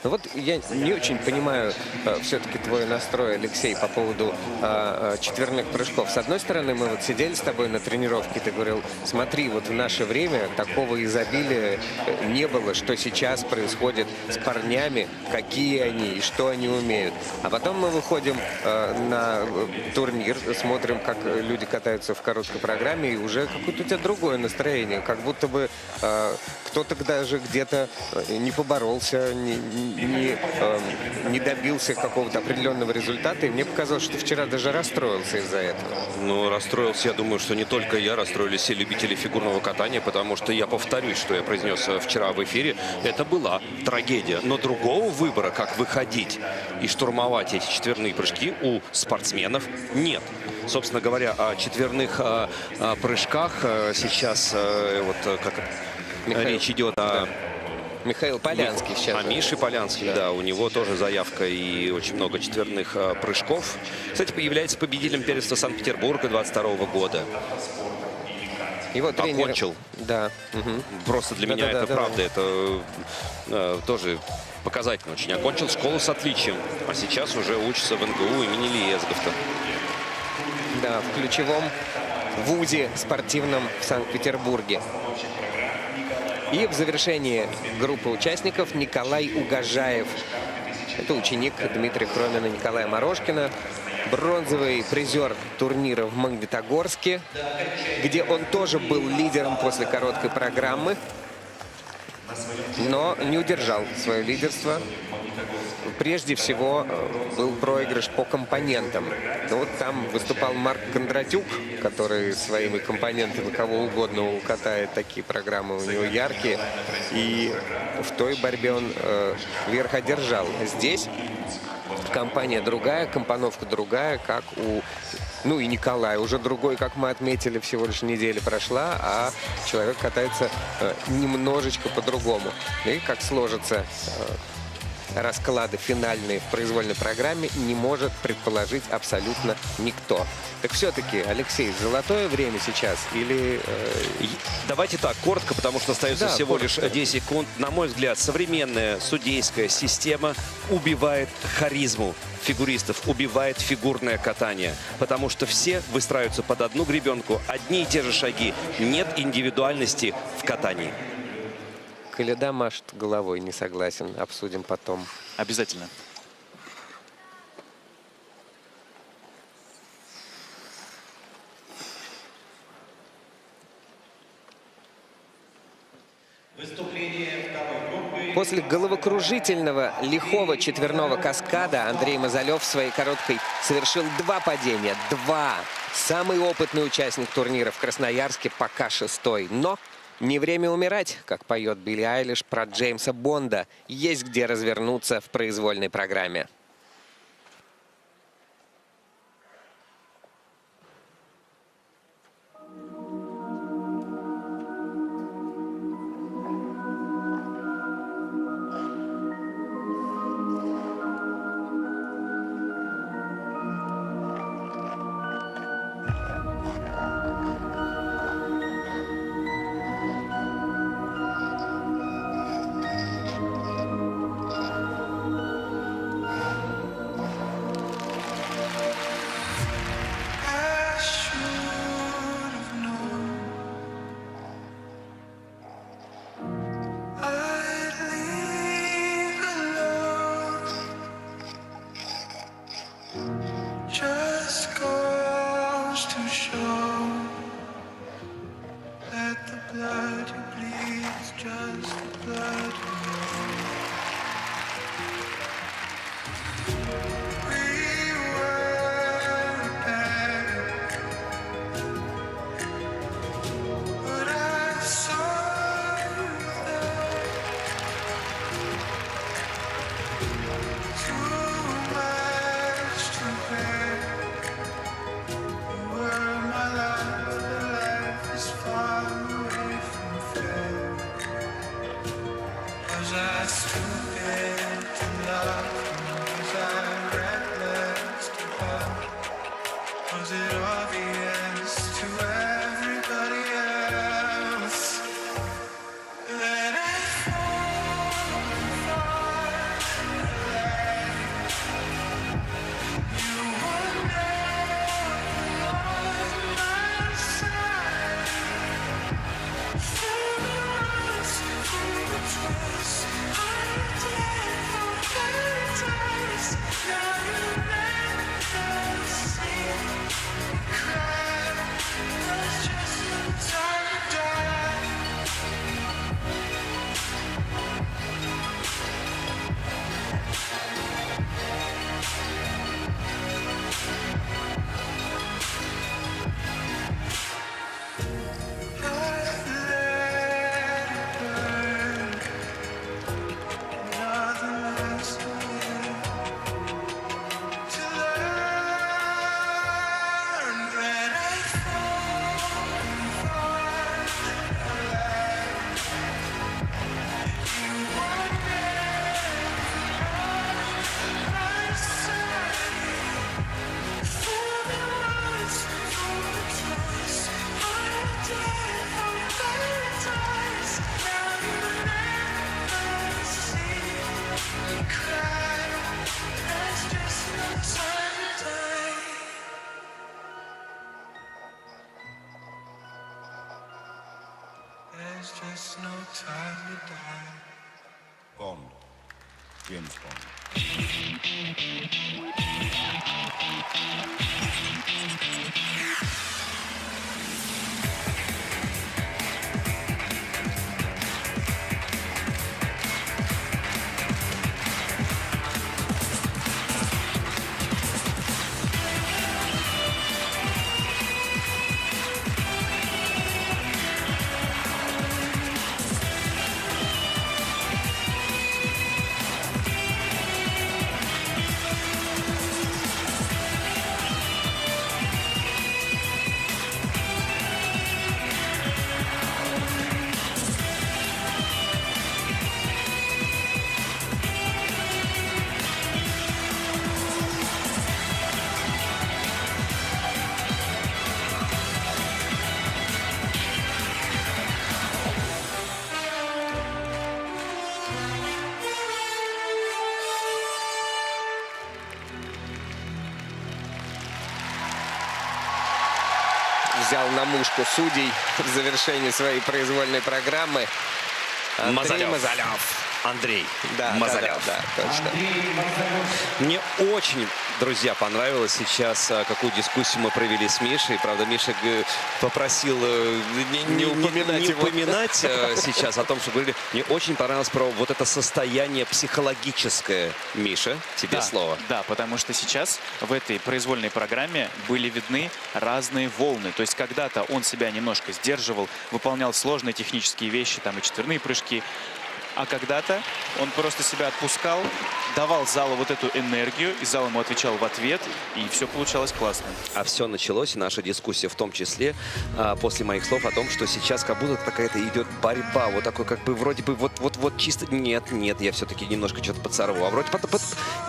Ну вот я не очень понимаю все-таки твой настрой, Алексей, по поводу четверных прыжков. С одной стороны, мы вот сидели с тобой на тренировке, ты говорил, смотри, вот в наше время такого изобилия не было, что сейчас происходит с парнями, какие они и что они умеют. А потом мы выходим на турнир, смотрим, как люди катаются в короткой программе, и уже какое-то у тебя другое настроение, как будто бы кто-то даже где-то не поборолся, не добился какого-то определенного результата. И мне показалось, что вчера даже расстроился из-за этого. Ну, расстроился, я думаю, что не только я, расстроились все любители фигурного катания, потому что я повторюсь, что я произнес вчера в эфире, это была трагедия. Но другого выбора, как выходить и штурмовать эти четверные прыжки, у спортсменов нет. Собственно говоря, о четверных прыжках сейчас вот как речь идет о... Михаил Полянский сейчас. Мише Полянский, да, у него тоже заявка и очень много четверных прыжков. Кстати, является победителем первенства Санкт-Петербурга 22 года. Его тренер... Окончил. Да. Просто для меня это правда. Это тоже показательно очень. Окончил школу с отличием. А сейчас уже учится в НГУ имени Лиезговта. Да, в ключевом вузе спортивном в Санкт-Петербурге. И в завершении группы участников Николай Угожаев. Это ученик Дмитрия Хромина, Николая Морошкина. Бронзовый призер турнира в Магнитогорске, где он тоже был лидером после короткой программы, но не удержал свое лидерство. Прежде всего был проигрыш по компонентам. Ну, вот там выступал Марк Кондратюк, который своими компонентами кого угодно укатает. Такие программы у него яркие. И в той борьбе он верх одержал. Здесь компания другая, компоновка другая, как у... Ну и Николай уже другой, как мы отметили, всего лишь неделя прошла, а человек катается немножечко по-другому. И как сложится расклады финальные в произвольной программе, не может предположить абсолютно никто. Так все-таки, Алексей, золотое время сейчас или... Давайте так, коротко, потому что остается всего лишь 10 секунд. На мой взгляд, современная судейская система убивает харизму фигуристов, убивает фигурное катание. Потому что все выстраиваются под одну гребенку, одни и те же шаги. Нет индивидуальности в катании. Коляда машет головой, не согласен. Обсудим потом. Обязательно. После головокружительного лихого четверного каскада Андрей Мазалев в своей короткой совершил 2 падения. 2. Самый опытный участник турнира в Красноярске, пока 6-й. Но не время умирать, как поет Билли Айлиш про Джеймса Бонда. Есть где развернуться в произвольной программе. удовольствием исполнить. Взял на мушку судей в завершении своей произвольной программы. Андрей Мазалев. Андрей Да, Мазалев. Да, точно. Мне очень, друзья, понравилось сейчас, какую дискуссию мы провели с Мишей. Правда, Миша попросил не упоминать сейчас о том, что говорили. Мне очень понравилось про вот это состояние психологическое. Миша, тебе слово. Да, потому что сейчас в этой произвольной программе были видны разные волны. То есть когда-то он себя немножко сдерживал, выполнял сложные технические вещи, там и четверные прыжки. А когда-то он просто себя отпускал, давал залу вот эту энергию, и зал ему отвечал в ответ, и все получалось классно. А все началось, наша дискуссия в том числе, после моих слов о том, что сейчас как будто какая-то идет борьба, вот такой как бы вроде бы вот чисто... Нет, я все-таки немножко что-то подсорву, а вроде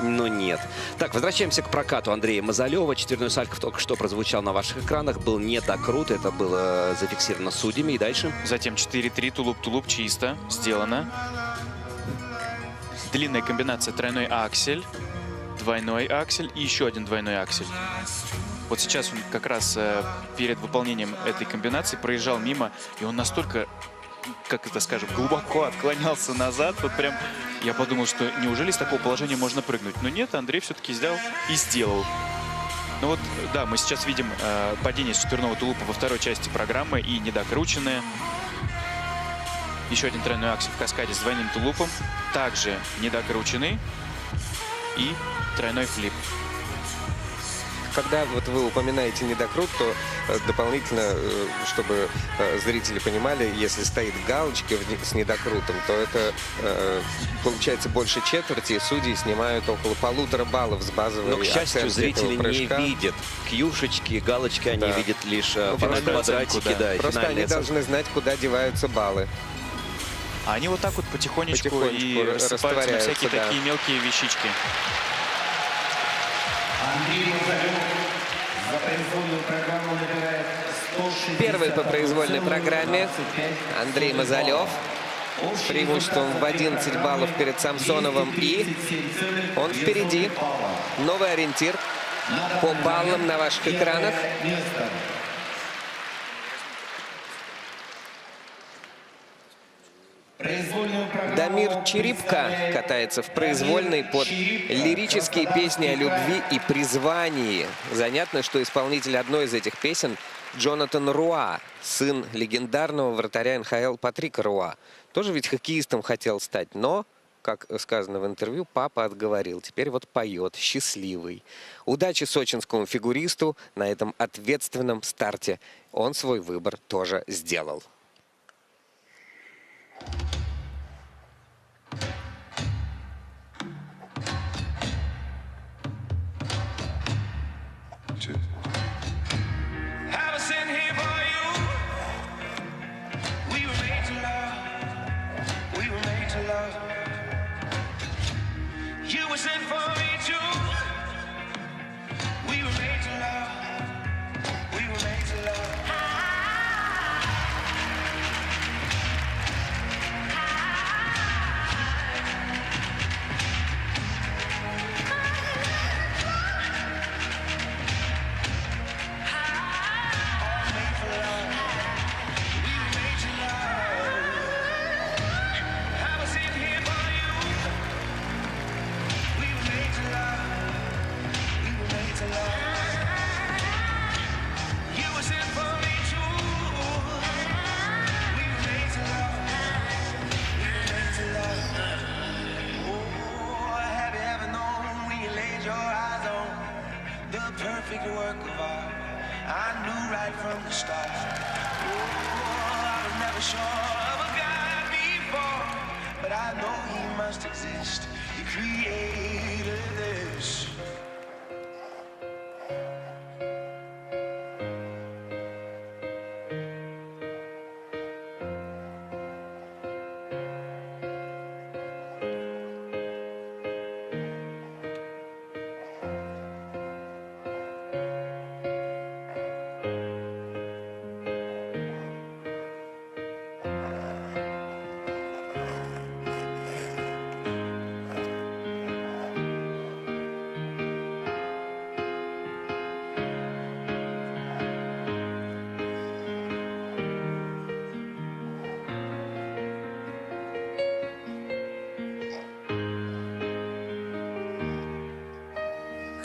но нет. Так, возвращаемся к прокату Андрея Мазалева. Четверной сальхов только что прозвучал на ваших экранах, был не докрут, это было зафиксировано судьями, и дальше? Затем 4-3, тулуп-тулуп, чисто, сделано. Длинная комбинация тройной аксель, двойной аксель и еще один двойной аксель. Вот сейчас он как раз перед выполнением этой комбинации проезжал мимо, и он настолько, как это скажем, глубоко отклонялся назад. Вот прям я подумал, что неужели с такого положения можно прыгнуть? Но нет, Андрей все-таки взял и сделал. Ну вот, да, мы сейчас видим падение с четверного тулупа во второй части программы и недокрученное. Еще один тройной аксель в каскаде с двойным тулупом. Также недокрученный. И тройной флип. Когда вот вы упоминаете недокрут, то дополнительно, чтобы зрители понимали, если стоит галочка с недокрутом, то это получается больше четверти, и судьи снимают около 1,5 баллов с базовой Но, к счастью, зрители не видят кьюшечки, галочки, они видят лишь квадратики. Да, просто они должны знать, куда деваются баллы. А они вот так вот потихонечку и рассыпаются на всякие такие мелкие вещички. Андрей Мазалев за произвольную программу набирает 160. Первый по произвольной программе Андрей Мазалев с преимуществом в 11 баллов перед Самсоновым. И он впереди. Новый ориентир по баллам на ваших экранах. Дамир Черипко катается в произвольной под лирические песни о любви и призвании. Занятно, что исполнитель одной из этих песен Джонатан Руа, сын легендарного вратаря НХЛ Патрика Руа. Тоже ведь хоккеистом хотел стать, но, как сказано в интервью, папа отговорил. Теперь вот поет, счастливый. Удачи сочинскому фигуристу на этом ответственном старте. Он свой выбор тоже сделал. perfect work of art. I knew right from the start. Oh, I was never sure of a God before, but I know he must exist. He created this.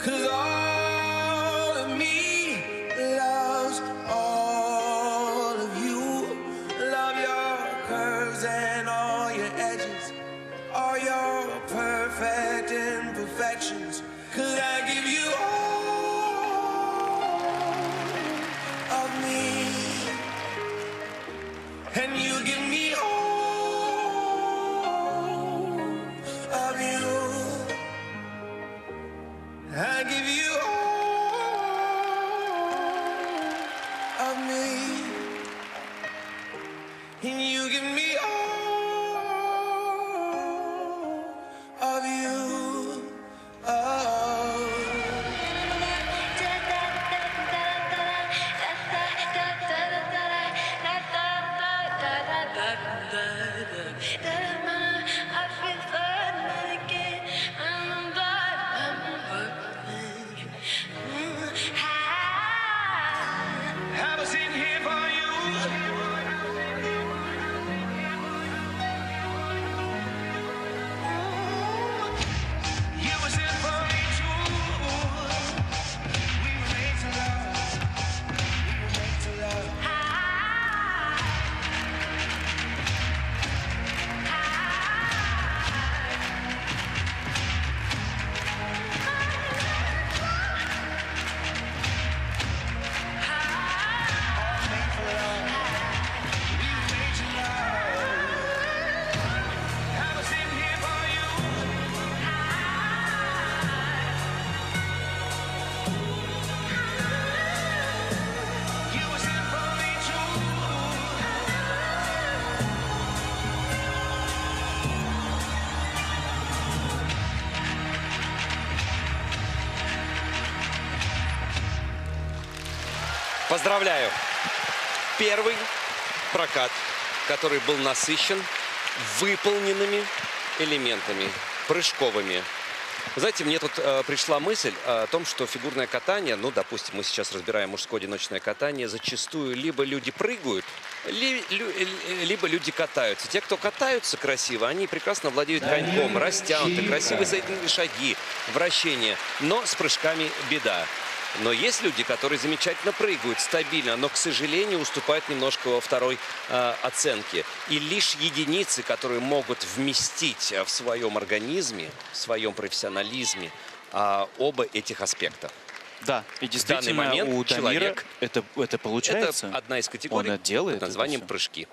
Cause all of me loves all of you. Love your curves and all your edges, all your perfect imperfections. Cause I give you all of me, and you give me all of you. I give you all of me, and you give me all of you. I was in here for you. You was in for me too. We were made to love. We were made to love. Поздравляю! Первый прокат, который был насыщен выполненными элементами, прыжковыми. Знаете, мне тут пришла мысль о том, что фигурное катание, ну, допустим, мы сейчас разбираем мужское одиночное катание, зачастую либо люди прыгают, либо люди катаются. Те, кто катаются красиво, они прекрасно владеют коньком, растянуты, красивые соединенные шаги, вращения, но с прыжками беда. Но есть люди, которые замечательно прыгают, стабильно, но, к сожалению, уступают немножко во второй оценке. И лишь единицы, которые могут вместить в своем организме, в своем профессионализме оба этих аспекта. Да, и действительно в данный момент у Дамира это получается. Это одна из категорий Он делает под названием прыжки.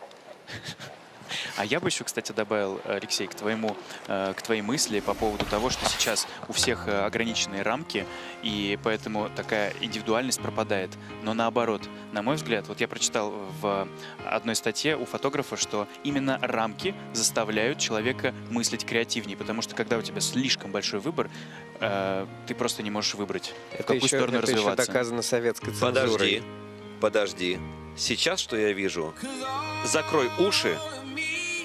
А я бы еще, кстати, добавил, Алексей, к твоей мысли по поводу того, что сейчас у всех ограниченные рамки, и поэтому такая индивидуальность пропадает. Но наоборот, на мой взгляд, вот я прочитал в одной статье у фотографа, что именно рамки заставляют человека мыслить креативнее, потому что когда у тебя слишком большой выбор, ты просто не можешь выбрать, в какую сторону развиваться. Это еще доказано советской цензурой. Подожди. Сейчас, что я вижу, закрой уши,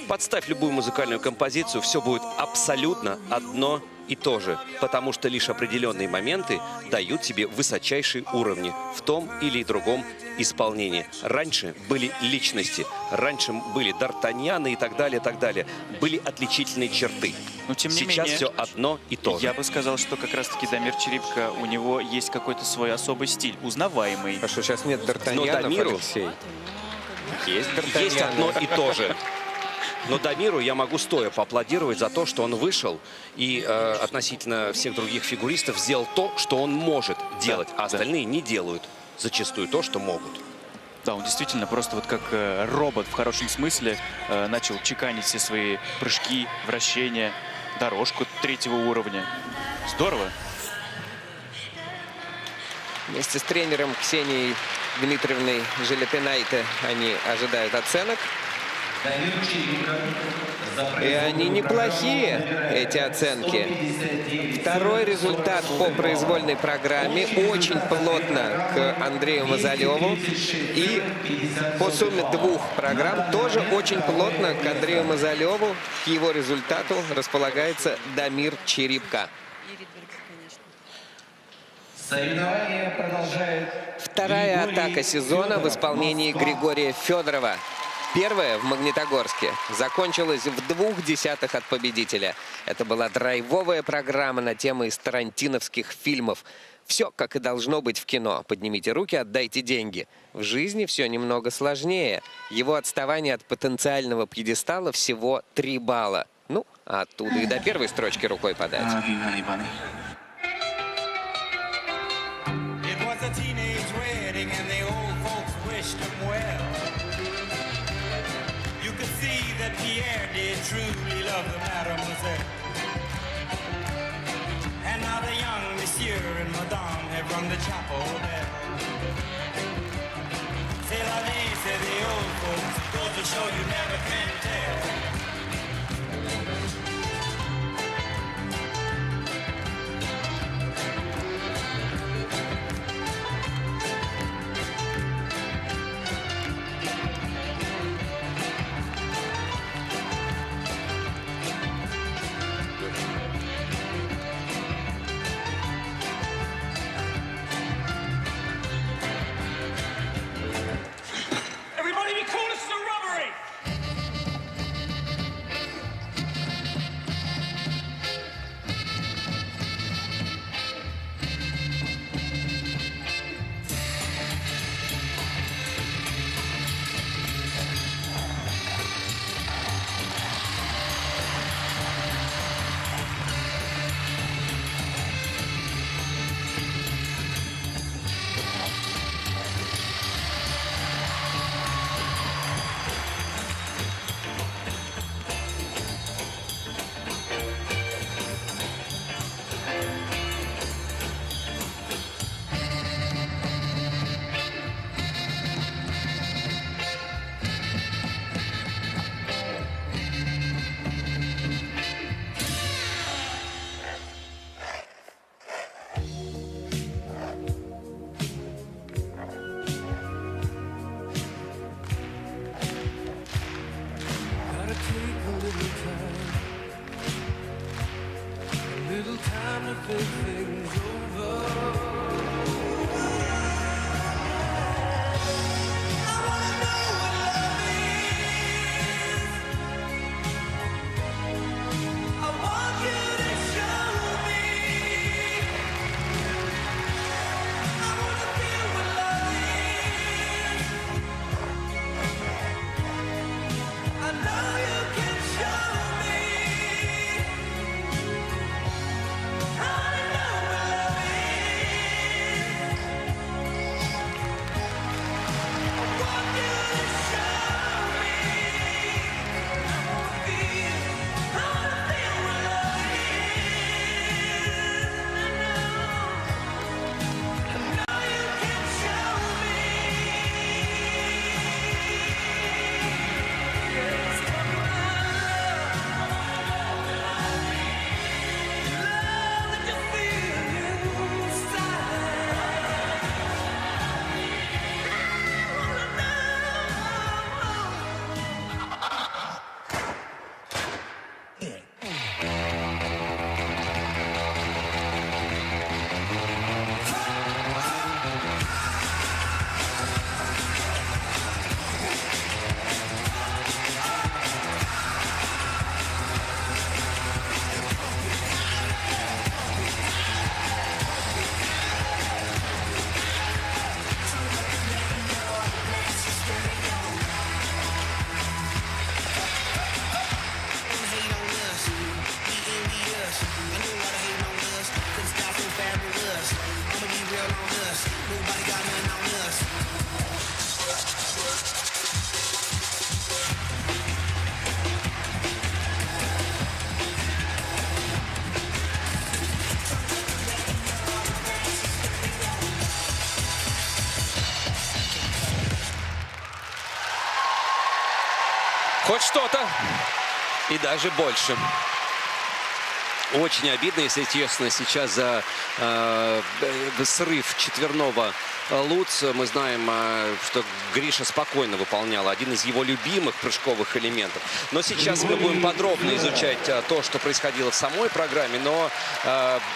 подставь любую музыкальную композицию, все будет абсолютно одно и то же, потому что лишь определенные моменты дают тебе высочайшие уровни в том или другом исполнении. Раньше были личности, раньше были Д'Артаньяны и так далее, так далее. Были отличительные черты. Но тем не Сейчас менее, все одно и то же. Я бы сказал, что как раз-таки Дамир Чирипко, у него есть какой-то свой особый стиль, узнаваемый. А что, сейчас нет Д'Артаньянов, Но Дамиру Алексей? есть одно и то же. Но Дамиру я могу стоя поаплодировать за то, что он вышел и относительно всех других фигуристов сделал то, что он может делать, а остальные не делают зачастую то, что могут. Да, он действительно просто вот как робот в хорошем смысле начал чеканить все свои прыжки, вращения, дорожку 3-го уровня. Здорово. Вместе с тренером Ксенией Дмитриевной Желепинайте они ожидают оценок. И они неплохие, эти оценки. Второй результат по произвольной программе. Очень плотно к Андрею Мазалеву. И по сумме 2 программ тоже очень плотно к Андрею Мазалеву. К его результату располагается Дамир Черипка. Соревнования продолжают. Вторая атака сезона в исполнении Григория Федорова. Первая в Магнитогорске закончилась в 0,2 от победителя. Это была драйвовая программа на темы из тарантиновских фильмов. Все, как и должно быть в кино. Поднимите руки, отдайте деньги. В жизни все немного сложнее. Его отставание от потенциального пьедестала всего 3 балла. Ну, а оттуда и до первой строчки рукой подать. Truly love the mademoiselle. And now the young monsieur and madame have rung the chapel bell. C'est la vie, say the old folks, goes to show you never can tell. хоть что-то. И даже больше. Очень обидно, если честно, сейчас за срыв четверного Луц. Мы знаем, что Гриша спокойно выполнял один из его любимых прыжковых элементов. Но сейчас мы будем подробно изучать то, что происходило в самой программе. Но,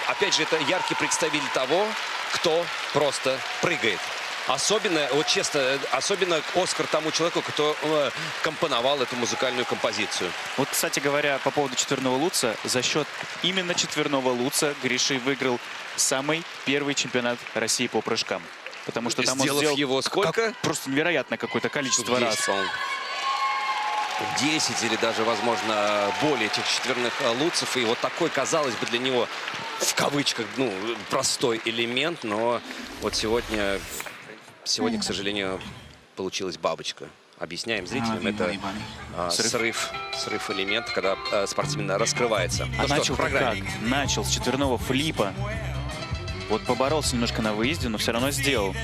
опять же, это яркий представитель того, кто просто прыгает. Особенно, вот честно, особенно Оскар тому человеку, кто компоновал эту музыкальную композицию. Вот, кстати говоря, по поводу четверного Луца, за счет именно четверного Луца Гриша выиграл самый первый чемпионат России по прыжкам. Потому что там он сделал его сколько? Просто невероятное какое-то количество раз. 10 или даже, возможно, более этих четверных луцев. И вот такой, казалось бы, для него, в кавычках, ну, простой элемент. Но вот сегодня, к сожалению, получилась бабочка. Объясняем зрителям, это срыв элемента, когда спортсмен раскрывается. А начал как? Начал с четверного флипа. Вот поборолся немножко на выезде, но все равно сделал.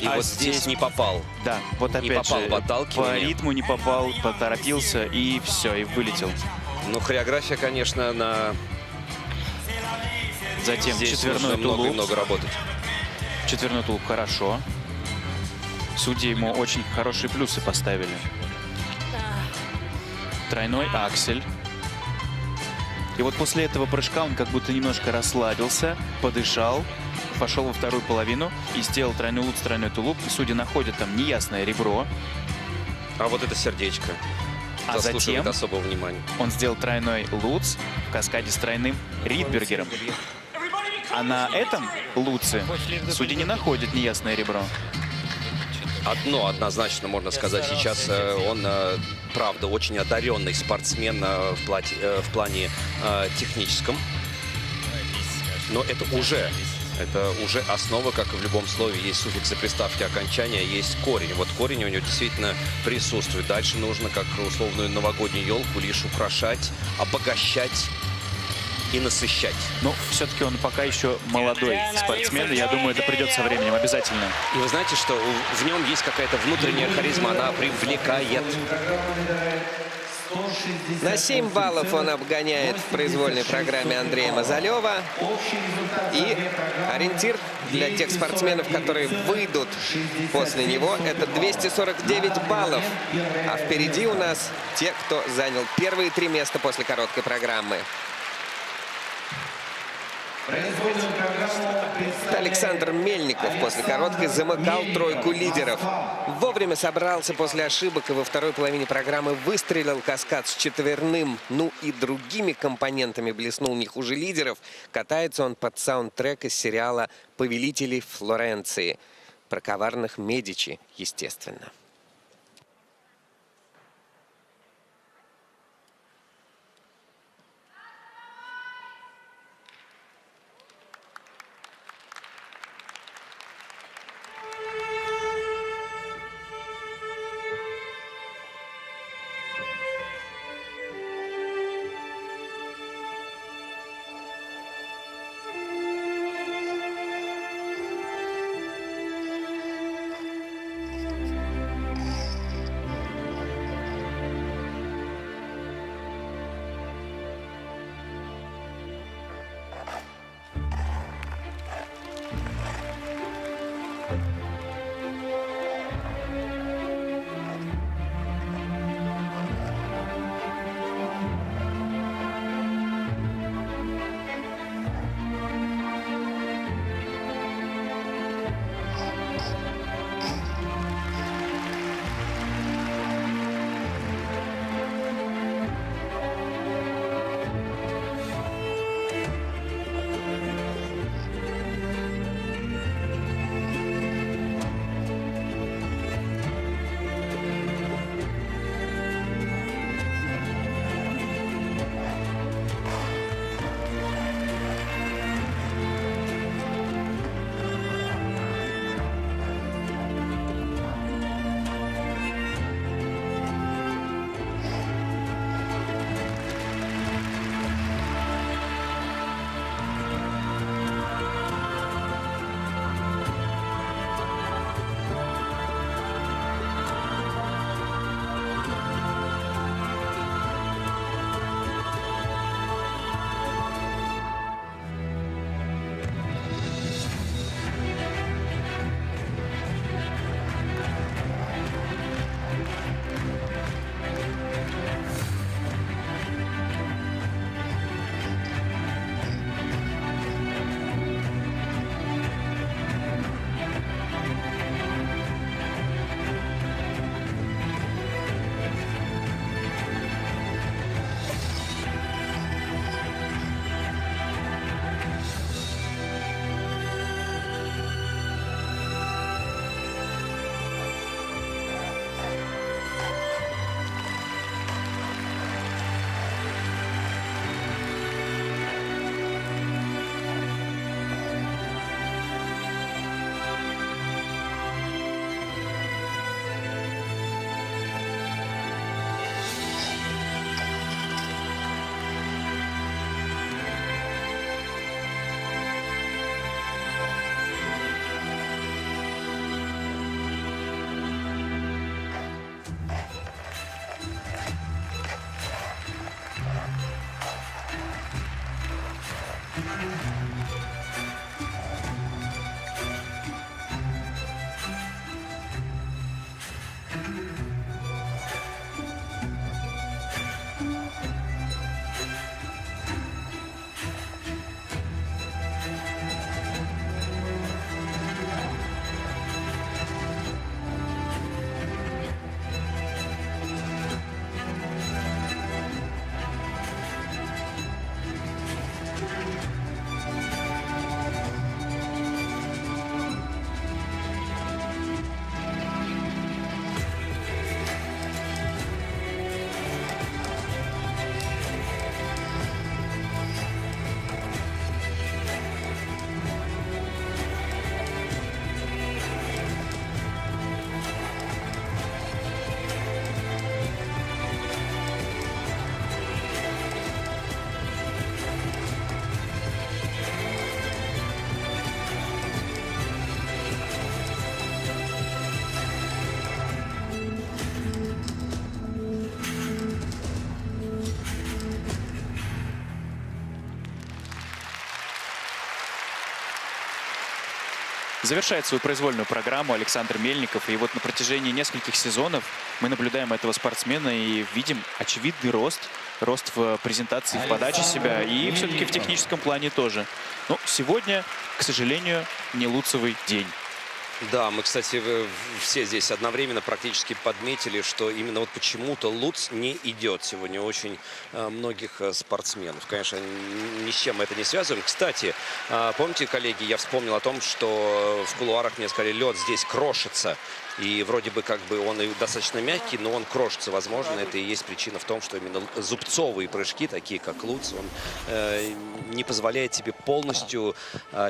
И вот здесь не попал. Да, вот опять не попал же, в отталкивание. по ритму не попал, поторопился, и все, и вылетел. Ну, хореография, конечно, на... Затем здесь четверной тулуп. много работать. Четверной тулуп хорошо. Судьи ему очень хорошие плюсы поставили. Тройной аксель. И вот после этого прыжка он как будто немножко расслабился, подышал, пошел во вторую половину и сделал тройной луц, тройной тулуп. И судьи находят там неясное ребро. А вот это сердечко. А затем особого внимания. Он сделал тройной луц в каскаде с тройным ридбергером. А на этом луце судьи не находят неясное ребро. Однозначно можно сказать, сейчас он, правда, очень одаренный спортсмен в плане техническом. Но это уже основа, как и в любом слове. Есть суффиксы приставки окончания, есть корень. Вот корень у него действительно присутствует. Дальше нужно, как условную новогоднюю елку, лишь украшать, обогащать и насыщать. Но все-таки он пока еще молодой спортсмен, и я думаю, это придет со временем обязательно. И вы знаете, что в нем есть какая-то внутренняя харизма, она привлекает. На 7 баллов он обгоняет в произвольной программе Андрея Мазалева. И ориентир для тех спортсменов, которые выйдут после него, это 249 баллов. А впереди у нас те, кто занял первые 3 места после короткой программы. Александр Мельников после короткой замыкал тройку лидеров. Вовремя собрался после ошибок и во второй половине программы выстрелил каскад с четверным, ну и другими компонентами блеснул не хуже лидеров. Катается он под саундтрек из сериала «Повелители Флоренции». Про коварных Медичи, естественно. Завершает свою произвольную программу Александр Мельников. И вот на протяжении нескольких сезонов мы наблюдаем этого спортсмена и видим очевидный рост. Рост в презентации, в подаче себя и все-таки в техническом плане тоже. Но сегодня, к сожалению, не луцевый день. Да, мы, кстати, все здесь одновременно практически подметили, что именно вот почему-то Луц не идет сегодня очень многих спортсменов. Конечно, ни с чем мы это не связываем. Кстати, помните, коллеги, я вспомнил о том, что в кулуарах мне сказали, лед здесь крошится. И вроде бы как бы он и достаточно мягкий, но он крошится. Возможно, это и есть причина в том, что именно зубцовые прыжки, такие как Луц, он не позволяет тебе полностью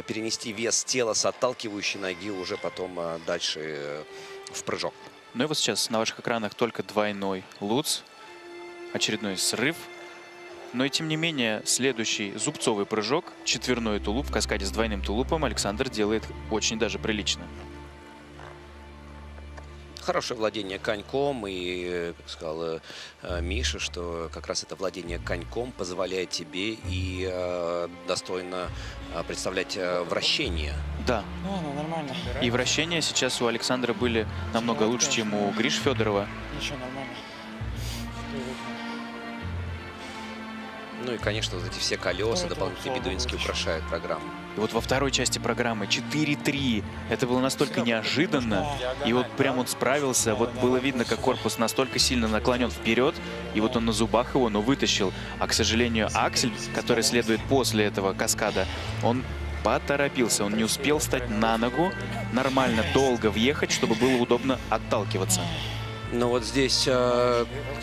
перенести вес тела с отталкивающей ноги уже потом дальше в прыжок. Ну и вот сейчас на ваших экранах только двойной Луц. Очередной срыв. Но и тем не менее, следующий зубцовый прыжок, четверной тулуп в каскаде с двойным тулупом, Александр делает очень даже прилично. Хорошее владение коньком, и, как сказал Миша, что как раз это владение коньком позволяет тебе и достойно представлять вращение. Да. Нормально. И вращения сейчас у Александра были намного лучше, чем у Гриши Федорова. Ничего, нормально. Ну и, конечно, вот эти все колеса, дополнительные бедуинские украшают программу. И вот во второй части программы 4-3. Это было настолько неожиданно. И вот прям он справился. Вот было видно, как корпус настолько сильно наклонен вперед. И вот он на зубах его, но вытащил. А, к сожалению, Аксель, который следует после этого каскада, он поторопился. Он не успел встать на ногу, нормально, долго въехать, чтобы было удобно отталкиваться. Но вот здесь,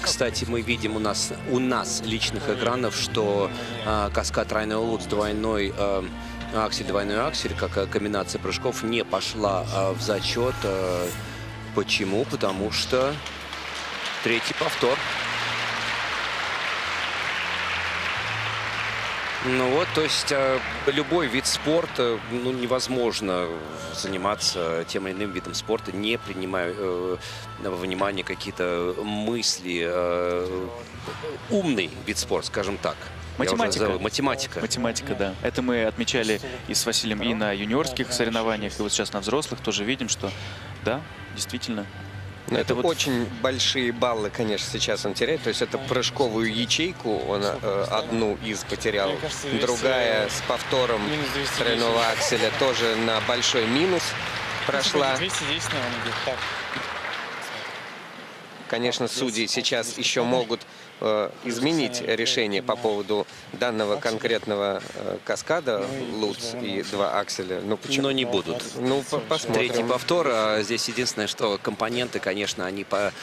кстати, мы видим у нас личных экранов, что каскад тройной Луц, двойной аксель, как комбинация прыжков, не пошла в зачет. Почему? Потому что третий повтор. Ну вот, то есть любой вид спорта, ну, невозможно заниматься тем или иным видом спорта, не принимая во внимание какие-то мысли. Умный вид спорта, скажем так. Математика. Математика, да. Это мы отмечали и с Василием и на юниорских соревнованиях, и вот сейчас на взрослых тоже видим, что да, действительно. Но это вот очень большие баллы, конечно, сейчас он теряет. То есть это прыжковую ячейку, он одну из потерял. Другая с повтором тройного акселя тоже на большой минус прошла. Конечно, судьи сейчас еще могут изменить решение по поводу данного конкретного каскада Луц и два акселя. Ну, почему? Но не будут. Ну, посмотрим. Третий повтор. Здесь единственное, что компоненты, конечно, они по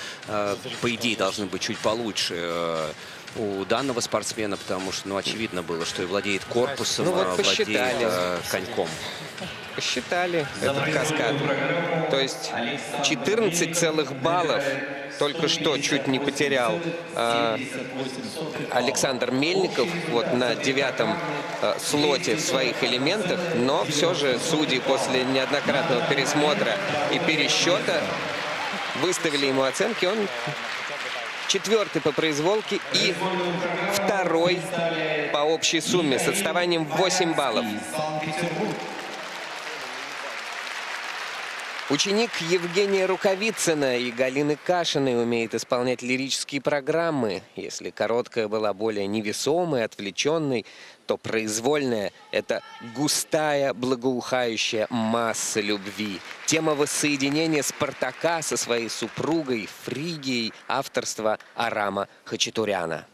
идее должны быть чуть получше у данного спортсмена, потому что, ну, очевидно было, что и владеет корпусом, ну, вот владеет коньком. Посчитали этот каскад. То есть 14 целых баллов только что чуть не потерял Александр Мельников вот на 9-м слоте в своих элементах, но все же судьи после неоднократного пересмотра и пересчета выставили ему оценки. Он 4-й по произволке и 2-й по общей сумме с отставанием 8 баллов. Ученик Евгения Рукавицына и Галины Кашиной умеет исполнять лирические программы. Если короткая была более невесомой, отвлеченной, то произвольная – это густая, благоухающая масса любви. Тема воссоединения Спартака со своей супругой Фригией, авторства Арама Хачатуряна.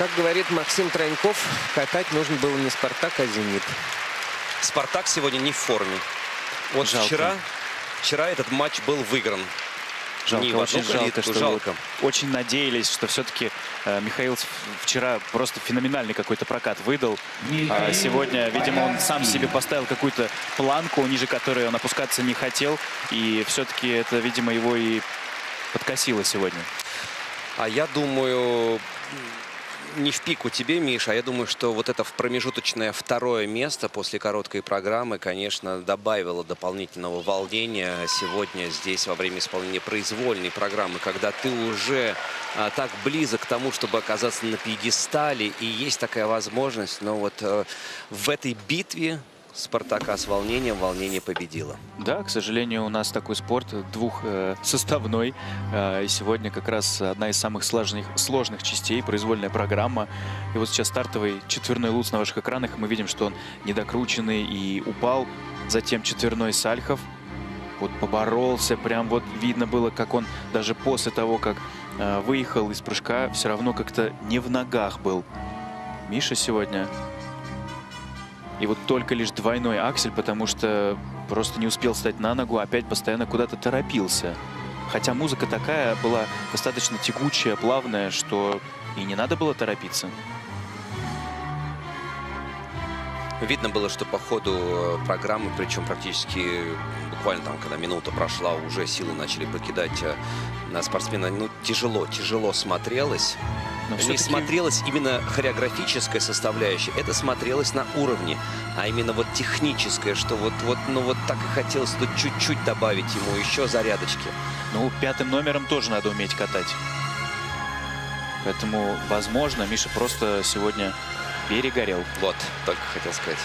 Как говорит Максим Троньков, катать нужно было не «Спартак», а «Зенит». «Спартак» сегодня не в форме. Вот Жалко. вчера этот матч был выигран. Жалко, Не в одну очень жалко, калитку, что жалко. вот очень надеялись, что все-таки Михаил вчера просто феноменальный какой-то прокат выдал. А сегодня, видимо, он сам себе поставил какую-то планку, ниже которой он опускаться не хотел. И все-таки это, видимо, его и подкосило сегодня. А я думаю, не в пику тебе, Миша, а я думаю, что вот это промежуточное второе место после короткой программы, конечно, добавило дополнительного волнения сегодня здесь во время исполнения произвольной программы, когда ты уже так близок к тому, чтобы оказаться на пьедестале, и есть такая возможность, но вот в этой битве «Спартака» с волнением, волнение победило. Да, к сожалению, у нас такой спорт двухсоставной. И сегодня как раз одна из самых сложных частей, произвольная программа. И вот сейчас стартовый четверной луц на ваших экранах. Мы видим, что он недокрученный и упал. Затем четверной Сальхов. Вот поборолся, прям вот видно было, как он даже после того, как выехал из прыжка, все равно как-то не в ногах был. Миша сегодня... И вот только лишь двойной аксель, потому что просто не успел встать на ногу, опять постоянно куда-то торопился. Хотя музыка такая была достаточно тягучая, плавная, что и не надо было торопиться. Видно было, что по ходу программы, причем практически буквально там, когда минута прошла, уже силы начали покидать на спортсмена. Ну, тяжело смотрелось. Не смотрелась именно хореографическая составляющая, это смотрелось на уровне, а именно вот техническое, что вот так и хотелось тут чуть-чуть добавить ему еще зарядочки. Ну, пятым номером тоже надо уметь катать. Поэтому, возможно, Миша просто сегодня перегорел. Вот, только хотел сказать.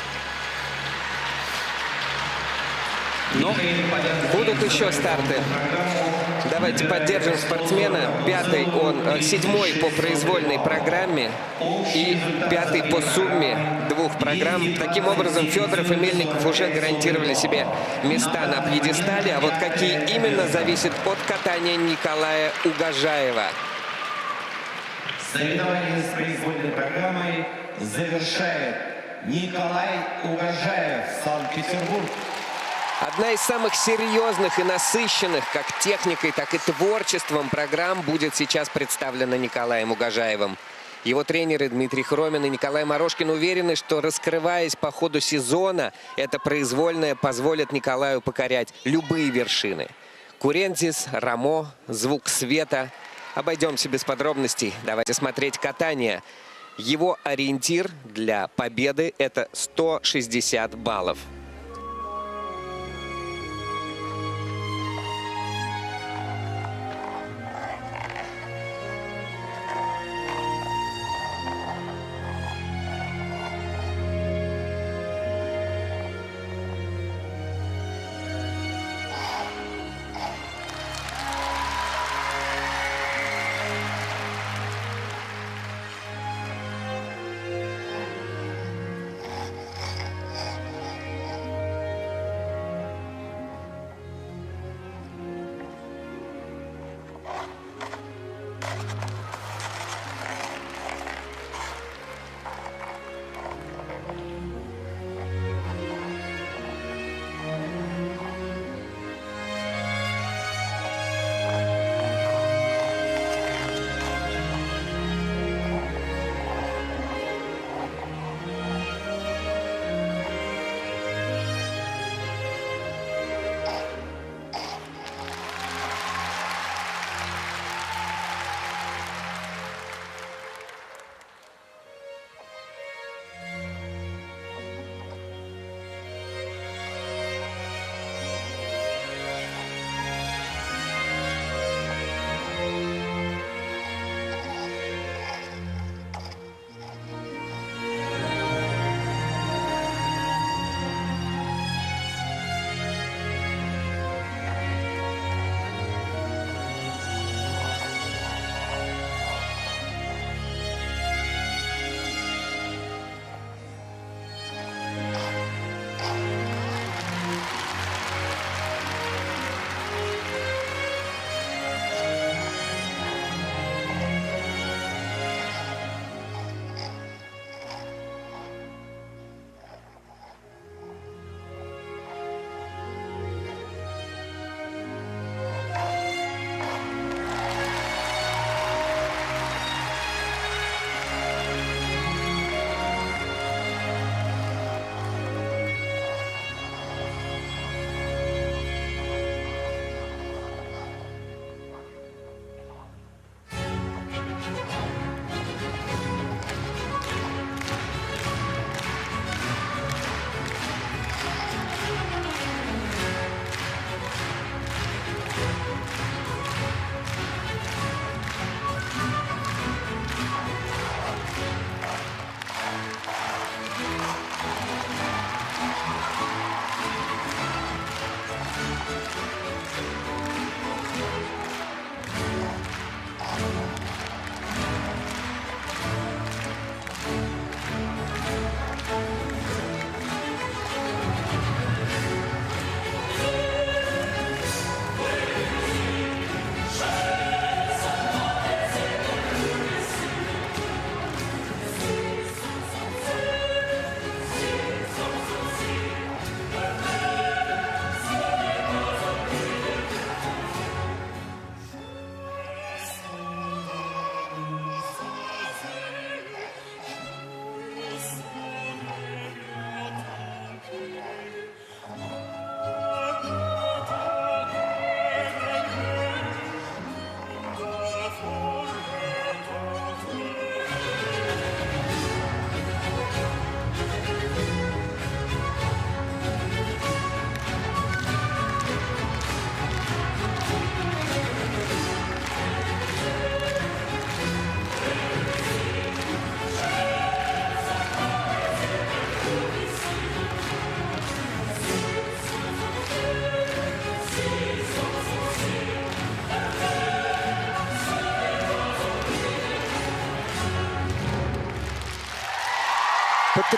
Но будут еще старты. Давайте поддержим спортсмена. Седьмой по произвольной программе и пятый по сумме двух программ. Таким образом, Федоров и Мельников уже гарантировали себе места на пьедестале. А вот какие именно, зависит от катания Николая Угожаева. Соревнования с произвольной программой завершает Николай Угожаев, Санкт-Петербург. Одна из самых серьезных и насыщенных как техникой, так и творчеством программ будет сейчас представлена Николаем Угожаевым. Его тренеры Дмитрий Хромин и Николай Морошкин уверены, что, раскрываясь по ходу сезона, это произвольное позволит Николаю покорять любые вершины. Курентис, Рамо, звук света. Обойдемся без подробностей. Давайте смотреть катание. Его ориентир для победы – это 160 баллов.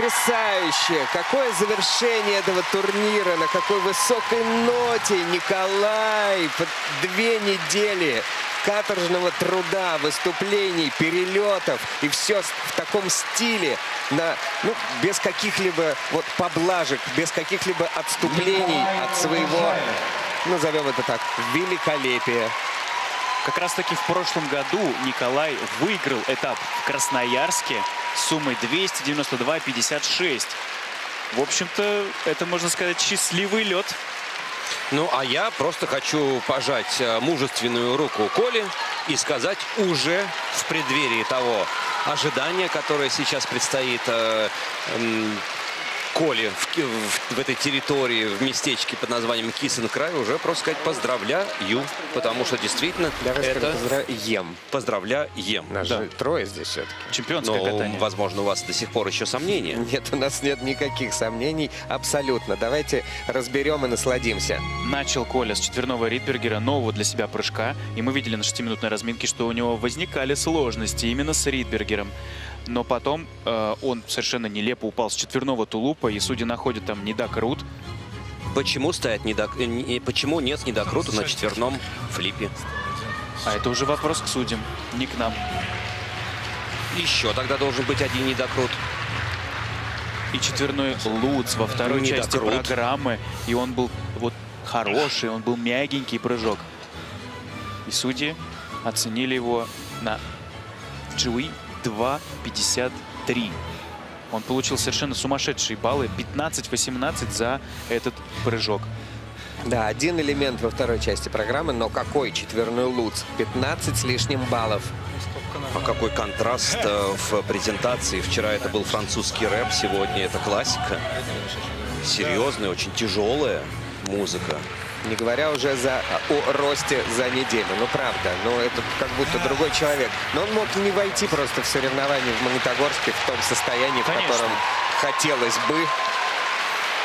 Потрясающе! Какое завершение этого турнира! На какой высокой ноте Николай! 2 недели каторжного труда, выступлений, перелетов. И все в таком стиле. Без каких-либо поблажек, без каких-либо отступлений от своего, назовем это так, великолепия. Как раз таки в прошлом году Николай выиграл этап в Красноярске с суммой 292,56. В общем-то, это, можно сказать, счастливый лед. Ну, а я просто хочу пожать мужественную руку Коле и сказать уже в преддверии того ожидания, которое сейчас предстоит Коле в этой территории, в местечке под названием Кисен-Край, уже просто сказать поздравляю, потому что действительно это... Поздравляем. Нас же 3 здесь все-таки. Чемпионское катание. Возможно, у вас до сих пор еще сомнения. Нет, у нас нет никаких сомнений. Абсолютно. Давайте разберем и насладимся. Начал Коля с 4-го Ридбергера, нового для себя прыжка. И мы видели на 6-минутной разминке, что у него возникали сложности именно с Ридбергером. Но потом он совершенно нелепо упал с 4-го тулупа, и судьи находят там недокрут. Почему почему нет недокрута на 4-м флипе? А это уже вопрос к судьям, не к нам. Еще тогда должен быть 1 недокрут. И 4-й Луц во второй части программы. И он был хороший, он был мягенький прыжок. И судьи оценили его на GUI 2,53. Он получил совершенно сумасшедшие баллы. 15-18 за этот прыжок. Да, 1 элемент во второй части программы, но какой 4-й Луц? 15 с лишним баллов. А какой контраст в презентации. Вчера это был французский рэп, сегодня это классика. Серьезная, очень тяжелая музыка. Не говоря уже о росте за неделю. Ну, правда, это как будто другой человек. Но он мог не войти просто в соревнования в Магнитогорске в том состоянии, в котором хотелось бы.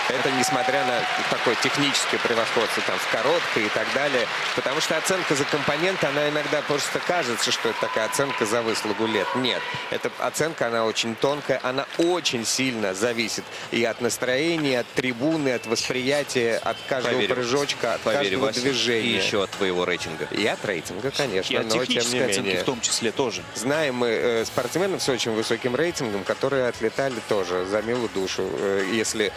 Это несмотря на такое техническое превосходство там в короткой и так далее. Потому что оценка за компонент, она иногда просто кажется, что это такая оценка за выслугу лет. Нет, эта оценка, она очень тонкая, она очень сильно зависит и от настроения, от трибуны, от восприятия, от каждого прыжочка, от каждого движения. И еще от твоего рейтинга. И от рейтинга, конечно. И от технической оценки в том числе тоже. Знаем мы спортсменов с очень высоким рейтингом, которые отлетали тоже за милую душу, если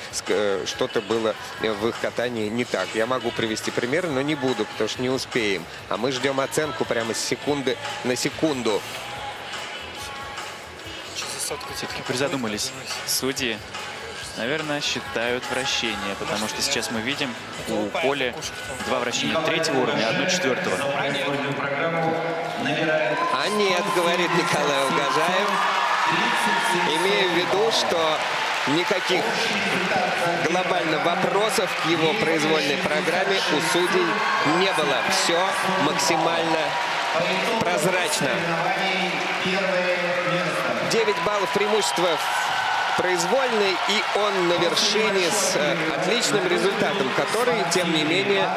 что-то было в их катании не так. Я могу привести примеры, но не буду, потому что не успеем. А мы ждем оценку прямо с секунды на секунду. Все-таки призадумались судьи. Наверное, считают вращение, потому что сейчас мы видим у Коли 2 вращения 3-го уровня, 1 4-го. А нет, говорит Николай Угожаев, имея в виду, что никаких глобальных вопросов к его произвольной программе у судей не было. Все максимально прозрачно. 9 баллов преимущества произвольный, и он на вершине с отличным результатом, который, тем не менее,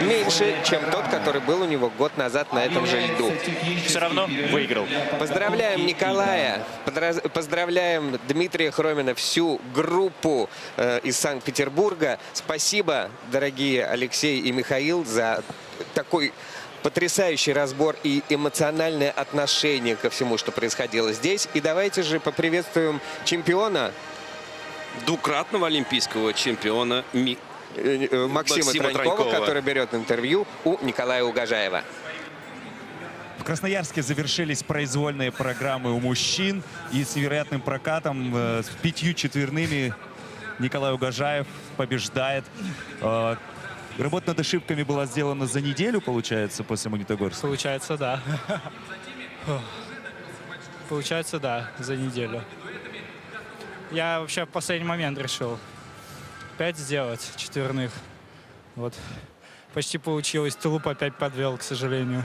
меньше, чем тот, который был у него год назад на этом же льду. Все равно выиграл. Поздравляем Николая, поздравляем Дмитрия Хромина, всю группу из Санкт-Петербурга. Спасибо, дорогие Алексей и Михаил, за такой потрясающий разбор и эмоциональное отношение ко всему, что происходило здесь. И давайте же поприветствуем чемпиона. Двукратного олимпийского чемпиона Максима Тронькова, который берет интервью у Николая Угожаева. В Красноярске завершились произвольные программы у мужчин. И с невероятным прокатом, с 5 четверными Николай Угожаев побеждает. Работа над ошибками была сделана за неделю, получается, после Магнитогорска? Получается, да. Получается, да, за неделю. Я вообще в последний момент решил 5 сделать четверных. Вот. Почти получилось. Тулуп опять подвел, к сожалению.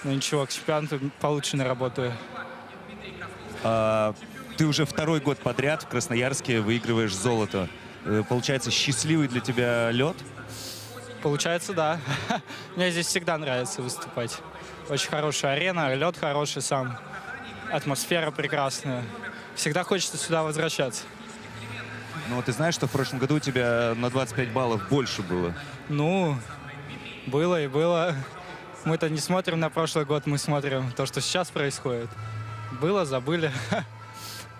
Но ничего, к чемпионату получше наработаю. Ты уже 2-й год подряд в Красноярске выигрываешь золото. Получается, счастливый для тебя лед? Получается, да. Мне здесь всегда нравится выступать. Очень хорошая арена, лед хороший сам, атмосфера прекрасная. Всегда хочется сюда возвращаться. Ну, ты знаешь, что в прошлом году у тебя на 25 баллов больше было? Ну, было и было. Мы-то не смотрим на прошлый год, мы смотрим то, что сейчас происходит. Было, забыли.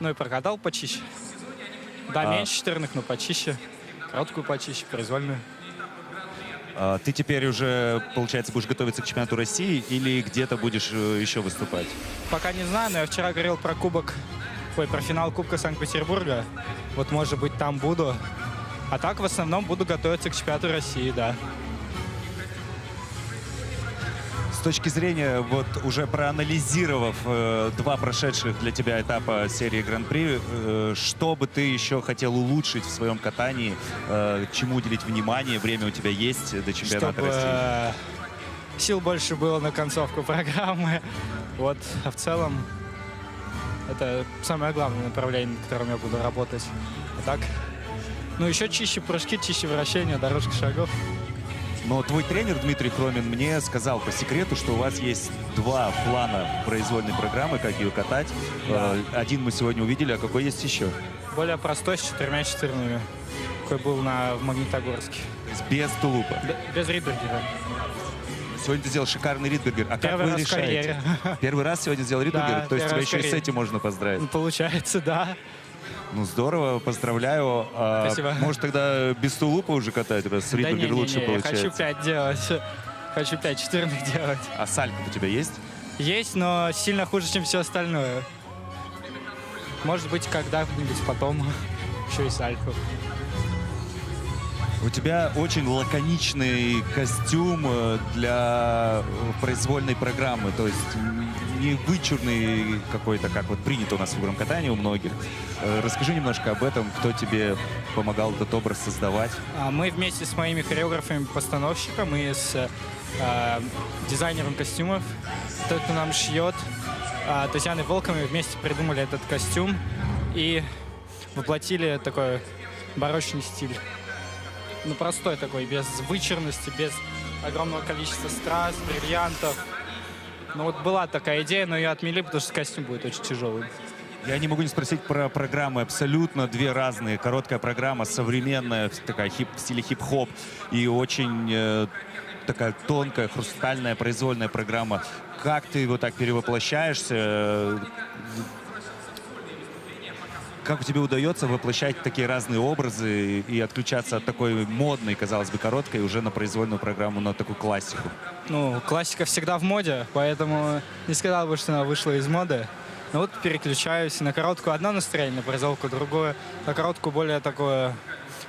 Ну и прокатал почище. Да, меньше 14, но почище. Короткую почище, произвольную. Ты теперь уже, получается, будешь готовиться к чемпионату России или где-то будешь еще выступать? Пока не знаю, но я вчера говорил про про финал Кубка Санкт-Петербурга. Вот, может быть, там буду. А так, в основном, буду готовиться к чемпионату России, да. С точки зрения, вот уже проанализировав два прошедших для тебя этапа серии Гран-при, что бы ты еще хотел улучшить в своем катании, чему уделить внимание, время у тебя есть до чемпионата России? Сил больше было на концовку программы. Вот, а в целом, это самое главное направление, на котором я буду работать. А так, ну еще чище прыжки, чище вращения, дорожка шагов. Но твой тренер Дмитрий Хромин мне сказал по секрету, что у вас есть два плана произвольной программы, как ее катать. Да. Один мы сегодня увидели, а какой есть еще? Более простой, с 4 четверными, какой был в Магнитогорске. То есть без тулупа? Без ридбергера. Сегодня ты сделал шикарный ридбергер. А как вы решаете? Первый раз сегодня сделал ридбергер? Да, то есть тебя еще и с этим можно поздравить? Получается, да. Ну, здорово, поздравляю. Спасибо. Может, тогда без тулупа уже катать, раз ридбергер лучше получается? Я хочу 5 делать. Хочу 5 четверных делать. А сальто у тебя есть? Есть, но сильно хуже, чем все остальное. Может быть, когда-нибудь потом еще и сальто. У тебя очень лаконичный костюм для произвольной программы, то есть не вычурный какой-то, как вот принято у нас в фигурном катании у многих. Расскажи немножко об этом, кто тебе помогал этот образ создавать. Мы вместе с моими хореографами-постановщиком и с дизайнером костюмов, тот, кто нам шьет, Татьяной Волковой, вместе придумали этот костюм и воплотили такой барочный стиль. Ну, простой такой, без вычурности, без огромного количества страз, бриллиантов. Ну, вот была такая идея, но ее отмели, потому что костюм будет очень тяжелый. Я не могу не спросить про программы. Абсолютно две разные. Короткая программа, современная, такая в стиле хип-хоп. И очень такая тонкая, хрустальная, произвольная программа. Как ты его так перевоплощаешься? Как тебе удается воплощать такие разные образы и отключаться от такой модной, казалось бы, короткой уже на произвольную программу, на такую классику? Ну, классика всегда в моде, поэтому не сказал бы, что она вышла из моды. Но вот переключаюсь на короткую одно настроение, на произволку другое. На короткую более такое...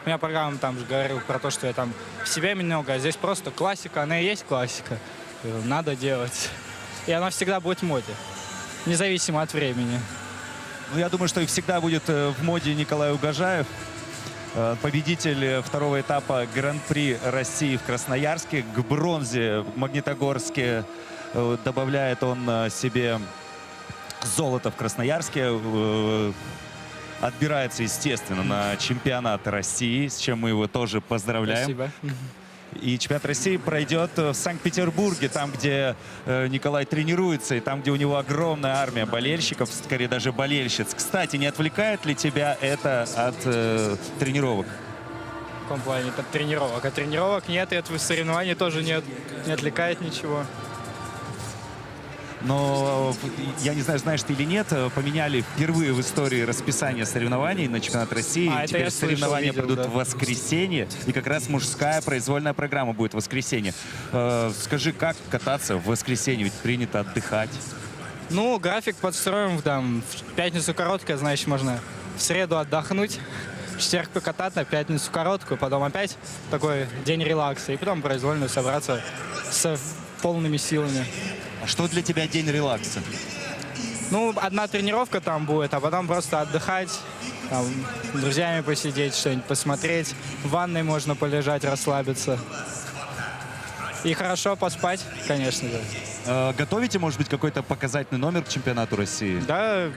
У меня программа там же говорил про то, что я там в себе немного, а здесь просто классика, она и есть классика. Надо делать. И она всегда будет в моде, независимо от времени. Ну, я думаю, что и всегда будет в моде Николай Угожаев, победитель второго этапа Гран-при России в Красноярске. К бронзе в Магнитогорске добавляет он себе золото в Красноярске. Отбирается, естественно, на чемпионат России, с чем мы его тоже поздравляем. Спасибо. И чемпионат России пройдет в Санкт-Петербурге, там, где Николай тренируется, и там, где у него огромная армия болельщиков, скорее даже болельщиц. Кстати, не отвлекает ли тебя это от тренировок? В каком плане? От тренировок? От тренировок нет, и от соревнований тоже нет. Не отвлекает ничего. Но, я не знаю, знаешь ты или нет, поменяли впервые в истории расписание соревнований на чемпионат России. Теперь соревнования пройдут в воскресенье. И как раз мужская произвольная программа будет в воскресенье. Скажи, как кататься в воскресенье? Ведь принято отдыхать. Ну, график подстроим. Там, в пятницу короткая, значит, можно в среду отдохнуть, в четверг покататься, в пятницу короткую, потом опять такой день релакса. И потом произвольно собраться с полными силами. А что для тебя день релакса? Ну, одна тренировка там будет, а потом просто отдыхать, там, с друзьями посидеть, что-нибудь посмотреть. В ванной можно полежать, расслабиться. И хорошо поспать, конечно же. Готовите, может быть, какой-то показательный номер к чемпионату России? Да,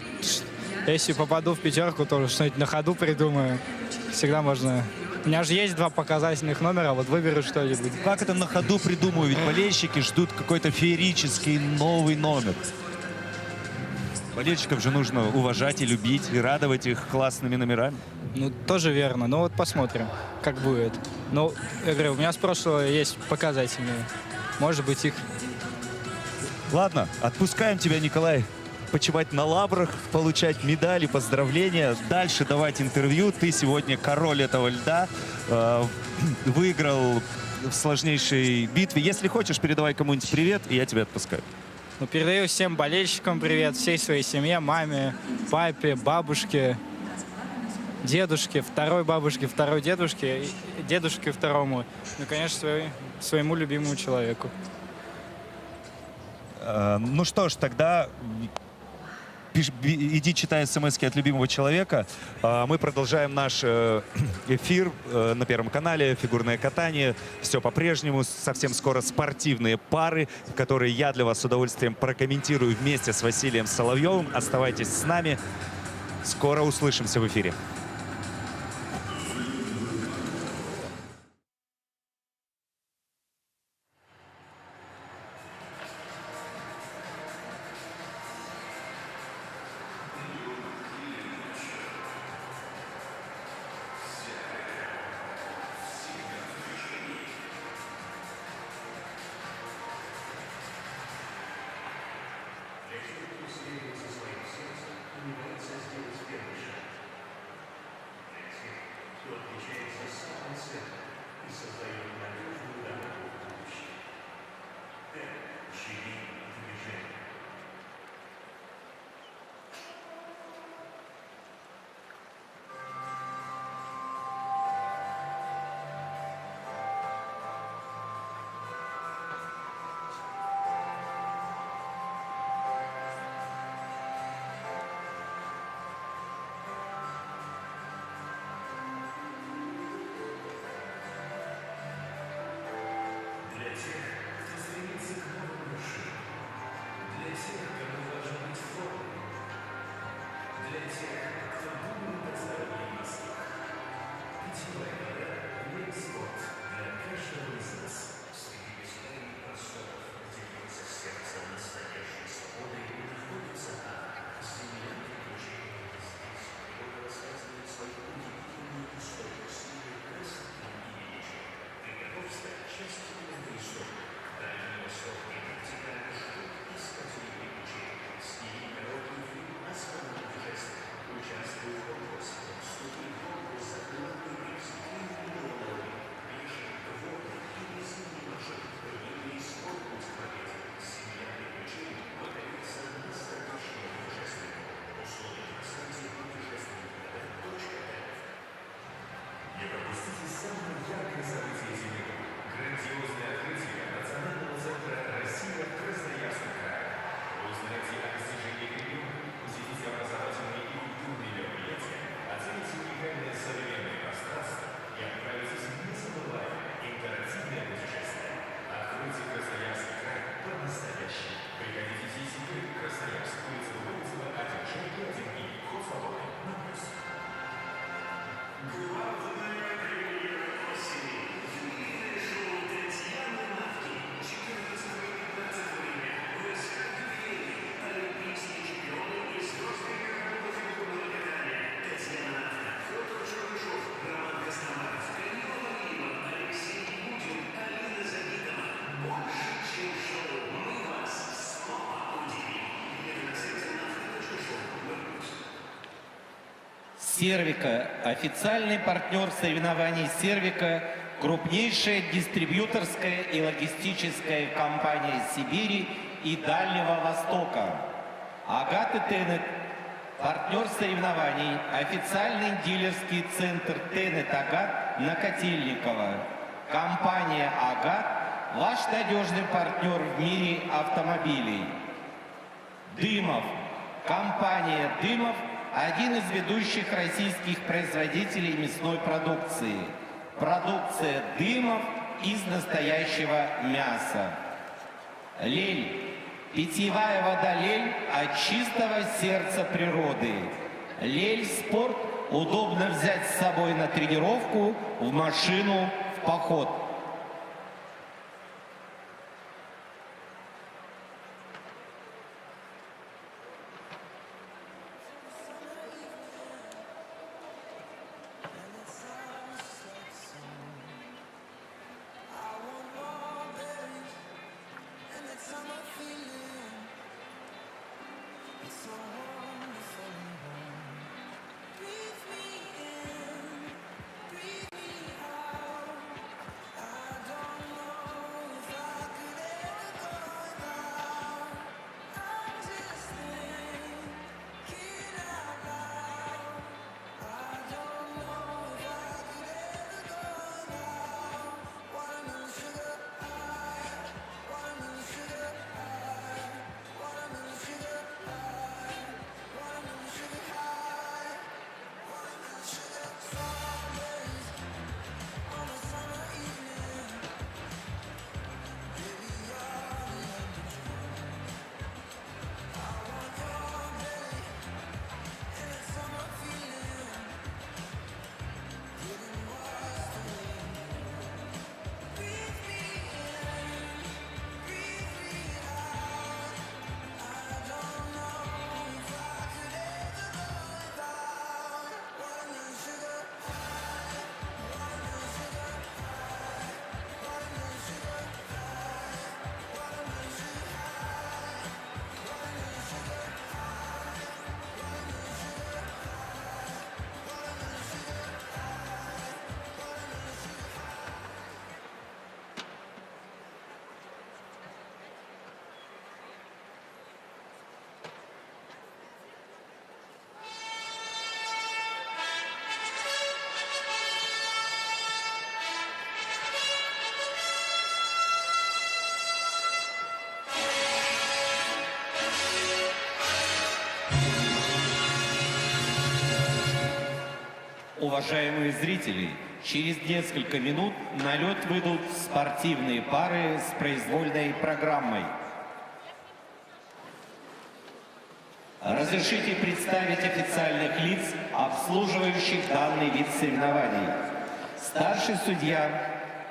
если попаду в пятерку, то что-нибудь на ходу придумаю. Всегда можно... У меня же есть два показательных номера, вот выберу что-нибудь. Как это на ходу придумаю? Ведь болельщики ждут какой-то феерический новый номер. Болельщиков же нужно уважать и любить, и радовать их классными номерами. Ну, тоже верно. Ну, вот посмотрим, как будет. Ну, я говорю, у меня с прошлого есть показательные. Может быть, их... Ладно, отпускаем тебя, Николай, почивать на лаврах, получать медали, поздравления. Дальше давать интервью. Ты сегодня король этого льда. Выиграл в сложнейшей битве. Если хочешь, передавай кому-нибудь привет, и я тебя отпускаю. Ну, передаю всем болельщикам привет, всей своей семье, маме, папе, бабушке, дедушке, второй бабушке, второй дедушке, дедушке второму. Ну, конечно, своему любимому человеку. Ну что ж, тогда иди читай смс-ки от любимого человека. Мы продолжаем наш эфир на Первом канале. Фигурное катание. Все по-прежнему. Совсем скоро спортивные пары, которые я для вас с удовольствием прокомментирую вместе с Василием Соловьевым. Оставайтесь с нами. Скоро услышимся в эфире. Сервика. Официальный партнер соревнований Сервика – крупнейшая дистрибьюторская и логистическая компания Сибири и Дальнего Востока. Агат и Тенет – партнер соревнований, официальный дилерский центр Тенет Агат на Котельниково. Компания Агат – ваш надежный партнер в мире автомобилей. Дымов. Компания Дымов – один из ведущих российских производителей мясной продукции. Продукция Дымов из настоящего мяса. Лель. Питьевая вода Лель от чистого сердца природы. Лель Спорт удобно взять с собой на тренировку, в машину, в поход. Уважаемые зрители, через несколько минут на лед выйдут спортивные пары с произвольной программой. Разрешите представить официальных лиц, обслуживающих данный вид соревнований. Старший судья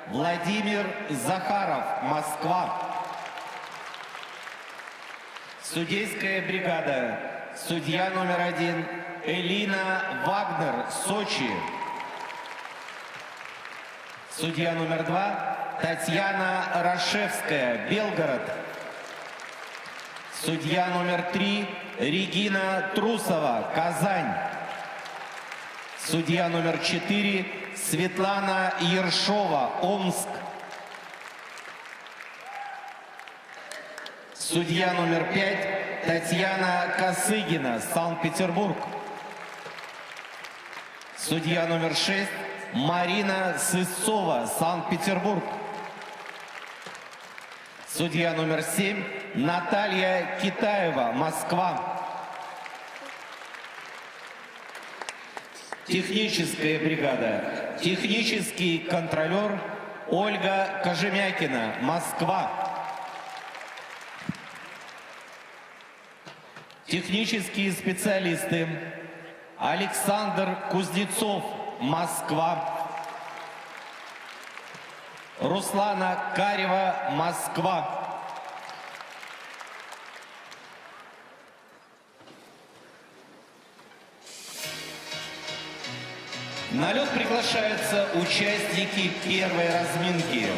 Владимир Захаров, Москва. Судейская бригада. Судья номер 1 Элина Вагнер, Сочи. Судья номер 2 Татьяна Рашевская, Белгород. Судья номер 3 Регина Трусова, Казань. Судья номер 4 Светлана Ершова, Омск. Судья номер 5 Татьяна Косыгина, Санкт-Петербург. Судья номер 6 Марина Сысцова, Санкт-Петербург. Судья номер 7 Наталья Китаева, Москва. Техническая бригада. Технический контролер Ольга Кожемякина, Москва. Технические специалисты Александр Кузнецов, Москва. Руслана Карева, Москва. На лед приглашаются участники первой разминки.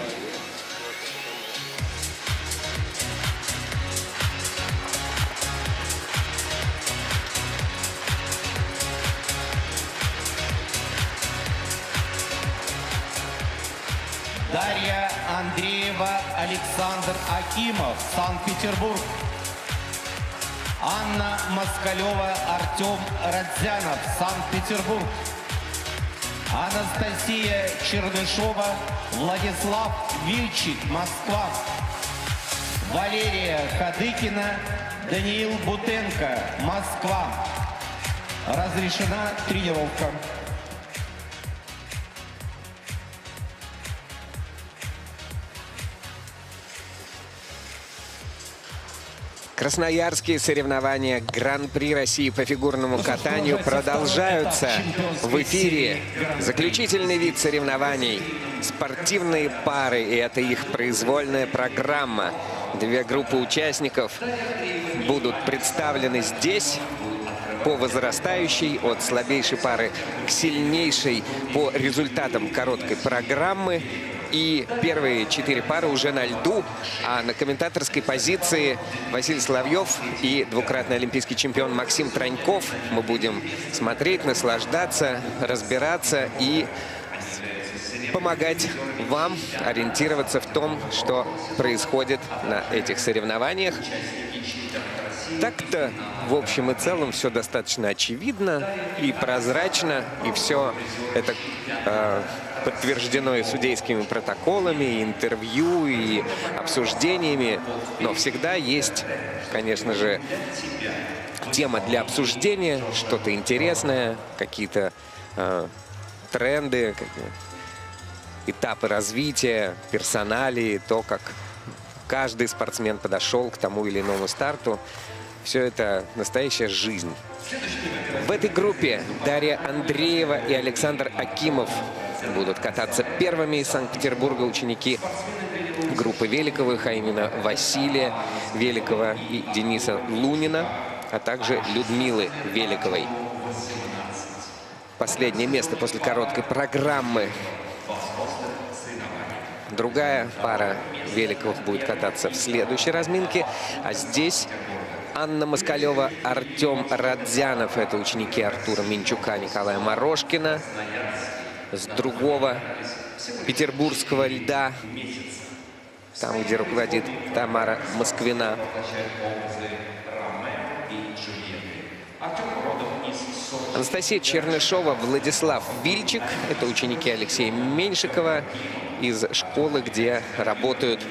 Дарья Андреева, Александр Акимов, Санкт-Петербург. Анна Москалева, Артем Радзянов, Санкт-Петербург. Анастасия Чернышова, Владислав Вильчик, Москва. Валерия Хадыкина, Даниил Бутенко, Москва. Разрешена тренировка. Красноярские соревнования Гран-при России по фигурному катанию продолжаются. В эфире заключительный вид соревнований. Спортивные пары, и это их произвольная программа. Две группы участников будут представлены здесь по возрастающей, от слабейшей пары к сильнейшей по результатам короткой программы. И первые 4 пары уже на льду, а на комментаторской позиции Василий Соловьев и двукратный олимпийский чемпион Максим Троньков. Мы будем смотреть, наслаждаться, разбираться и помогать вам ориентироваться в том, что происходит на этих соревнованиях. Так-то, в общем и целом, все достаточно очевидно и прозрачно, и все это подтверждено и судейскими протоколами, и интервью, и обсуждениями. Но всегда есть, конечно же, тема для обсуждения, что-то интересное, какие-то тренды, этапы развития, персоналии, то, как каждый спортсмен подошел к тому или иному старту. Все это настоящая жизнь. В этой группе Дарья Андреева и Александр Акимов будут кататься первыми из Санкт-Петербурга ученики группы Великовых, а именно Василия Великова и Дениса Лунина, а также Людмилы Великовой. Последнее место после короткой программы. Другая пара Великовых будет кататься в следующей разминке, а здесь Анна Москалева, Артем Радзянов. Это ученики Артура Минчука, Николая Морошкина. С другого петербургского льда, там, где руководит Тамара Москвина. Анастасия Чернышова, Владислав Вильчик. Это ученики Алексея Меньшикова из школы, где работают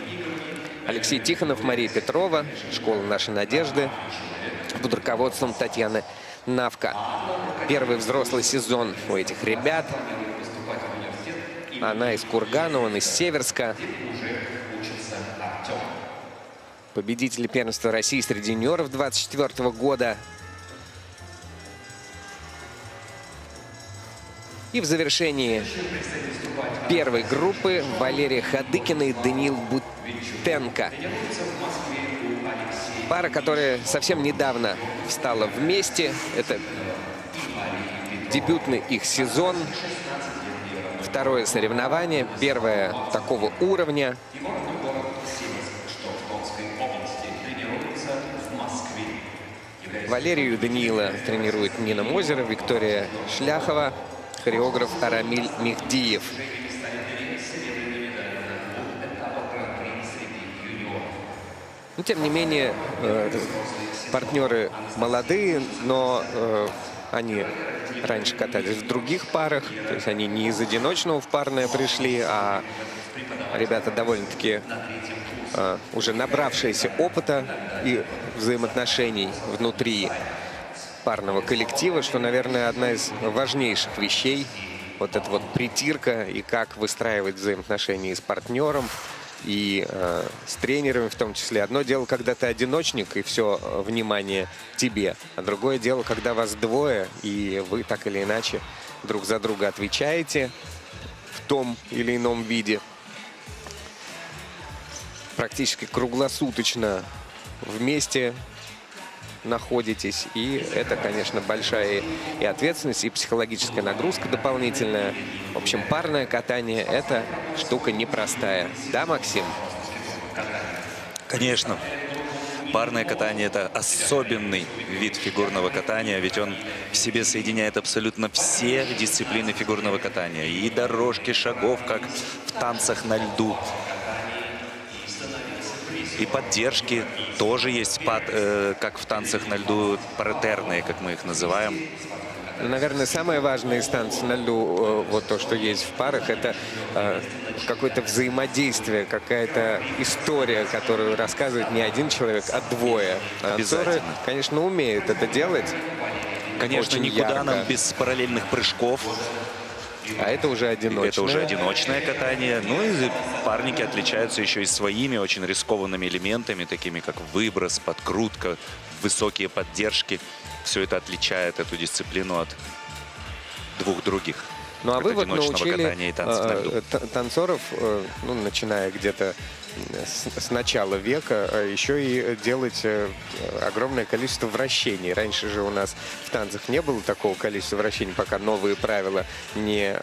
Алексей Тихонов, Мария Петрова, школа «Нашей надежды», под руководством Татьяны Навка. Первый взрослый сезон у этих ребят. Она из Кургана, он из Северска. Победители первенства России среди юниоров 24 года. И в завершении первой группы Валерия Хадыкина и Даниил Бутенко. Пара, которая совсем недавно встала вместе. Это дебютный их сезон. Второе соревнование, первое такого уровня. Валерию и Даниила тренирует Нина Мозера, Виктория Шляхова, хореограф Арамиль Мехдиев. Но, тем не менее, партнеры молодые, но они раньше катались в других парах. То есть они не из одиночного в парное пришли, а ребята довольно-таки уже набравшиеся опыта и взаимоотношений внутри парного коллектива, что, наверное, одна из важнейших вещей. Вот эта вот притирка и как выстраивать взаимоотношения и с партнером, и с тренерами в том числе. Одно дело, когда ты одиночник, и все внимание тебе. А другое дело, когда вас двое, и вы так или иначе друг за друга отвечаете в том или ином виде. Практически круглосуточно вместе находитесь. И это, конечно, большая и ответственность, и психологическая нагрузка дополнительная. В общем, парное катание – это штука непростая. Да, Максим? Конечно. Парное катание – это особенный вид фигурного катания, ведь он в себе соединяет абсолютно все дисциплины фигурного катания. И дорожки шагов, как в танцах на льду. И поддержки тоже есть, как в танцах на льду, партерные, как мы их называем. Наверное, самое важное из танцев на льду, вот то, что есть в парах, это какое-то взаимодействие, какая-то история, которую рассказывает не один человек, а двое. Танцоры, конечно, умеют это делать. Конечно, никуда нам без параллельных прыжков. А это уже одиночное. Это уже одиночное катание. Ну и парники отличаются еще и своими очень рискованными элементами, такими как выброс, подкрутка, высокие поддержки. Все это отличает эту дисциплину от двух других. Ну а вы вот научили и танцоров, ну, начиная где-то с начала века, еще и делать огромное количество вращений. Раньше же у нас в танцах не было такого количества вращений, пока новые правила не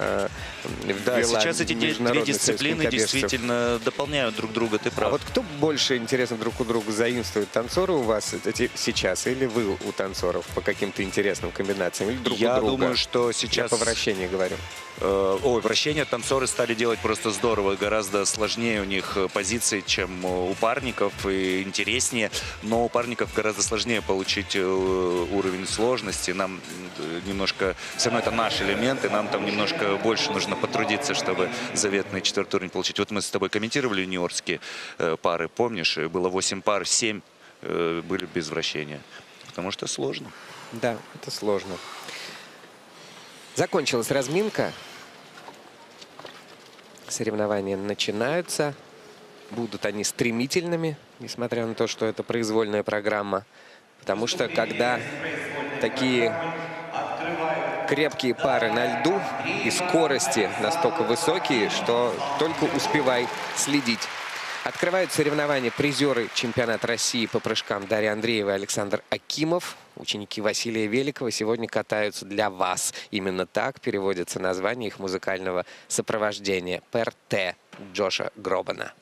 ввела. Да, сейчас эти две дисциплины действительно дополняют друг друга, ты прав. А вот кто больше, интересно, друг у друга заимствует? Танцоры у вас сейчас или вы у танцоров по каким-то интересным комбинациям? Или друг у друга? Я думаю, что сейчас... Я по вращению говорю. Ой, вращения танцоры стали делать просто здорово. Гораздо сложнее у них позиции, чем у парников, и интереснее. Но у парников гораздо сложнее получить уровень сложности. Нам немножко... Все равно это наш элемент, и нам там немножко больше нужно потрудиться, чтобы заветный 4-й уровень получить. Вот мы с тобой комментировали юниорские пары, помнишь? Было 8 пар, 7 были без вращения. Потому что сложно. Да, это сложно. Закончилась разминка. Соревнования начинаются. Будут они стремительными, несмотря на то, что это произвольная программа. Потому что когда такие крепкие пары на льду и скорости настолько высокие, что только успевай следить. Открывают соревнования призеры чемпионата России по прыжкам Дарья Андреева и Александр Акимов. Ученики Василия Великого сегодня катаются для вас. Именно так переводится название их музыкального сопровождения. «Per te» Джоша Гробана.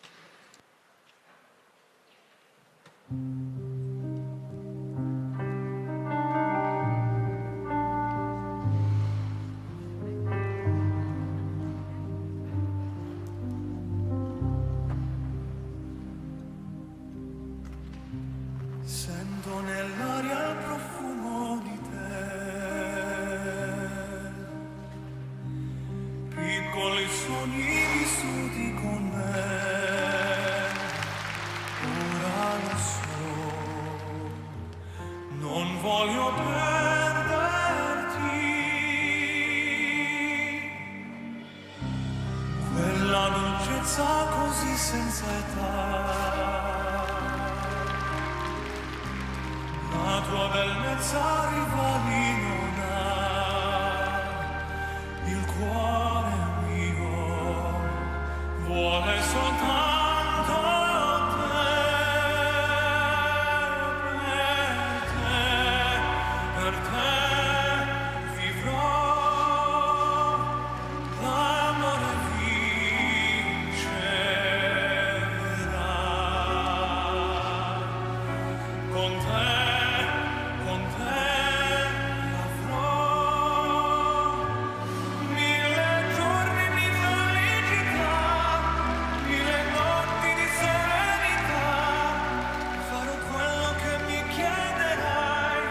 Sento nell'aria il profumo di te, piccoli sogni vissuti con me, ora lo so, non voglio perdere dolcezza così senza età. La tua bellezza rivali non ha, il cuore mio vuole soltanto per te vivrò, l'amore vincerà, con te avrò mille giorni di felicità, mille notti di serenità, farò quello che mi chiederai,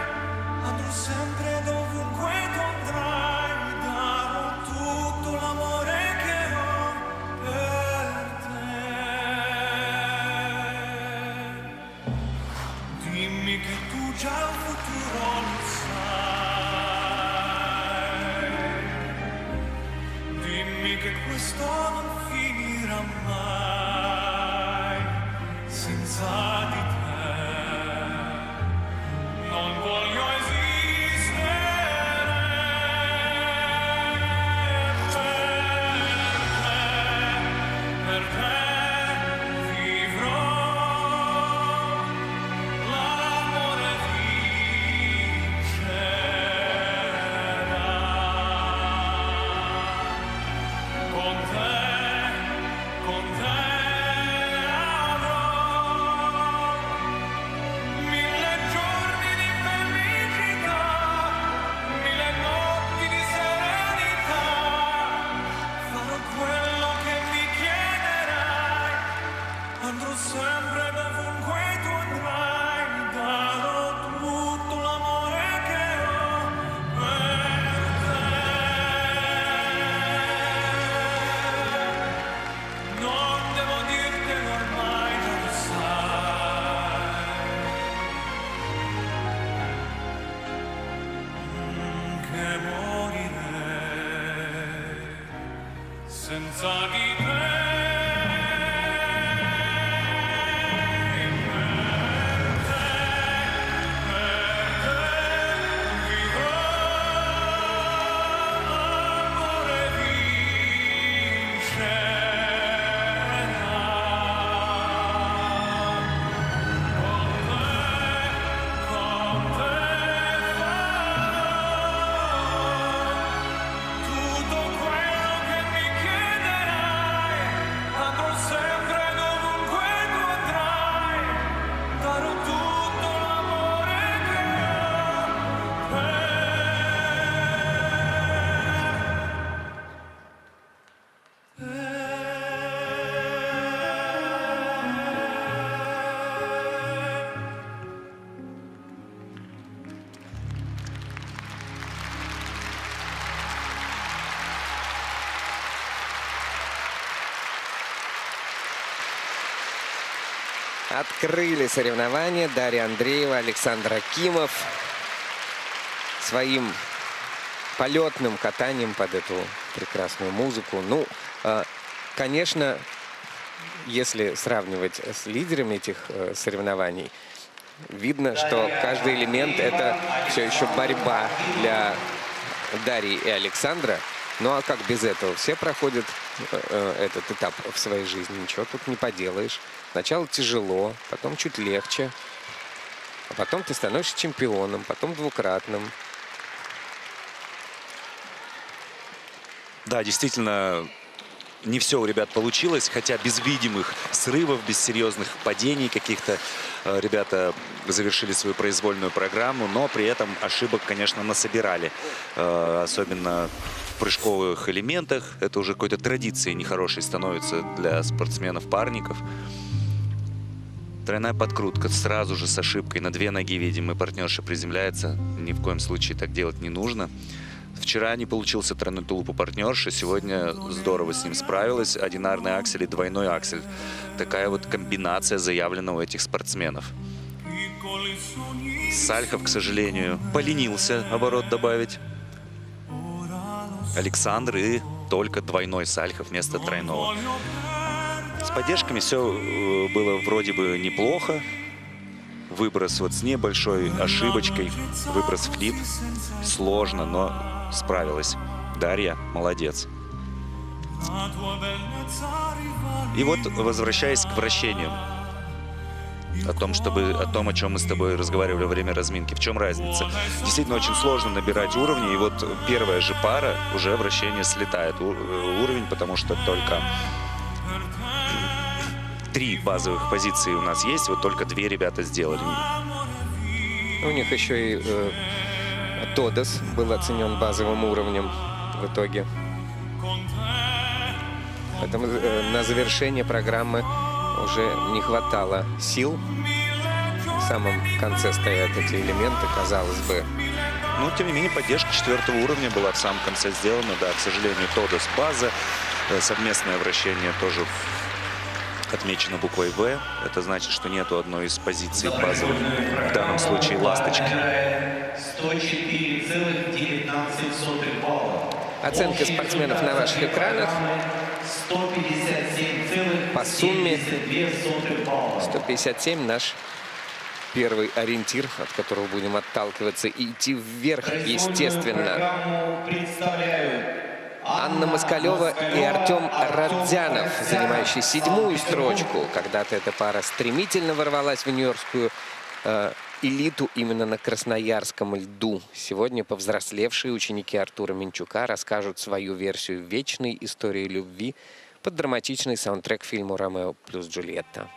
andrò sempre dovunque tu andrai, darò tutto l'amore che ho per te. Dimmi che tu già il futuro lo sai, dimmi che questo non finirà mai, senza di te non voglio esistere, per te vivrò, l'amore vincerà, con te avrò mille giorni di felicità, mille notti di serenità, farò quello che mi chiederai, andrò sempre dovunque tu andrai, darò tutto l'amore che ho per te. Non devo dirtelo ormai, già lo sai, che morirei senza di te. Tutto quello che mi chiederai, andrò sempre dovunque tu andrai, darò tutto l'amore che ho per Открыли соревнования Дарья Андреева, Александр Акимов своим полетным катанием под эту прекрасную музыку. Ну, конечно, если сравнивать с лидерами этих соревнований, видно, что каждый элемент — это все еще борьба для Дарьи и Александра. Ну а как без этого? Все проходят этот этап в своей жизни. Ничего тут не поделаешь. Сначала тяжело, потом чуть легче. А потом ты становишься чемпионом, потом двукратным. Да, действительно, не все у ребят получилось, хотя без видимых срывов, без серьезных падений каких-то ребята завершили свою произвольную программу, но при этом ошибок, конечно, насобирали. Особенно в прыжковых элементах. Это уже какой-то традицией нехорошей становится для спортсменов-парников. Тройная подкрутка сразу же с ошибкой. На две ноги, видим, и партнерша приземляется. Ни в коем случае так делать не нужно. Вчера не получился тройной тулуп у партнерши. Сегодня здорово с ним справилась. Одинарный аксель и двойной аксель. Такая вот комбинация заявлена у этих спортсменов. Сальхов, к сожалению, поленился оборот добавить. Александр и только двойной Сальхов вместо тройного. С поддержками все было вроде бы неплохо. Выброс вот с небольшой ошибочкой, выброс флип. Сложно, но справилась. Дарья молодец. И вот, возвращаясь к вращениям, о том, о чем мы с тобой разговаривали во время разминки. В чем разница? Действительно, очень сложно набирать уровни, и вот первая же пара уже вращение слетает уровень, потому что только 3 базовых позиции у нас есть, вот только 2 ребята сделали. У них еще и Тодос был оценен базовым уровнем в итоге. Поэтому на завершение программы уже не хватало сил. В самом конце стоят эти элементы, казалось бы. Но, тем не менее, поддержка 4-го уровня была в самом конце сделана. Да, к сожалению, Тодос база. Совместное вращение тоже отмечено буквой «В». Это значит, что нету одной из позиций базовых, в данном случае «Ласточки». 104,19 балла. Оценка спортсменов на ваших экранах. 157,32 По сумме балла. 157 наш первый ориентир, от которого будем отталкиваться и идти вверх, естественно. Анна Москалева и Артем Родзянов, занимающие 7-ю строчку. Когда-то эта пара стремительно ворвалась в нью-йоркскую элиту именно на красноярском льду. Сегодня повзрослевшие ученики Артура Минчука расскажут свою версию вечной истории любви под драматичный саундтрек к фильму «Ромео плюс Джульетта».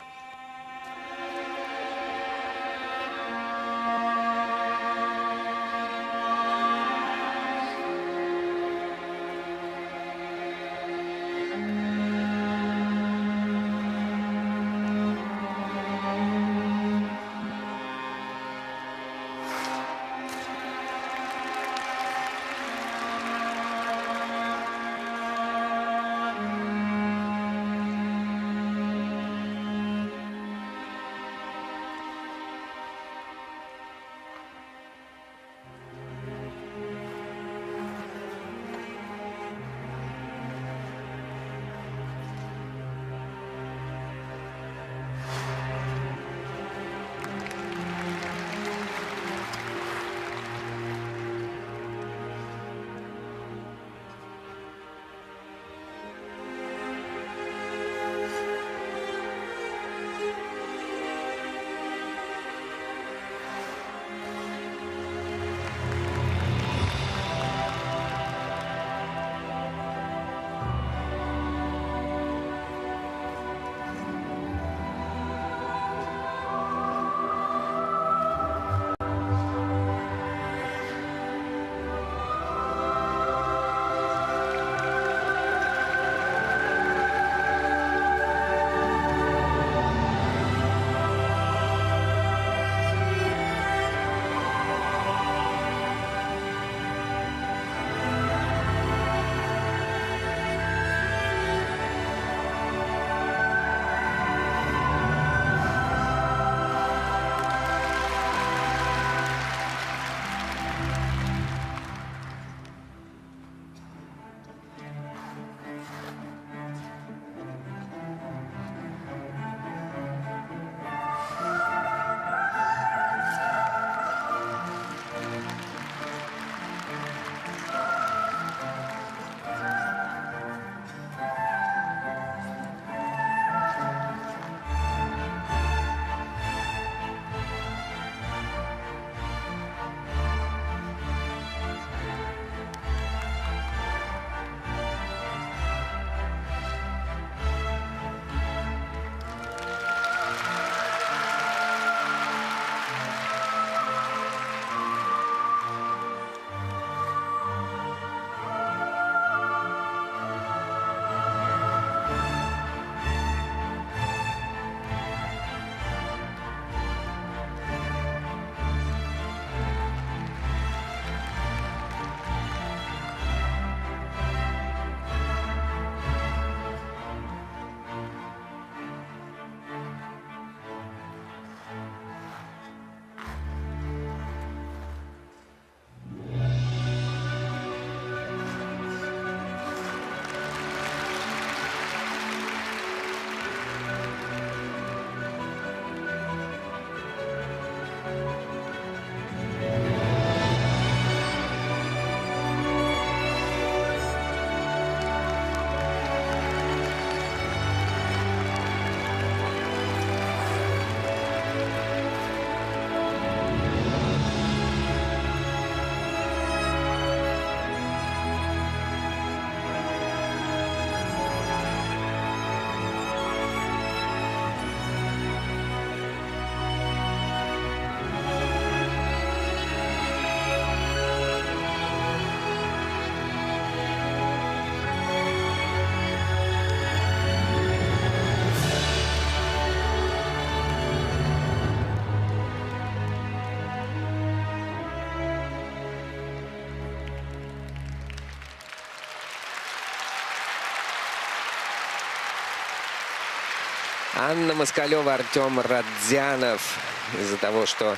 Анна Москалева, Артем Радзянов. Из-за того, что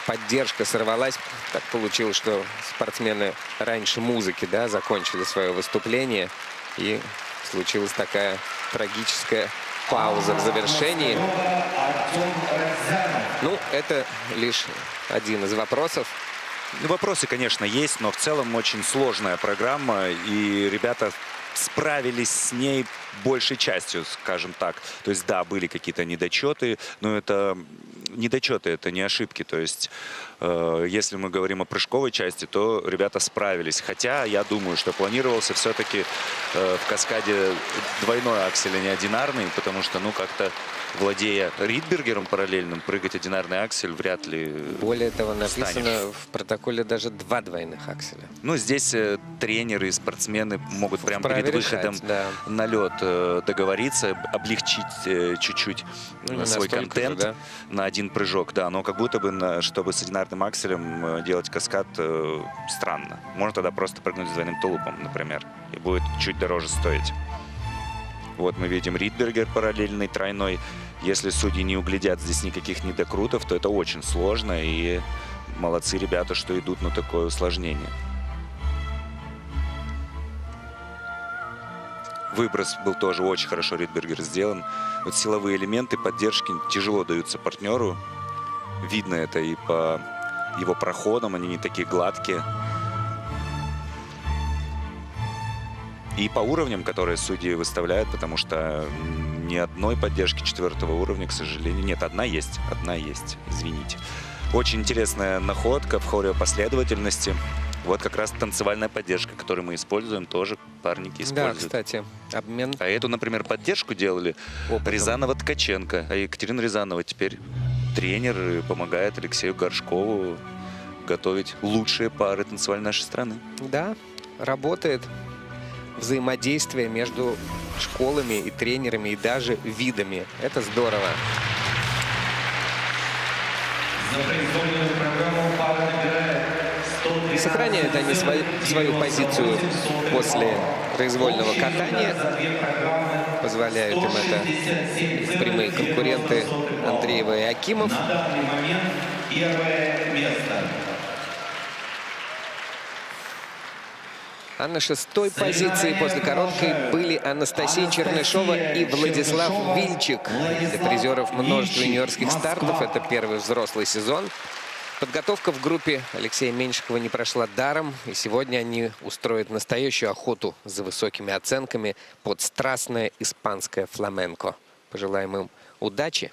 поддержка сорвалась, так получилось, что спортсмены раньше музыки, да, закончили свое выступление. И случилась такая трагическая пауза в завершении. Ну, это лишь один из вопросов. Вопросы, конечно, есть, но в целом очень сложная программа, и ребята справились с ней большей частью, скажем так. То есть, да, были какие-то недочеты, но это недочеты, это не ошибки. То есть, если мы говорим о прыжковой части, то ребята справились. Хотя я думаю, что планировался все-таки в каскаде двойной аксель, а не одинарный, потому что, ну, как-то владея Ридбергером параллельным, прыгать одинарный аксель вряд ли Более того, написано встанешь. в протоколе даже 2 двойных акселя. Ну, здесь тренеры и спортсмены могут прямо Вправе перед решать, выходом да. на лед договориться, облегчить чуть-чуть Ну, не свой настолько же, контент да. на один прыжок. Да, но как будто бы, чтобы с одинарным акселем делать каскад, странно. Можно тогда просто прыгнуть с двойным тулупом, например, и будет чуть дороже стоить. Вот мы видим Ридбергер параллельный, тройной. Если судьи не углядят здесь никаких недокрутов, то это очень сложно. И молодцы ребята, что идут на такое усложнение. Выброс был тоже очень хорошо Ридбергер сделан. Вот силовые элементы поддержки тяжело даются партнеру. Видно это и по его проходам, они не такие гладкие. И по уровням, которые судьи выставляют, потому что ни одной поддержки 4-го уровня, к сожалению, нет, одна есть, извините. Очень интересная находка в хореопоследовательности. Вот как раз танцевальная поддержка, которую мы используем, тоже парники используют. Да, кстати, обмен. А эту, например, поддержку делали Рязанова-Ткаченко. А Екатерина Рязанова теперь тренер и помогает Алексею Горшкову готовить лучшие пары танцевальной нашей страны. Да, работает взаимодействие между школами и тренерами, и даже видами. Это здорово. За произвольную программу пара набирает 113. Сохраняют они свою позицию после произвольного катания. Позволяют им это их прямые конкуренты Андреева и Акимов. На данный момент первое место. А на 6-й позиции после короткой были Анастасия Чернышова и Владислав Вильчик. Для призеров множества юниорских стартов. Это первый взрослый сезон. Подготовка в группе Алексея Меньшикова не прошла даром. И сегодня они устроят настоящую охоту за высокими оценками под страстное испанское фламенко. Пожелаем им удачи.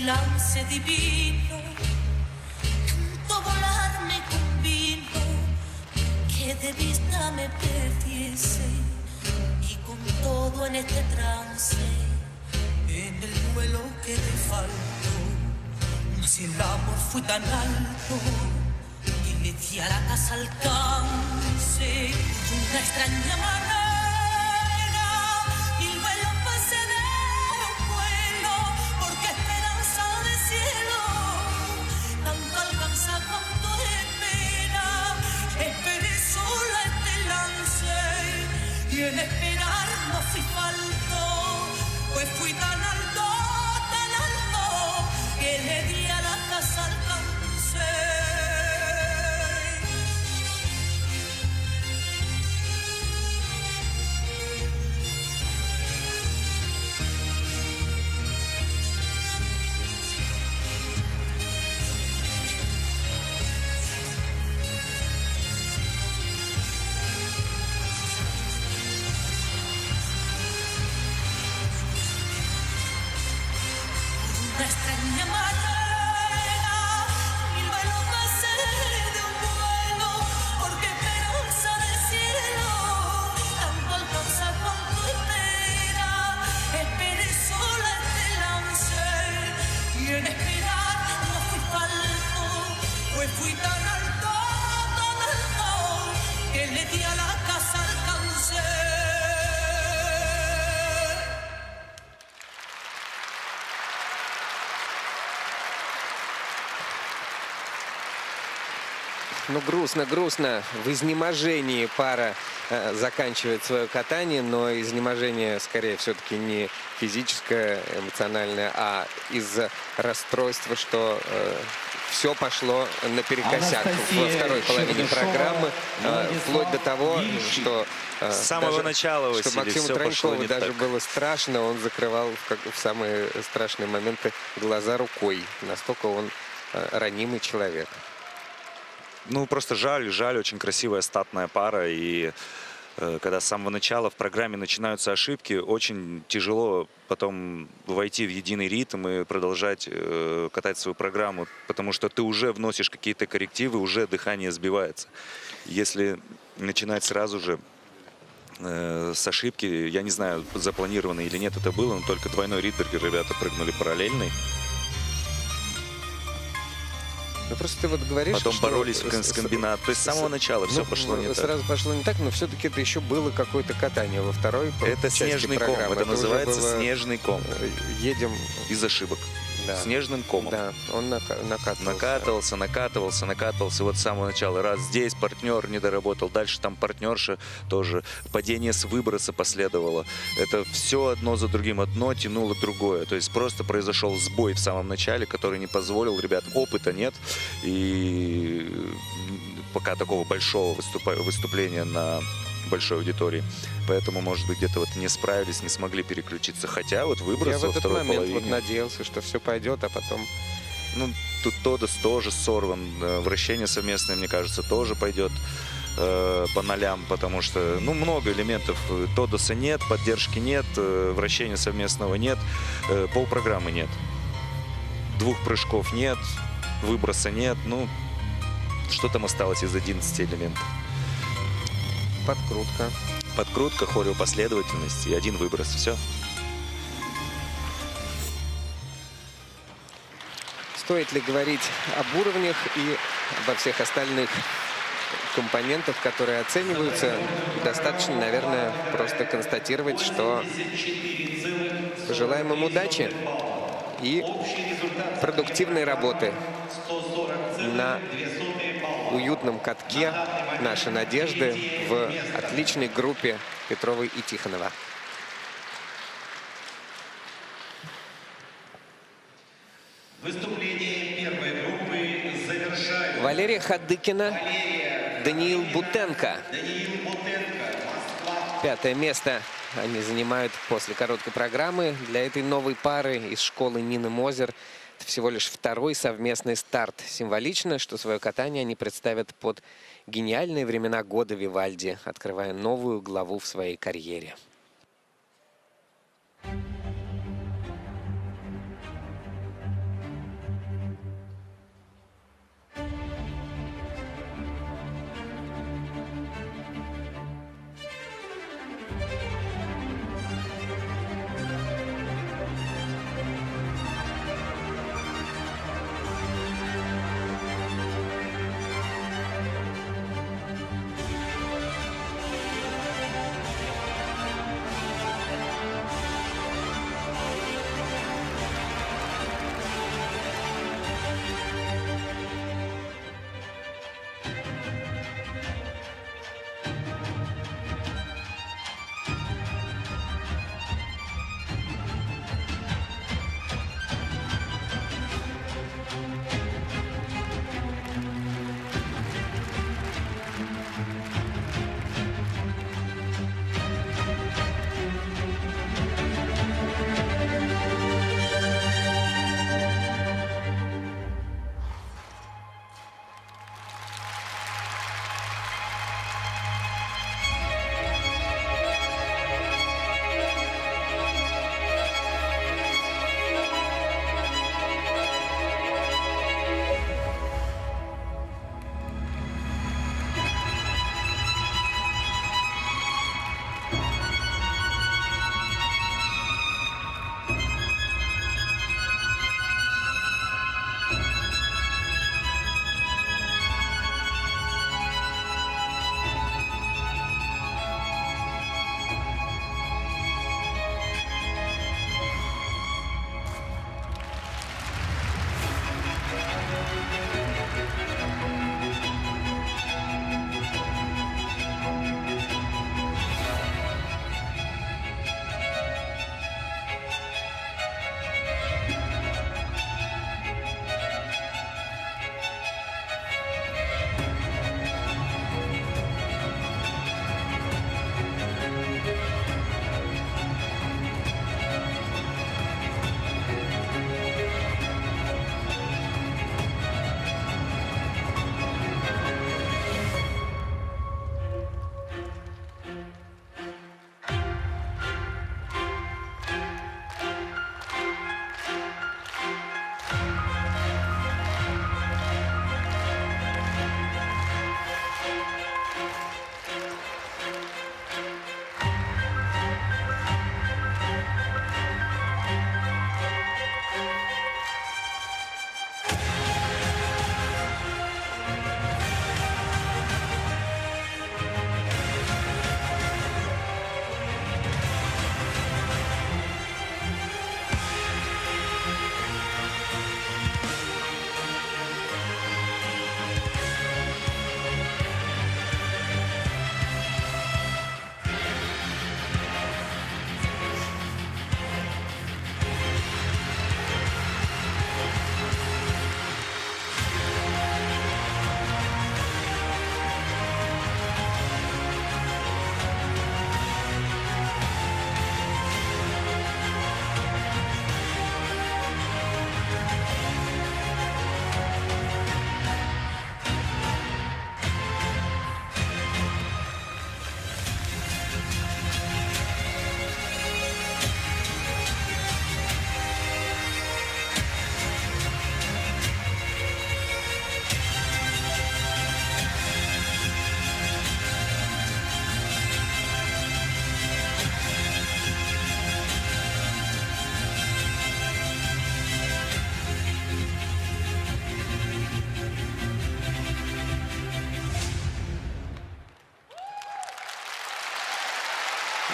lance divino, tanto volar me convino, que de vista me perdiese, y con todo en este trance, en el duelo que te faltó, si el amor fue tan alto, y le di a la casa alcance, de una extraña manera, y el vuelo pasé de vuelo, porque esperanza de cielo, tanto alcanza cuanto espera, esperé sola este lance, y en esperar no fui falto, pues fui tan alto, que le di a la casa alcance. Una extraña manera, y luego pasé de un vuelo, porque esperanza del cielo, tanto alcanza cuanto espera, esperé sola este lance, y en esperar no fui falto, pues fui tan alto, que le di a la casa alcance. Ну, грустно. В изнеможении пара заканчивает свое катание, но изнеможение скорее все-таки не физическое, эмоциональное, а из-за расстройства, что все пошло наперекосяк во второй половине программы, вплоть до того, что с самого начала, Василий, что Максиму все пошло Тронькову не даже так. было страшно, он закрывал в самые страшные моменты глаза рукой. Настолько он ранимый человек. Ну, просто жаль, очень красивая статная пара. И когда с самого начала в программе начинаются ошибки, очень тяжело потом войти в единый ритм и продолжать катать свою программу, потому что ты уже вносишь какие-то коррективы, уже дыхание сбивается. Если начинать сразу же с ошибки, я не знаю, запланировано или нет это было, но только двойной Ридбергер ребята прыгнули параллельный. Ну, просто ты вот говоришь, потом что боролись с комбинатором. То есть с самого начала все пошло не так. Сразу пошло не так, но все-таки это еще было какое-то катание во второй Это части снежный ком. программы. Это называется было... снежный ком. Едем из ошибок. Да. Снежным комом. Да, он накатывался. Вот с самого начала. Раз здесь партнер не доработал, дальше там партнерша тоже. Падение с выброса последовало. Это все одно за другим. Одно тянуло другое. То есть просто произошел сбой в самом начале, который не позволил ребятам. Опыта нет. И пока такого большого выступления на большой аудитории. Поэтому, может быть, где-то вот не справились, не смогли переключиться. Хотя вот выброс во второй половине. Я в этот момент вот надеялся, что все пойдет, а потом... Ну, тут Тодос тоже сорван. Вращение совместное, мне кажется, тоже пойдет по нолям, потому что, ну, много элементов. Тодоса нет, поддержки нет, вращения совместного нет, полпрограммы нет. 2 прыжков нет, выброса нет. Ну, что там осталось из 11 элементов? Подкрутка, хореопоследовательность и 1 выброс. Все. Стоит ли говорить об уровнях и обо всех остальных компонентах, которые оцениваются? Достаточно, наверное, просто констатировать, что пожелаем им удачи и продуктивной работы на уютном катке нашей надежды в отличной группе Петровой и Тихонова. Выступление первой группы завершают Валерия Хадыкина, Даниил Бутенко. 5-е место они занимают после короткой программы. Для этой новой пары из школы Нины Мозер это всего лишь 2-й совместный старт. Символично, что свое катание они представят под гениальные времена года Вивальди, открывая новую главу в своей карьере.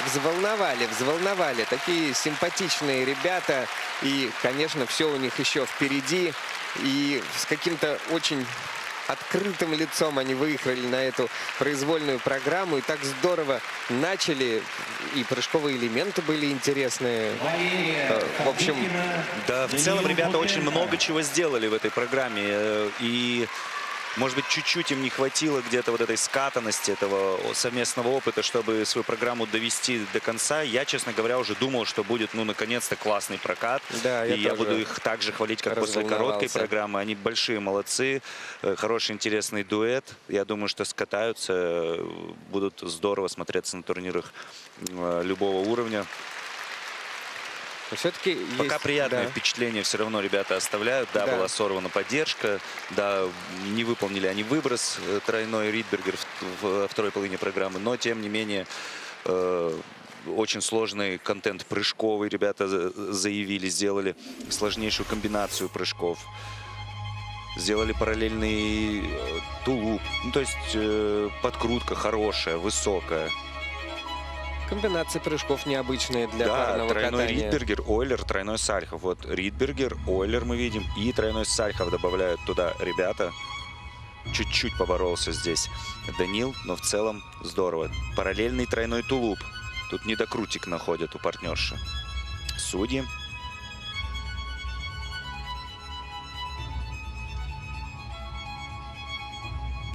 Взволновали. Такие симпатичные ребята. И, конечно, все у них еще впереди. И с каким-то очень открытым лицом они выехали на эту произвольную программу. И так здорово начали. И прыжковые элементы были интересные. В общем... Да, в целом ребята очень много чего сделали в этой программе. И... Может быть, чуть-чуть им не хватило где-то вот этой скатанности, этого совместного опыта, чтобы свою программу довести до конца. Я, честно говоря, уже думал, что будет, ну, наконец-то классный прокат. Да, и я буду их так же хвалить, как после короткой программы. Они большие молодцы, хороший, интересный дуэт. Я думаю, что скатаются, будут здорово смотреться на турнирах любого уровня. Все-таки пока приятное впечатление все равно ребята оставляют. Да, была сорвана поддержка. Да, не выполнили они выброс тройной Ридбергер во второй половине программы. Но, тем не менее, очень сложный контент прыжковый. Ребята заявили, сделали сложнейшую комбинацию прыжков. Сделали параллельный тулуп. Ну, то есть подкрутка хорошая, высокая. Комбинации прыжков необычные для парного тройной катания. Ридбергер, Ойлер, тройной Сальхов. Вот Ридбергер, Ойлер мы видим. И тройной Сальхов добавляют туда ребята. Чуть-чуть поборолся здесь Данил, но в целом здорово. Параллельный тройной тулуп. Тут недокрутик находят у партнерши. Судьи.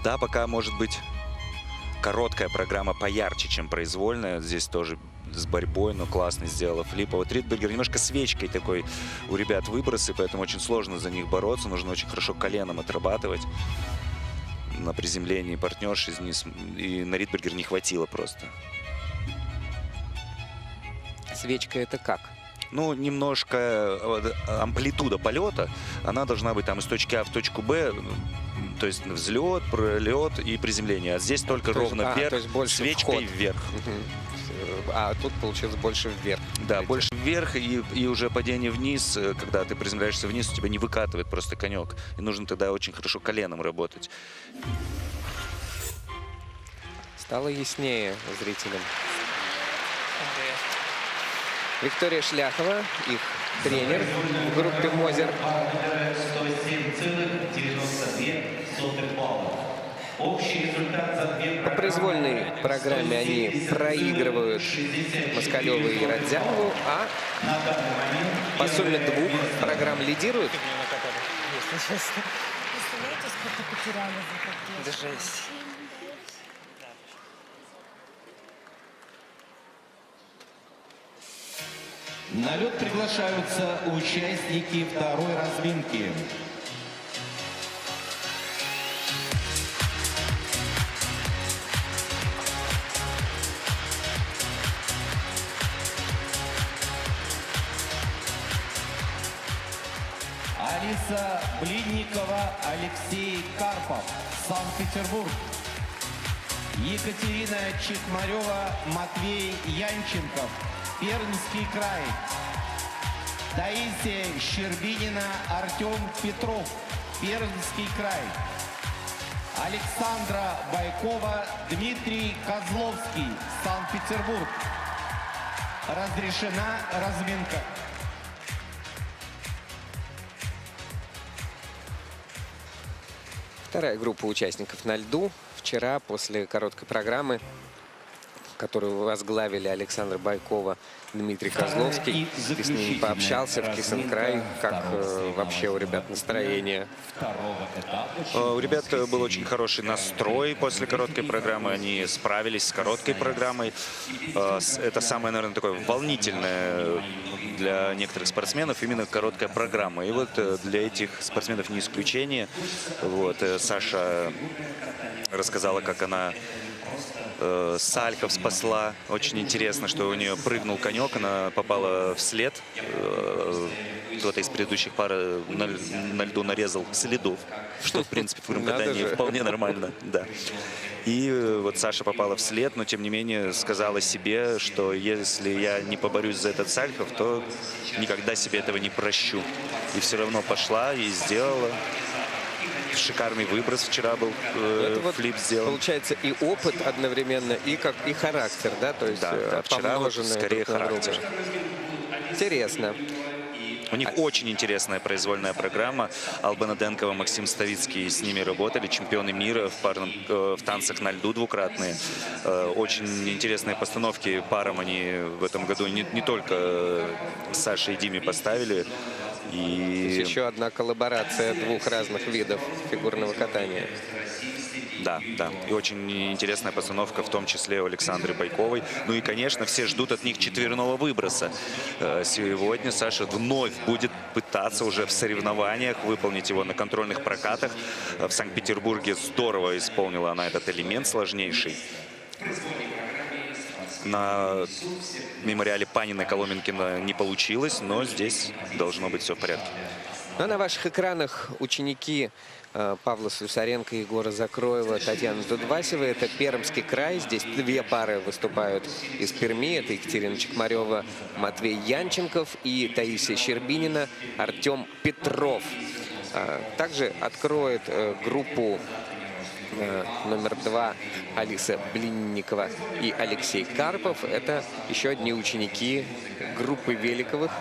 Да, пока может быть... Короткая программа поярче, чем произвольная. Здесь тоже с борьбой, но классно сделала флип. А вот Ридбергер немножко свечкой такой у ребят выбросы, поэтому очень сложно за них бороться. Нужно очень хорошо коленом отрабатывать на приземлении партнерши. И на Ридбергер не хватило просто. Свечка это как? Ну, немножко амплитуда полета. Она должна быть там из точки А в точку Б. То есть взлет, пролет и приземление. А здесь только ровно вверх, то есть больше свечкой вход. вверх. А тут получилось больше вверх. Да, больше вверх и уже падение вниз. Когда ты приземляешься вниз, у тебя не выкатывает просто конек. И нужно тогда очень хорошо коленом работать. Стало яснее зрителям. Виктория Шляхова, их тренер в группе Мозер. 107,92 балла. Общий результат за две По произвольной программе они проигрывают Москалеву и Родзянову, а по сумме двух программ лидируют. Представляете, сколько потеряли за этот день? Жесть. На лед приглашаются участники второй разминки. Алиса Блинникова, Алексей Карпов, Санкт-Петербург. Екатерина Чехмарева, Матвей Янченков, Пермский край. Таисия Щербинина, Артем Петров, Пермский край. Александра Байкова, Дмитрий Козловский, Санкт-Петербург. Разрешена разминка. Вторая группа участников на льду. Вчера, после короткой программы, которую возглавили Александра Байкова, Дмитрий Козловский, ты с ними пообщался в Кисенкрай. Как вообще у ребят настроение? У ребят был очень хороший настрой после короткой программы. Они справились с короткой программой. Это самое, наверное, такое волнительное для некоторых спортсменов именно короткая программа. И вот для этих спортсменов не исключение. Вот, Саша рассказала, как она Сальхов спасла. Очень интересно, что у нее прыгнул конек, она попала в след. Кто-то из предыдущих пар на льду нарезал следов, что, в принципе, в катании вполне нормально. Да. И вот Саша попала в след, но, тем не менее, сказала себе, что если я не поборюсь за этот Сальхов, то никогда себе этого не прощу. И все равно пошла и сделала. шикарный выброс вчера был, Это вот флип сделан. Получается и опыт одновременно, и характер, да? То есть Да, вчера вот помноженные скорее друг на друга. характер. Интересно. У них очень интересная произвольная программа. Албана Денкова, Максим Ставицкий с ними работали. Чемпионы мира в танцах на льду двукратные. Очень интересные постановки парам они в этом году не только Саше и Диме поставили. И Еще одна коллаборация двух разных видов фигурного катания. Да, да. И очень интересная постановка, в том числе у Александры Байковой. Ну и, конечно, все ждут от них четверного выброса. Сегодня Саша вновь будет пытаться уже в соревнованиях выполнить его на контрольных прокатах. В Санкт-Петербурге здорово исполнила она этот элемент сложнейший. На мемориале Панина Коломенкина не получилось, но здесь должно быть все в порядке. Ну, а на ваших экранах ученики Павла Слюсаренко, Егора Закроева, Татьяна Дудвасева. Это Пермский край. Здесь две пары выступают из Перми. Это Екатерина Чекмарева, Матвей Янченков и Таисия Щербинина, Артем Петров. Также откроет группу номер 2 Алиса Блинникова и Алексей Карпов. Это еще одни ученики группы Великовых,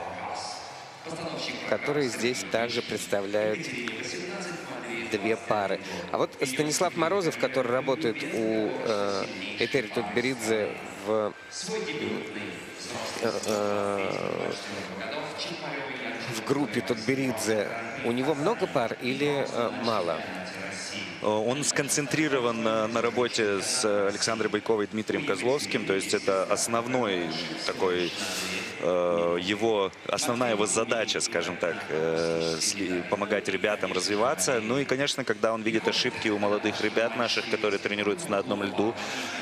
которые здесь также представляют две пары. А вот Станислав Морозов, который работает у Этери Тутберидзе в группе Тутберидзе, у него много пар или мало? Он сконцентрирован на работе с Александрой Байковой и Дмитрием Козловским. То есть это основной такой основная его задача, скажем так, помогать ребятам развиваться. Ну и, конечно, когда он видит ошибки у молодых ребят наших, которые тренируются на одном льду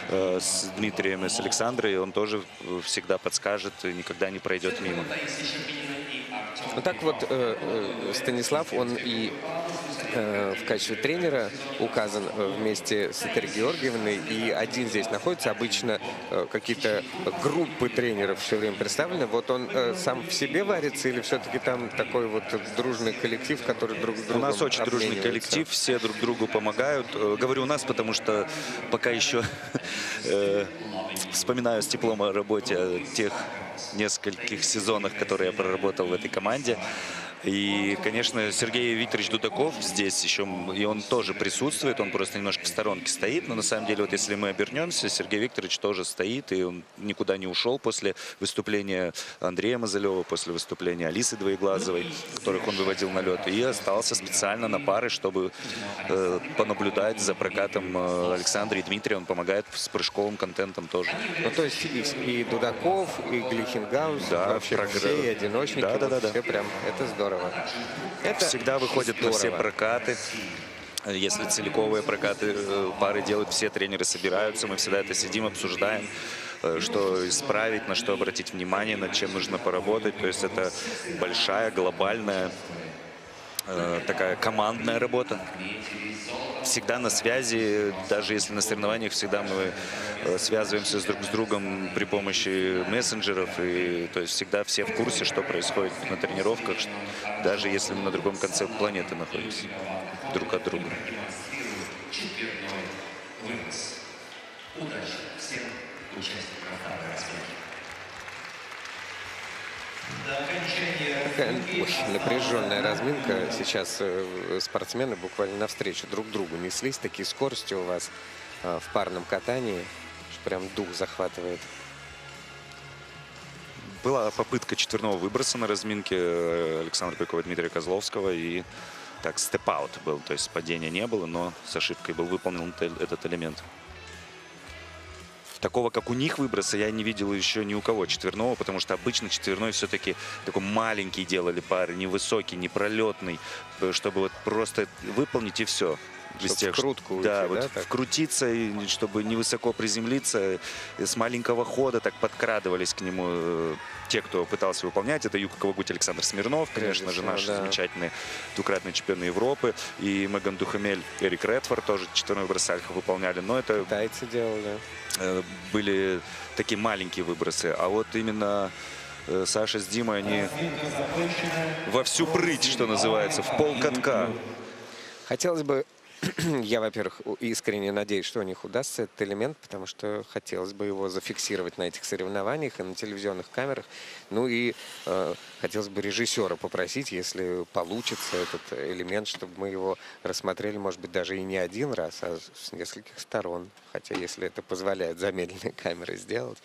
с Дмитрием и с Александрой, он тоже всегда подскажет и никогда не пройдет мимо. Ну так вот, Станислав, он и в качестве тренера указан вместе с Этерой Георгиевной, и один здесь находится. Обычно какие-то группы тренеров все время представлены. Вот он сам в себе варится или все-таки там такой вот дружный коллектив, который друг с другом У нас очень дружный коллектив, все друг другу помогают. Говорю у нас, потому что пока еще вспоминаю с теплом о работе о тех нескольких сезонах, которые я проработал в этой команде. И, конечно, Сергей Викторович Дудаков здесь еще, и он тоже присутствует, он просто немножко в сторонке стоит. Но на самом деле, вот если мы обернемся, Сергей Викторович тоже стоит, и он никуда не ушел после выступления Андрея Мазалева, после выступления Алисы Двоеглазовой, которых он выводил на лед, и остался специально на пары, чтобы понаблюдать за прокатом Александра и Дмитрия. Он помогает с прыжковым контентом тоже. Ну, то есть и Дудаков, и Глихенгаус, да, вообще все, и одиночники, да. все прям, это здорово. Это всегда выходят на все прокаты. Если целиковые прокаты пары делают, все тренеры собираются. Мы всегда это сидим, обсуждаем, что исправить, на что обратить внимание, над чем нужно поработать. То есть это большая, глобальная, такая командная работа. Всегда на связи, даже если на соревнованиях, всегда мы связываемся друг с другом при помощи мессенджеров. И, то есть всегда все в курсе, что происходит на тренировках, даже если мы на другом конце планеты находимся друг от друга. Такая очень напряженная разминка. Сейчас спортсмены буквально навстречу друг другу неслись. Такие скорости у вас в парном катании, что прям дух захватывает. Была попытка четверного выброса на разминке Александра Байкова и Дмитрия Козловского. И так степ-аут был, то есть падения не было, но с ошибкой был выполнен этот элемент. Такого, как у них выброса, я не видел еще ни у кого четверного, потому что обычно четверной все-таки такой маленький делали пары, невысокий, непролетный, чтобы вот просто выполнить и все. Вкрутку да, уйти, вот да, вкрутиться, и чтобы невысоко приземлиться, и с маленького хода так подкрадывались к нему те, кто пытался выполнять. Это Юка Кавагути, Александр Смирнов, конечно же, наш замечательный двукратный чемпион Европы, и Меган Духамель, Эрик Редфорд тоже четверной выброс альфа выполняли. Но это китайцы делали. Были такие маленькие выбросы, а вот именно Саша с Димой, они во всю прыть, что называется, в полкатка. Хотелось бы, я, во-первых, искренне надеюсь, что у них удастся этот элемент, потому что хотелось бы его зафиксировать на этих соревнованиях и на телевизионных камерах. Ну и хотелось бы режиссера попросить, если получится этот элемент, чтобы мы его рассмотрели, может быть, даже и не один раз, а с нескольких сторон. Хотя, если это позволяют замедленные камеры сделать,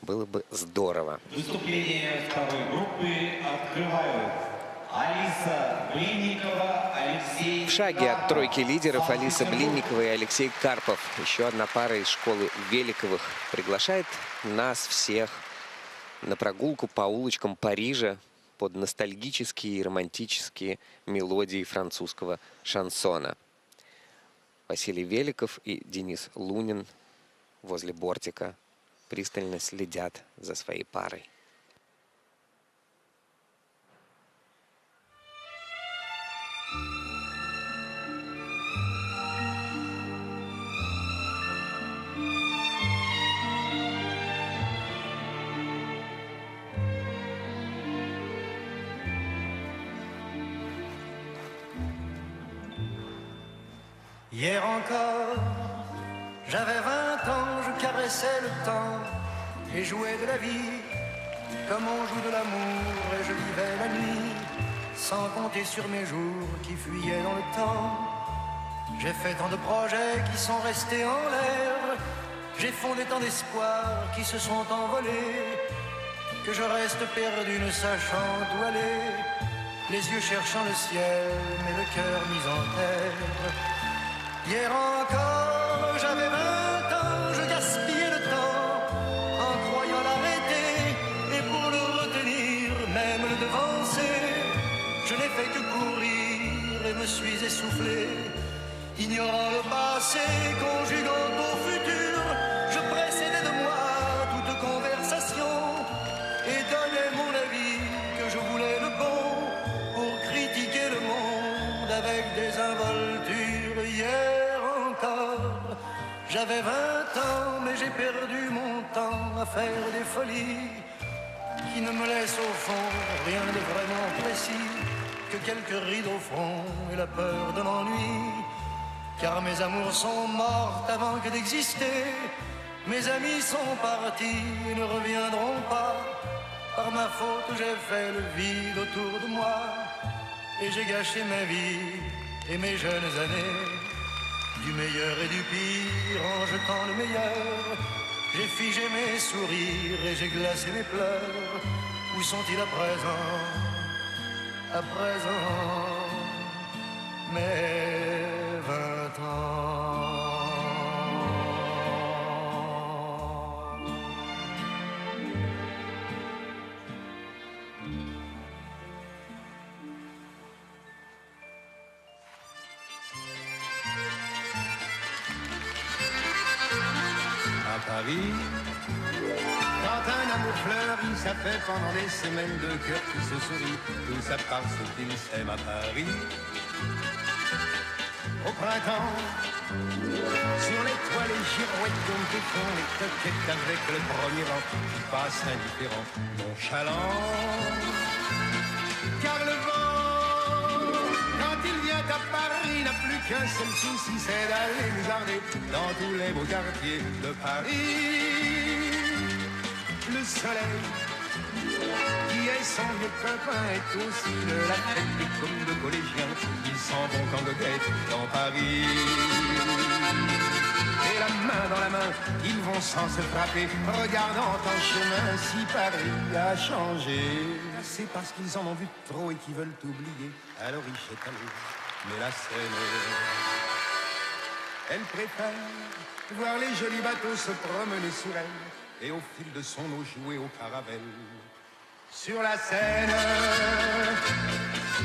было бы здорово. Выступление второй группы открывают Алиса Блинникова, Алексей В шаге от Карпов. тройки лидеров Алиса Блинникова и Алексей Карпов. Еще одна пара из школы Великовых приглашает нас всех на прогулку по улочкам Парижа под ностальгические и романтические мелодии французского шансона. Василий Великов и Денис Лунин возле бортика пристально следят за своей парой. Hier encore, j'avais 20 ans, je caressais le temps et jouais de la vie comme on joue de l'amour et je vivais la nuit sans compter sur mes jours qui fuyaient dans le temps. J'ai fait tant de projets qui sont restés en l'air, j'ai fondé tant d'espoirs qui se sont envolés que je reste perdu ne sachant où aller, les yeux cherchant le ciel mais le cœur mis en terre. Hier encore, j'avais 20 ans, je gaspillais le temps en croyant l'arrêter et pour le retenir, même le devancer. Je n'ai fait que courir et me suis essoufflé, ignorant le passé, conjuguant au futur. Je précédais de moi toute conversation et donnais mon avis que je voulais le bon pour critiquer le monde avec des involtures. Hier encore, j'avais 20 ans, mais j'ai perdu mon temps à faire des folies qui ne me laissent au fond rien de vraiment précis que quelques rides au front et la peur de l'ennui. Car mes amours sont mortes avant que d'exister, mes amis sont partis et ne reviendront pas. Par ma faute, j'ai fait le vide autour de moi et j'ai gâché ma vie et mes jeunes années. Du meilleur et du pire en jetant le meilleur, j'ai figé mes sourires et j'ai glacé mes pleurs. Où sont-ils à présent? À présent, mes 20 ans. Paris, quand un amour fleurit, ça fait pendant des semaines de cœur qui se sourit, tout ça parce qu'ils s'aiment à Paris. Au printemps, sur les toits, les girouettes dont te font les coquettes avec le premier vent qui passe indifférent, nonchalant. Car le vent, quand il vient à Paris, n'a plus qu'un seul souci, c'est d'aller nous garder dans tous les beaux quartiers de Paris. Le soleil, qui est son vieux copain, est aussi de la fête des comme de collégiens. Ils s'en vont en goguette dans Paris. Et la main dans la main, ils vont sans se frapper, regardant en chemin si Paris a changé. C'est parce qu'ils en ont vu trop et qu'ils veulent oublier. Alors ils jettent à l'eau, mais la Seine, elle préfère voir les jolis bateaux se promener sur elle et au fil de son eau jouer au caravelle. Sur la Seine,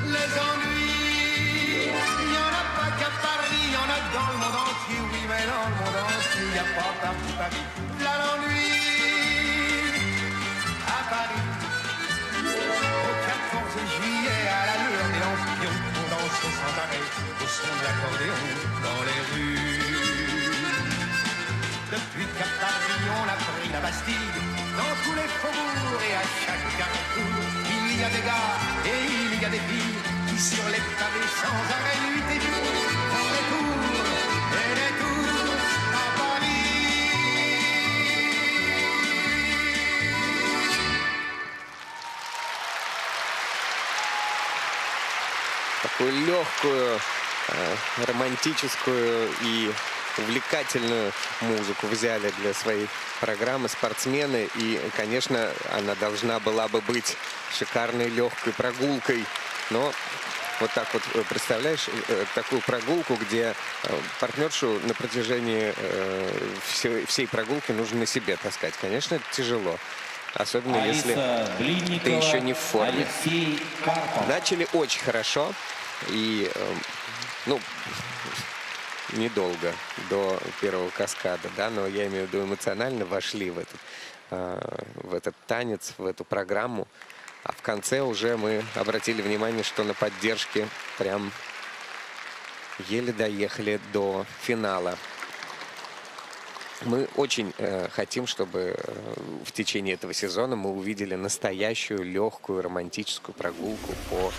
les ennuis, il n'y en a pas qu'à Paris, il y en a dans le monde entier, oui, mais dans le monde entier, il n'y a pas partout Paris. Là l'ennui, à Paris, au 14 juillet, à la lueur des lampions, on danse sans arrêt au son de l'accordéon dans les rues. Depuis qu'à Paris on a pris la Bastille, dans tous les faubourgs et à chaque carrefour, il y a des gars et il y a des filles qui sur les pavés sans arrêt nuit et jour такую легкую, романтическую и увлекательную музыку взяли для своей программы спортсмены. И, конечно, она должна была бы быть шикарной легкой прогулкой. Но вот так вот, представляешь, такую прогулку, где партнершу на протяжении всей прогулки нужно на себе таскать. Конечно, это тяжело. Особенно, если ты еще не в форме. Начали очень хорошо. И, ну, недолго до первого каскада, да, но я имею в виду эмоционально вошли в этот танец, в эту программу. А в конце уже мы обратили внимание, что на поддержке прям еле доехали до финала. Мы очень хотим, чтобы в течение этого сезона мы увидели настоящую легкую романтическую прогулку по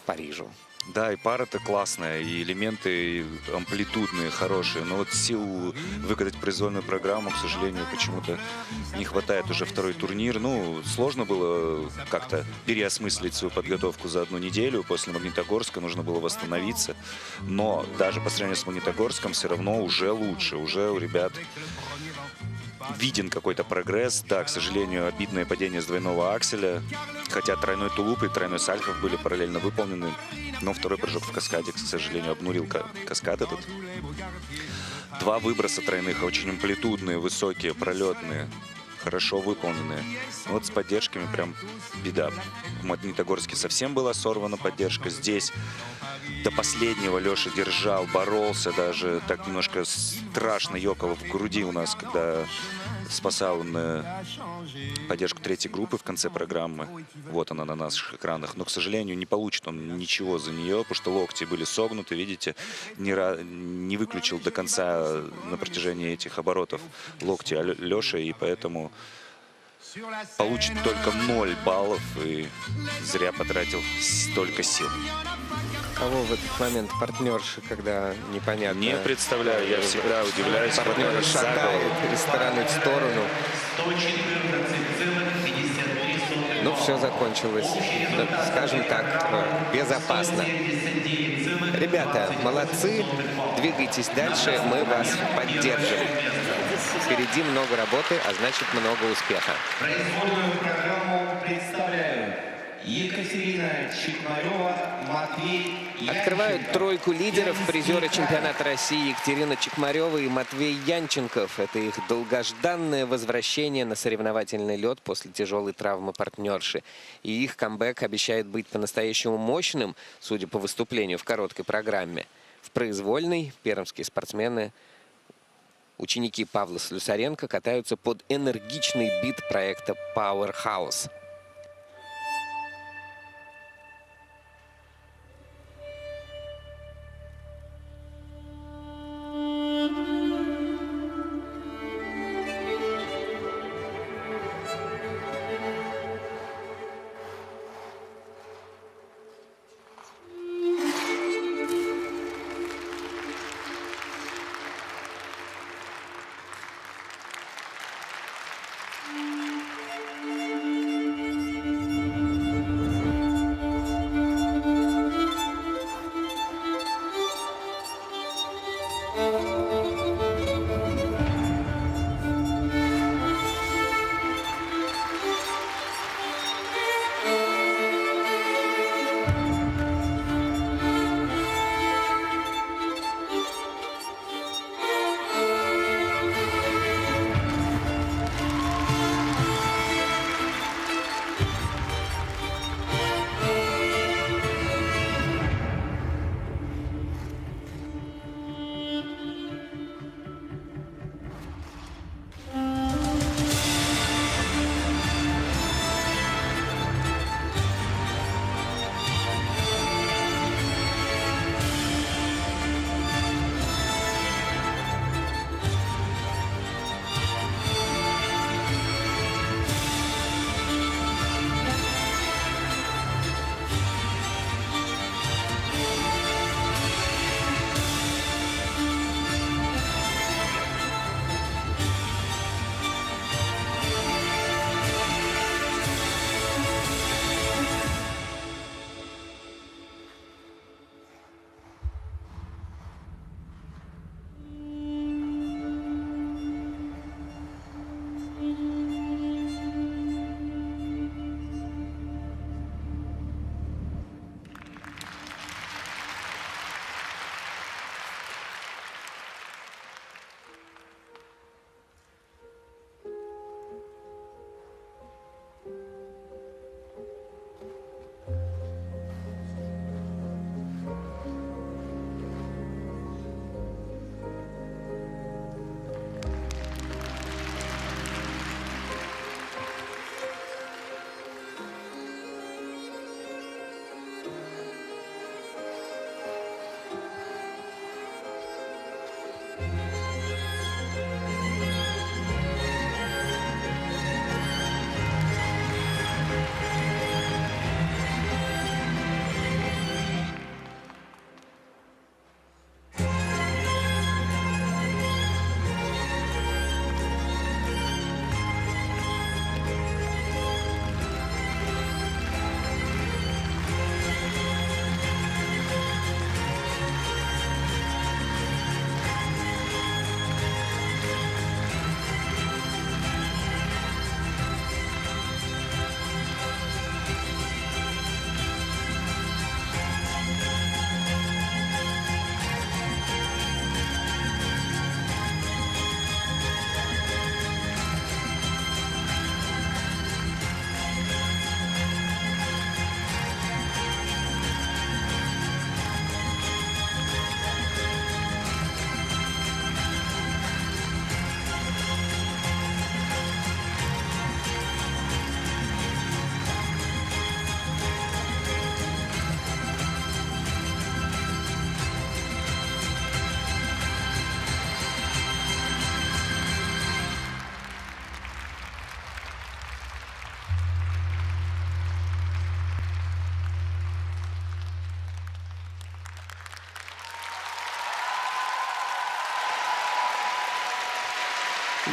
Парижу. Да, и пара-то классная, и элементы амплитудные, хорошие. Но вот сил выкатать произвольную программу, к сожалению, почему-то не хватает уже второй турнир. Ну, сложно было как-то переосмыслить свою подготовку за одну неделю. После Магнитогорска нужно было восстановиться. Но даже по сравнению с Магнитогорском все равно уже лучше. Уже у ребят виден какой-то прогресс. Да, к сожалению, обидное падение с двойного акселя. Хотя тройной тулуп и тройной сальхов были параллельно выполнены. Но второй прыжок в каскаде, к сожалению, обнулил каскад этот. Два выброса тройных, очень амплитудные, высокие, пролетные, хорошо выполненные. Вот с поддержками прям беда. В Магнитогорске совсем была сорвана поддержка. Здесь до последнего Леша держал, боролся даже. Так немножко страшно ёкало в груди у нас, когда спасал на поддержку третьей группы в конце программы. Вот она на наших экранах. Но, к сожалению, не получит он ничего за нее, потому что локти были согнуты, видите, не выключил до конца на протяжении этих оборотов локти Леша, и поэтому получит только 0 баллов и зря потратил столько сил. Кого в этот момент партнерши, когда непонятно? Не представляю, я всегда удивляюсь. Партнер шатает из стороны в сторону. Ну, все закончилось, скажем так, безопасно. Ребята, молодцы, двигайтесь дальше, мы вас поддержим. Впереди много работы, а значит много успеха. Произвольную программу представляю Екатерина Чекмарева, Матвей Янченко. Открывают тройку лидеров призеры чемпионата России Екатерина Чекмарева и Матвей Янченков. Это их долгожданное возвращение на соревновательный лед после тяжелой травмы партнерши. И их камбэк обещает быть по-настоящему мощным, судя по выступлению в короткой программе. В произвольной пермские спортсмены, ученики Павла Слюсаренко, катаются под энергичный бит проекта Powerhouse.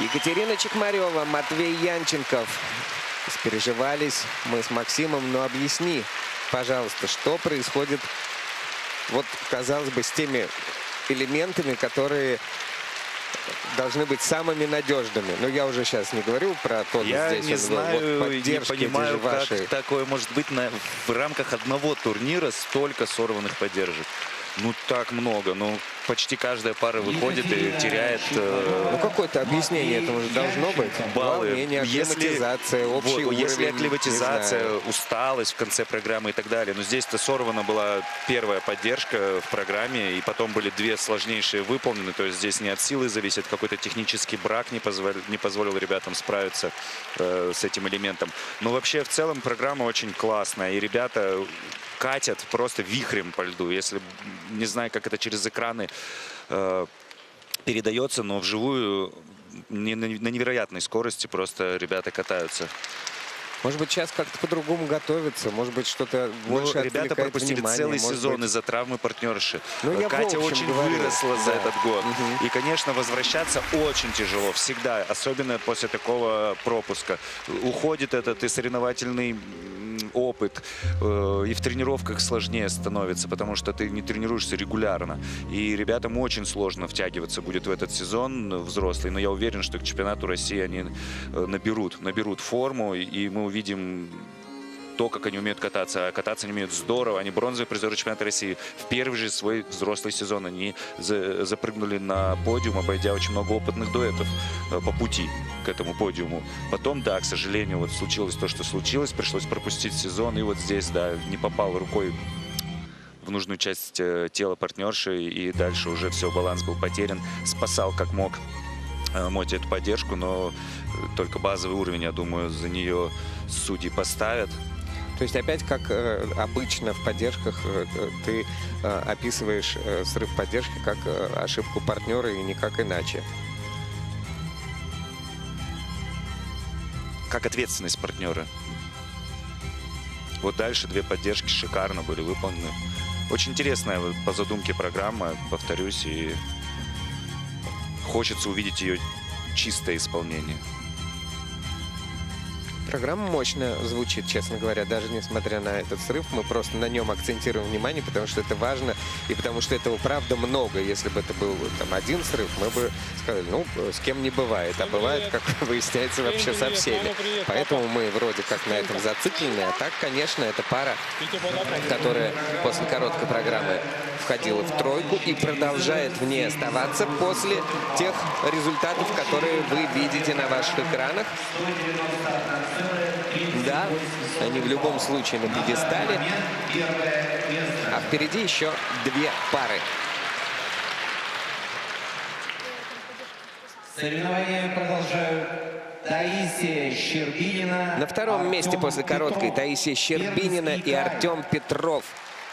Екатерина Чекмарева, Матвей Янченков. Спереживались мы с Максимом, но объясни, пожалуйста, что происходит, вот, казалось бы, с теми элементами, которые должны быть самыми надежными. Но я уже сейчас не говорю про то, Я здесь не знаю, вот не понимаю, как такое может быть в рамках одного турнира столько сорванных поддержек. Ну, так много. Ну, почти каждая пара выходит и теряет... Ну, какое-то объяснение этому же должно быть. Баллы. Волнение, акклиматизация, общий уровень. Если акклиматизация, усталость в конце программы и так далее. Но здесь-то сорвана была первая поддержка в программе, и потом были две сложнейшие выполнены. То есть здесь не от силы зависит, какой-то технический брак не позволил ребятам справиться с этим элементом. Но вообще, в целом, программа очень классная. И ребята катят просто вихрем по льду. Если, не знаю, как это через экраны передается, но вживую на невероятной скорости просто ребята катаются. Может быть, сейчас как-то по-другому готовятся, может быть, что-то больше ребята пропустили внимание, целый сезон из-за травмы партнерши. Ну, Катя очень выросла за этот год. Угу. И, конечно, возвращаться очень тяжело. Всегда. Особенно после такого пропуска. Уходит этот и соревновательный опыт. И в тренировках сложнее становится, потому что ты не тренируешься регулярно. И ребятам очень сложно втягиваться будет в этот сезон взрослый. Но я уверен, что к чемпионату России они наберут форму. И мы увидим то, как они умеют кататься. А кататься они умеют здорово. Они бронзовые призеры чемпионата России. В первый же свой взрослый сезон они запрыгнули на подиум, обойдя очень много опытных дуэтов по пути к этому подиуму. Потом, да, к сожалению, вот случилось то, что случилось. Пришлось пропустить сезон. И вот здесь, да, не попал рукой в нужную часть тела партнерши. И дальше уже все, баланс был потерян. Спасал как мог Моти эту поддержку, но только базовый уровень, я думаю, за нее судьи поставят. То есть опять, как обычно в поддержках, ты описываешь срыв поддержки как ошибку партнера и никак иначе. Как ответственность партнера. Вот дальше две поддержки шикарно были выполнены. Очень интересная по задумке программа, повторюсь, и хочется увидеть ее чистое исполнение. Программа мощно звучит, честно говоря, даже несмотря на этот срыв. Мы просто на нем акцентируем внимание, потому что это важно и потому что этого правда много. Если бы это был там один срыв, мы бы сказали, ну, с кем не бывает. А бывает, как выясняется, вообще со всеми. Поэтому мы вроде как на этом зациклены. А так, конечно, это пара, которая после короткой программы входила в тройку и продолжает в ней оставаться после тех результатов, которые вы видите на ваших экранах. Да, они в любом случае на пьедестале. А впереди еще две пары. Соревнования продолжают. Таисия Щербинина. На втором месте после короткой Таисия Щербинина и Артем Петров.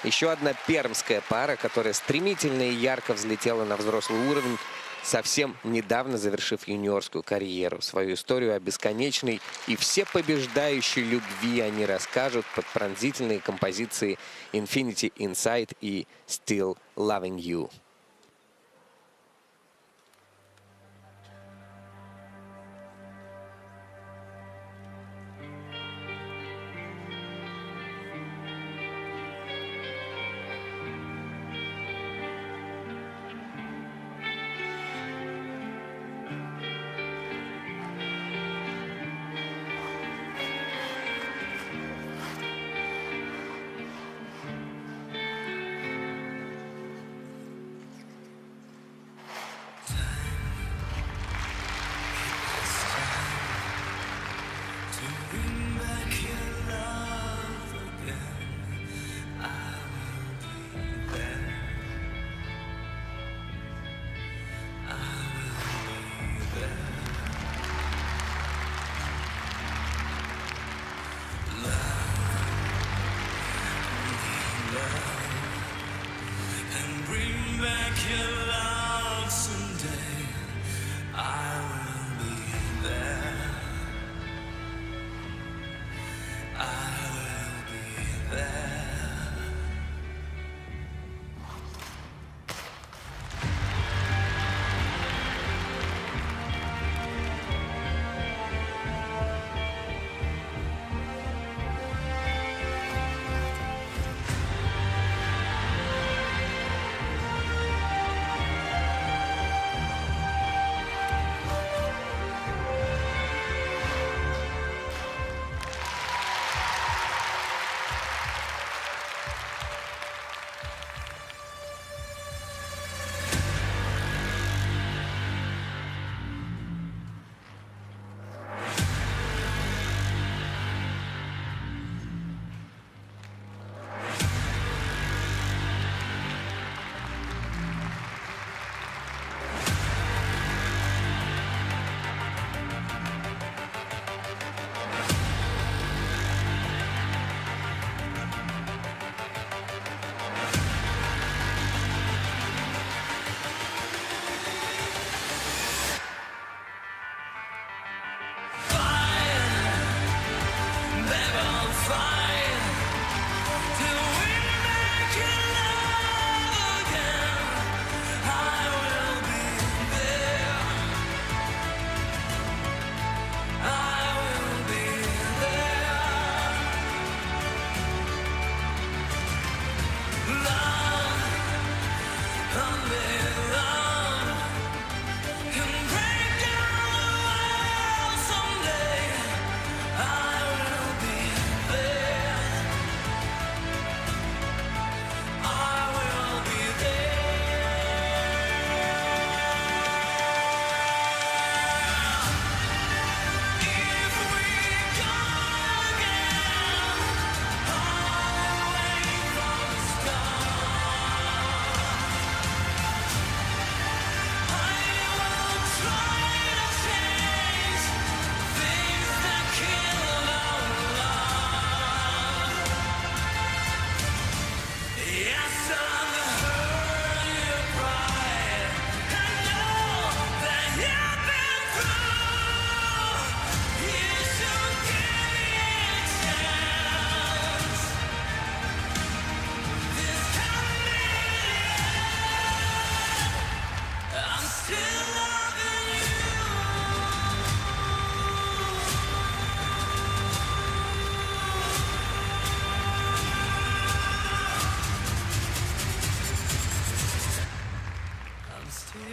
Еще одна пермская пара, которая стремительно и ярко взлетела на взрослый уровень, совсем недавно завершив юниорскую карьеру. Свою историю о бесконечной и всепобеждающей любви они расскажут под пронзительные композиции Infinity Inside и Still Loving You.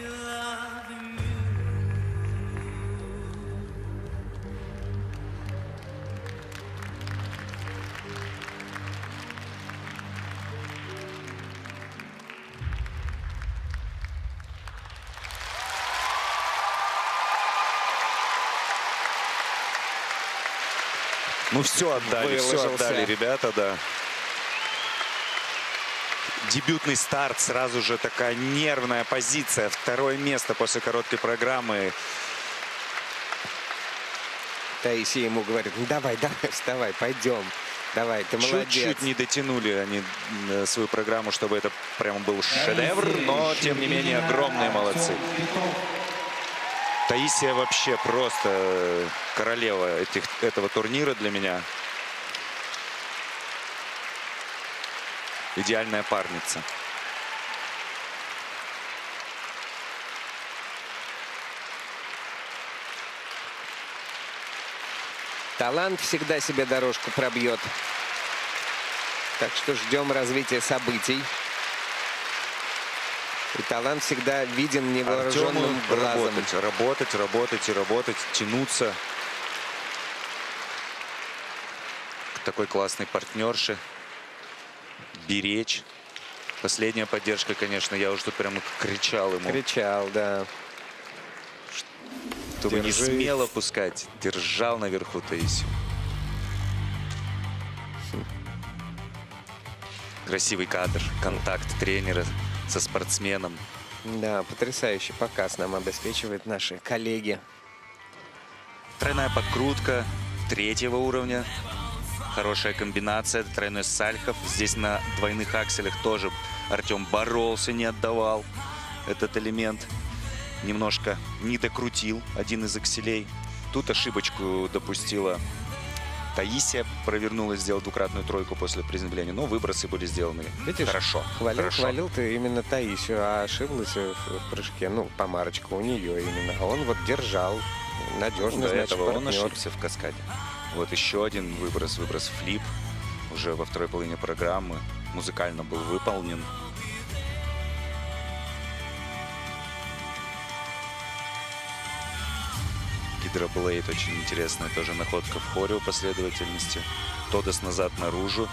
loving you. Ну, все отдали, ребята, да. Дебютный старт, сразу же такая нервная позиция. Второе место после короткой программы. Таисия ему говорит: ну давай, вставай, пойдем. Давай, ты молодец. Чуть-чуть не дотянули они свою программу, чтобы это прям был шедевр, но, тем не менее, огромные молодцы. Таисия вообще просто королева этого турнира для меня. Идеальная парница. Талант всегда себе дорожку пробьет. Так что ждем развития событий. И талант всегда виден невооруженным глазом. Работать, тянуться к такой классной партнерше. Беречь. Последняя поддержка, конечно, я уже тут прямо кричал ему. Кричал, да. Чтобы не смело пускать. Держал наверху Таисию. Красивый кадр. Контакт тренера со спортсменом. Да, потрясающий показ нам обеспечивают наши коллеги. Тройная подкрутка 3-го уровня. Хорошая комбинация. Тройной сальхов. Здесь на двойных акселях тоже Артем боролся, не отдавал этот элемент. Немножко не докрутил один из акселей. Тут ошибочку допустила Таисия. Провернула, сделала двукратную тройку после приземления. Но выбросы были сделаны. Видишь, хорошо. Хвалил ты именно Таисию, а ошиблась в прыжке. Ну, помарочка у нее именно. А он вот держал. Надежно, До значит, этого он партнер. ошибся в каскаде. Вот еще один выброс флип. Уже во второй половине программы. Музыкально был выполнен. Гидроблейд, очень интересная тоже находка в хорео последовательности. Тодос назад наружу.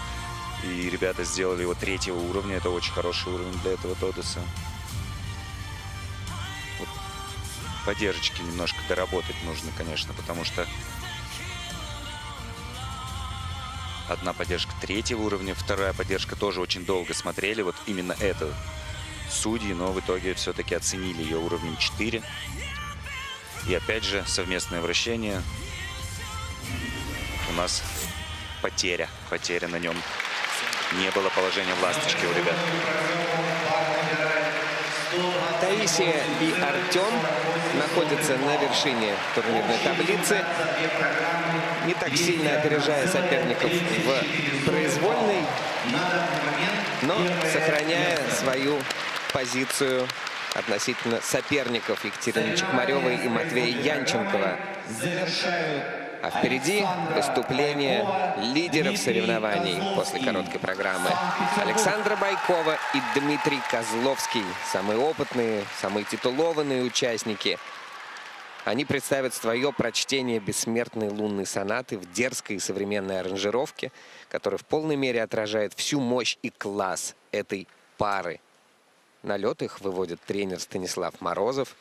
И ребята сделали его 3-го уровня. Это очень хороший уровень для этого Тодоса. Вот. Поддержки немножко доработать нужно, конечно, потому что одна поддержка 3-го уровня, вторая поддержка тоже очень долго смотрели. Вот именно это судьи, но в итоге все-таки оценили ее уровнем 4. И опять же совместное вращение. У нас потеря на нем. Не было положения в ласточке у ребят. Таисия и Артем находятся на вершине турнирной таблицы, не так сильно опережая соперников в произвольной, но сохраняя свою позицию относительно соперников Екатерины Чекмаревой и Матвея Янченкова. А впереди выступление лидеров соревнований после короткой программы. Александра Байкова и Дмитрий Козловский. Самые опытные, самые титулованные участники. Они представят свое прочтение бессмертной лунной сонаты в дерзкой и современной аранжировке, которая в полной мере отражает всю мощь и класс этой пары. На лед их выводит тренер Станислав Морозов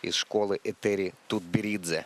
из школы Этери Тутберидзе.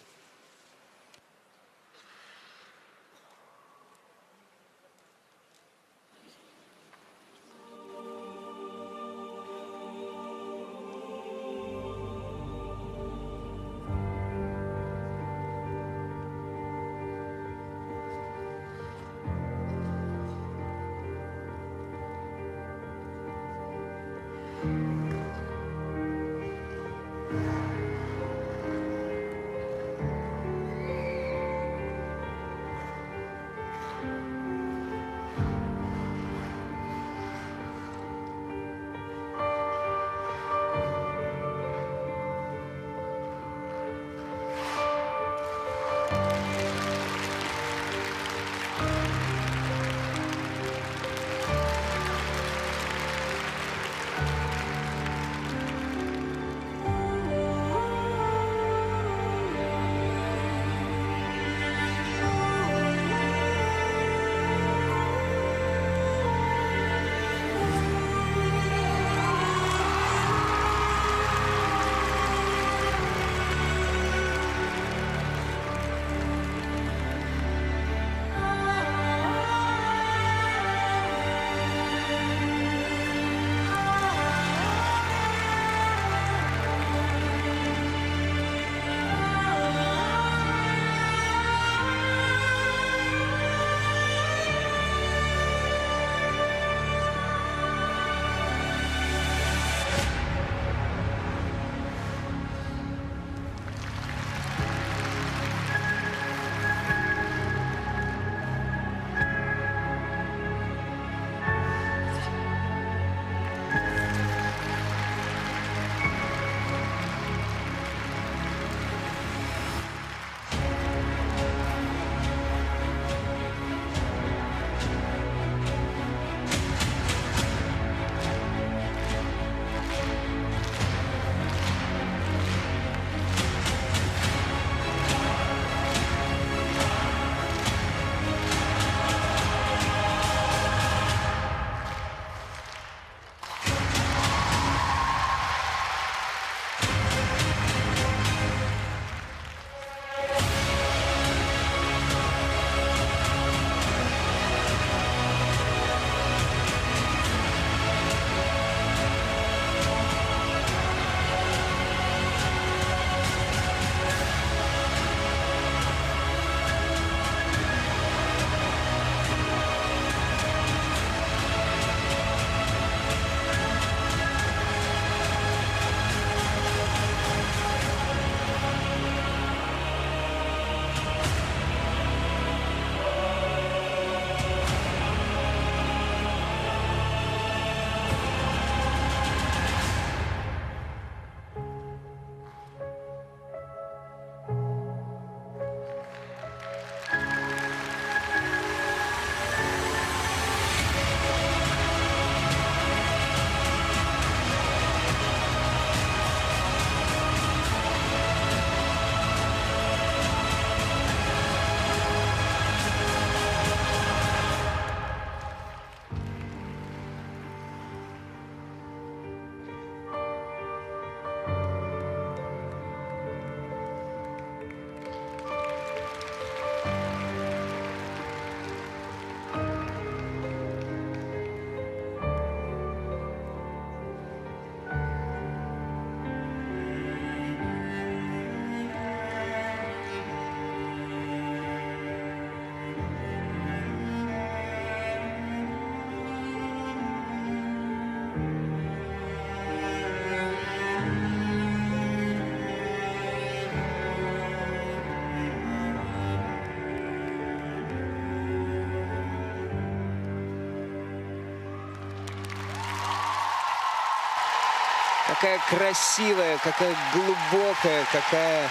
какая красивая, какая глубокая, какая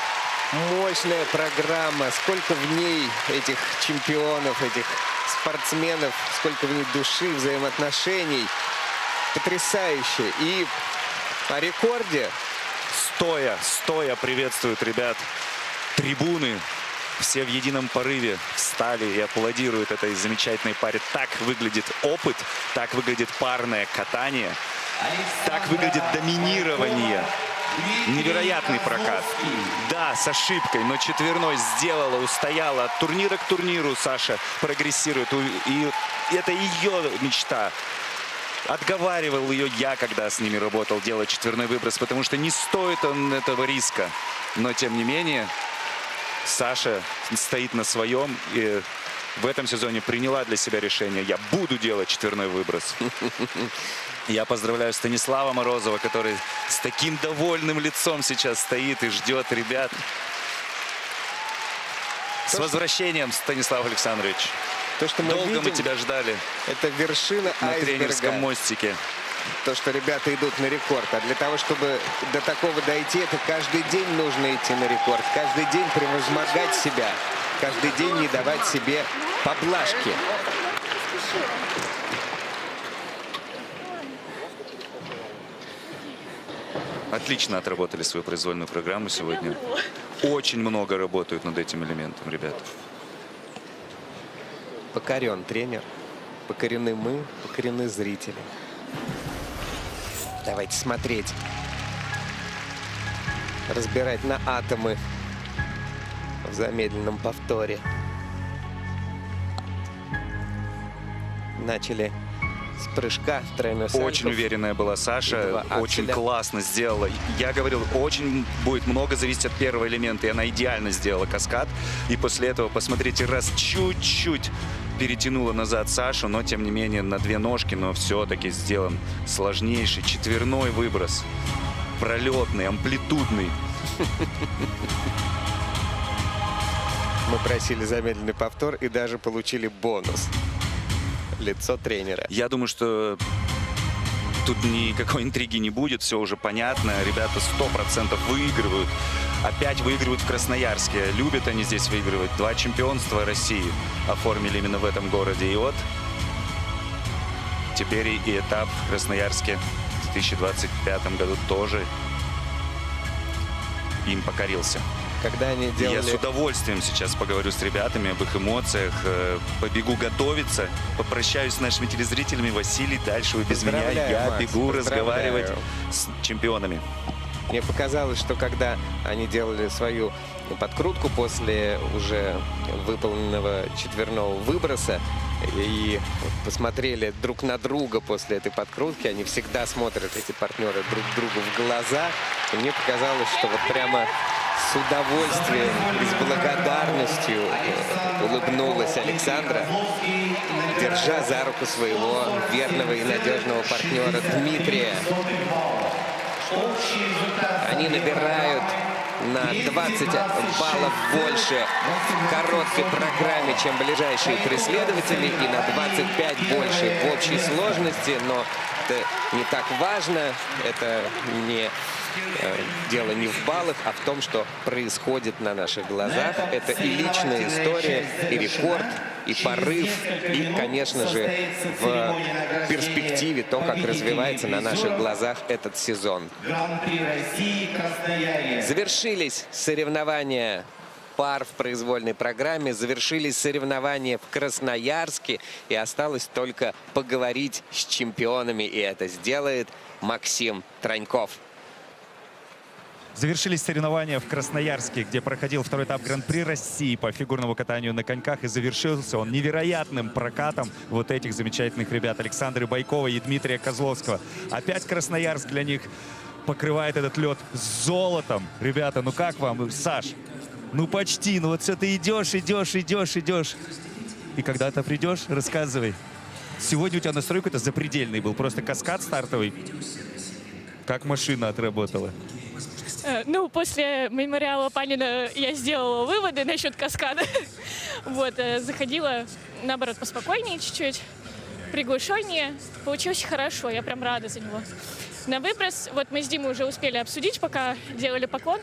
мощная программа. Сколько в ней этих чемпионов, этих спортсменов, сколько в ней души, взаимоотношений. Потрясающе. И о рекорде. Стоя приветствуют ребят трибуны. Все в едином порыве встали и аплодируют этой замечательной паре. Так выглядит опыт, так выглядит парное катание, так выглядит доминирование. Невероятный прокат. Да, с ошибкой, но четверной сделала, устояла. От турнира к турниру Саша прогрессирует. И это ее мечта. Отговаривал ее я, когда с ними работал, делать четверной выброс, потому что не стоит он этого риска. Но, тем не менее, Саша стоит на своем и в этом сезоне приняла для себя решение. Я буду делать четверной выброс. Я поздравляю Станислава Морозова, который с таким довольным лицом сейчас стоит и ждет ребят. С возвращением, Станислав Александрович. То, что мы долго видим, мы тебя ждали. Это вершина на айсберга. тренерском мостике. То, что ребята идут на рекорд. А для того, чтобы до такого дойти, это каждый день нужно идти на рекорд. Каждый день превозмогать себя. Каждый день не давать себе поблажки. Отлично отработали свою произвольную программу сегодня. Очень много работают над этим элементом, ребята. Покорен тренер. Покорены мы, покорены зрители. Давайте смотреть. Разбирать на атомы в замедленном повторе. Начали с прыжка тройной сальто. Очень уверенная была Саша, очень классно сделала. Я говорил, очень будет много зависеть от первого элемента, и она идеально сделала каскад. И после этого, посмотрите, раз чуть-чуть перетянула назад Сашу, но тем не менее на две ножки, но все-таки сделан сложнейший четверной выброс. Пролетный, амплитудный. Мы просили замедленный повтор и даже получили бонус. Лицо тренера. Я думаю, что тут никакой интриги не будет, все уже понятно. Ребята 100% выигрывают. Опять выигрывают в Красноярске. Любят они здесь выигрывать. 2 чемпионства России оформили именно в этом городе. И вот теперь и этап в Красноярске в 2025 году тоже им покорился. Когда они делали... Я с удовольствием сейчас поговорю с ребятами об их эмоциях, побегу готовиться, попрощаюсь с нашими телезрителями. Василий, дальше вы без меня, я Макс, бегу разговаривать с чемпионами. Мне показалось, что когда они делали свою подкрутку после уже выполненного четверного выброса и посмотрели друг на друга после этой подкрутки, они всегда смотрят, эти партнеры, друг другу в глаза. И мне показалось, что вот прямо с удовольствием и с благодарностью улыбнулась Александра, держа за руку своего верного и надежного партнера Дмитрия. Они набирают на 20 баллов больше в короткой программе, чем ближайшие преследователи, и на 25 больше в общей сложности. Но это не так важно. Это не дело не в баллах, а в том, что происходит на наших глазах. Это и личная история, и рекорд, и порыв, и, конечно же, в перспективе то, как развивается на наших глазах этот сезон. Завершились соревнования пар в произвольной программе, завершились соревнования в Красноярске, и осталось только поговорить с чемпионами, и это сделает Максим Троньков. Завершились соревнования в Красноярске, где проходил второй этап Гран-при России по фигурному катанию на коньках. И завершился он невероятным прокатом вот этих замечательных ребят Александры Байковой и Дмитрия Козловского. Опять Красноярск для них покрывает этот лед золотом. Ребята, ну как вам? Саш, ну почти, ну вот все ты идешь. И когда ты придешь, рассказывай. Сегодня у тебя настрой какой-то запредельный был, просто каскад стартовый. Как машина отработала? Ну, после мемориала Панина я сделала выводы насчет каскада. Вот, заходила, наоборот, поспокойнее чуть-чуть, приглушеннее. Получилось хорошо, я прям рада за него. на выброс. Вот мы с Димой уже успели обсудить, пока делали поклон.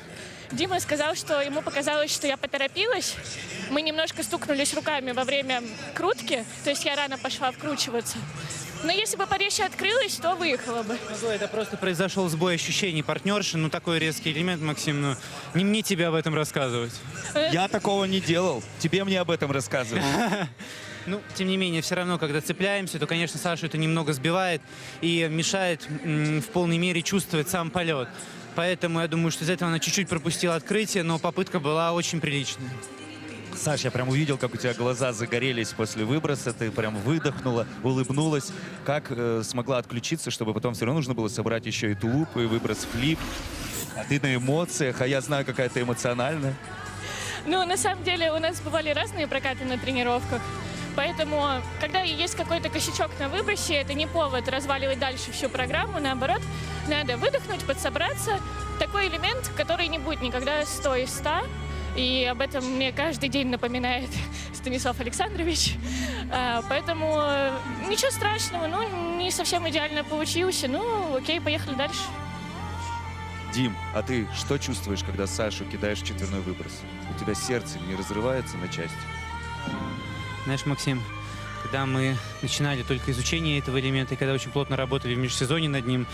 Дима сказал, что ему показалось, что я поторопилась. Мы немножко стукнулись руками во время крутки, то есть я рано пошла вкручиваться. Но если бы порезче открылась, то выехала бы. Это просто произошел сбой ощущений партнерши. Ну, такой резкий элемент, Максим. Ну, не мне тебе об этом рассказывать. Я такого не делал. Тебе мне об этом рассказывать. Ну, тем не менее, все равно, когда цепляемся, то, конечно, Сашу это немного сбивает и мешает в полной мере чувствовать сам полет. Поэтому я думаю, что из этого она чуть-чуть пропустила открытие, но попытка была очень приличная. Саш, я прям увидел, как у тебя глаза загорелись после выброса, ты прям выдохнула, улыбнулась. Как смогла отключиться, чтобы потом все равно нужно было собрать еще и тулуп, и выброс флип. А ты на эмоциях, а я знаю, какая ты эмоциональная. Ну, на самом деле, у нас бывали разные прокаты на тренировках. Поэтому, когда есть какой-то косячок на выбросе, это не повод разваливать дальше всю программу. Наоборот, надо выдохнуть, подсобраться. Такой элемент, который не будет никогда 100 из 100. И об этом мне каждый день напоминает Станислав Александрович. Поэтому ничего страшного, ну, не совсем идеально получился. Ну, окей, поехали дальше. Дим, а ты что чувствуешь, когда Сашу кидаешь в четверной выброс? У тебя сердце не разрывается на части? Знаешь, Максим, когда мы начинали только изучение этого элемента, и когда очень плотно работали в межсезонье над ним,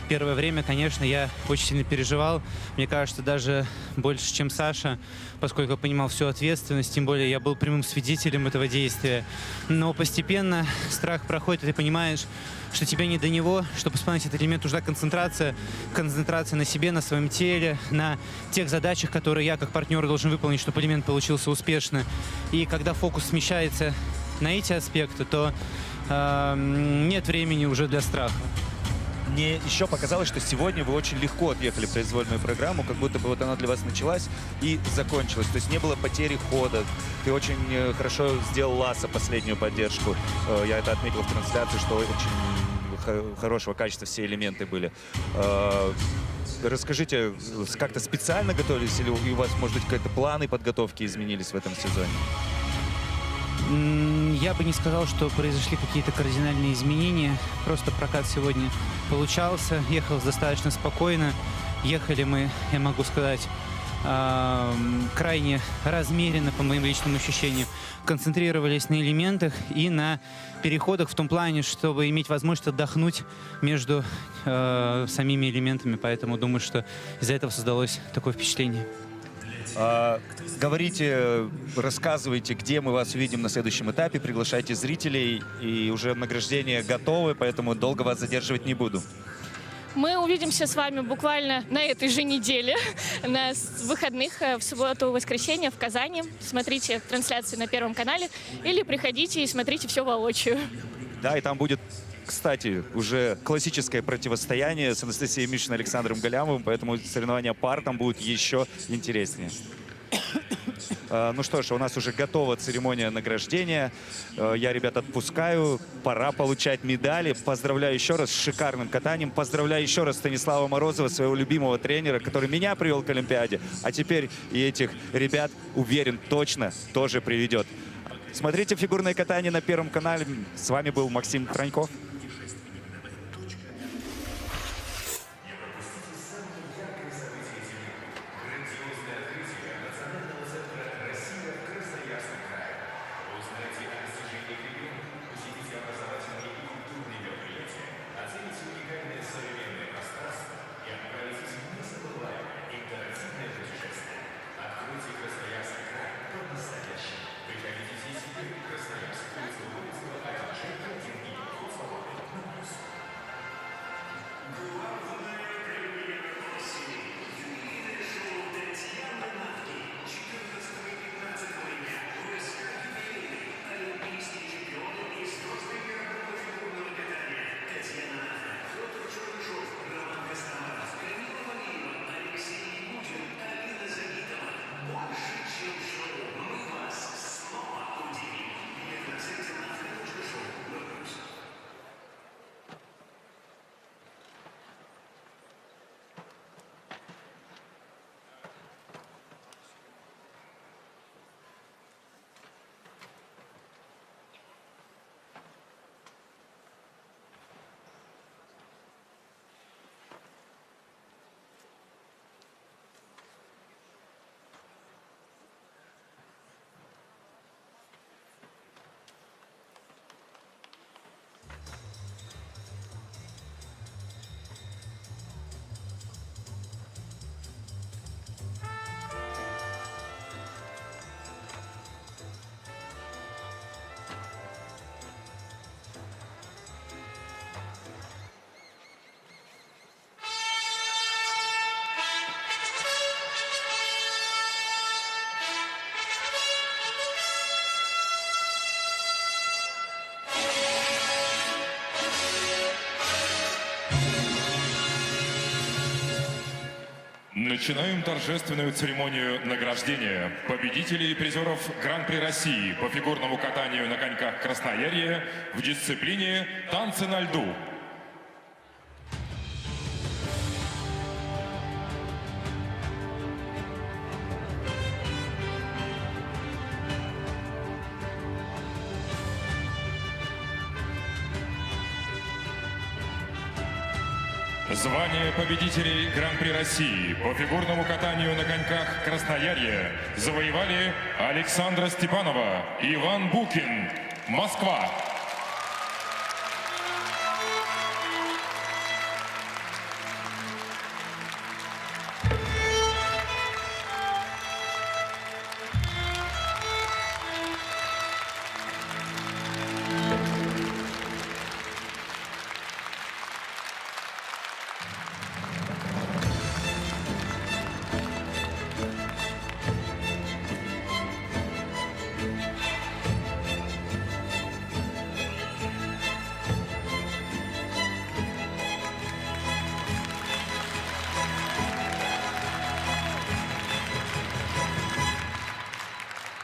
первое время, конечно, я очень сильно переживал. Мне кажется, даже больше, чем Саша, поскольку я понимал всю ответственность, тем более я был прямым свидетелем этого действия. Но постепенно страх проходит, и ты понимаешь, что тебе не до него. Чтобы исполнить этот элемент, нужна концентрация. Концентрация на себе, на своем теле, на тех задачах, которые я как партнер должен выполнить, чтобы элемент получился успешно. И когда фокус смещается на эти аспекты, то нет времени уже для страха. Мне еще показалось, что сегодня вы очень легко отъехали произвольную программу, как будто бы вот она для вас началась и закончилась. То есть не было потери хода. Ты очень хорошо сделал ласса последнюю поддержку. Я это отметил в трансляции, что очень хорошего качества все элементы были. Расскажите, как-то специально готовились или у вас, может быть, какие-то планы подготовки изменились в этом сезоне? Я бы не сказал, что произошли какие-то кардинальные изменения. Просто прокат сегодня получался, ехал достаточно спокойно. Ехали мы, я могу сказать, крайне размеренно, по моим личным ощущениям. Концентрировались на элементах и на переходах в том плане, чтобы иметь возможность отдохнуть между самими элементами. Поэтому думаю, что из-за этого создалось такое впечатление. Говорите, рассказывайте, где мы вас увидим на следующем этапе, приглашайте зрителей, и уже награждения готовы, поэтому долго вас задерживать не буду. Мы увидимся с вами буквально на этой же неделе, на выходных, в субботу и воскресенье в Казани. Смотрите трансляции на Первом канале или приходите и смотрите все воочию. Да, и там будет, кстати, уже классическое противостояние с Анастасией Мишиной и Александром Галямовым, поэтому соревнования пар там будут еще интереснее. Ну что ж, у нас уже готова церемония награждения. Я ребят отпускаю. Пора получать медали. Поздравляю еще раз с шикарным катанием. Поздравляю еще раз Станислава Морозова, своего любимого тренера, который меня привел к Олимпиаде. А теперь и этих ребят, уверен, точно тоже приведет. Смотрите фигурное катание на Первом канале. С вами был Максим Троньков. Начинаем торжественную церемонию награждения победителей и призеров Гран-при России по фигурному катанию на коньках Красноярья в дисциплине «Танцы на льду». Звание победителей Гран-при России по фигурному катанию на коньках Красноярья завоевали Александра Степанова и Иван Букин, Москва.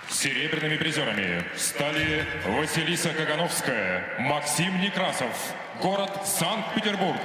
Серебряными призерами стали Василиса Кагановская, Максим Некрасов, город Санкт-Петербург.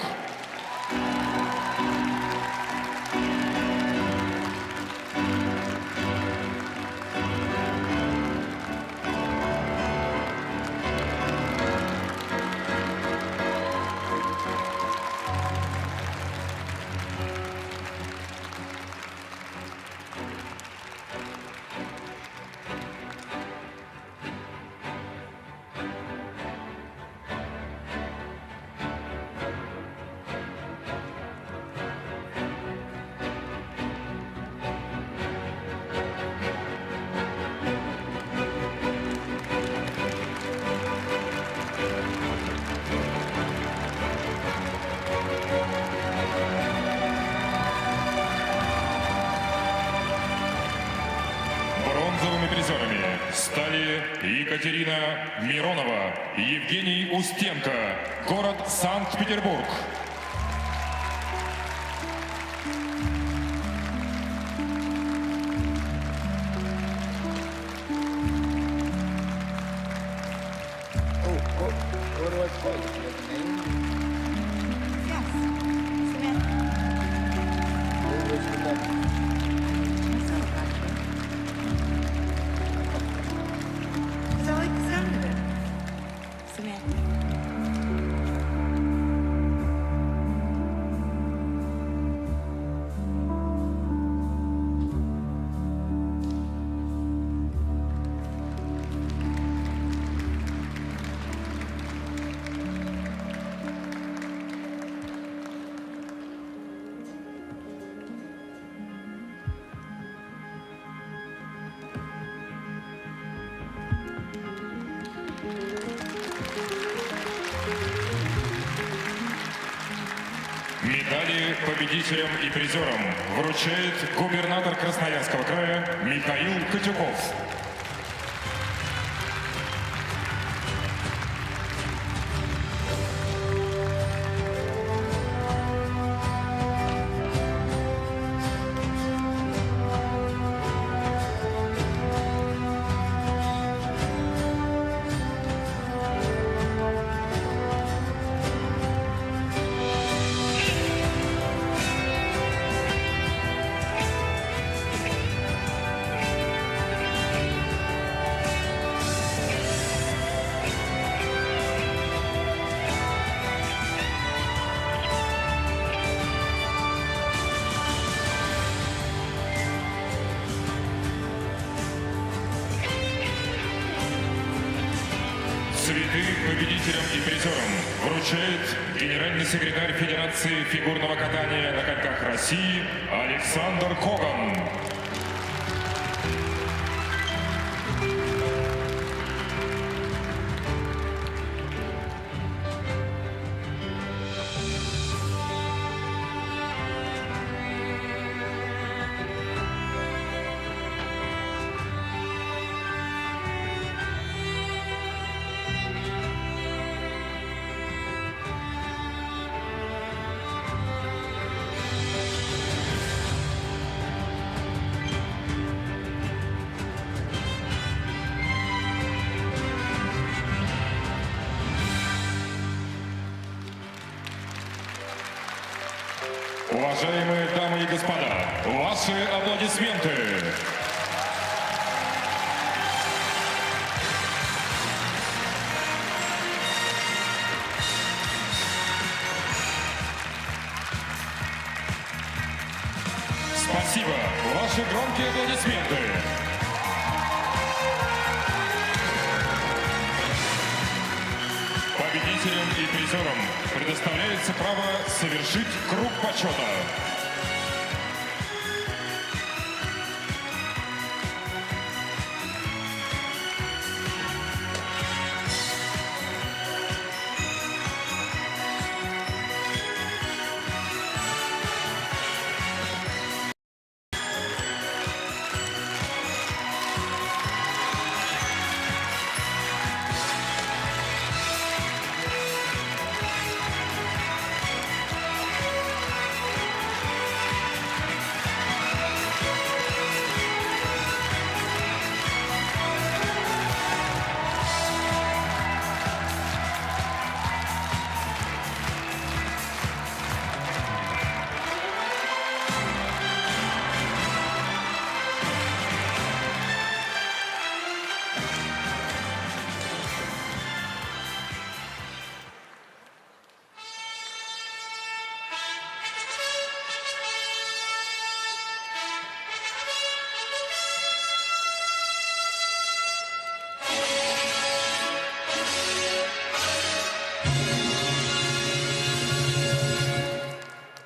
Бронзовыми призерами стали Екатерина Миронова и Евгений Устенко, город Санкт-Петербург. Медали победителям и призерам вручает губернатор Красноярского края Михаил Котюков. Цветы победителям и призерам вручает генеральный секретарь Федерации фигурного катания на коньках России Александр Коган. Уважаемые дамы и господа, ваши аплодисменты. Спасибо. Ваши громкие аплодисменты. Победителям и призерам предоставляется право совершить круг почета.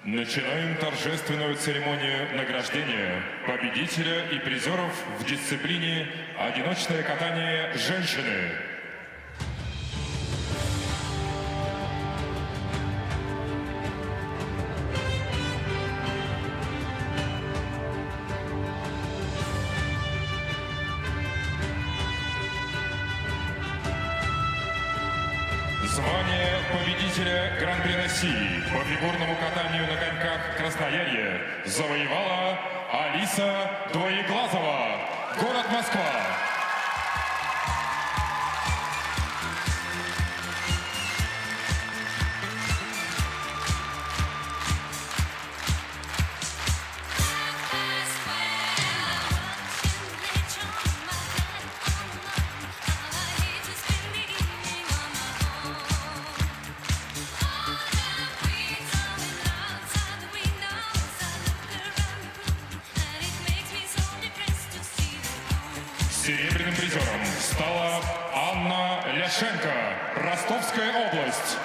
Начинаем торжественную церемонию награждения победителя и призеров в дисциплине «Одиночное катание женщины». Звание победителя Гран-при России по фигурному катанию на коньках Красноярье завоевала Алиса Двоеглазова, город Москва. Серебряным призером стала Анна Ляшенко, Ростовская область.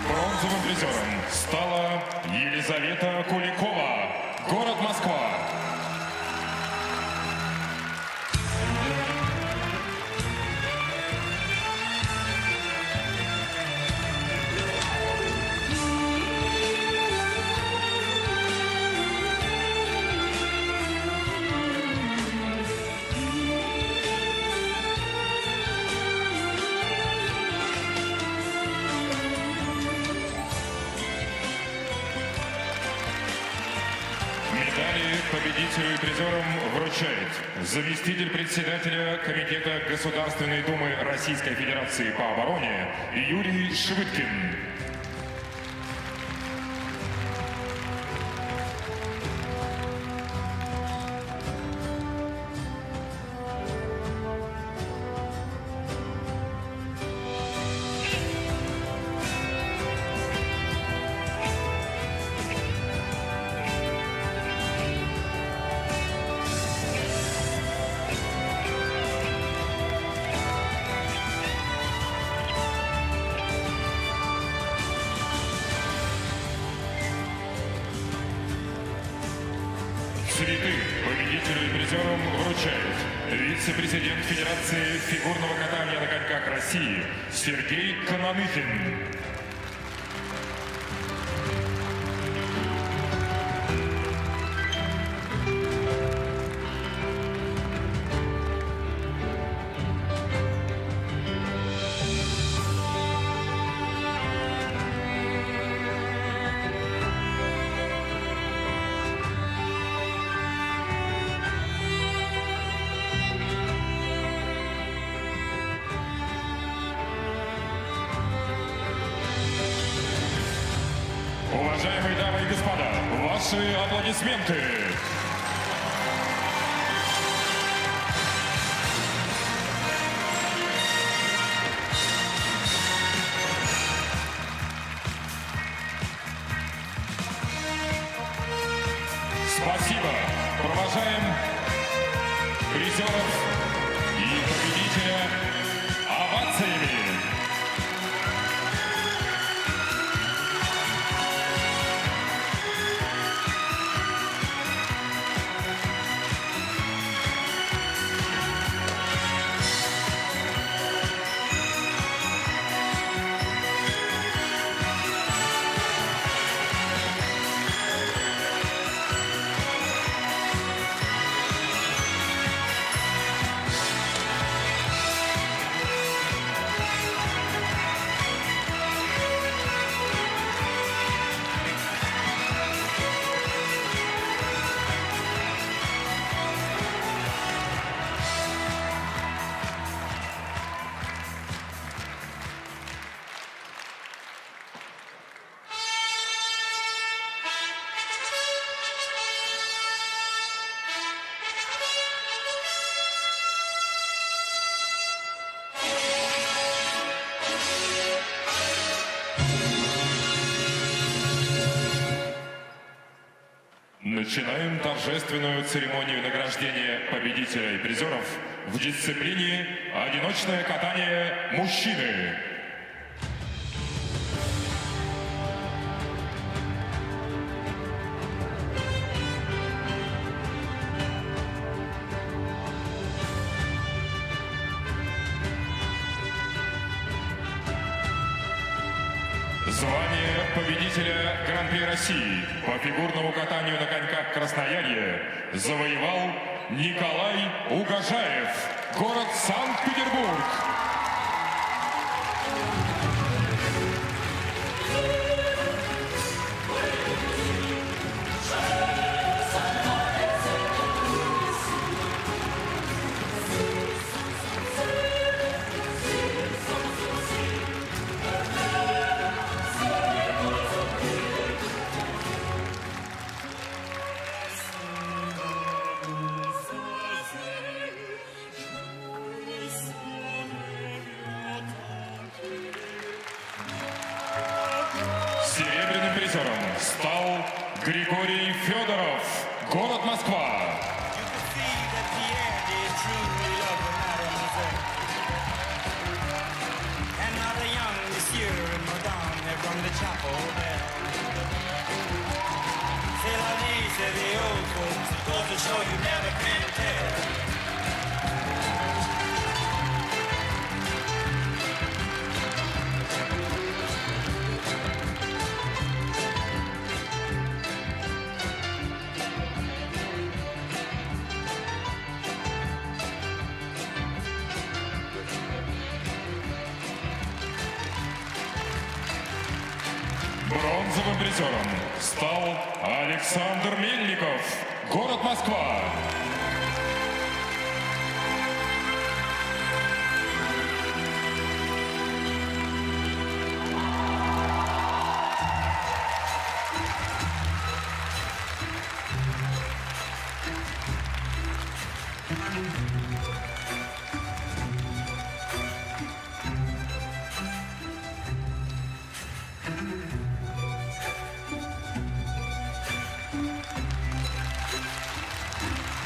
Бронзовым призером стала Елизавета Куликова, город Москва. Медали победителю и призерам вручает заместитель председателя Комитета Государственной Думы Российской Федерации по обороне Юрий Швыдкин. Цветы победителю и призерам вручает вице-президент Федерации фигурного катания на коньках России Сергей Кононыхин. Ваши аплодисменты. Спасибо. Провожаем призеров и победителя овациями. Начинаем торжественную церемонию награждения победителя и призеров в дисциплине «Одиночное катание мужчины». Звание победителя Гран-при России по фигурному катанию на коньках Красноярье завоевал Николай Угожаев, город Санкт-Петербург. Серебряным призером стал Григорий Федоров, город Москва. Бронзовым призером стал Александр Мельников, город Москва.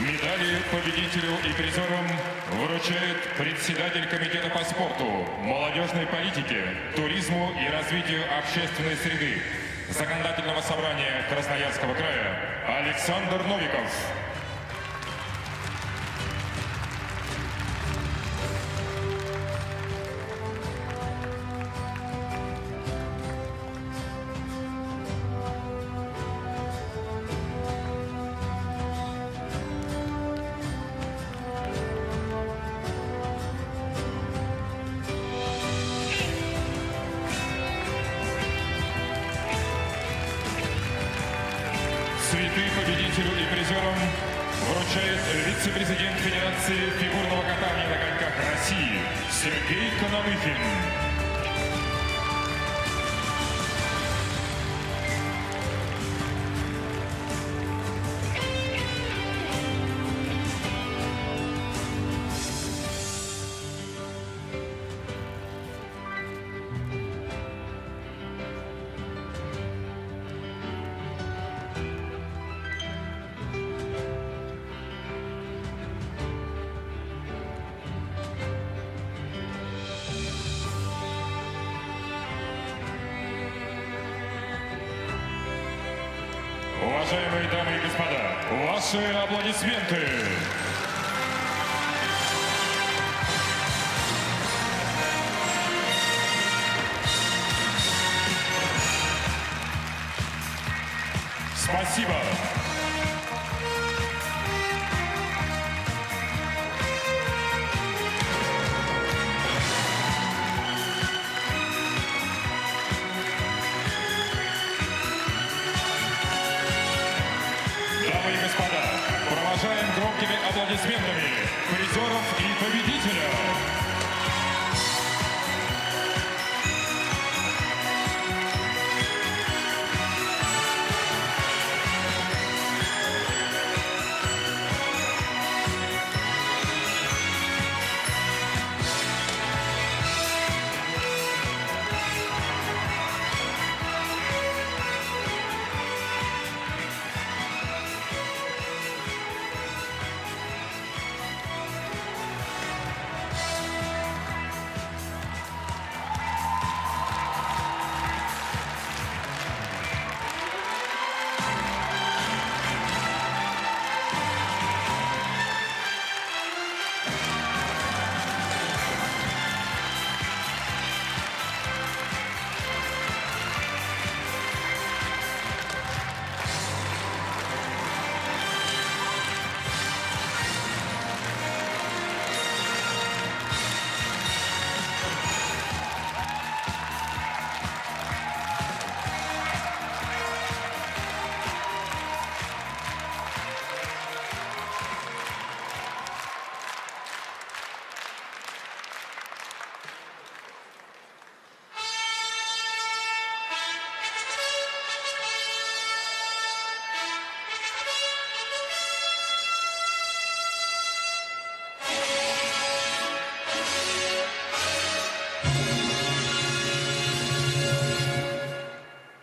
Медали победителю и призерам вручает председатель комитета по спорту, молодежной политике, туризму и развитию общественной среды Законодательного собрания Красноярского края Александр Новиков. Цветы победителю и призерам вручает вице-президент Федерации фигурного катания на коньках России Сергей Коновыхин. Уважаемые дамы и господа, ваши аплодисменты. Спасибо. Дамы и господа, провожаем громкими аплодисментами призеров и победителя.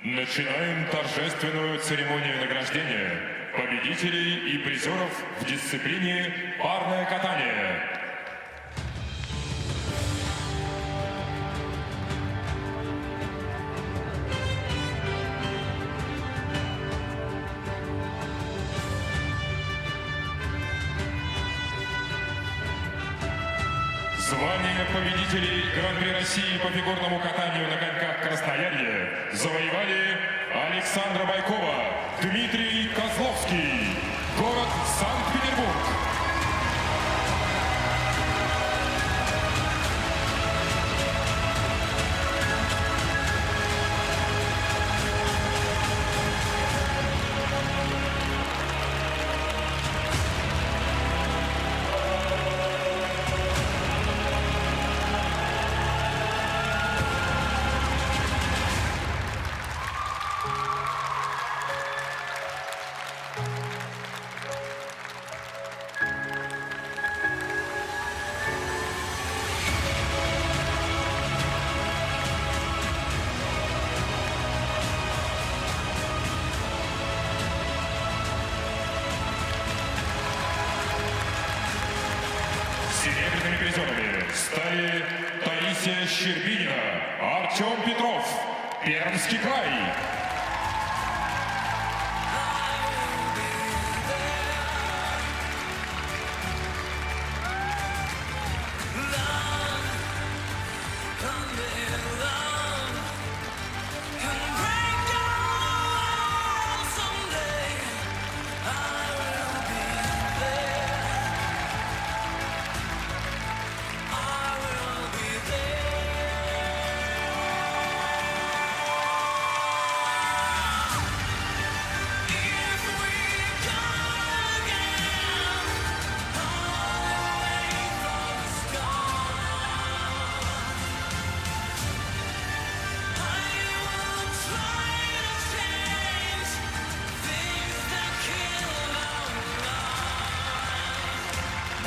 Начинаем торжественную церемонию награждения победителей и призеров в дисциплине парное катание. Звание победителей Гран-при России по фигурному катанию на коньках Красноярье завоевали Александра Байкова, Дмитрий Козловский, город Санкт-Петербург. Серебряными призерами стали Таисия Щербинина, Артем Петров, Пермский край.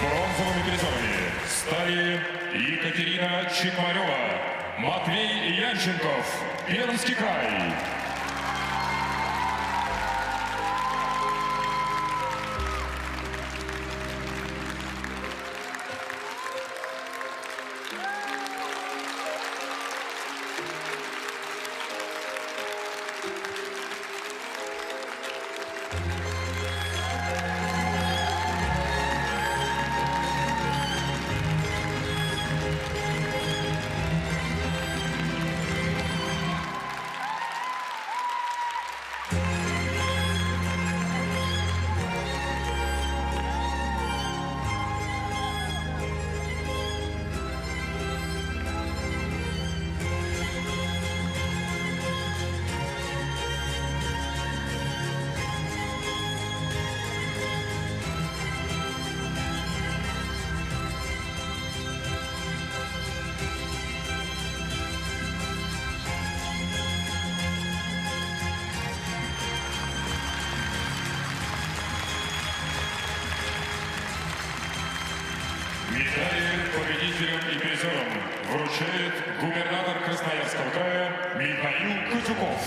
Бронзовыми призерами стали Екатерина Чекмарева, Матвей Янченков, Пермский край. победителям и призерам вручает губернатор Красноярского края Михаил Кутюков.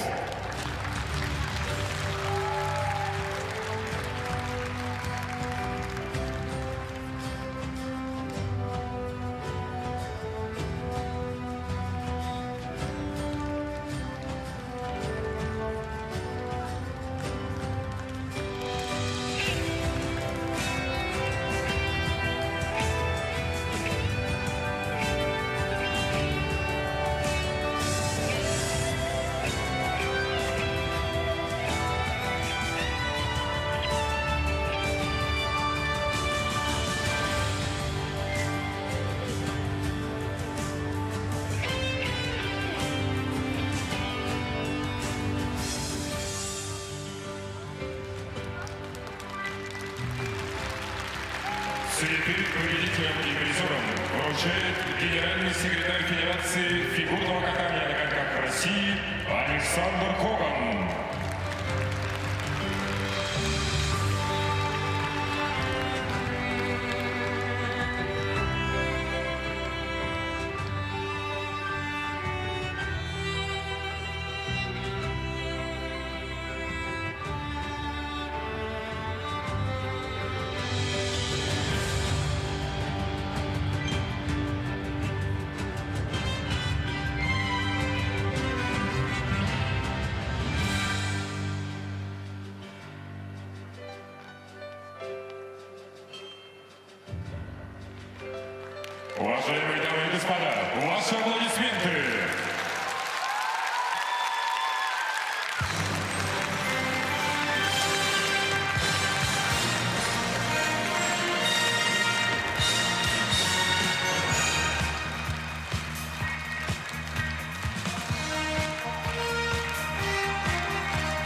Цветы победителям и призерам вручает генеральный секретарь Федерации фигурного катания на коньках России Александр Коган. Уважаемые дамы и господа, ваши аплодисменты!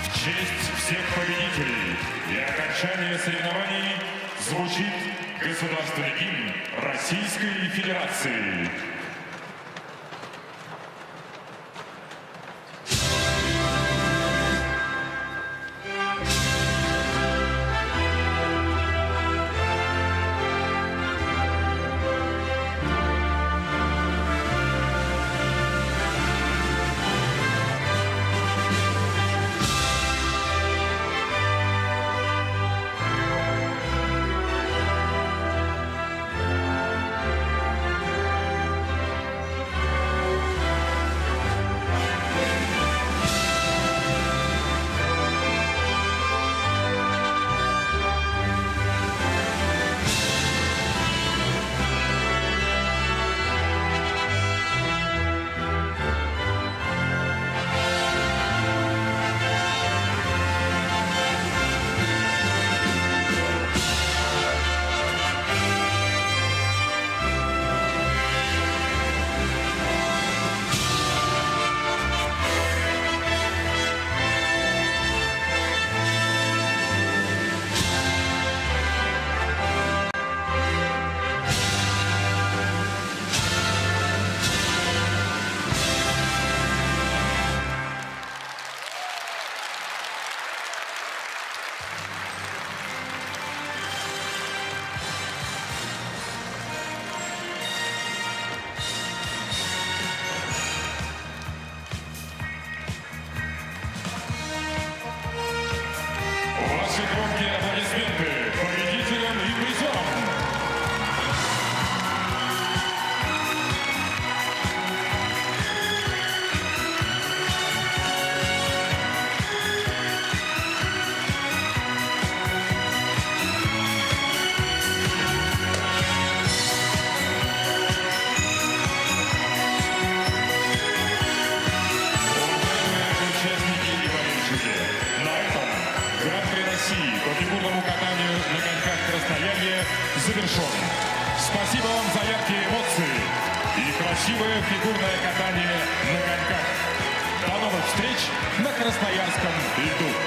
В честь всех победителей и окончания соревнований звучит государственный гимн Российской Федерации. Громкие аплодисменты победителям и призерам. По фигурному катанию на коньках Красноярья завершен. Спасибо вам за яркие эмоции и красивое фигурное катание на коньках. До новых встреч на Красноярском льду.